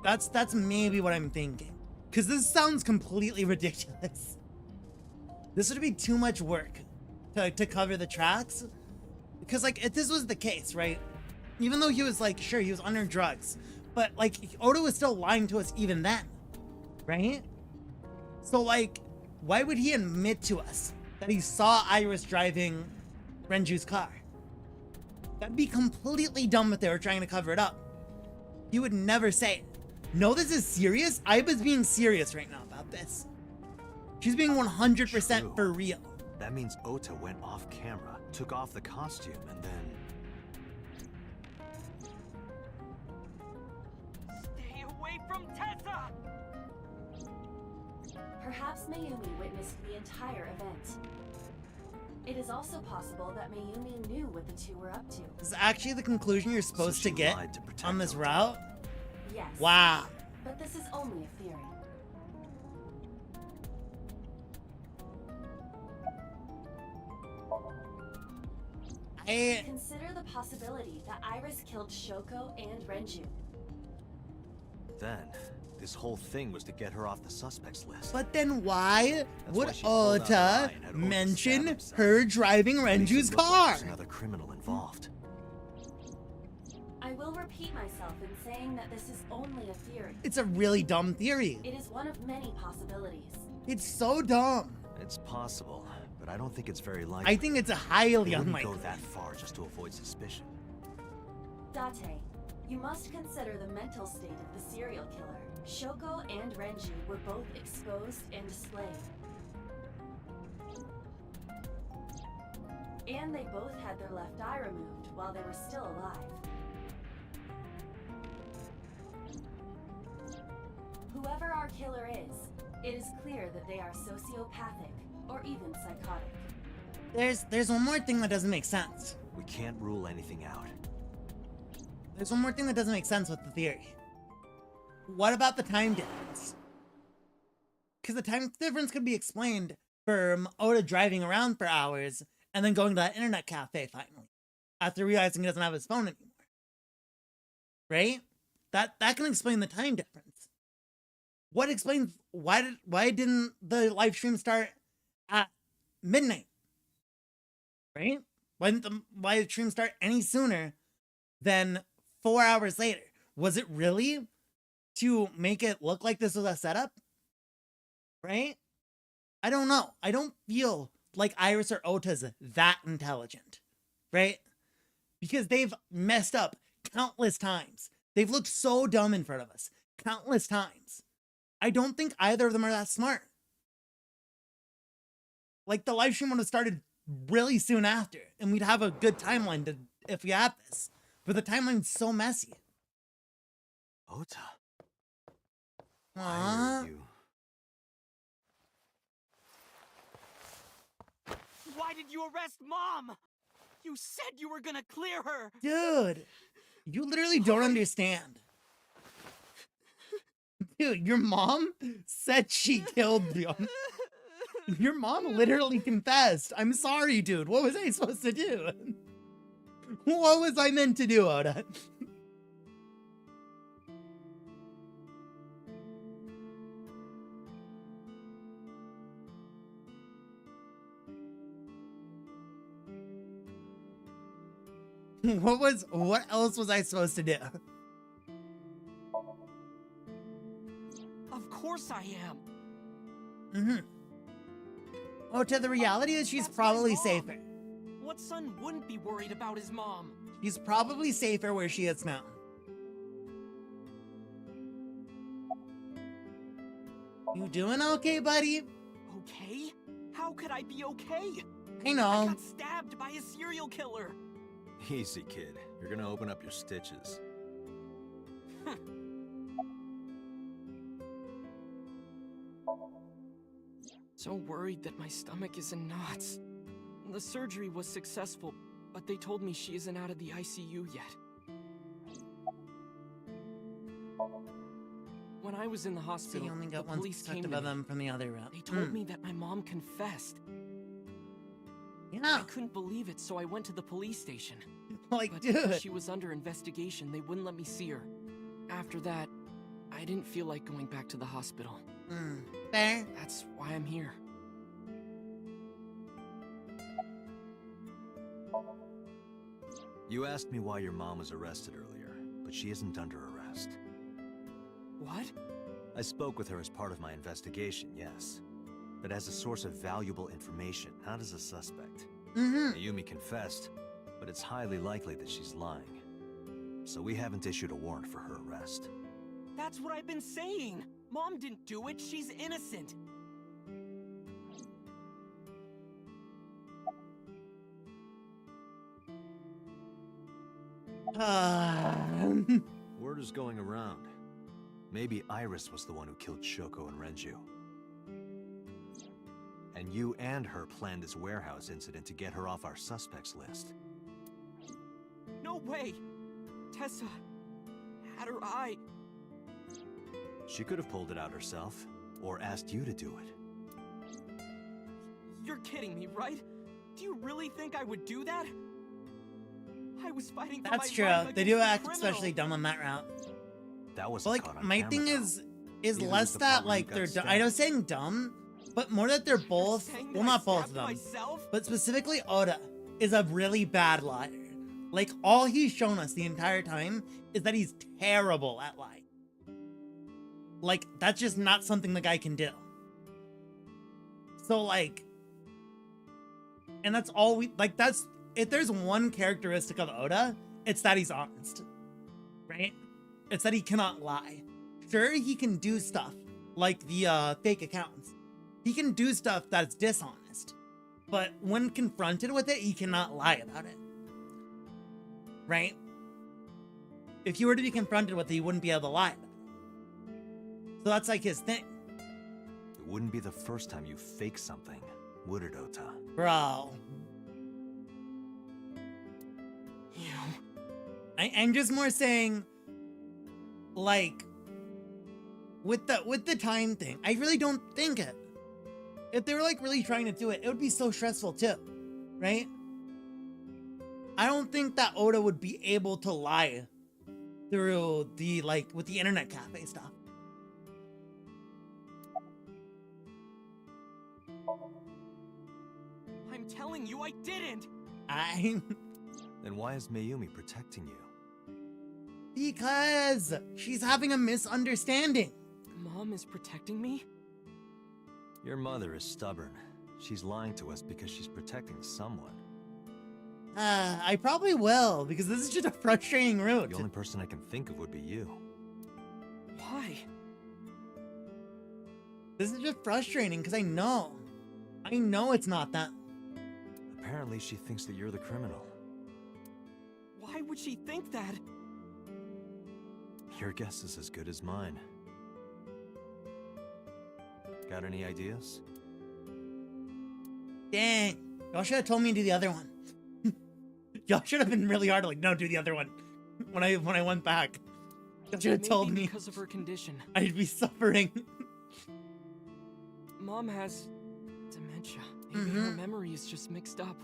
That's maybe what I'm thinking. Because this sounds completely ridiculous. This would be too much work to cover the tracks. Because, like, if this was the case, right? Even though he was, like, sure, he was under drugs. But, like, Ota was still lying to us even then. Right? So, like, why would he admit to us that he saw Iris driving Renju's car? That'd be completely dumb if they were trying to cover it up. He would never say it. No, this is serious? Aiba's being serious right now about this. She's being 100% for real. That means Ota went off camera, took off the costume, and then... Stay away from Tessa! Perhaps Mayumi witnessed the entire event. It is also possible that Mayumi knew what the two were up to. This is actually the conclusion you're supposed to get on this route? Yes. Wow. But this is only a theory. Consider the possibility that Iris killed Shoko and Renju. Then, this whole thing was to get her off the suspects list. But then why would why she pulled out her eye Ota and had Ota mention stab himself. her driving Renju's Makes it look like car? there's another criminal involved. I will repeat myself in saying that this is only a theory. It's a really dumb theory. It is one of many possibilities. It's so dumb. It's possible, but I don't think it's very likely. I think it's a highly They wouldn't unlikely. go that far just to avoid suspicion. Date, you must consider the mental state of the serial killer. Shoko and Renju were both exposed and displayed. And they both had their left eye removed while they were still alive. Whoever our killer is, it is clear that they are sociopathic or even psychotic. There's one more thing that doesn't make sense. We can't rule anything out. There's one more thing that doesn't make sense with the theory. What about the time difference? Because the time difference could be explained from Ota driving around for hours and then going to that internet cafe finally, after realizing he doesn't have his phone anymore. Right? That can explain the time difference. What explains why didn't the live stream start at midnight? Right? Why didn't the live stream start any sooner than 4 hours later? Was it really to make it look like this was a setup? Right? I don't know. I don't feel like Iris or Ota's that intelligent. Right? Because they've messed up countless times. They've looked so dumb in front of us countless times. I don't think either of them are that smart. Like, the live stream would have started really soon after, and we'd have a good timeline if we had this. But the timeline's so messy. Ota. Aww. Why are you? Why did you arrest Mom? You said you were gonna clear her! Dude! You literally don't understand. Dude, your mom said she killed you. Your mom literally confessed. I'm sorry, dude. What was I supposed to do? What was I meant to do, Oda? What else was I supposed to do? Of course I am. Mm-hmm. Oh, the reality is she's probably safer. What son wouldn't be worried about his mom? She's probably safer where she is now. You doing okay, buddy? Okay? How could I be okay? I know. I got stabbed by a serial killer. Easy, kid. You're gonna open up your stitches. So worried that my stomach is in knots. The surgery was successful, but they told me she isn't out of the ICU yet. When I was in the hospital, so you only got the one police came to about me. them from the other route. They told me that my mom confessed. Yeah. I couldn't believe it, so I went to the police station. Like, but dude. because she was under investigation, they wouldn't let me see her. After that, I didn't feel like going back to the hospital. Fair. That's why I'm here. You asked me why your mom was arrested earlier, but she isn't under arrest. What? I spoke with her as part of my investigation, yes. But as a source of valuable information, not as a suspect. Mayumi confessed, but it's highly likely that she's lying. So we haven't issued a warrant for her arrest. That's what I've been saying! Mom didn't do it, she's innocent! Word is going around. Maybe Iris was the one who killed Shoko and Renju. And you and her planned this warehouse incident to get her off our suspects list. No way! Tessa had her eye. She could have pulled it out herself, or asked you to do it. You're kidding me, right? Do you really think I would do that? I was fighting for That's my true. life They do against a act criminal. especially dumb on that route. That was like my thing is Neither less was the that part where you like got they're stabbed. I was saying dumb, but more that they're both saying well that I not both of stabbed them, myself? but specifically Oda is a really bad liar. Like all he's shown us the entire time is that he's terrible at lying. Like that's just not something the guy can do. So like, and that's all we like. That's if there's one characteristic of Oda, it's that he's honest, right? It's that he cannot lie. Sure, he can do stuff like the fake accounts. He can do stuff that's dishonest, but when confronted with it, he cannot lie about it, right? If you were to be confronted with it, you wouldn't be able to lie about it. So that's like his thing. It wouldn't be the first time you fake something, would it, Ota? Bro. I'm just more saying, like, with the time thing, I really don't think it. If they were like really trying to do it, it would be so stressful too, right? I don't think that Oda would be able to lie through the, like, with the internet cafe stuff. I'm telling you, I didn't! Then why is Mayumi protecting you? Because she's having a misunderstanding. Mom is protecting me? Your mother is stubborn. She's lying to us because she's protecting someone. I probably will, because this is just a frustrating route. The only person I can think of would be you. Why? This is just frustrating, because I know it's not that. Apparently she thinks that you're the criminal. Why would she think that? Your guess is as good as mine. Got any ideas? Dang. Y'all should have told me to do the other one. Y'all should have been really hard to like, no, do the other one. when I went back. You should have told me. Because of her condition. I'd be suffering. Mom has dementia. Maybe her memory is just mixed up.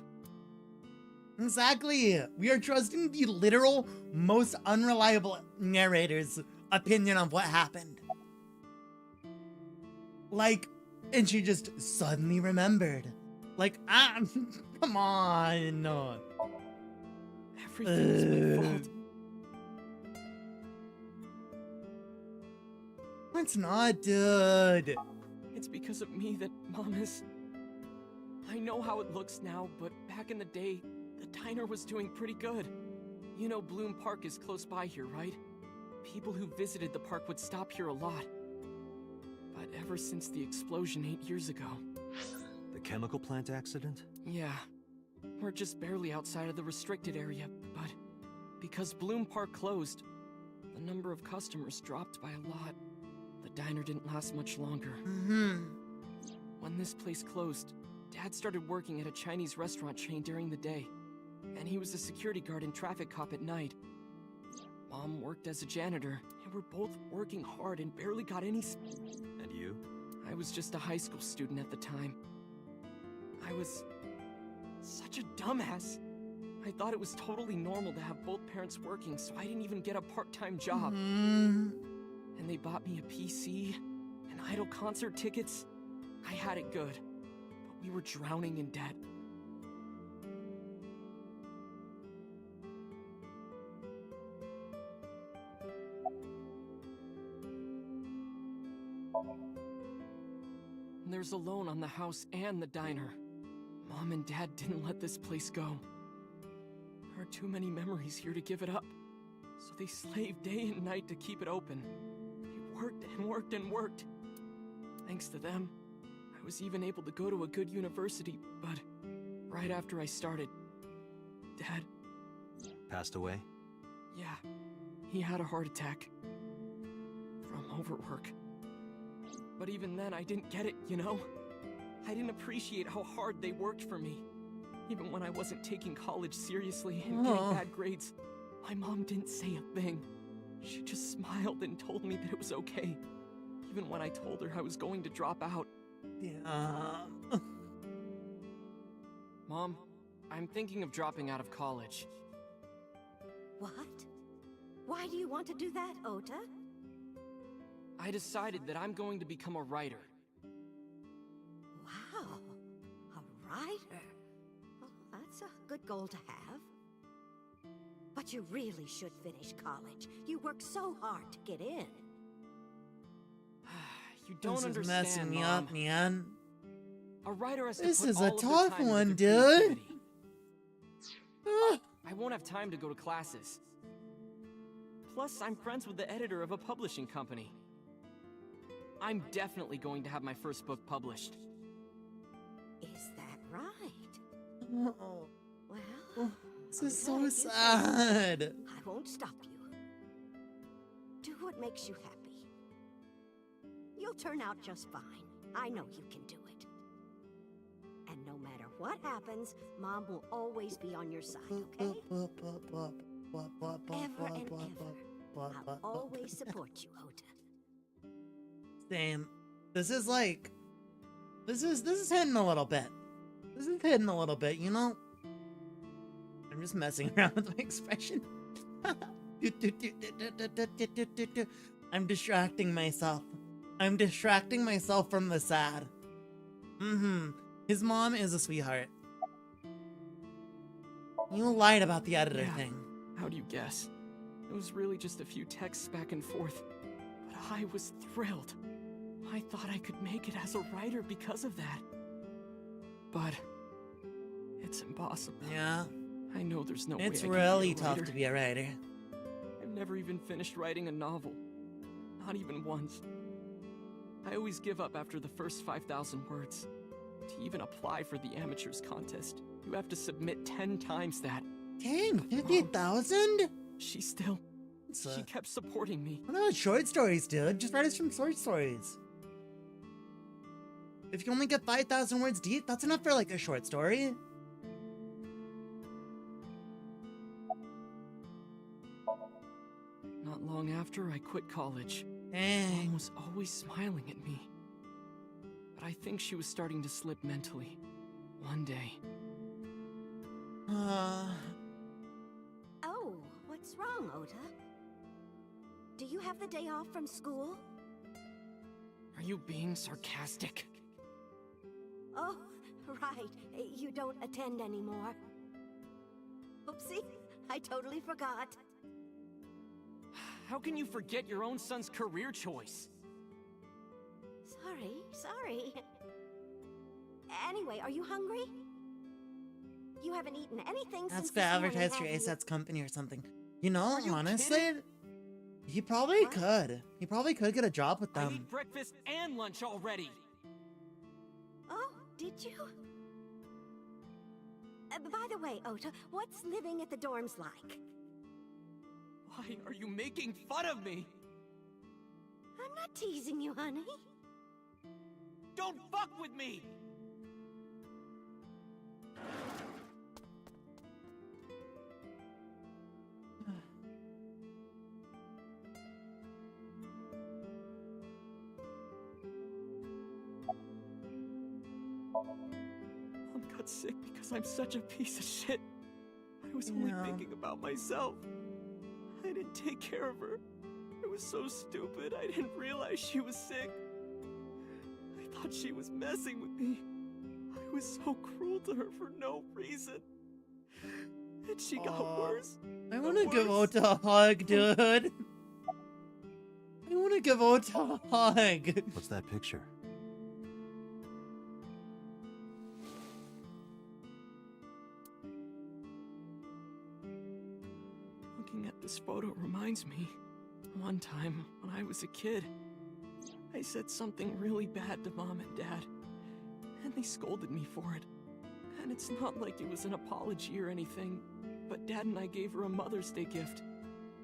Exactly. We are trusting the literal most unreliable narrator's opinion of what happened. Like, and she just suddenly remembered. Like, come on. No. Everything's my fault. It's not, dude. It's because of me that Mom is... I know how it looks now, but back in the day, the diner was doing pretty good. You know Bloom Park is close by here, right? People who visited the park would stop here a lot. But ever since the explosion 8 years ago... The chemical plant accident? Yeah. We're just barely outside of the restricted area, but because Bloom Park closed, the number of customers dropped by a lot. The diner didn't last much longer. When this place closed, Dad started working at a Chinese restaurant chain during the day, and he was a security guard and traffic cop at night. Mom worked as a janitor, and we're both working hard and barely got any... And you? I was just a high school student at the time. I was such a dumbass. I thought it was totally normal to have both parents working, so I didn't even get a part-time job. And they bought me a PC and idol concert tickets. I had it good, but we were drowning in debt. There's a loan on the house and the diner. Mom and Dad didn't let this place go. There are too many memories here to give it up. So they slaved day and night to keep it open. They worked and worked and worked. Thanks to them, I was even able to go to a good university, but right after I started, Dad... Passed away? Yeah, he had a heart attack. From overwork. But even then, I didn't get it, you know? I didn't appreciate how hard they worked for me. Even when I wasn't taking college seriously and getting bad grades, my mom didn't say a thing. She just smiled and told me that it was okay. Even when I told her I was going to drop out. Mom, I'm thinking of dropping out of college. What? Why do you want to do that, Ota? I decided that I'm going to become a writer. Wow, a writer? Well, that's a good goal to have. But you really should finish college. You work so hard to get in. You don't understand, messing me up, man. A writer has This to put is all a of their tough time into one, their dude. creativity. I won't have time to go to classes. Plus, I'm friends with the editor of a publishing company. I'm definitely going to have my first book published. Is that right? Well, this is so sad. I won't stop you. Do what makes you happy. You'll turn out just fine. I know you can do it. And no matter what happens, Mom will always be on your side, okay? Ever and ever. I'll always support you, Ota. Same. This is like, this is hitting a little bit. This is hitting a little bit, you know? I'm just messing around with my expression. I'm distracting myself. I'm distracting myself from the sad. His mom is a sweetheart. You lied about the editor thing. How do you guess? It was really just a few texts back and forth. But I was thrilled. I thought I could make it as a writer because of that. But it's impossible. Yeah. I know there's no way It's I can really be a tough writer. to be a writer. I've never even finished writing a novel. Not even once. I always give up after the first 5,000 words. To even apply for the amateurs contest, you have to submit 10 times that. Dang, 50,000? She still... She kept supporting me. What about short stories, dude? Just write us some short stories. If you only get 5,000 words deep, that's enough for like a short story. long after I quit college. Dang. Mom was always smiling at me. But I think she was starting to slip mentally. One day. Oh, what's wrong, Ota? Do you have the day off from school? Are you being sarcastic? Oh, right. You don't attend anymore. Oopsie, I totally forgot. How can you forget your own son's career choice? Sorry. Anyway, are you hungry? You haven't eaten anything That's since to this morning, advertise for have you? ASAT's company or something. You know, Are you honestly, kidding? he probably could. He probably could get a job with I them. ate breakfast and lunch already. Oh, did you? By the way, Ota, what's living at the dorms like? Why are you making fun of me? I'm not teasing you, honey. Don't fuck with me! Mom got sick because I'm such a piece of shit. I was only thinking about myself. I didn't take care of her. I was so stupid, I didn't realize she was sick. I thought she was messing with me. I was so cruel to her for no reason. And she got worse. I want to give Ota a hug, dude. I want to give Ota a hug. What's that picture? Looking at this photo reminds me, one time when I was a kid, I said something really bad to Mom and Dad, and they scolded me for it. And it's not like it was an apology or anything, but Dad and I gave her a Mother's Day gift.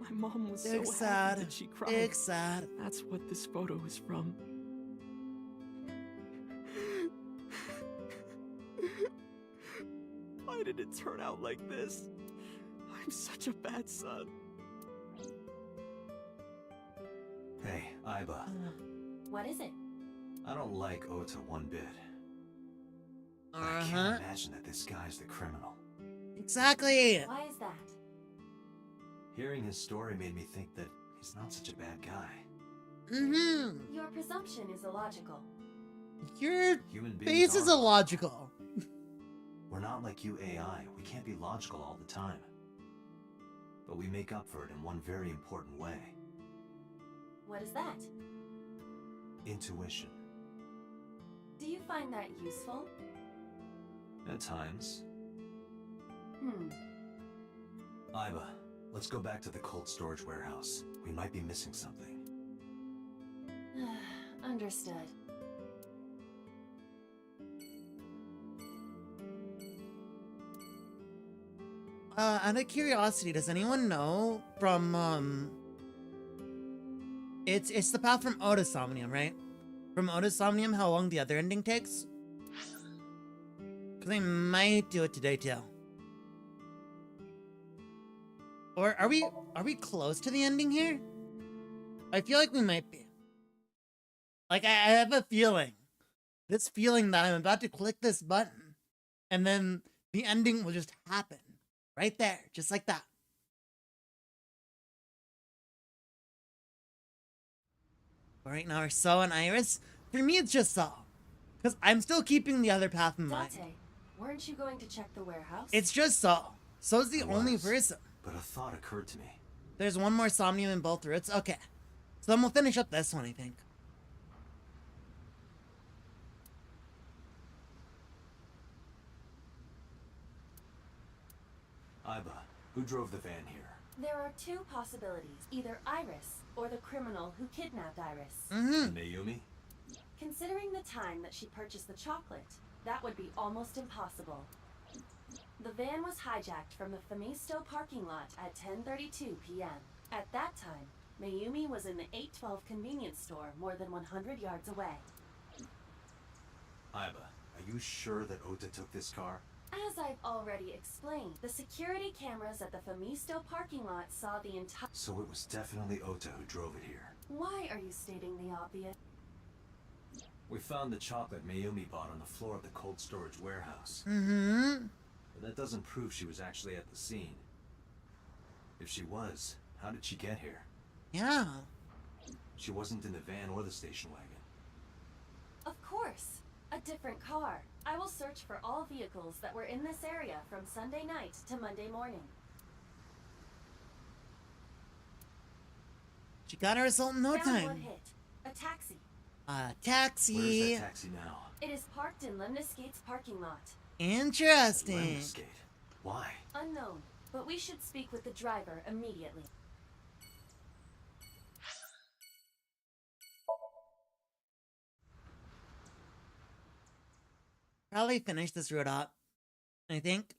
My mom was so happy that she cried. Big sad. That's what this photo is from. Why did it turn out like this? I'm such a bad son. Hey, Aiba. What is it? I don't like Ota one bit. I can't imagine that this guy's the criminal. Exactly. Why is that? Hearing his story made me think that he's not such a bad guy. Your presumption is illogical. Your Human beings face is are- illogical. We're not like you AI. We can't be logical all the time. But we make up for it in one very important way. What is that? Intuition. Do you find that useful? At times. Hmm. Aiba, let's go back to the cold storage warehouse. We might be missing something. Understood. Out of curiosity, does anyone know from, It's the path from Otis Somnium, right? From Otis Somnium, how long the other ending takes? Because they might do it today, too. Or are we close to the ending here? I feel like we might be. Like, I have a feeling. This feeling that I'm about to click this button, and then the ending will just happen. Right there, just like that. But right now, we're So and Iris. For me, it's just So. Because I'm still keeping the other path in mind. Dante, weren't you going to check the warehouse? It's just So. So's the only person. But a thought occurred to me. There's one more Somnium in both routes? Okay. So then we'll finish up this one, I think. Aiba, who drove the van here? There are two possibilities. Either Iris, or the criminal who kidnapped Iris. Mayumi? Considering the time that she purchased the chocolate, that would be almost impossible. The van was hijacked from the Famisto parking lot at 10:32 p.m. At that time, Mayumi was in the 812 convenience store more than 100 yards away. Aiba, are you sure that Ota took this car? As As I've already explained, the security cameras at the Famisto parking lot saw the entire... So it was definitely Ota who drove it here. Why are you stating the obvious? We found the chocolate Mayumi bought on the floor of the cold storage warehouse. Mm-hmm. But that doesn't prove she was actually at the scene. If she was, how did she get here? Yeah. She wasn't in the van or the station wagon. Of course. A different car. I will search for all vehicles that were in this area from Sunday night to Monday morning. She got her result in no Found time. one hit. A taxi. Taxi. Where's that taxi now? It is parked in Lemniscate's parking lot. Interesting. Lemniscate. Why? Unknown, but we should speak with the driver immediately. Probably finish this route up, I think.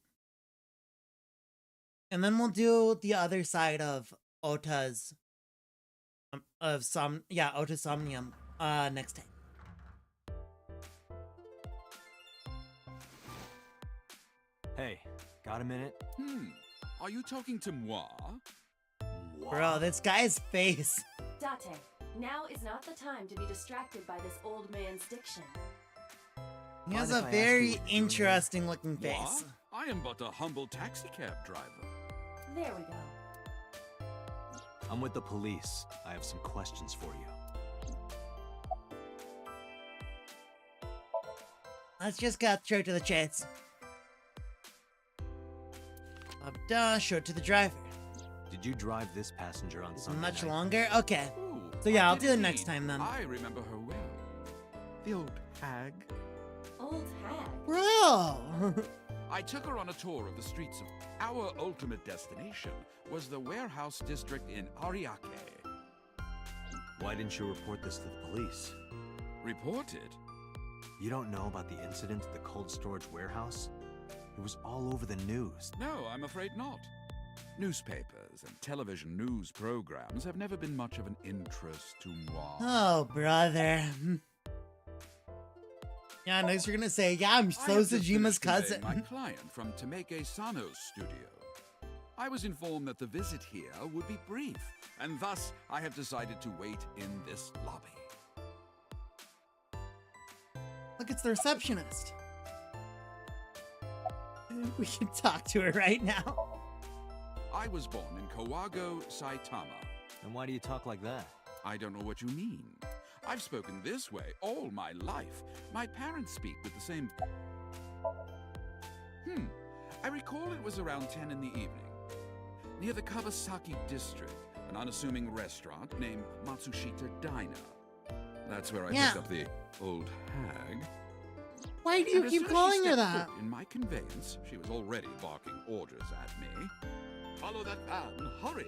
And then we'll do the other side of Ota's Ota's Somnium next time. Hey, got a minute? Are you talking to moi? Bro, this guy's face. Date, now is not the time to be distracted by this old man's diction. He has a very interesting looking face. What? I am but a humble taxicab driver. There we go. I'm with the police. I have some questions for you. Let's just cut straight to the chase. Show it to the driver. Did you drive this passenger on Sunday Much night? longer? Okay. Ooh, So yeah, I I'll did do it indeed. next time then. I remember her well. The old hag. Old hag? Bro! I took her on a tour of the streets of... Our ultimate destination was the warehouse district in Ariake. Why didn't you report this to the police? Report it? You don't know about the incident at the cold storage warehouse? It was all over the news. No, I'm afraid not. Newspapers and television news programs have never been much of an interest to moi. Oh, brother. Yeah, next you're gonna say, yeah, I'm so Tsujima's cousin. My client from Tameke Sano's studio. I was informed that the visit here would be brief, and thus I have decided to wait in this lobby. Look, it's the receptionist. We can talk to her right now. I was born in Kawago, Saitama. And why do you talk like that? I don't know what you mean. I've spoken this way all my life. My parents speak with the same... I recall it was around 10 in the evening. Near the Kawasaki district, an unassuming restaurant named Matsushita Diner. That's where I picked up the old hag. Why do you And as keep soon as calling she her stepped that? foot in my conveyance, she was already barking orders at me. Follow that van, hurry!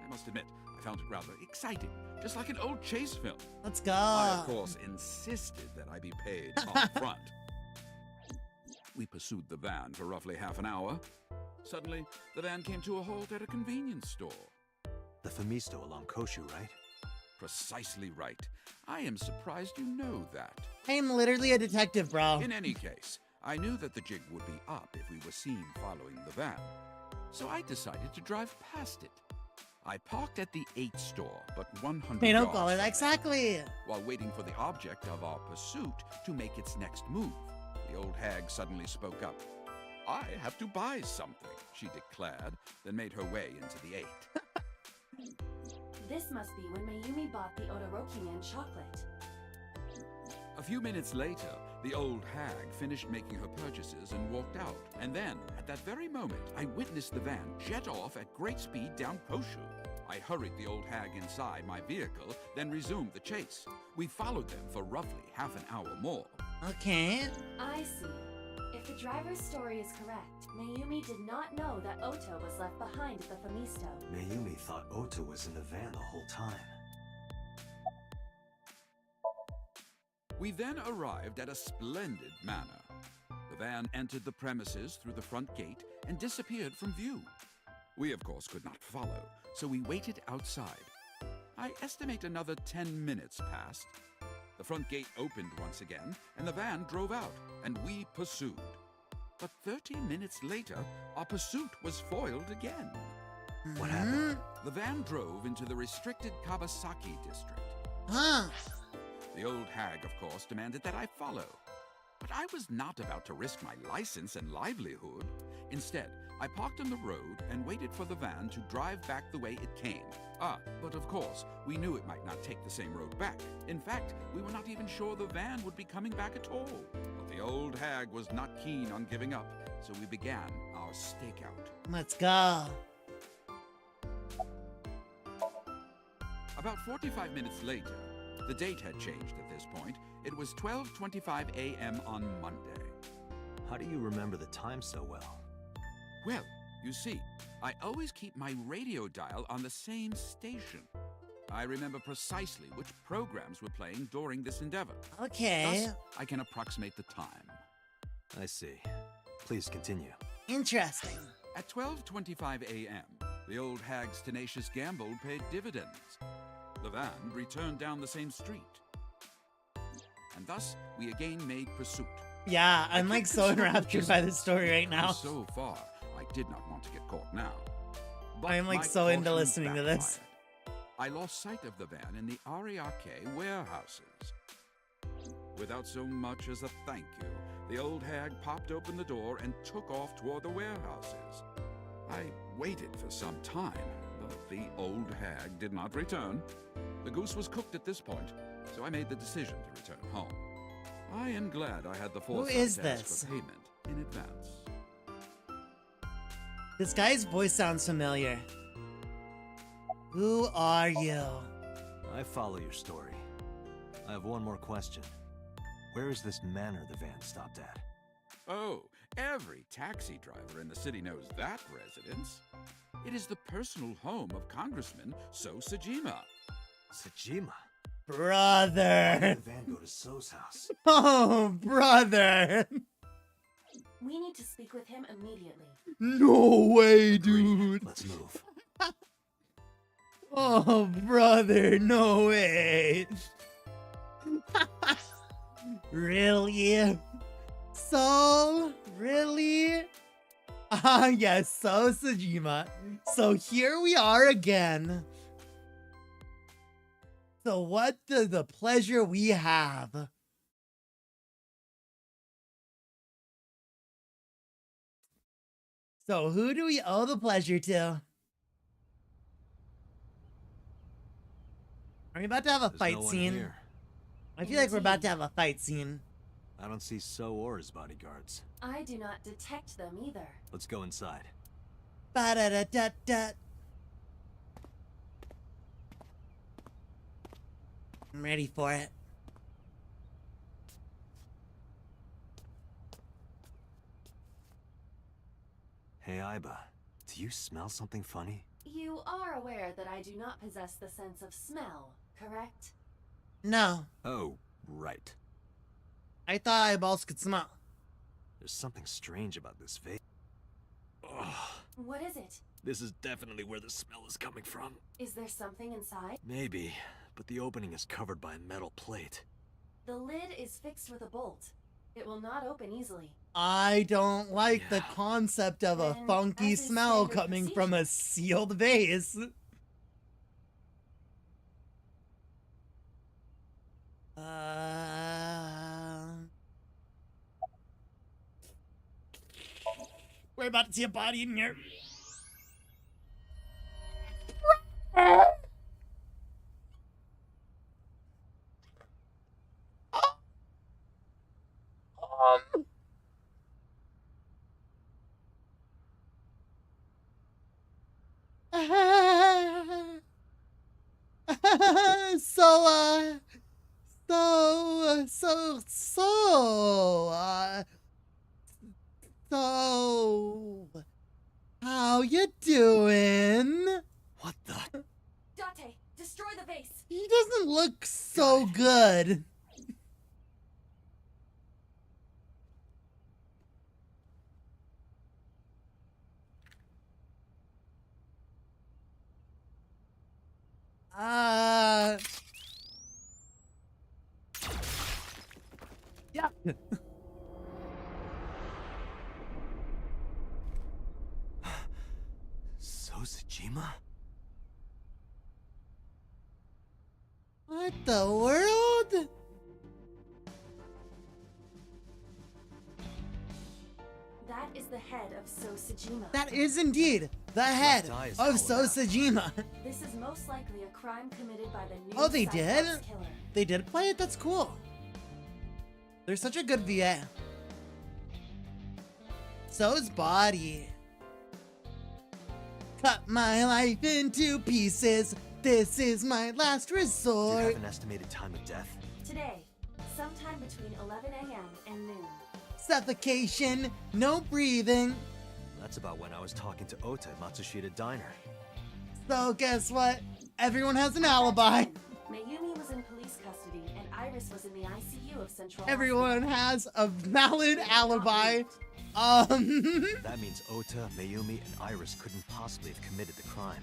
I must admit, I found it rather exciting, just like an old chase film. Let's go. I, of course, insisted that I be paid up front. We pursued the van for roughly half an hour. Suddenly, the van came to a halt at a convenience store. The Famisto along Koshu, right? Precisely right. I am surprised you know that. I am literally a detective, bro. In any case, I knew that the jig would be up if we were seen following the van. So I decided to drive past it. I parked at the 8 store, but 100 They don't yards call it from exactly. while waiting for the object of our pursuit to make its next move. The old hag suddenly spoke up. I have to buy something, she declared, then made her way into the 8. This must be when Mayumi bought the Odoroki Man chocolate. A few minutes later, the old hag finished making her purchases and walked out. And then, at that very moment, I witnessed the van jet off at great speed down Koshu. I hurried the old hag inside my vehicle, then resumed the chase. We followed them for roughly half an hour more. Okay. I see. If the driver's story is correct, Mayumi did not know that Ota was left behind at the Famisto. Mayumi thought Ota was in the van the whole time. We then arrived at a splendid manor. The van entered the premises through the front gate and disappeared from view. We, of course, could not follow, so we waited outside. I estimate another 10 minutes passed. The front gate opened once again, and the van drove out, and we pursued. But 30 minutes later, our pursuit was foiled again. What happened? The van drove into the restricted Kawasaki district. Huh. The old hag, of course, demanded that I follow. But I was not about to risk my license and livelihood. Instead, I parked on the road and waited for the van to drive back the way it came. But of course, we knew it might not take the same road back. In fact, we were not even sure the van would be coming back at all. But the old hag was not keen on giving up, so we began our stakeout. Let's go. About 45 minutes later, the date had changed at this point. It was 12:25 a.m. on Monday. How do you remember the time so well? Well, you see, I always keep my radio dial on the same station. I remember precisely which programs were playing during this endeavor. Okay. Thus, I can approximate the time. I see. Please continue. Interesting. At 12:25 a.m., the old hag's tenacious gamble paid dividends. The van returned down the same street. And thus, we again made pursuit. Yeah, I'm like so enraptured by this story right now. So far, I did not want to get caught now. But I'm like my so into caution listening to this. backfired. I lost sight of the van in the Ariake warehouses. Without so much as a thank you, the old hag popped open the door and took off toward the warehouses. I waited for some time, but the old hag did not return. The goose was cooked at this point, so I made the decision to return home. I am glad I had the foresight is to ask this? for payment in advance. This guy's voice sounds familiar. Who are you? I follow your story. I have one more question. Where is this manor the van stopped at? Oh, every taxi driver in the city knows that residence. It is the personal home of Congressman So Sajima. Sajima? Brother. Why did the van go to So's house? Oh, brother. We need to speak with him immediately. No way, dude. Let's move. Oh, brother, no way. Really? So? Really? Ah, yes, so Sajima. So here we are again. So what the pleasure we have. So who do we owe the pleasure to? Are we about to have a There's fight no one scene? here. I feel like we're about to have a fight scene. I don't see So or his bodyguards. I do not detect them either. Let's go inside. Ba-da-da-da-da. I'm ready for it. Hey, Aiba. Do you smell something funny? You are aware that I do not possess the sense of smell, correct? No. Oh, right. I thought eyeballs could smell. There's something strange about this vase. What is it? This is definitely where the smell is coming from. Is there something inside? Maybe, but the opening is covered by a metal plate. The lid is fixed with a bolt. It will not open easily. I don't like the concept of a Then, funky as is smell standard coming from a sealed vase. We're about to see a body in here. So, how you doing? What the? Date, destroy the vase. He doesn't look so good. Yeah. the world? That is the head of Sosajima. That is indeed the head of Sosajima. This is most likely a crime committed by the new Oh, they did? Cyclops killer. They did play it? That's cool. They're such a good VA. So's body. Cut my life into pieces. This is my last Do you resort. have an estimated time of death? Today, sometime between 11 a.m. and noon. Suffocation, no breathing. That's about when I was talking to Ota at Matsushita Diner. So guess what? Everyone has an alibi. Mayumi was in police custody and Iris was in the ICU of Central Everyone has a valid alibi. That means Ota, Mayumi, and Iris couldn't possibly have committed the crime.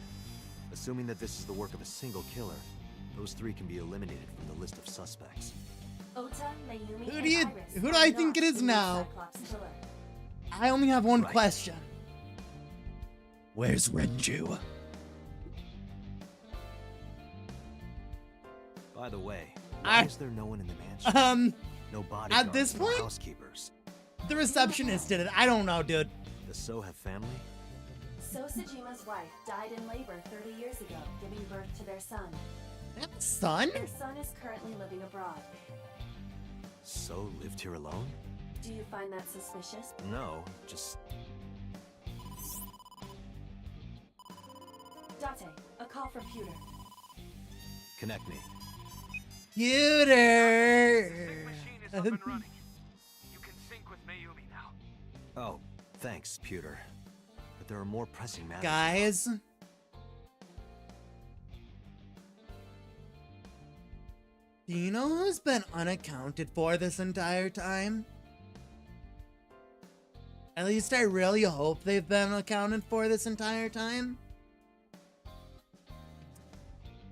Assuming that this is the work of a single killer, those three can be eliminated from the list of suspects. Ota, Mayumi, Who and do you? Iris Who do are I not think it is the new now? Cyclops killer. I only have one Right. question. Where's Renju? By the way, why is there no one in the mansion? No bodyguards, At this no point, housekeepers. the receptionist did it. I don't know, dude. Does So have family? Sosajima's wife died in labor 30 years ago, giving birth to their son. They have a son? Their son is currently living abroad. So lived here alone? Do you find that suspicious? No, just Date, a call from Pewter. connect me. Pewter. Up and running. You can sync with Mayumi now. Oh, thanks, Pewter. But there are more pressing matters. Guys. Do you know who's been unaccounted for this entire time? At least I really hope they've been accounted for this entire time.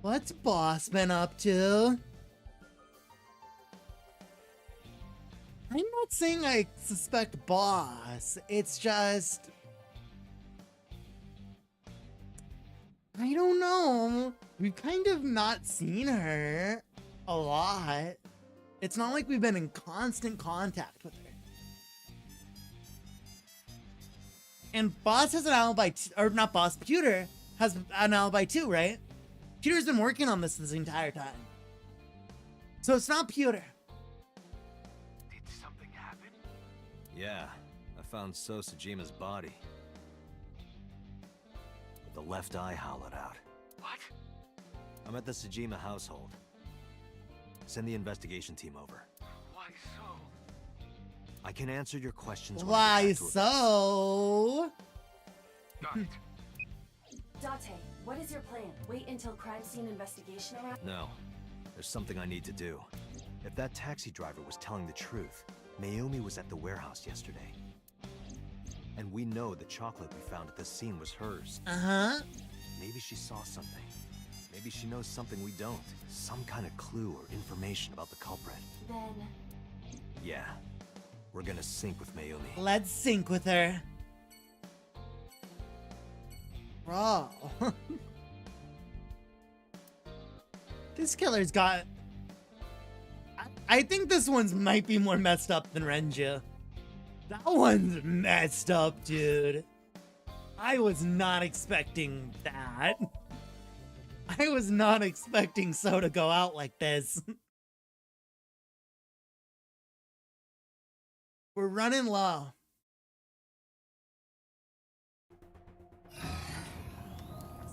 What's Boss been up to? I'm not saying I suspect Boss. It's just... I don't know. We've kind of not seen her a lot. It's not like we've been in constant contact with her. And Boss has an alibi, or not Boss, Pewter has an alibi too, right? Pewter's been working on this entire time. So it's not Pewter. Did something happen? Yeah, I found So Sajima's body. With the left eye hollowed out. What? I'm at the Sajima household. Send the investigation team over. Why so? I can answer your questions. when I Why get back to so? Got it. Date, what is your plan? Wait until crime scene investigation arrives? No, there's something I need to do. If that taxi driver was telling the truth, Mayumi was at the warehouse yesterday. And we know the chocolate we found at the scene was hers. Uh-huh. Maybe she saw something. Maybe she knows something we don't. Some kind of clue or information about the culprit. Then... Yeah, we're gonna sync with Mayumi. Let's sync with her. Bro. This killer's got... I think this one's might be more messed up than Renju. That one's messed up, dude. I was not expecting that. I was not expecting So to go out like this. We're running low.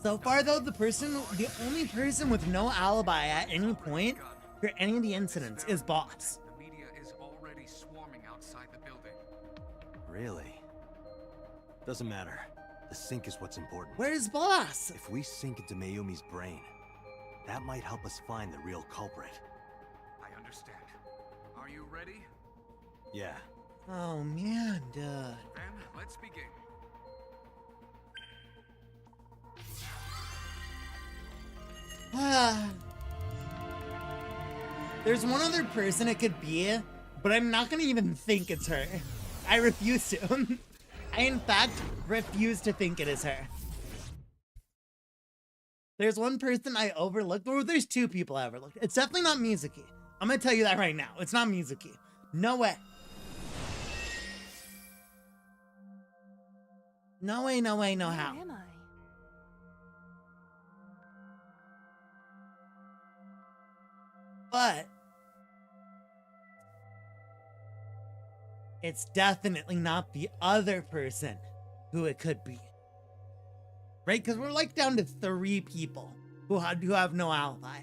So far though, the only person with no alibi at any point for any of the incidents is Boss. The media is already swarming outside the building. Really? Doesn't matter. The sync is what's important. Where's Boss? If we sink into Mayumi's brain, that might help us find the real culprit. I understand. Are you ready? Yeah. Oh man, dude. Then let's begin. There's one other person it could be, but I'm not gonna even think it's her. I refuse to. I in fact refuse to think it is her. There's one person I overlooked, or there's two people I overlooked. It's definitely not Mizuki. I'm gonna tell you that right now. It's not Mizuki. No way. No way, no way, no how. Where am I? But it's definitely not the other person who it could be. Right? Because we're like down to 3 people who have no alibi.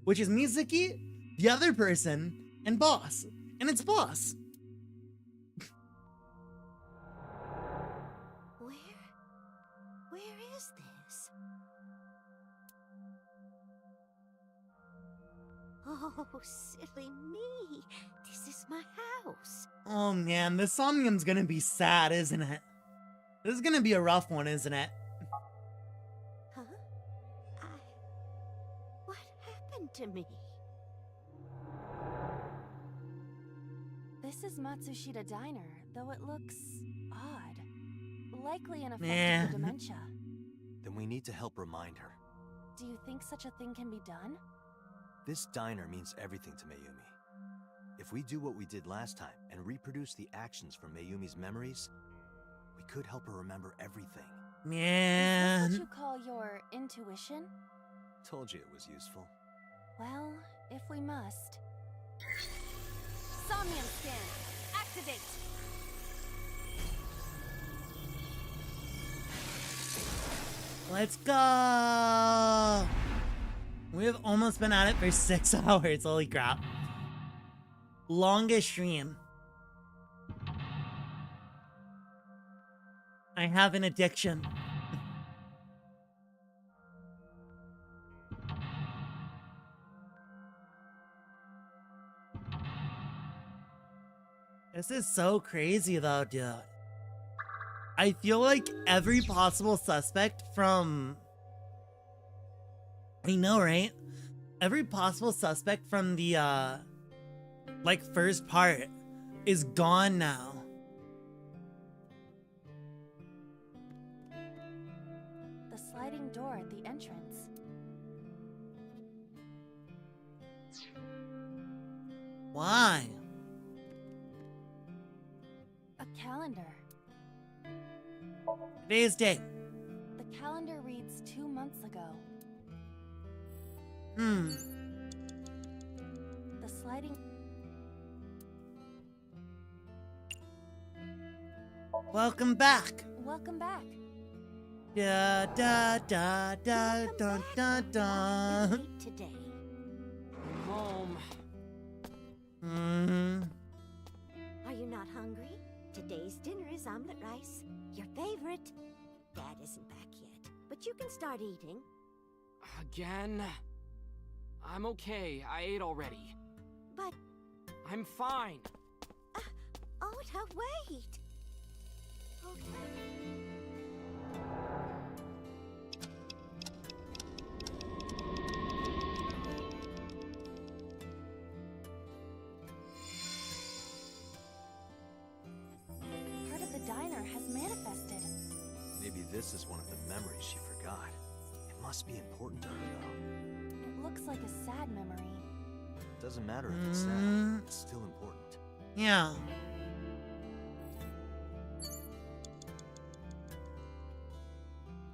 Which is Mizuki, the other person, and Boss. And it's Boss. Where is this? Oh, silly me. This is my house. Oh man, the Somnium's gonna be sad, isn't it? This is gonna be a rough one, isn't it? Huh? What happened to me? This is Matsushita Diner, though it looks odd. Likely an effect Nah. of the dementia. Then we need to help remind her. Do you think such a thing can be done? This diner means everything to Mayumi. If we do what we did last time and reproduce the actions from Mayumi's memories, we could help her remember everything. Is Man. this what you call your intuition? Told you it was useful. Well, if we must. Somnium scan, activate! Let's go! We have almost been at it for 6 hours. Holy crap. Longest stream. I have an addiction. This is so crazy though, dude. I feel like every possible suspect from... I know, right? Every possible suspect from the, like, first part is gone now. The sliding door at the entrance. Why? A calendar. Today's date. The calendar reads 2 months ago. The sliding... Welcome back. Welcome back. Da da da da da da da. Today. Home. Are you not hungry? Today's dinner is omelet rice. Your favorite. Dad isn't back yet, but you can start eating. Again? I'm okay. I ate already. But... I'm fine. Oh, now wait. Okay. Part of the diner has manifested. Maybe this is one of the memories she forgot. It must be important to her, though. It looks like a sad memory. Doesn't matter if it's sad, it's still important. Yeah.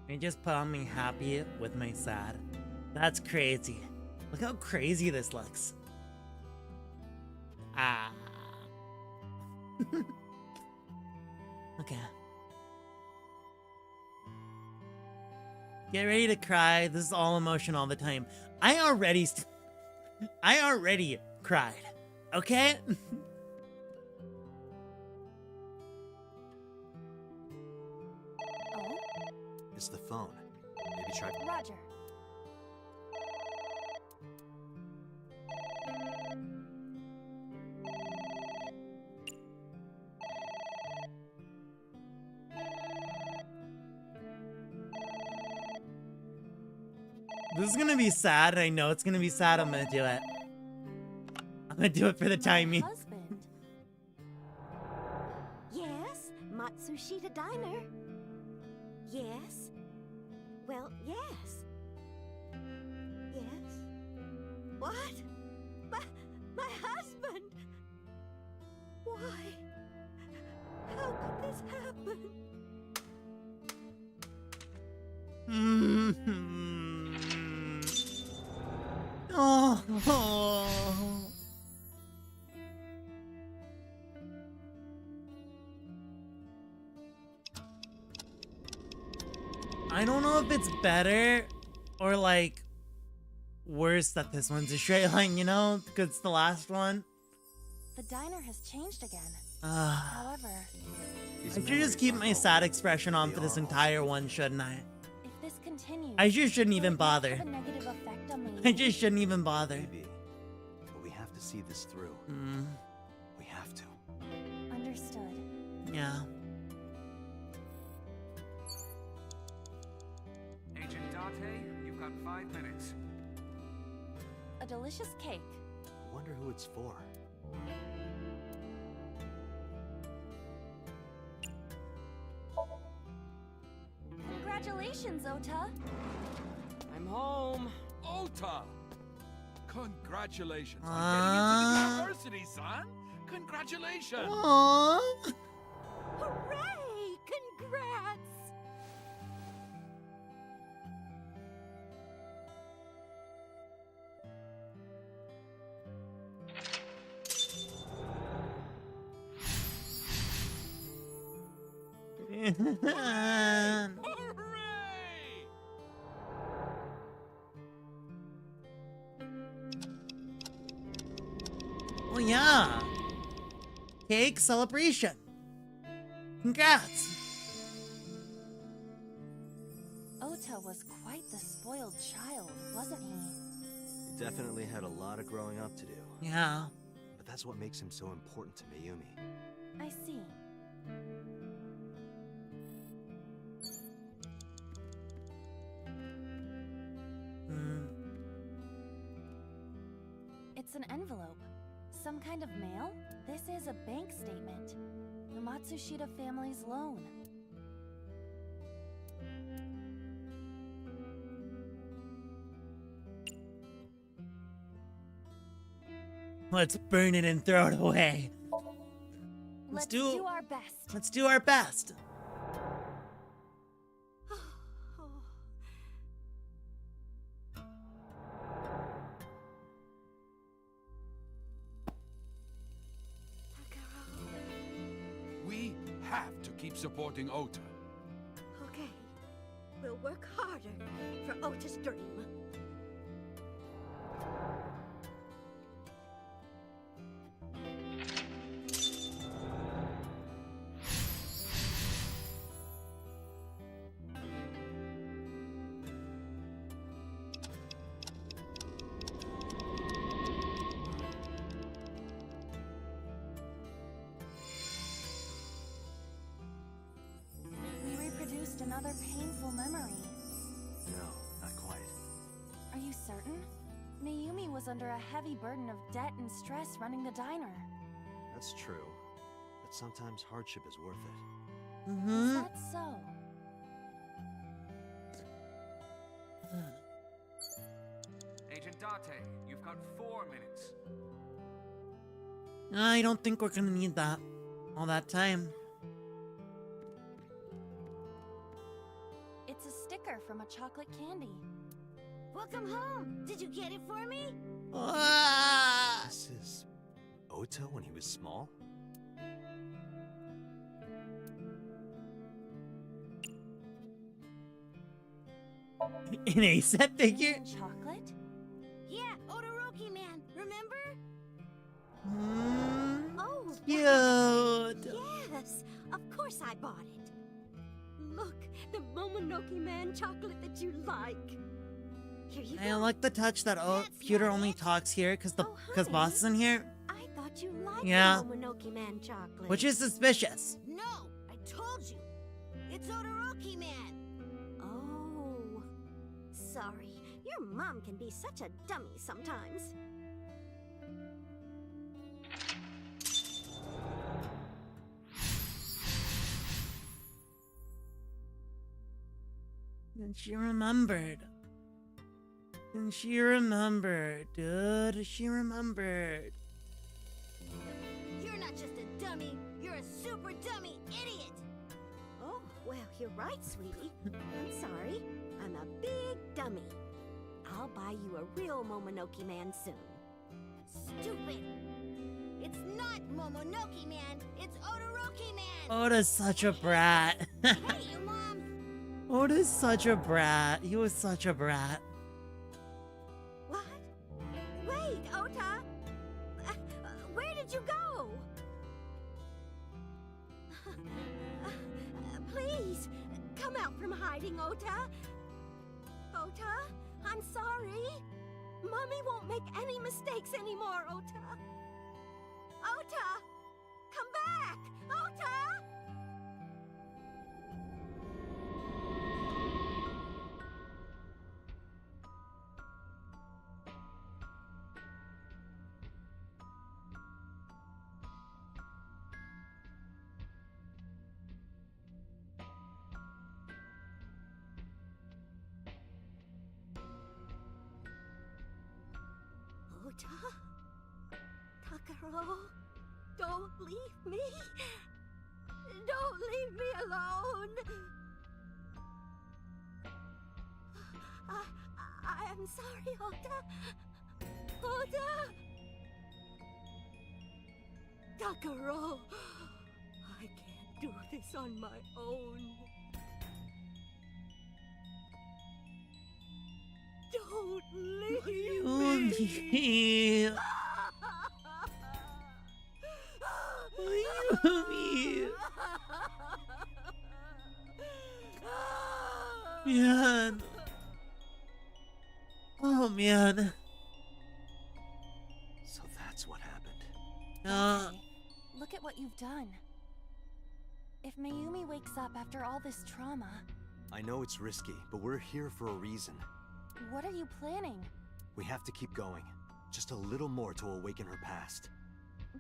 You just put on me happy with my sad. That's crazy. Look how crazy this looks. Ah. Okay. Get ready to cry. This is all emotion all the time. I already cried. Okay? Oh? It's the phone. Maybe try... Roger. This is gonna be sad, and I know it's gonna be sad. I'm gonna do it. I'm gonna do it for the timing. Husband. Yes, Matsushita Diner. Yes. Well, yes. What? My husband? Why? How could this happen? Oh. I don't know if it's better or like worse that this one's a straight line, you know, because it's the last one. The diner has changed again. However, However, I should just keep my sad expression on for this entire one, shouldn't I? if this continues, I just shouldn't even will it not bother. have a negative effect on I Mayumi? just shouldn't even bother. Maybe. But we have to see this through. We have to. Understood. Yeah. Agent Date, you've got 5 minutes. A delicious cake. I wonder who it's for. Congratulations, Ota. I'm home. Ota! Congratulations on getting into the university, son! Congratulations! Aww. Hooray! Congrats! Oh yeah. Cake celebration. Congrats. Ota was quite the spoiled child, wasn't he? He definitely had a lot of growing up to do. Yeah. But that's what makes him so important to Mayumi. I see. It's an envelope. Some kind of mail? This is a bank statement. The Matsushita family's loan. Let's burn it and throw it away. Let's do our best. Let's do our best. We have to keep supporting Ota. Okay, we'll work harder for Ota's dream. We reproduced another painful memory. No, not quite. Are you certain? Mayumi was under a heavy burden of debt and stress running the diner. That's true. But sometimes hardship is worth it. Is that so? Agent Date, you've got 4 minutes. I don't think we're gonna need that. All that time. It's a sticker from a chocolate candy. Welcome home! Did you get it for me? This is Ota when he was small? In a set figure? Chocolate? Yeah, Todoroki man, remember? Oh, cute. Yes, of course I bought it. Look, the Momonoke man chocolate that you like. Here you I go. like the touch that Pewter only talks here because Boss isn't here. I thought you liked Yeah. the Momonoke man chocolate. Which is suspicious. No, I told you. It's Todoroki man. Oh, sorry. Your mom can be such a dummy sometimes. And she remembered. And she remembered, dude. She remembered. You're not just a dummy, you're a super dummy idiot! Oh, well, you're right, sweetie. I'm sorry. I'm a big dummy. I'll buy you a real Momonoke Man soon. Stupid! It's not Momonoke Man, it's Odoroki Man! Oda's such a brat. Hey, you mom! Oda's such a brat. He was such a brat. What? Wait, Ota! Where did you go? Please, come out from hiding, Ota. Ota, I'm sorry. Mommy won't make any mistakes anymore, Ota. Ota! Come back! Ota! Ota? Takaro? Don't leave me! Don't leave me alone! I'm sorry, Ota! Ota! Takaro! I can't do this on my own. Don't leave me! Mayumi! Man. Oh, man. So that's what happened. Okay, look at what you've done. If Mayumi wakes up after all this trauma, I know it's risky, but we're here for a reason. what are you planning? We have to keep going. Just a little more to awaken her past.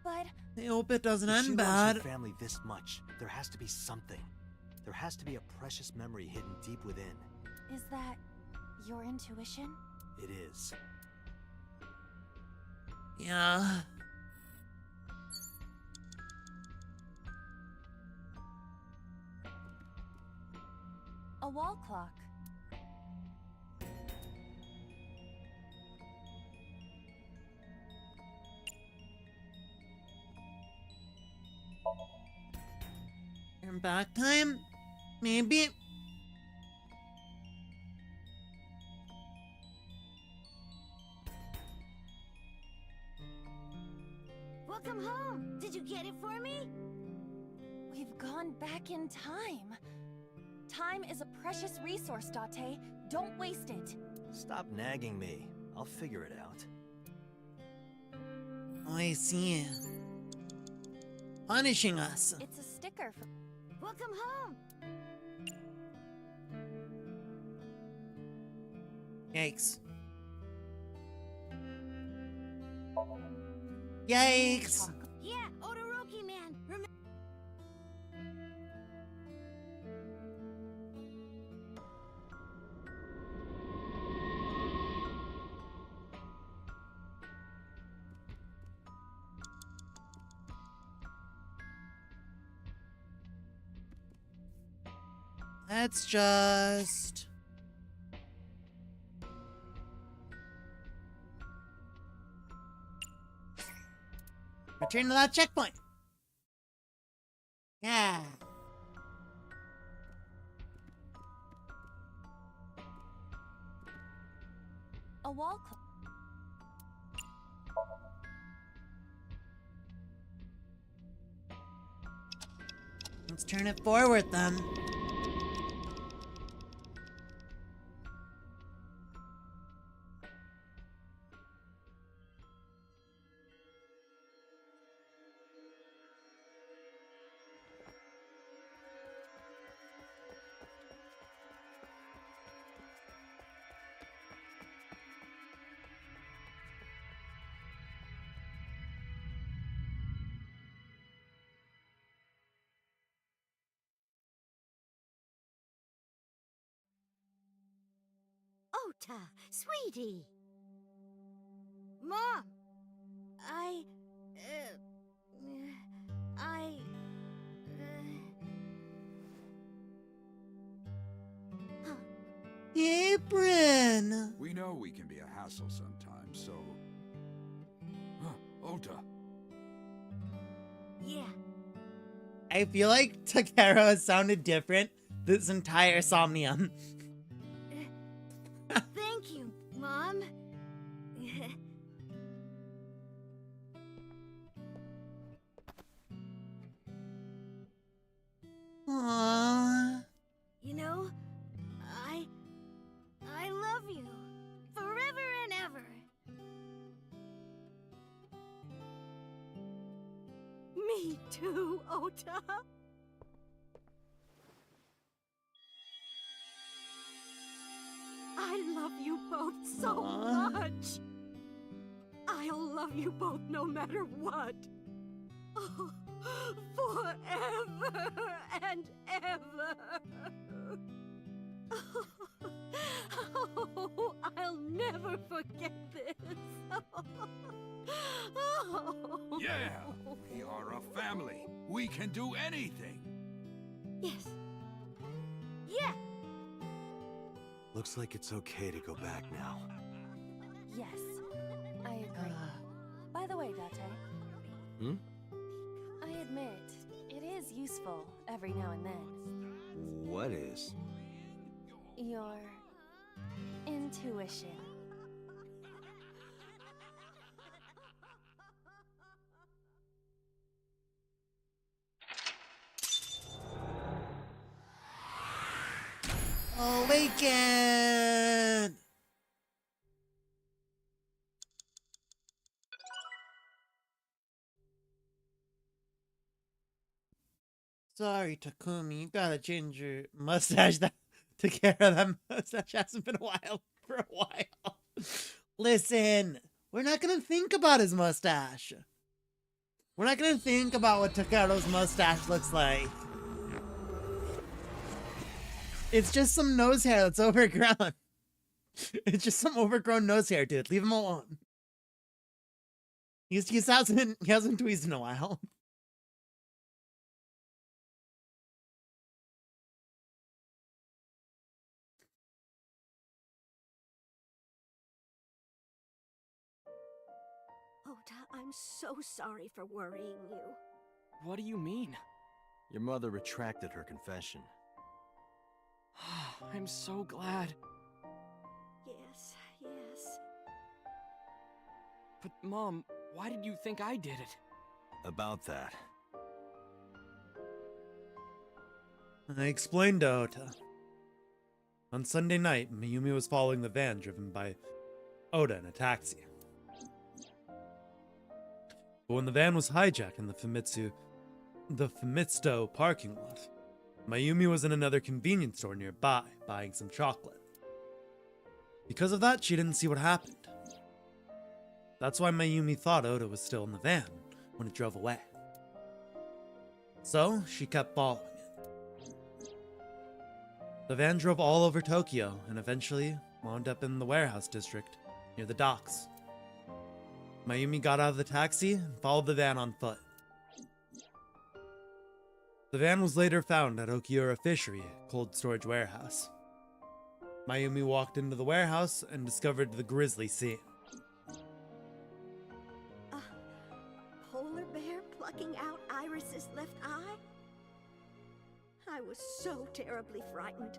But I hope it doesn't If she end loves bad. her family this much, there has to be something. There has to be a precious memory hidden deep within. is that your intuition? It is. Yeah. A wall clock. Turn back time? Maybe? Welcome home! Did you get it for me? We've gone back in time. Time is a precious resource, Date. Don't waste it. Stop nagging me. I'll figure it out. Oh, I see. Punishing us. It's a sticker for... Welcome home! Yikes. Yikes! Yeah, Odoroki Man! Remember? Let's just... return to that checkpoint. Yeah. A wall clock. Let's turn it forward then. Ota, sweetie. Mom! Apron! We know we can be a hassle sometimes, so... Ota. Yeah. I feel like Takeru has sounded different this entire Somnium. Thank you, Mom. Aww. You know, I love you forever and ever. Me too, Ota. I love you both so much. I'll love you both no matter what. Oh, forever and ever. Oh, I'll never forget this. Oh. Yeah! We are a family. We can do anything. Yes. Yeah. Looks like it's okay to go back now. Yes, I agree. By the way, Date, Hmm? I admit, it is useful every now and then. What is? Your intuition. Awaken! Sorry, Takumi, you gotta change your mustache. That Takeru, that mustache hasn't been for a while. Listen, we're not gonna think about his mustache. We're not gonna think about what Takeru's mustache looks like. It's just some nose hair that's overgrown. It's just some overgrown nose hair, dude. Leave him alone. He hasn't tweezed in a while. Ota, I'm so sorry for worrying you. What do you mean? Your mother retracted her confession. I'm so glad. Yes, yes. But Mom, why did you think I did it? About that. I explained to Ota. On Sunday night, Mayumi was following the van driven by Oda in a taxi. But when the van was hijacked in the Famitsu parking lot, Mayumi was in another convenience store nearby, buying some chocolate. Because of that, she didn't see what happened. That's why Mayumi thought Oda was still in the van when it drove away. So, she kept following it. The van drove all over Tokyo and eventually wound up in the warehouse district near the docks. Mayumi got out of the taxi and followed the van on foot. The van was later found at Okiura Fishery, a cold storage warehouse. Mayumi walked into the warehouse and discovered the grisly scene. A polar bear plucking out Iris's left eye? I was so terribly frightened.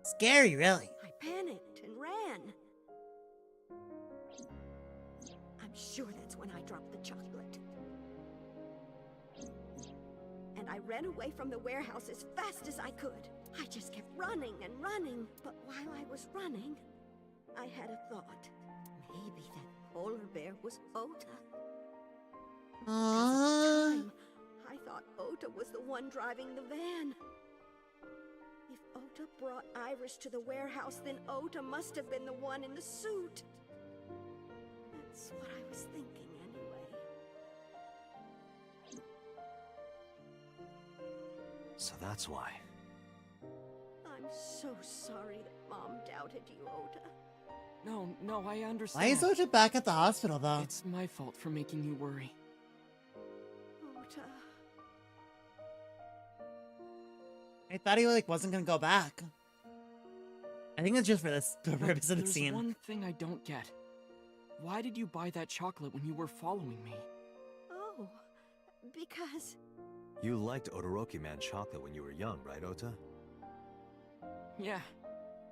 Scary, really. I panicked and ran. I'm sure that's when I dropped the chocolate. And I ran away from the warehouse as fast as I could. I just kept running and running. But while I was running, I had a thought. Maybe that polar bear was Ota. Because at the time, I thought Ota was the one driving the van. If Ota brought Iris to the warehouse, then Ota must have been the one in the suit. That's what I was thinking anyway. So that's why. I'm so sorry that Mom doubted you, Ota. No, I understand. Why is Ota back at the hospital, though? It's my fault for making you worry. Ota. I thought he like wasn't gonna go back. I think it's just for this the purpose of the There's scene. one thing I don't get. Why did you buy that chocolate when you were following me? Oh, because... You liked Odoroki Man chocolate when you were young, right, Ota? Yeah.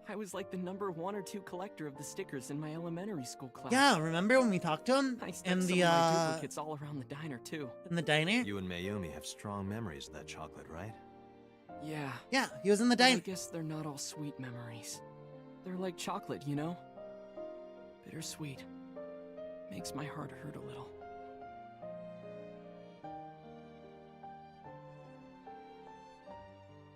I was like the number 1 or 2 collector of the stickers in my elementary school class. Yeah, remember when we talked to him? I stuck in some the of my duplicates all around the diner too. In the diner? You and Mayumi have strong memories of that chocolate, right? Yeah. Yeah, he was in the But I diner. guess they're not all sweet memories. They're like chocolate, you know? Bittersweet. Makes my heart hurt a little.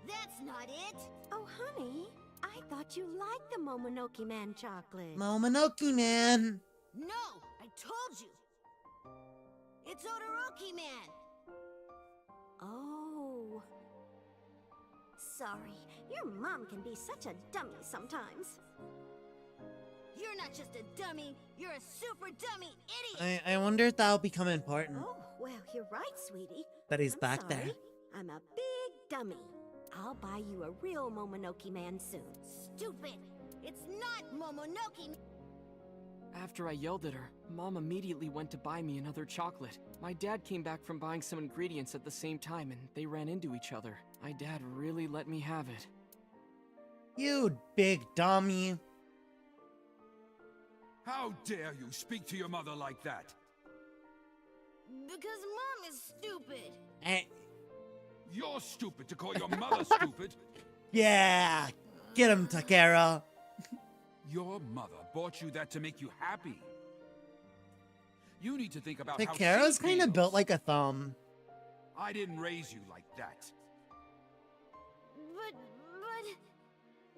That's not it! Oh, honey, I thought you liked the Momonoke Man chocolate. Momonoke Man. No, I told you! It's Odoroki Man! Oh. Sorry, your mom can be such a dummy sometimes. You're not just a dummy, you're a super dummy idiot! I wonder if that'll become important. Oh, well, you're right, sweetie. That he's I'm back sorry. there. I'm a big dummy. I'll buy you a real Momonoke Man soon. Stupid! It's not Momonoke! After I yelled at her, Mom immediately went to buy me another chocolate. My dad came back from buying some ingredients at the same time and they ran into each other. My dad really let me have it. You big dummy. How dare you speak to your mother like that? Because Mom is stupid! You're stupid to call your mother stupid. Yeah, get him, Takara. Your mother bought you that to make you happy. You need to think about Takara's how she kind of feels. built like a thumb. I didn't raise you like that. But...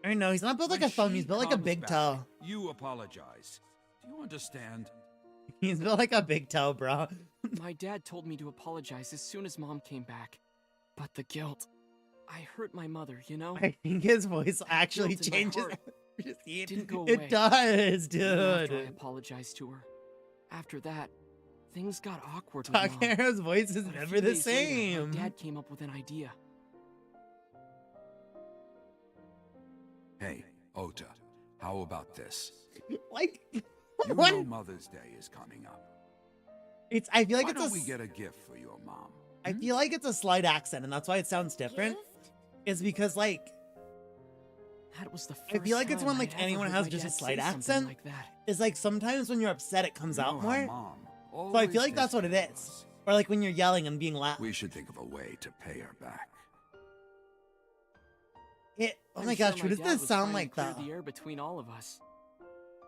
I know, he's not built like a When thumb, she he's built like a comes big back, toe. You apologize. Do you understand? He's built like a big toe, bro. My dad told me to apologize as soon as Mom came back. But the guilt... I hurt my mother, you know? I think his voice actually Guilt in my changes. heart It didn't go away. It does, Even after I dude. apologized to her. After that, things got awkward with Mom. Takara's voice is But a never few the days later, same. my dad came up with an idea. Hey, Ota, how about this? Like, You what? know Mother's Day is coming up. It's. I feel like Why it's don't a. we get a gift for your mom? I feel like it's a slight accent, and that's why it sounds different. It's because like That was the first I feel like it's time when like I'd ever anyone heard has my just a dad slight say something accent. like that. It's like sometimes when you're upset, it comes You out know how more. Mom So I always feel like that's what it is. Or like when you're yelling and being loud. We should think of a way to pay her back. Oh I'm my sure gosh, my what does dad this was sound trying like to clear though? the air between all of us.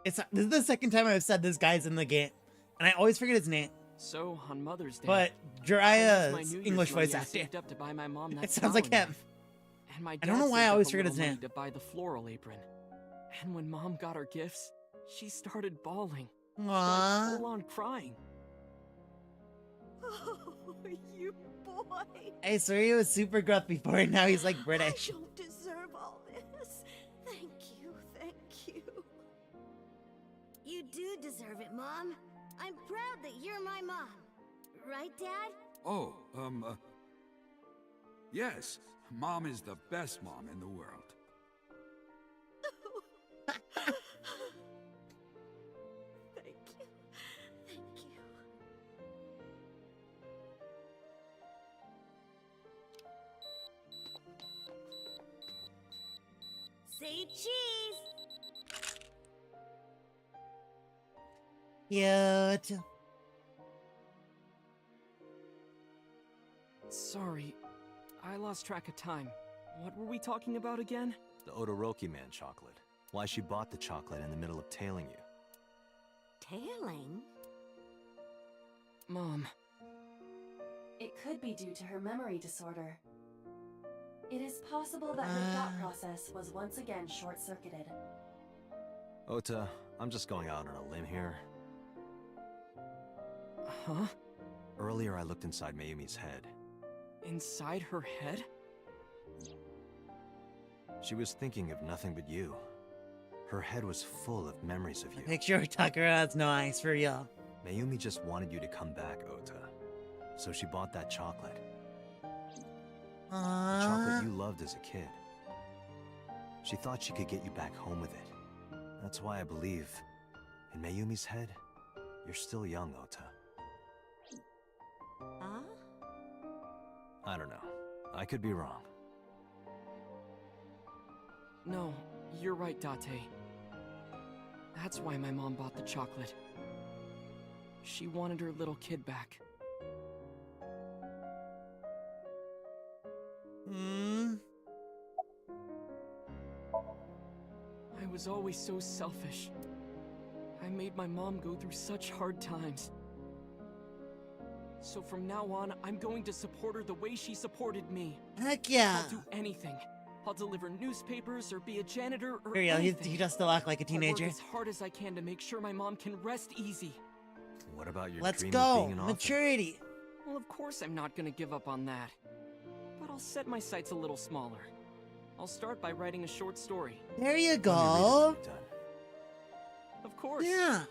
This is the second time I've said this guy's in the game, and I always forget his name. So on Mother's Day, But I used my Jiraiya's New Year's English money voice I actor. saved up to buy my mom that It sounds like flower him. knife. And my I dad don't know why I saved always up a forget his little name. money to buy the floral apron. And when Mom got her gifts, she started bawling. Aww. Like full on crying. Oh, you boy! I swear he was super gruff before, and now he's like British. I don't deserve all this. Thank you. You do deserve it, Mom. I'm proud that you're my mom. Right, Dad? Oh, yes. Mom is the best mom in the world. Thank you. Say cheese! Cute. Sorry, I lost track of time. What were we talking about again? The Odoroki Man chocolate. Why she bought the chocolate in the middle of tailing you. Tailing? Mom. It could be due to her memory disorder. It is possible that her thought process was once again short-circuited. Ota, I'm just going out on a limb here. Huh? Earlier I looked inside Mayumi's head. Inside her head? She was thinking of nothing but you. Her head was full of memories of you. Picture Tucker has no eyes for real. Mayumi just wanted you to come back, Ota. So she bought that chocolate. The chocolate you loved as a kid. She thought she could get you back home with it. That's why I believe, in Mayumi's head, you're still young, Ota. Huh? I don't know. I could be wrong. No, you're right, Date. That's why my mom bought the chocolate. She wanted her little kid back. I was always so selfish. I made my mom go through such hard times. So from now on, I'm going to support her the way she supported me. Heck yeah. I'll do anything. I'll deliver newspapers or be a janitor or For real, anything. he does still act like a teenager. I'll work as hard as I can to make sure my mom can rest easy. What about your Let's dream go. of being an author? Maturity. Well, of course I'm not gonna give up on that. But I'll set my sights a little smaller. I'll start by writing a short story. There you go. Of course. Yeah.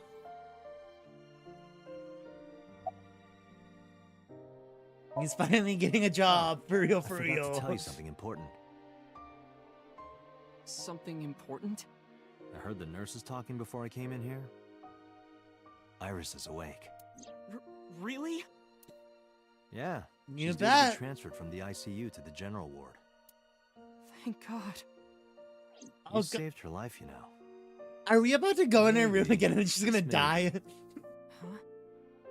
He's finally getting a job. For real, for I forgot real. to tell you something important. Something important? I heard the nurses talking before I came in here. Iris is awake. Really? Yeah. You she's bet. due to be transferred from the ICU to the general ward. Thank God. You saved her life, you know. Are we about to go in her room again and she's gonna die? Huh?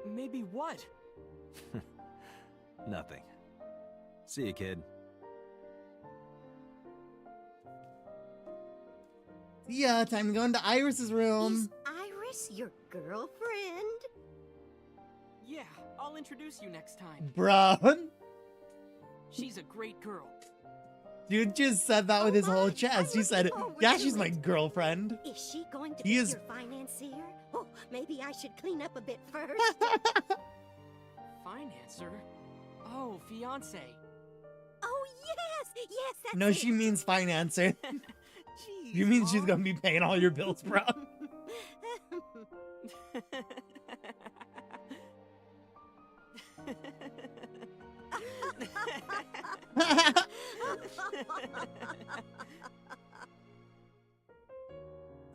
Maybe what? Nothing. See you, kid. Yeah, time to go into Iris's room. Is Iris your girlfriend? Yeah, I'll introduce you next time. Bruh. She's a great girl. Dude just said that with his whole chest. He said, yeah, she's my girlfriend. Is she going to He be is- your financier? Oh, maybe I should clean up a bit first. Financer? Oh, fiance. Oh, yes! Yes, that's No, it. she means financer. You mean she's gonna be paying all your bills, bro?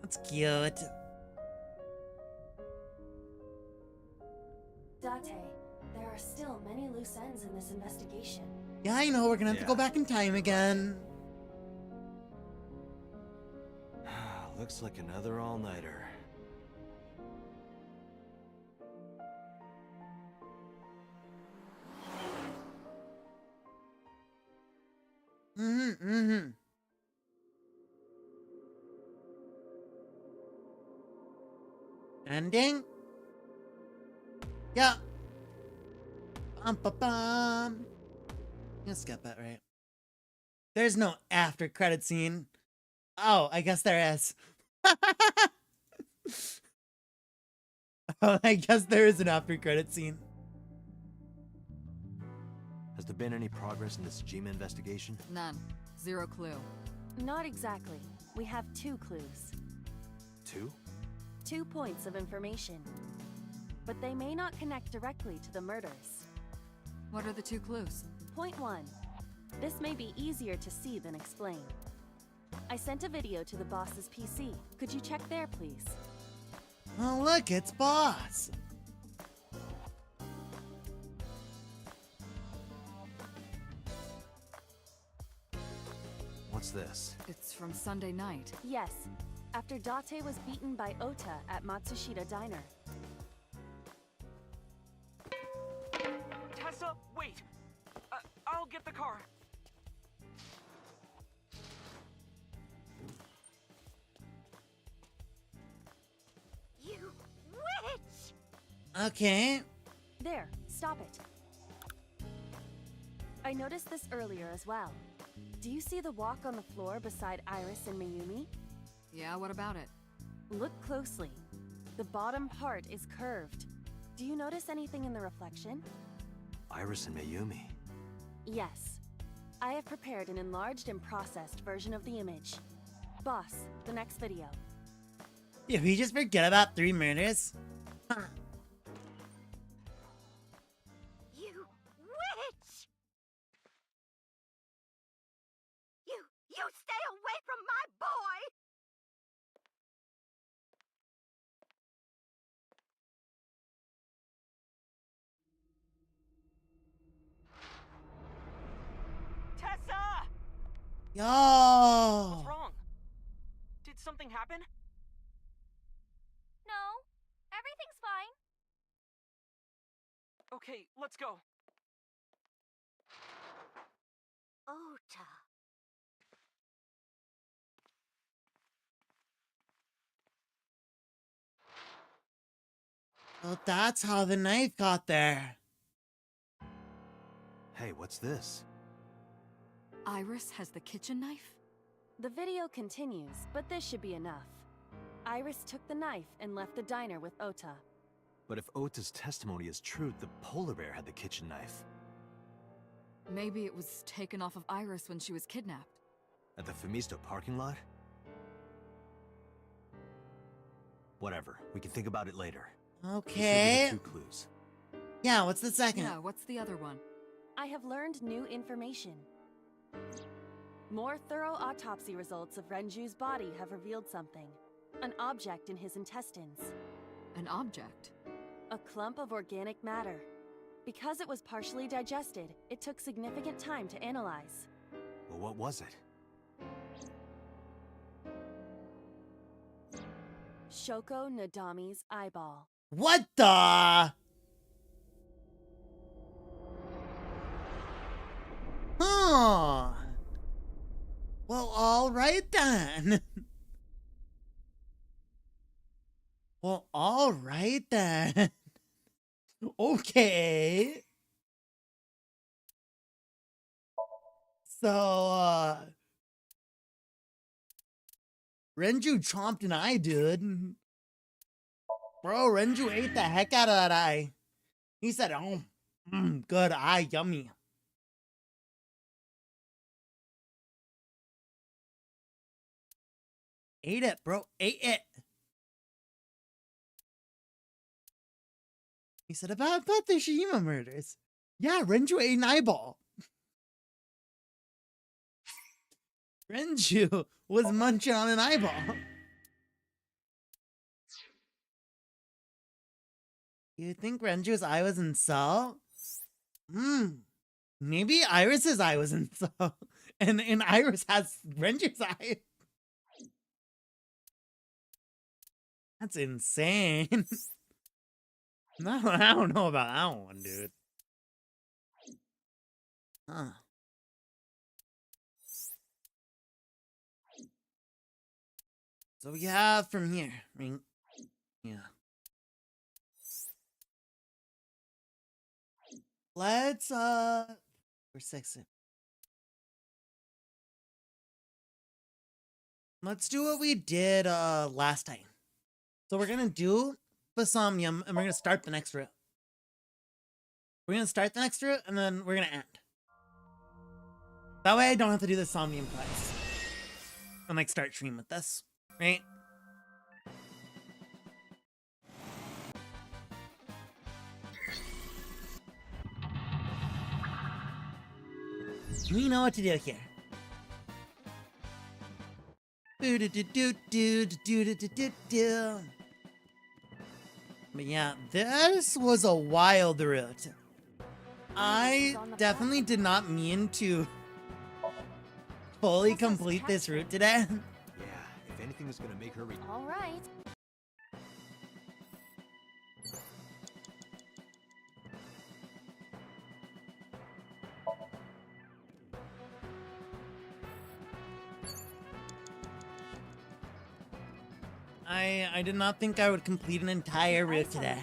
That's cute. Date, there are still many loose ends in this investigation. Yeah, I know. We're gonna have to go back in time again. Looks like another all-nighter. Ending? Yeah. Bum. Let's get that right. There's no after credit scene. Oh, I guess there is. Oh, I guess there is an after credit scene. Has there been any progress in this Jima investigation? None. Zero clue. Not exactly. We have 2 clues. 2? 2 points of information. But they may not connect directly to the murders. What are the 2 clues? Point 1. This may be easier to see than explain. I sent a video to the boss's PC. Could you check there, please? Oh, look, it's Boss. What's this? It's from Sunday night. Yes, after Date was beaten by Ota at Matsushita Diner. Tessa, wait! I'll get the car. You witch! Okay. There, stop it. I noticed this earlier as well. Do you see the walk on the floor beside Iris and Mayumi? Yeah, what about it? Look closely. The bottom part is curved. Do you notice anything in the reflection? Iris and Mayumi. Yes. I have prepared an enlarged and processed version of the image. Boss, the next video. Did we just forget about 3 murders? Huh. You witch! You stay away from my boy! Tessa! Yo! What's wrong? Did something happen? No, everything's fine. Okay, let's go. Ota. Well, that's how the knife got there. Hey, what's this? Iris has the kitchen knife? The video continues, but this should be enough. Iris took the knife and left the diner with Ota. But if Ota's testimony is true, the polar bear had the kitchen knife. Maybe it was taken off of Iris when she was kidnapped. At the Femisto parking lot? Whatever, we can think about it later. Okay. These should be the 2 clues. Yeah, what's the second? Yeah, what's the other one? I have learned new information. More thorough autopsy results of Renju's body have revealed something. An object in his intestines. An object? A clump of organic matter. Because it was partially digested, it took significant time to analyze. Well, what was it? Shoko Nadami's eyeball. What the? Huh. Well, alright then. Well, alright then. Okay. So, Renju chomped an eye, dude. Bro, Renju ate the heck out of that eye. He said, oh, good eye, yummy. Ate it, bro, ate it. He said, about the Shima murders. Yeah, Renju ate an eyeball. Renju was munching on an eyeball. You think Renju's eye was in cell? Maybe Iris's eye was in cell. And Iris has Renju's eye. That's insane. No, I don't know about that one, dude. Huh. So we have from here. I mean, yeah. Let's, we're 6. Let's do what we did, last time. So we're gonna do the Somnium, and we're gonna start the next route. We're gonna start the next route, and then we're gonna end. That way I don't have to do the Somnium twice. And, like, start stream with this. Right? We know what to do here. But yeah, this was a wild route. I definitely did not mean to fully complete this route today. Yeah, if anything is gonna make her All right. I did not think I would complete an entire route today.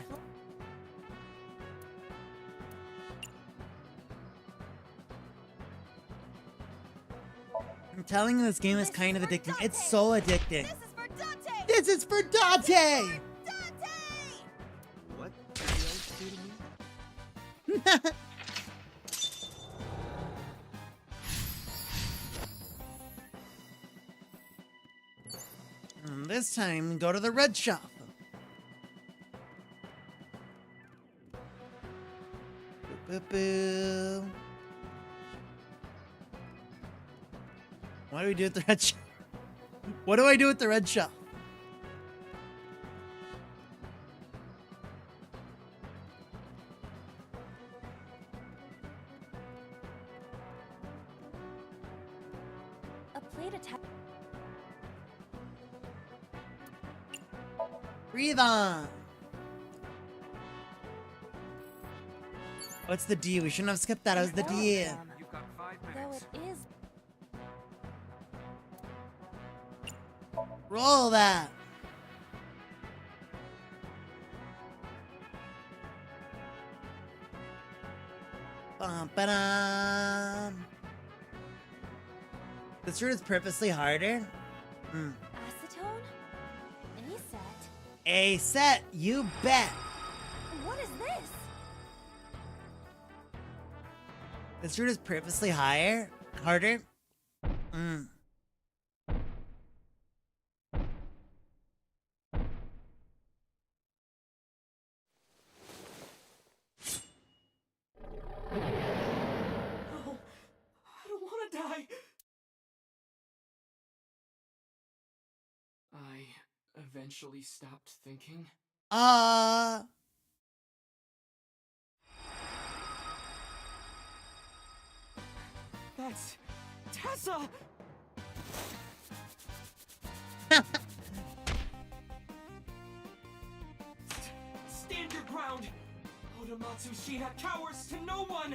I'm telling you, this game is kind of addicting. It's so addicting. This is for Dante! What did you guys do to me? And this time, go to the red shop. Boo, boo, boo. What do we do with the red shop? What do I do with the red shop? A plate attack. Breathe on. What's the D? We shouldn't have skipped that. It was the D. Though it is. Roll that. Bum, ba-dum. This route is purposely harder. Acetone? A set. A set, you bet. What is this? This route is purposely harder. No, I don't want to die. I eventually stopped thinking. That's Tessa! Stand your ground! Otomatsu Shina cowers to no one!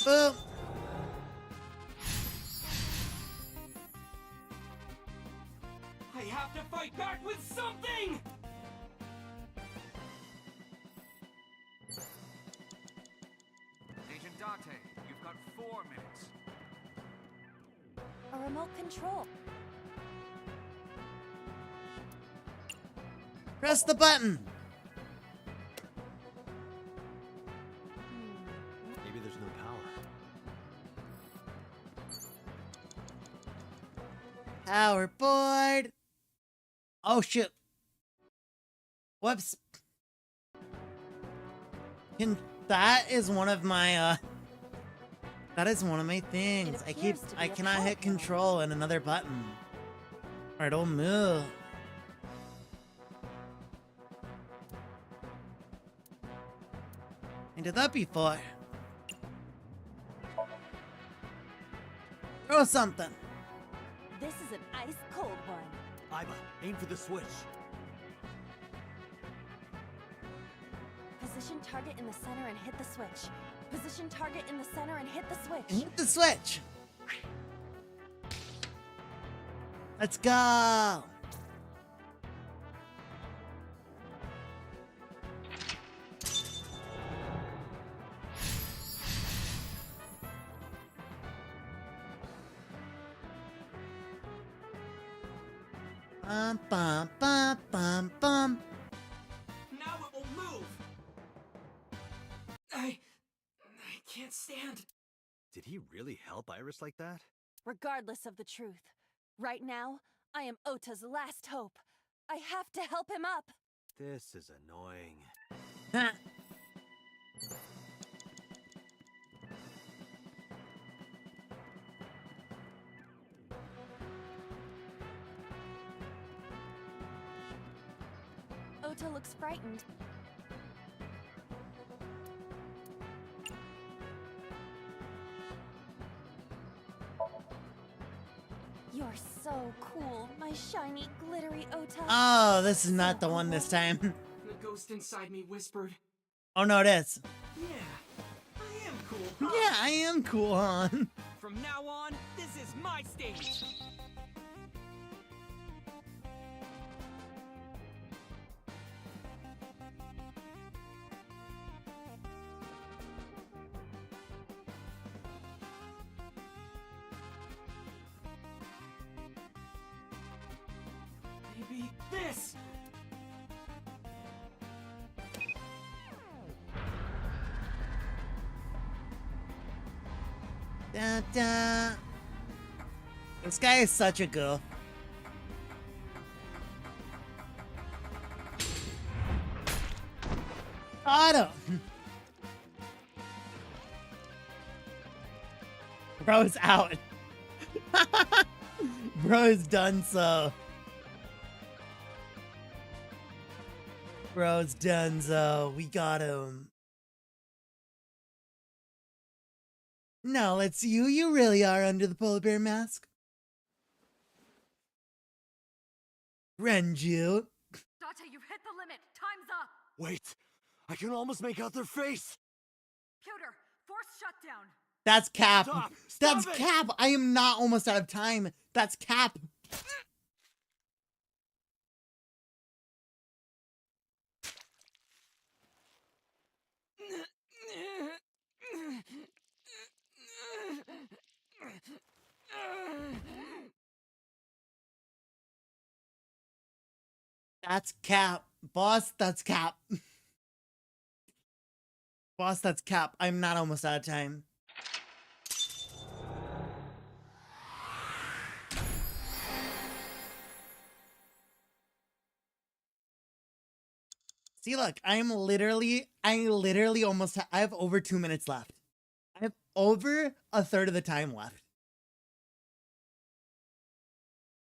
Boom. I have to fight back with something! Agent Date, you've got 4 minutes. A remote control. Press the button. Maybe there's no power. Power board. Oh shoot. Whoops. That is one of my that is one of my things. I cannot hit control and another button. Alright, I'll move. I did that before. Throw something. This is an ice cold one. Iba, aim for the switch. Position target in the center and hit the switch. Position target in the center and hit the switch. And hit the switch. Let's go. Bum, bum, bum, bum, bum. Now it will move! I can't stand. Did he really help Iris like that? Regardless of the truth, right now, I am Ota's last hope. I have to help him up. This is annoying. Ota looks frightened. You're so cool, my shiny, glittery Ota. Oh, this is not the one this time. The ghost inside me whispered, Oh no, it is. "Yeah, I am cool, huh? Yeah, I am cool, hon. From now on, this is my stage." Maybe this. Da, da. This guy is such a goof. Got him. Bro's out. Bro's done so. Bro's done so. We got him. Now let's see who you really are under the polar bear mask. Renju. Date, you've hit the limit. Time's up. Wait, I can almost make out their face. Pewter, force shutdown. That's cap. Stop! That's Stop it! cap. I am not almost out of time. That's cap. That's cap. Boss, that's cap. Boss, that's cap. I'm not almost out of time. See, look, I literally almost, I have over 2 minutes left. I have over a third of the time left.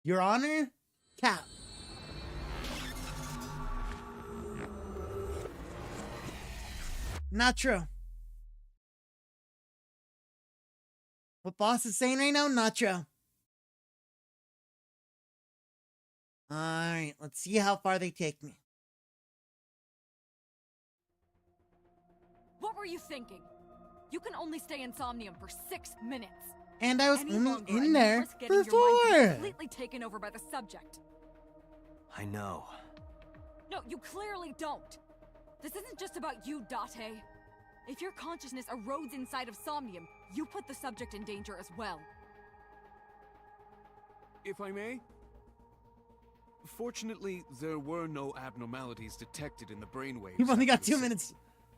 Your Honor, cap. Not true. What boss is saying right now, not true. Alright, let's see how far they take me. What were you thinking? You can only stay in Somnium for 6 minutes. And I was Any only longer, in and there you risk for getting your mind 4. completely taken over by the subject. I know. No, you clearly don't. This isn't just about you, Date. If your consciousness erodes inside of Somnium, you put the subject in danger as well. If I may? Fortunately, there were no abnormalities detected in the brainwaves. You've only got after 2 the minutes.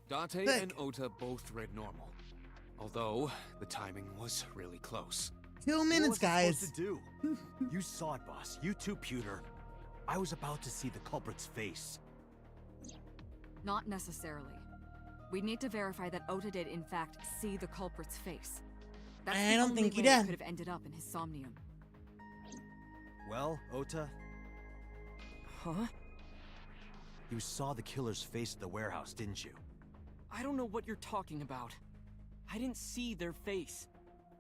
Date Thick. and Ota both read normal. Although, the timing was really close. 2 minutes, What was I guys. supposed to do? You saw it, boss. You too, Pewter. I was about to see the culprit's face. Not necessarily. We need to verify that Ota did, in fact, see the culprit's face. That's I the don't only think he way it did. could have ended up in his Somnium. Well, Ota, Huh? you saw the killer's face at the warehouse, didn't you? I don't know what you're talking about. I didn't see their face.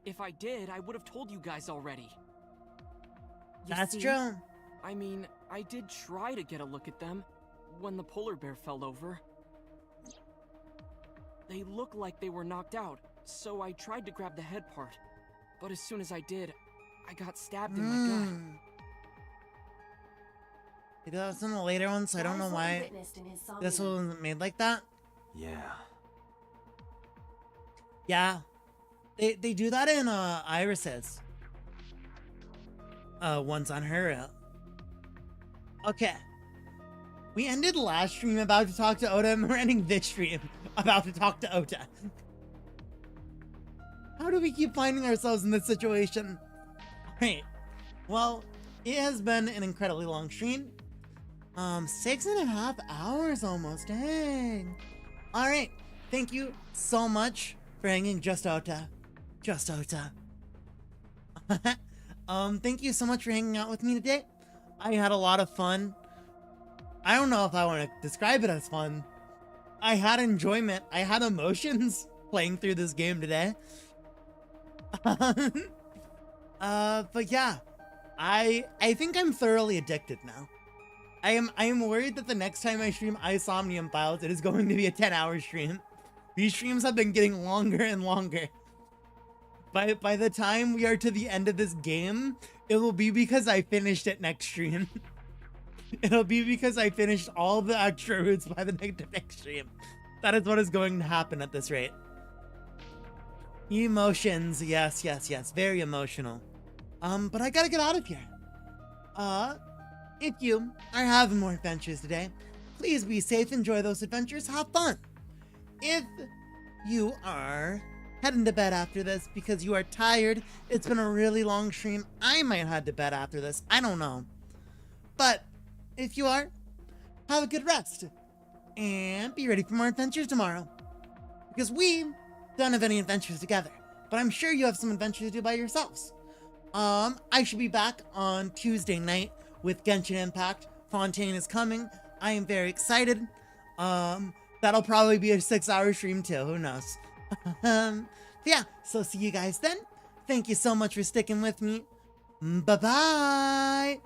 If I did, I would have told you guys already. You That's see? true. I mean, I did try to get a look at them when the polar bear fell over. They looked like they were knocked out, so I tried to grab the head part. But as soon as I did, I got stabbed in my gut. It does in the later one, so I don't know why this one was made like that. Yeah. Yeah. They do that in Iris's. Once on her. Okay. We ended last stream about to talk to Ota, and we're ending this stream about to talk to Ota. How do we keep finding ourselves in this situation? Alright. Well, it has been an incredibly long stream. 6.5 hours almost. Dang. Alright. Thank you so much for hanging Just Ota. Just Ota. Thank you so much for hanging out with me today. I had a lot of fun. I don't know if I want to describe it as fun. I had enjoyment. I had emotions playing through this game today. But yeah, I think I'm thoroughly addicted now. I am worried that the next time I stream Somnium Files, it is going to be a 10-hour stream. These streams have been getting longer and longer. By the time we are to the end of this game, it will be because I finished it next stream. It'll be because I finished all the extra routes by the next stream. That is what is going to happen at this rate. Emotions, yes, very emotional. But I gotta get out of here. If you are having more adventures today, please be safe, enjoy those adventures, have fun. If you are heading to bed after this because you are tired. It's been a really long stream. I might head to bed after this. I don't know. But if you are, have a good rest. And be ready for more adventures tomorrow. Because we don't have any adventures together. But I'm sure you have some adventures to do by yourselves. I should be back on Tuesday night with Genshin Impact. Fontaine is coming. I am very excited. That'll probably be a 6-hour stream too. Who knows? Yeah, so see you guys then. Thank you so much for sticking with me. Bye-bye.